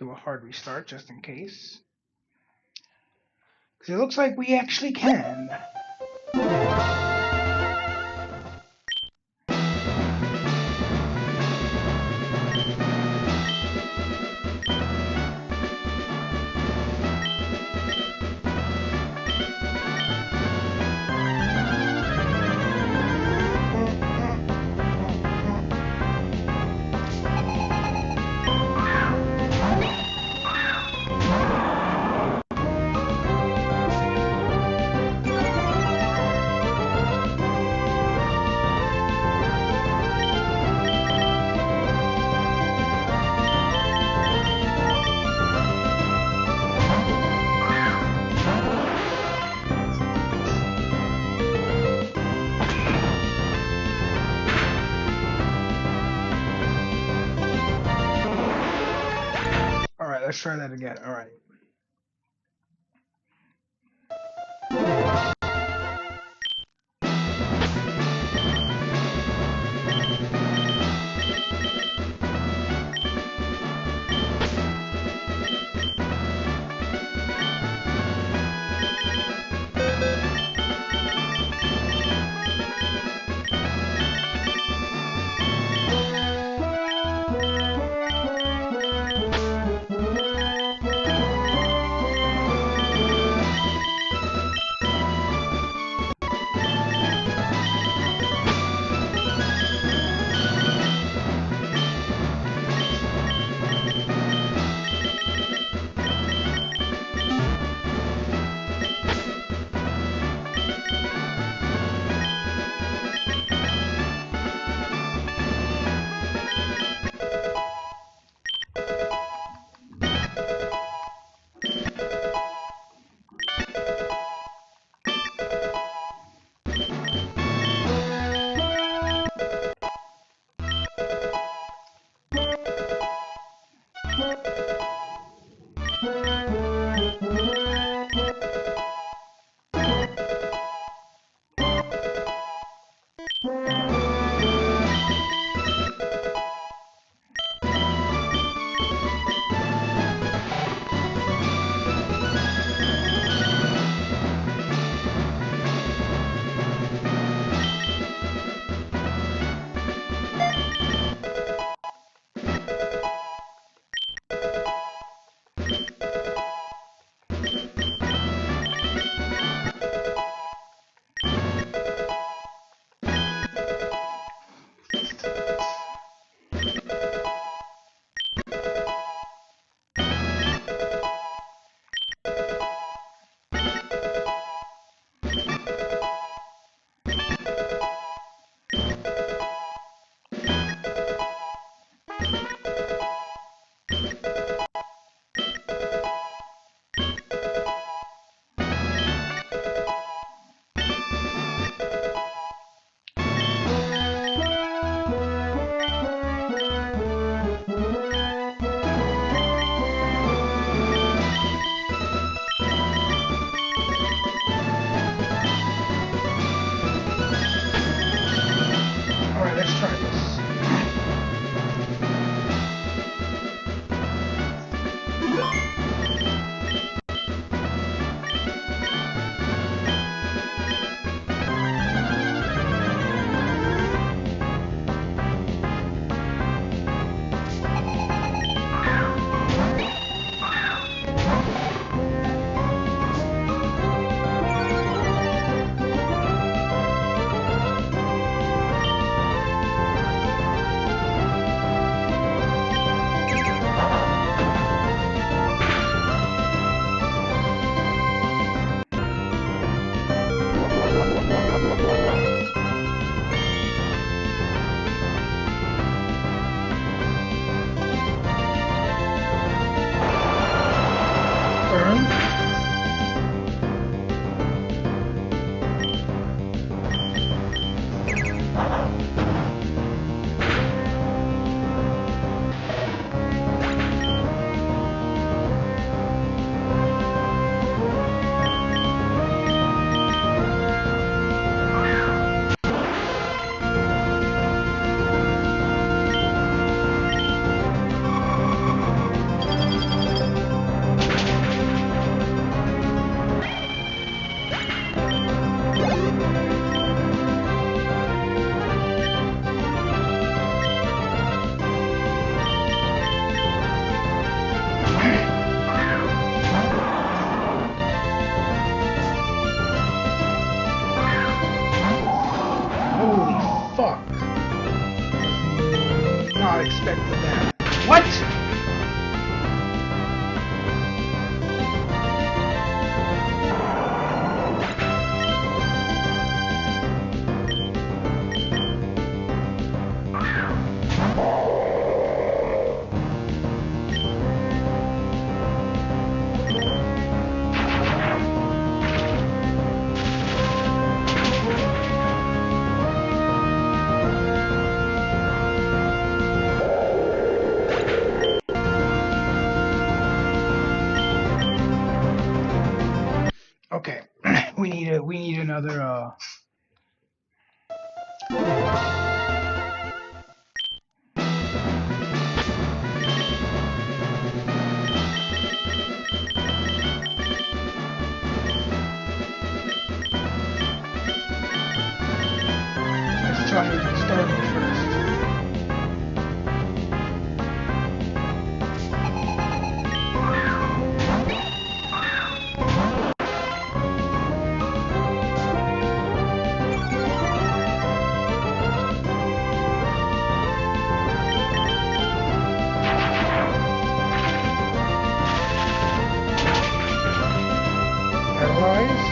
do a hard restart just in case. Because it looks like we actually can. Alright, let's try that again. Alright. not expecting that. What? Okay, we need another. Let's try starting first. Paralyze.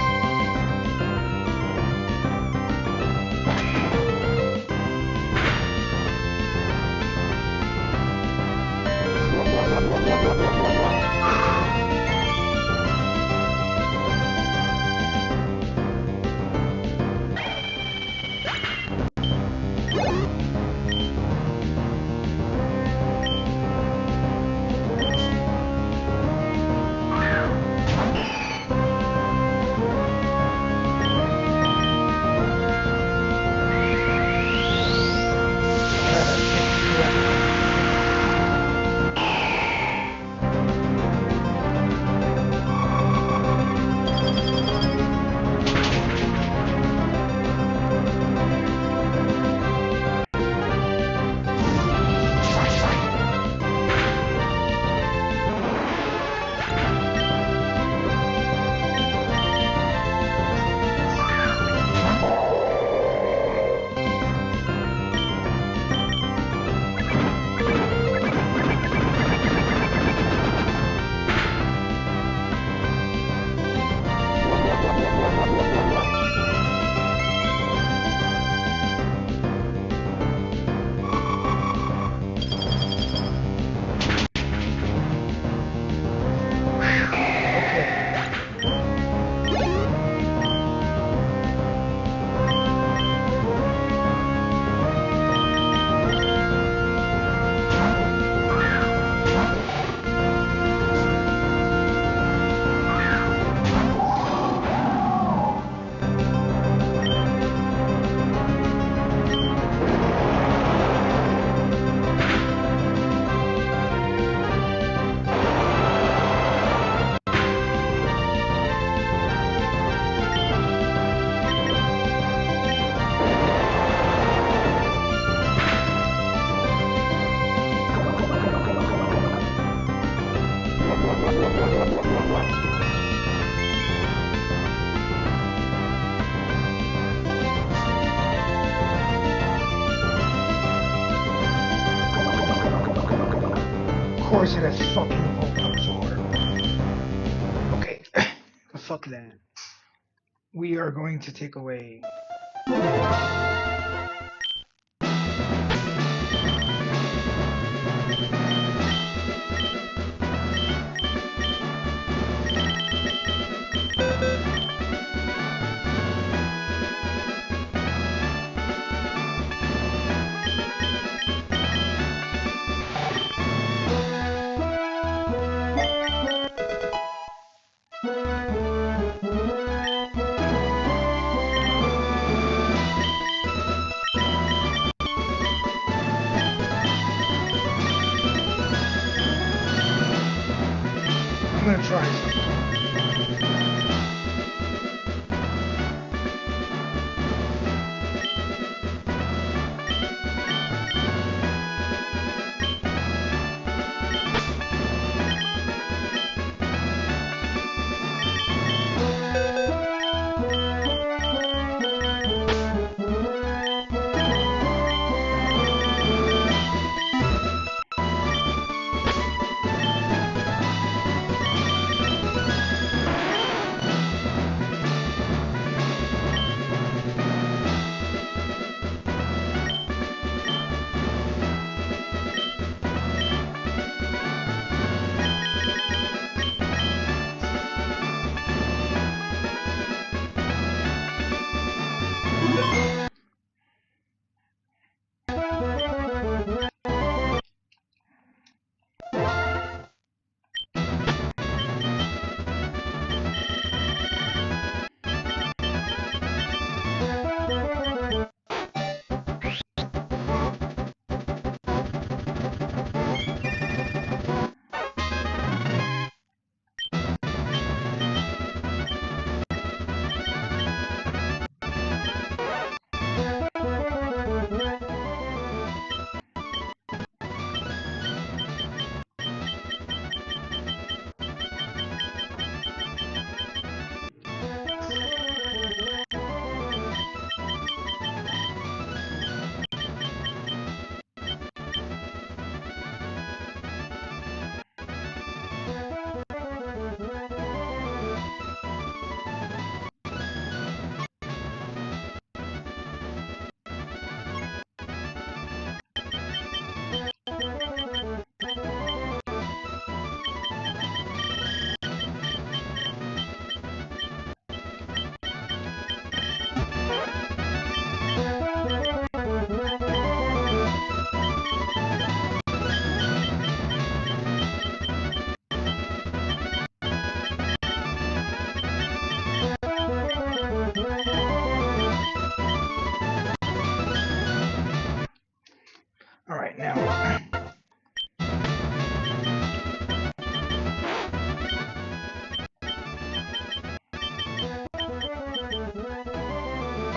Of course it has fucking volt absorb. Okay, fuck that. We are going to take away.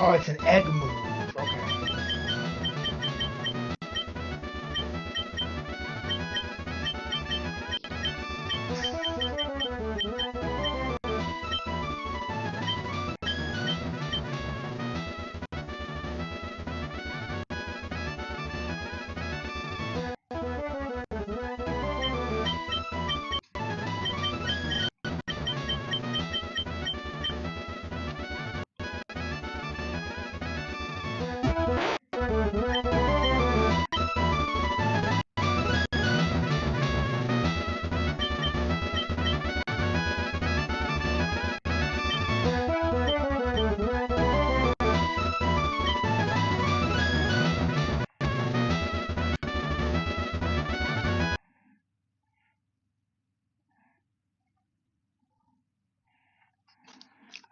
Oh, it's an egg move. Okay.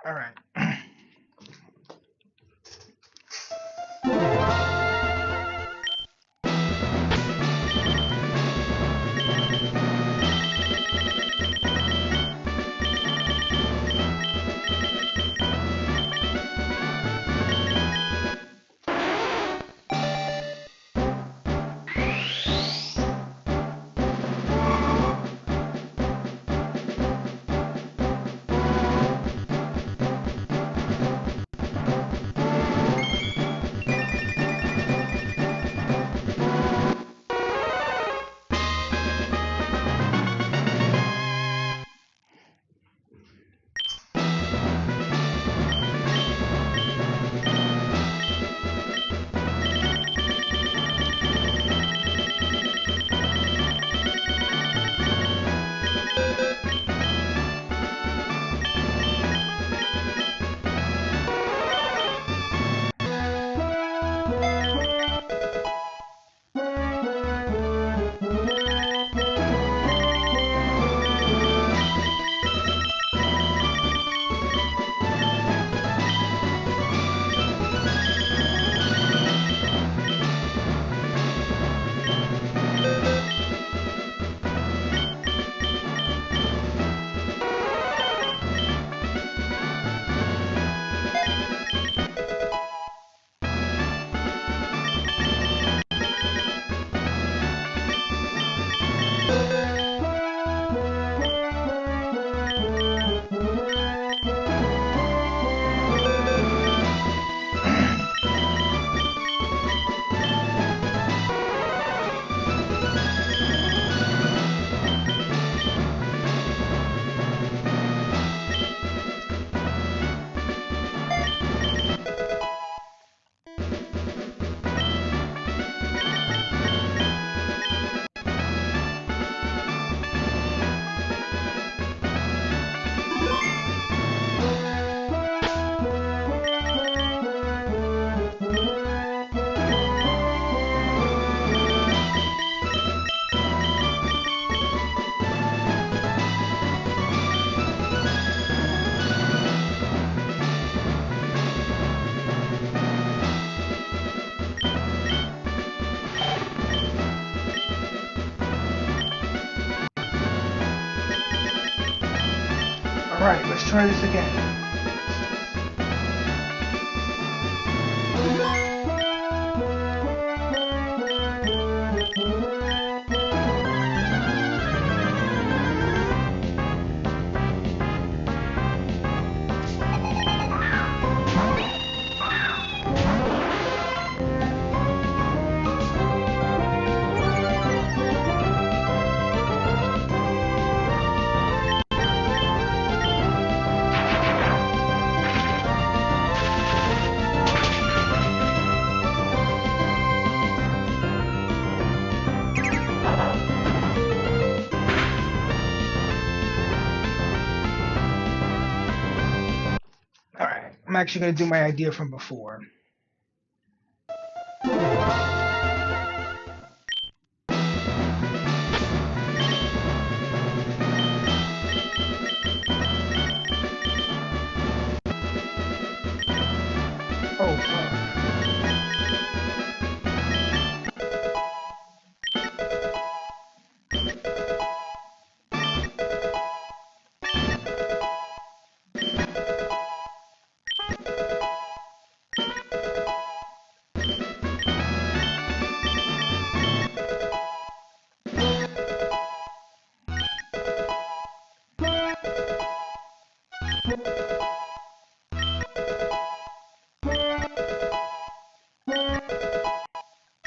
All right. All right, let's try this again. All right, I'm actually going to do my idea from before. Oh, fuck.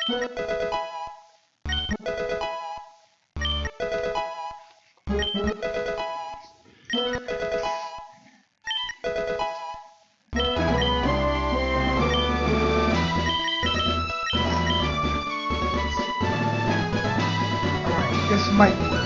Alright, this might work.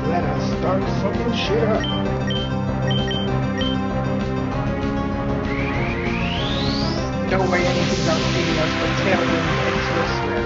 Let us start fucking shit up. No way anything's outshooting us but tailing into a sweat.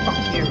Fuck you.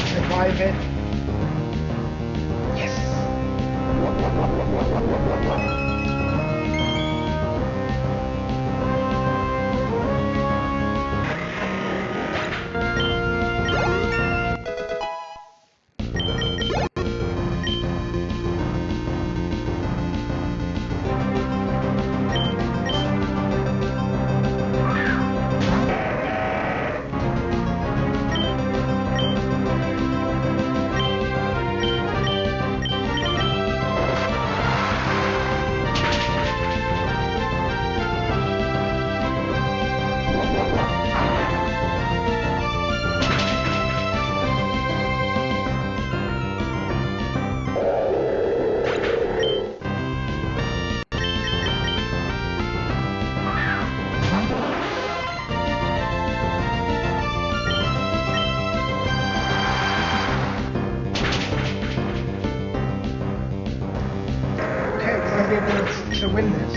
Survive it. Yes. to win this.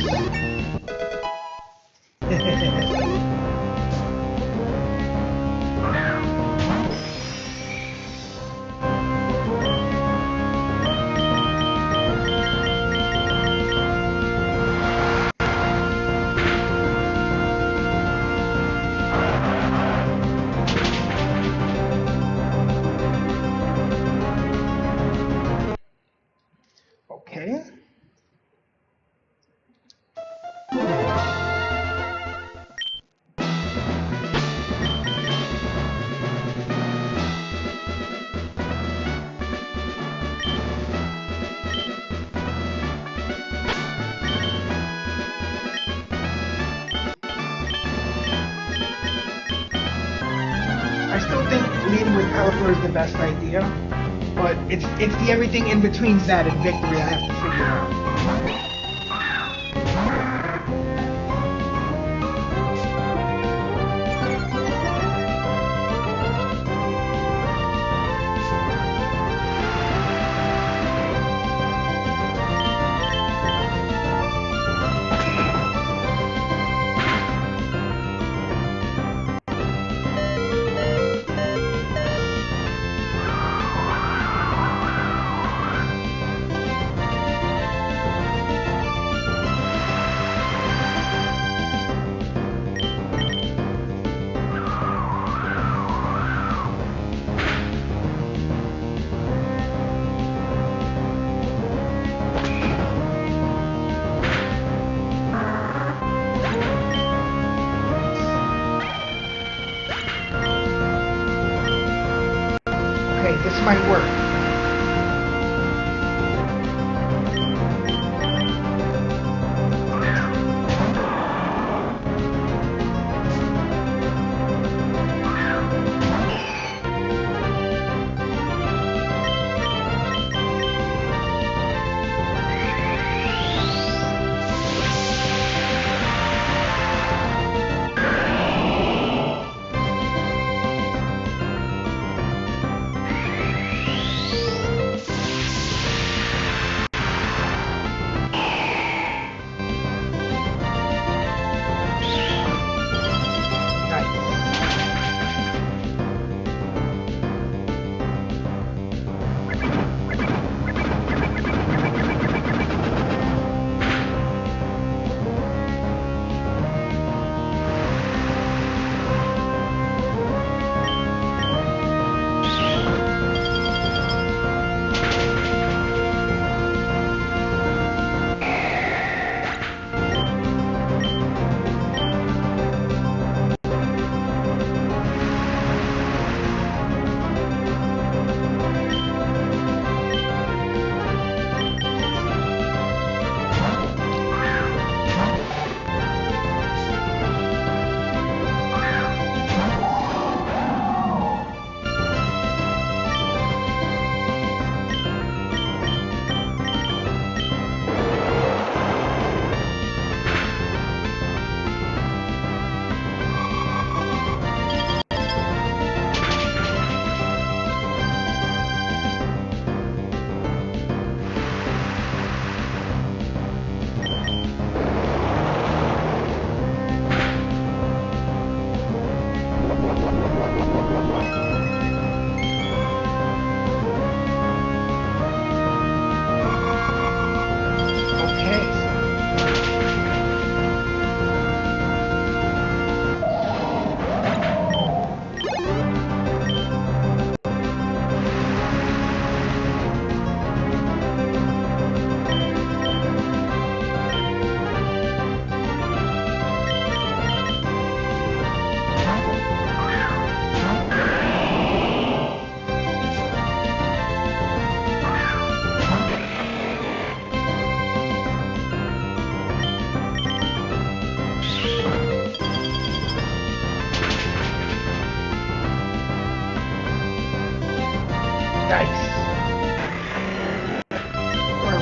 Okay. I still think leading with Caliper is the best idea, but it's the everything in between that and victory I have to figure out. Okay, this might work.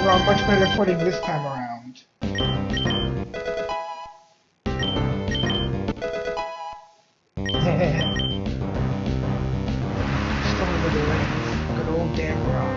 We're on much better footing this time around. Still under the lanes. Good old Dan Brown.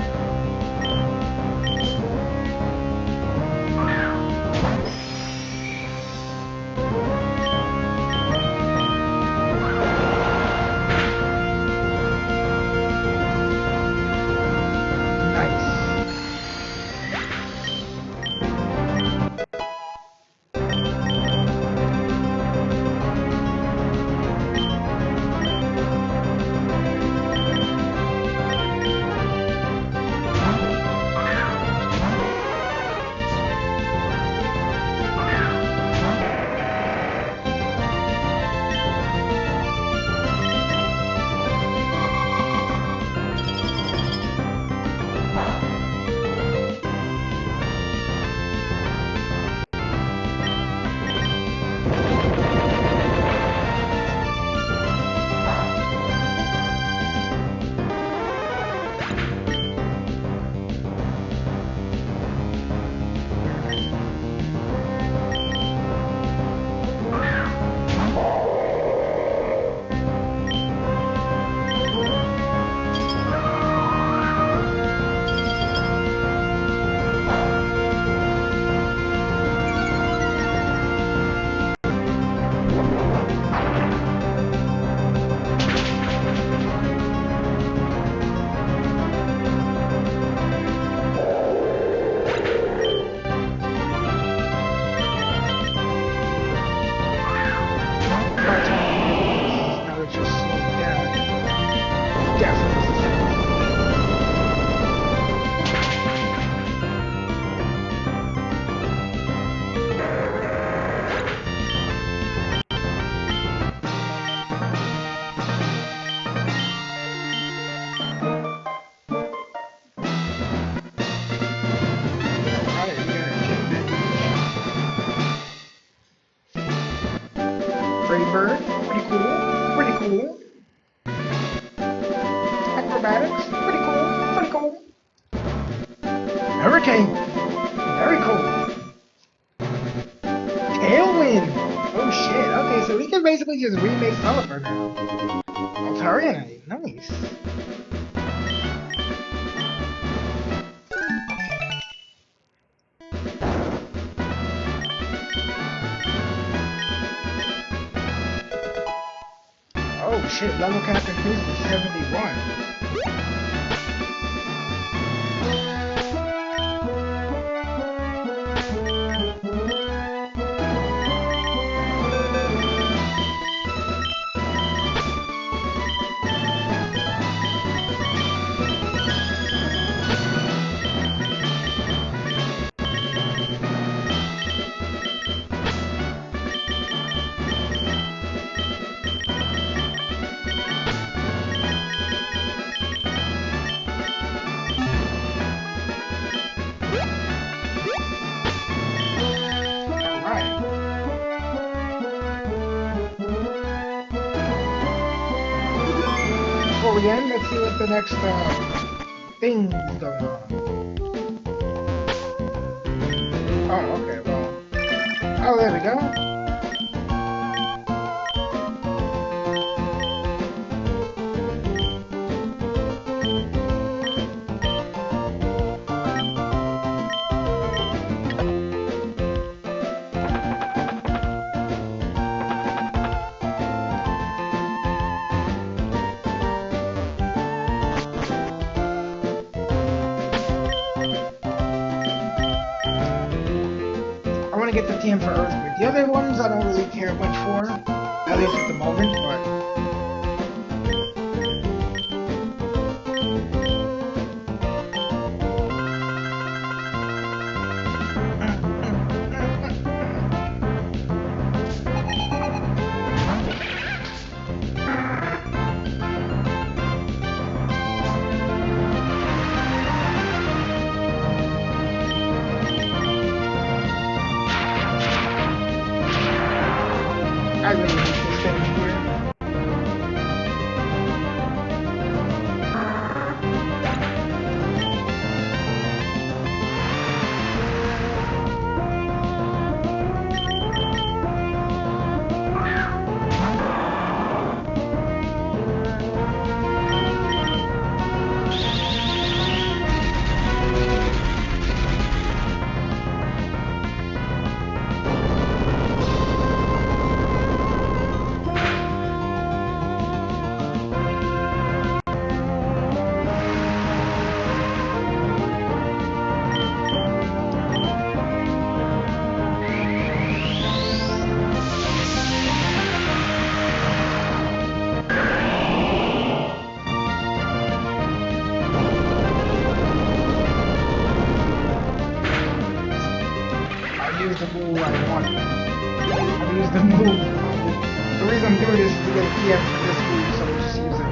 acrobatics. Pretty cool. Pretty cool. Hurricane. Very cool. Tailwind. Oh shit. Okay, so we can basically just remake Sullivan now. Altarianite. Nice. Oh shit, level cap increased to 71. Before we end, let's see what the next thing's going on. Oh, okay, well. Oh, there we go. I want to get the TM for Earthquake. The other ones I don't really care much for, at least at the moment, but... I really need this thing here. Use the move I want. I'll use the move. The reason I'm doing this is to get a TM for this move, so we'll just use it.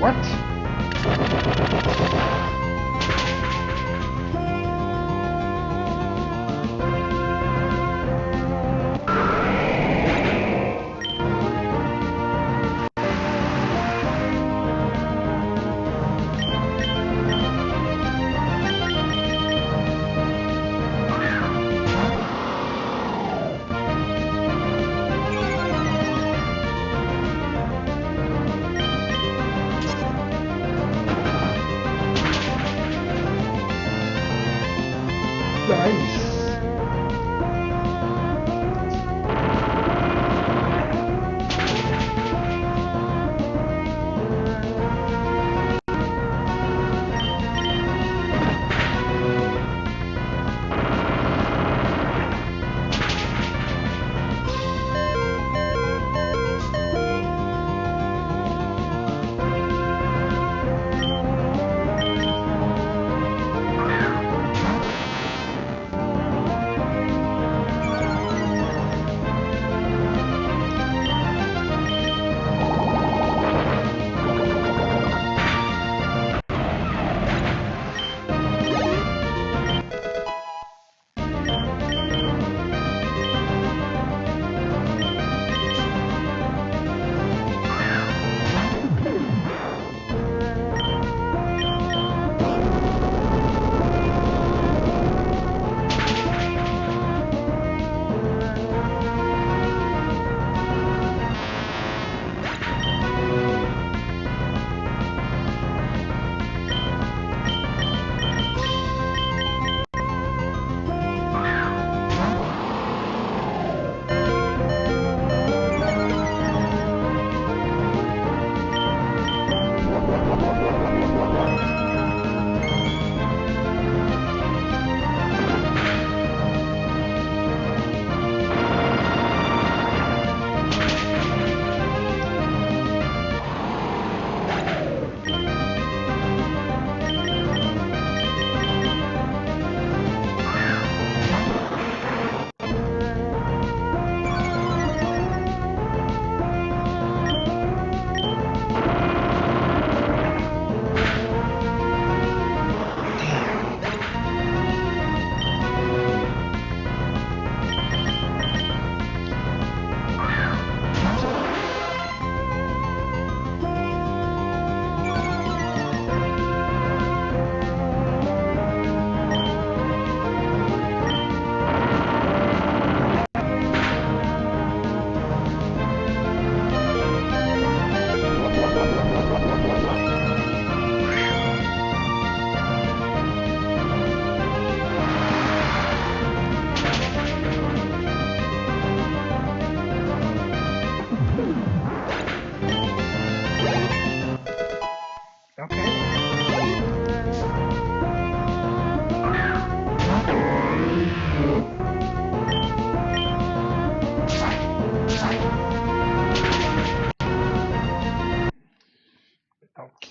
What? Nice.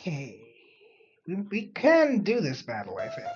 Okay. We can do this battle, I think.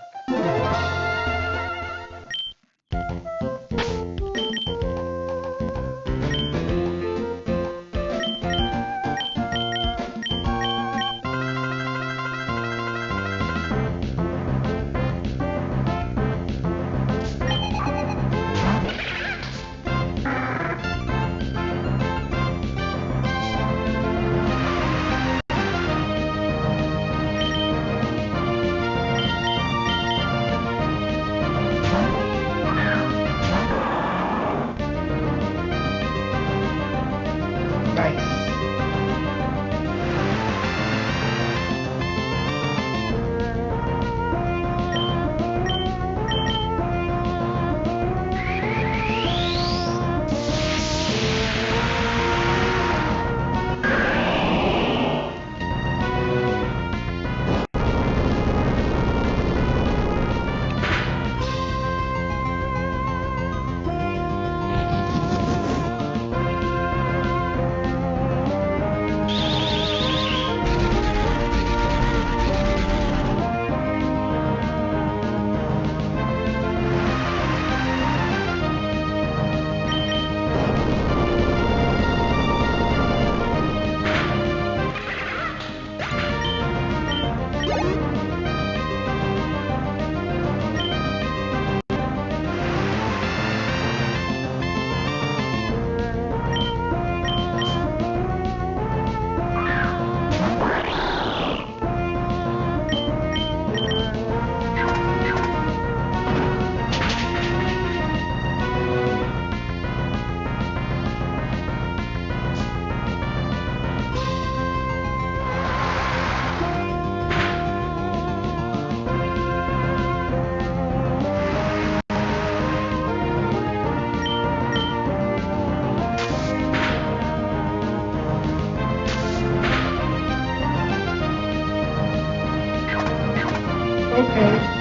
Okay.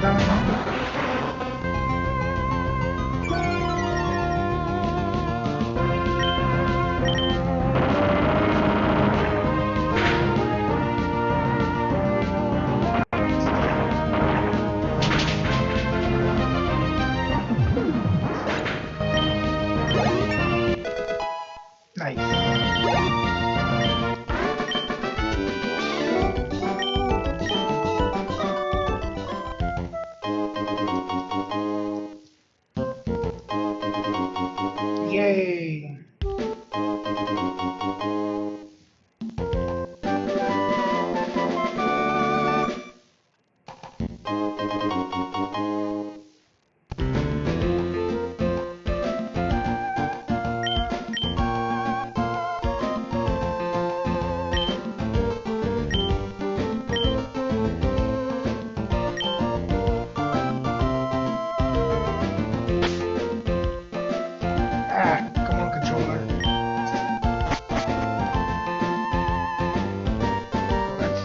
done. Yay! Come on, controller. Let's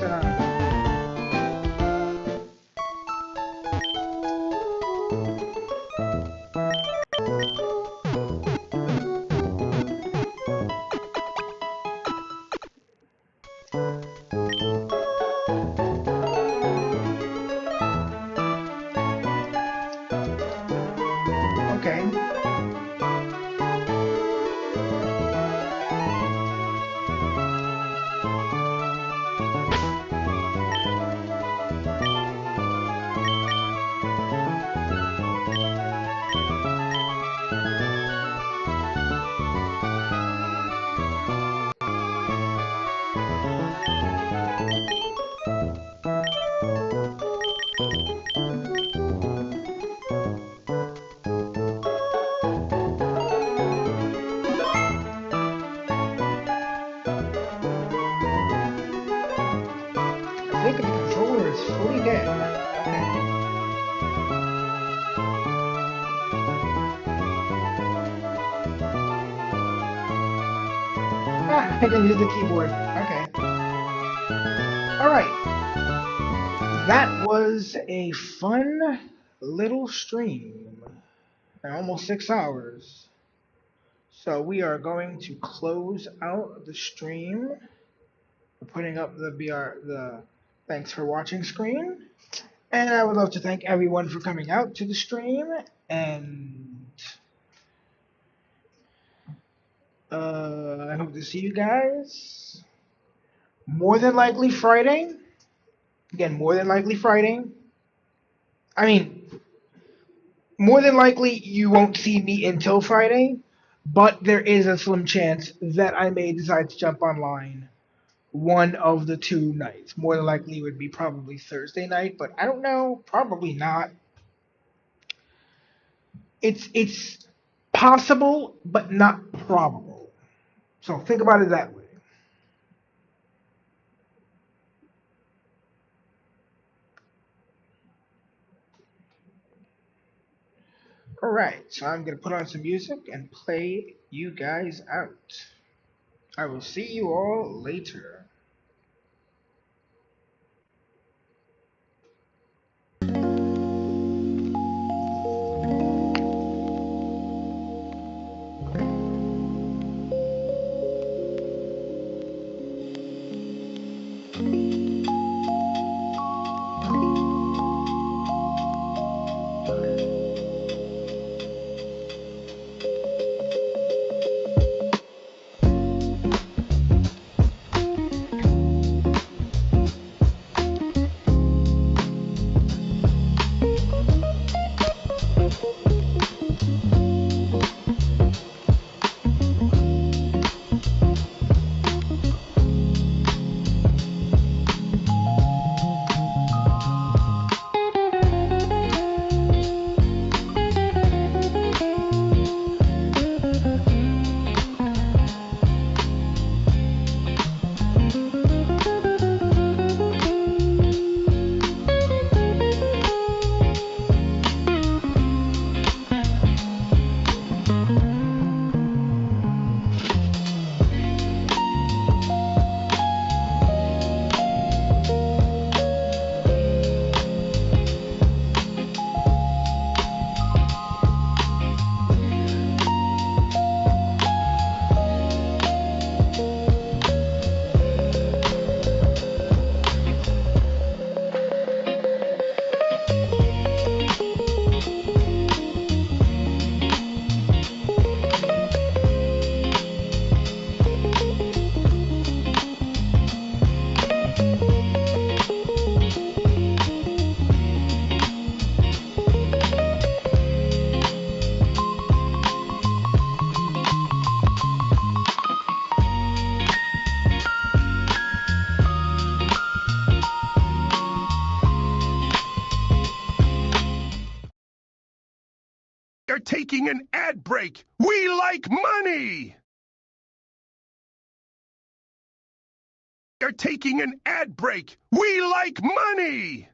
okay. I think the controller is fully dead. Okay. I can use the keyboard. Okay. Alright. That was a fun little stream. Almost 6 hours. So we are going to close out the stream. We're putting up the thanks for watching screen. And I would love to thank everyone for coming out to the stream. And I hope to see you guys more than likely Friday. Again, more than likely Friday. I mean, more than likely you won't see me until Friday, but there is a slim chance that I may decide to jump online one of the 2 nights. More than likely it would be probably Thursday night, but I don't know. Probably not. It's possible, but not probable. So think about it that way. Alright, so I'm going to put on some music and play you guys out. I will see you all later. taking an ad break. We like money. We are taking an ad break. We like money.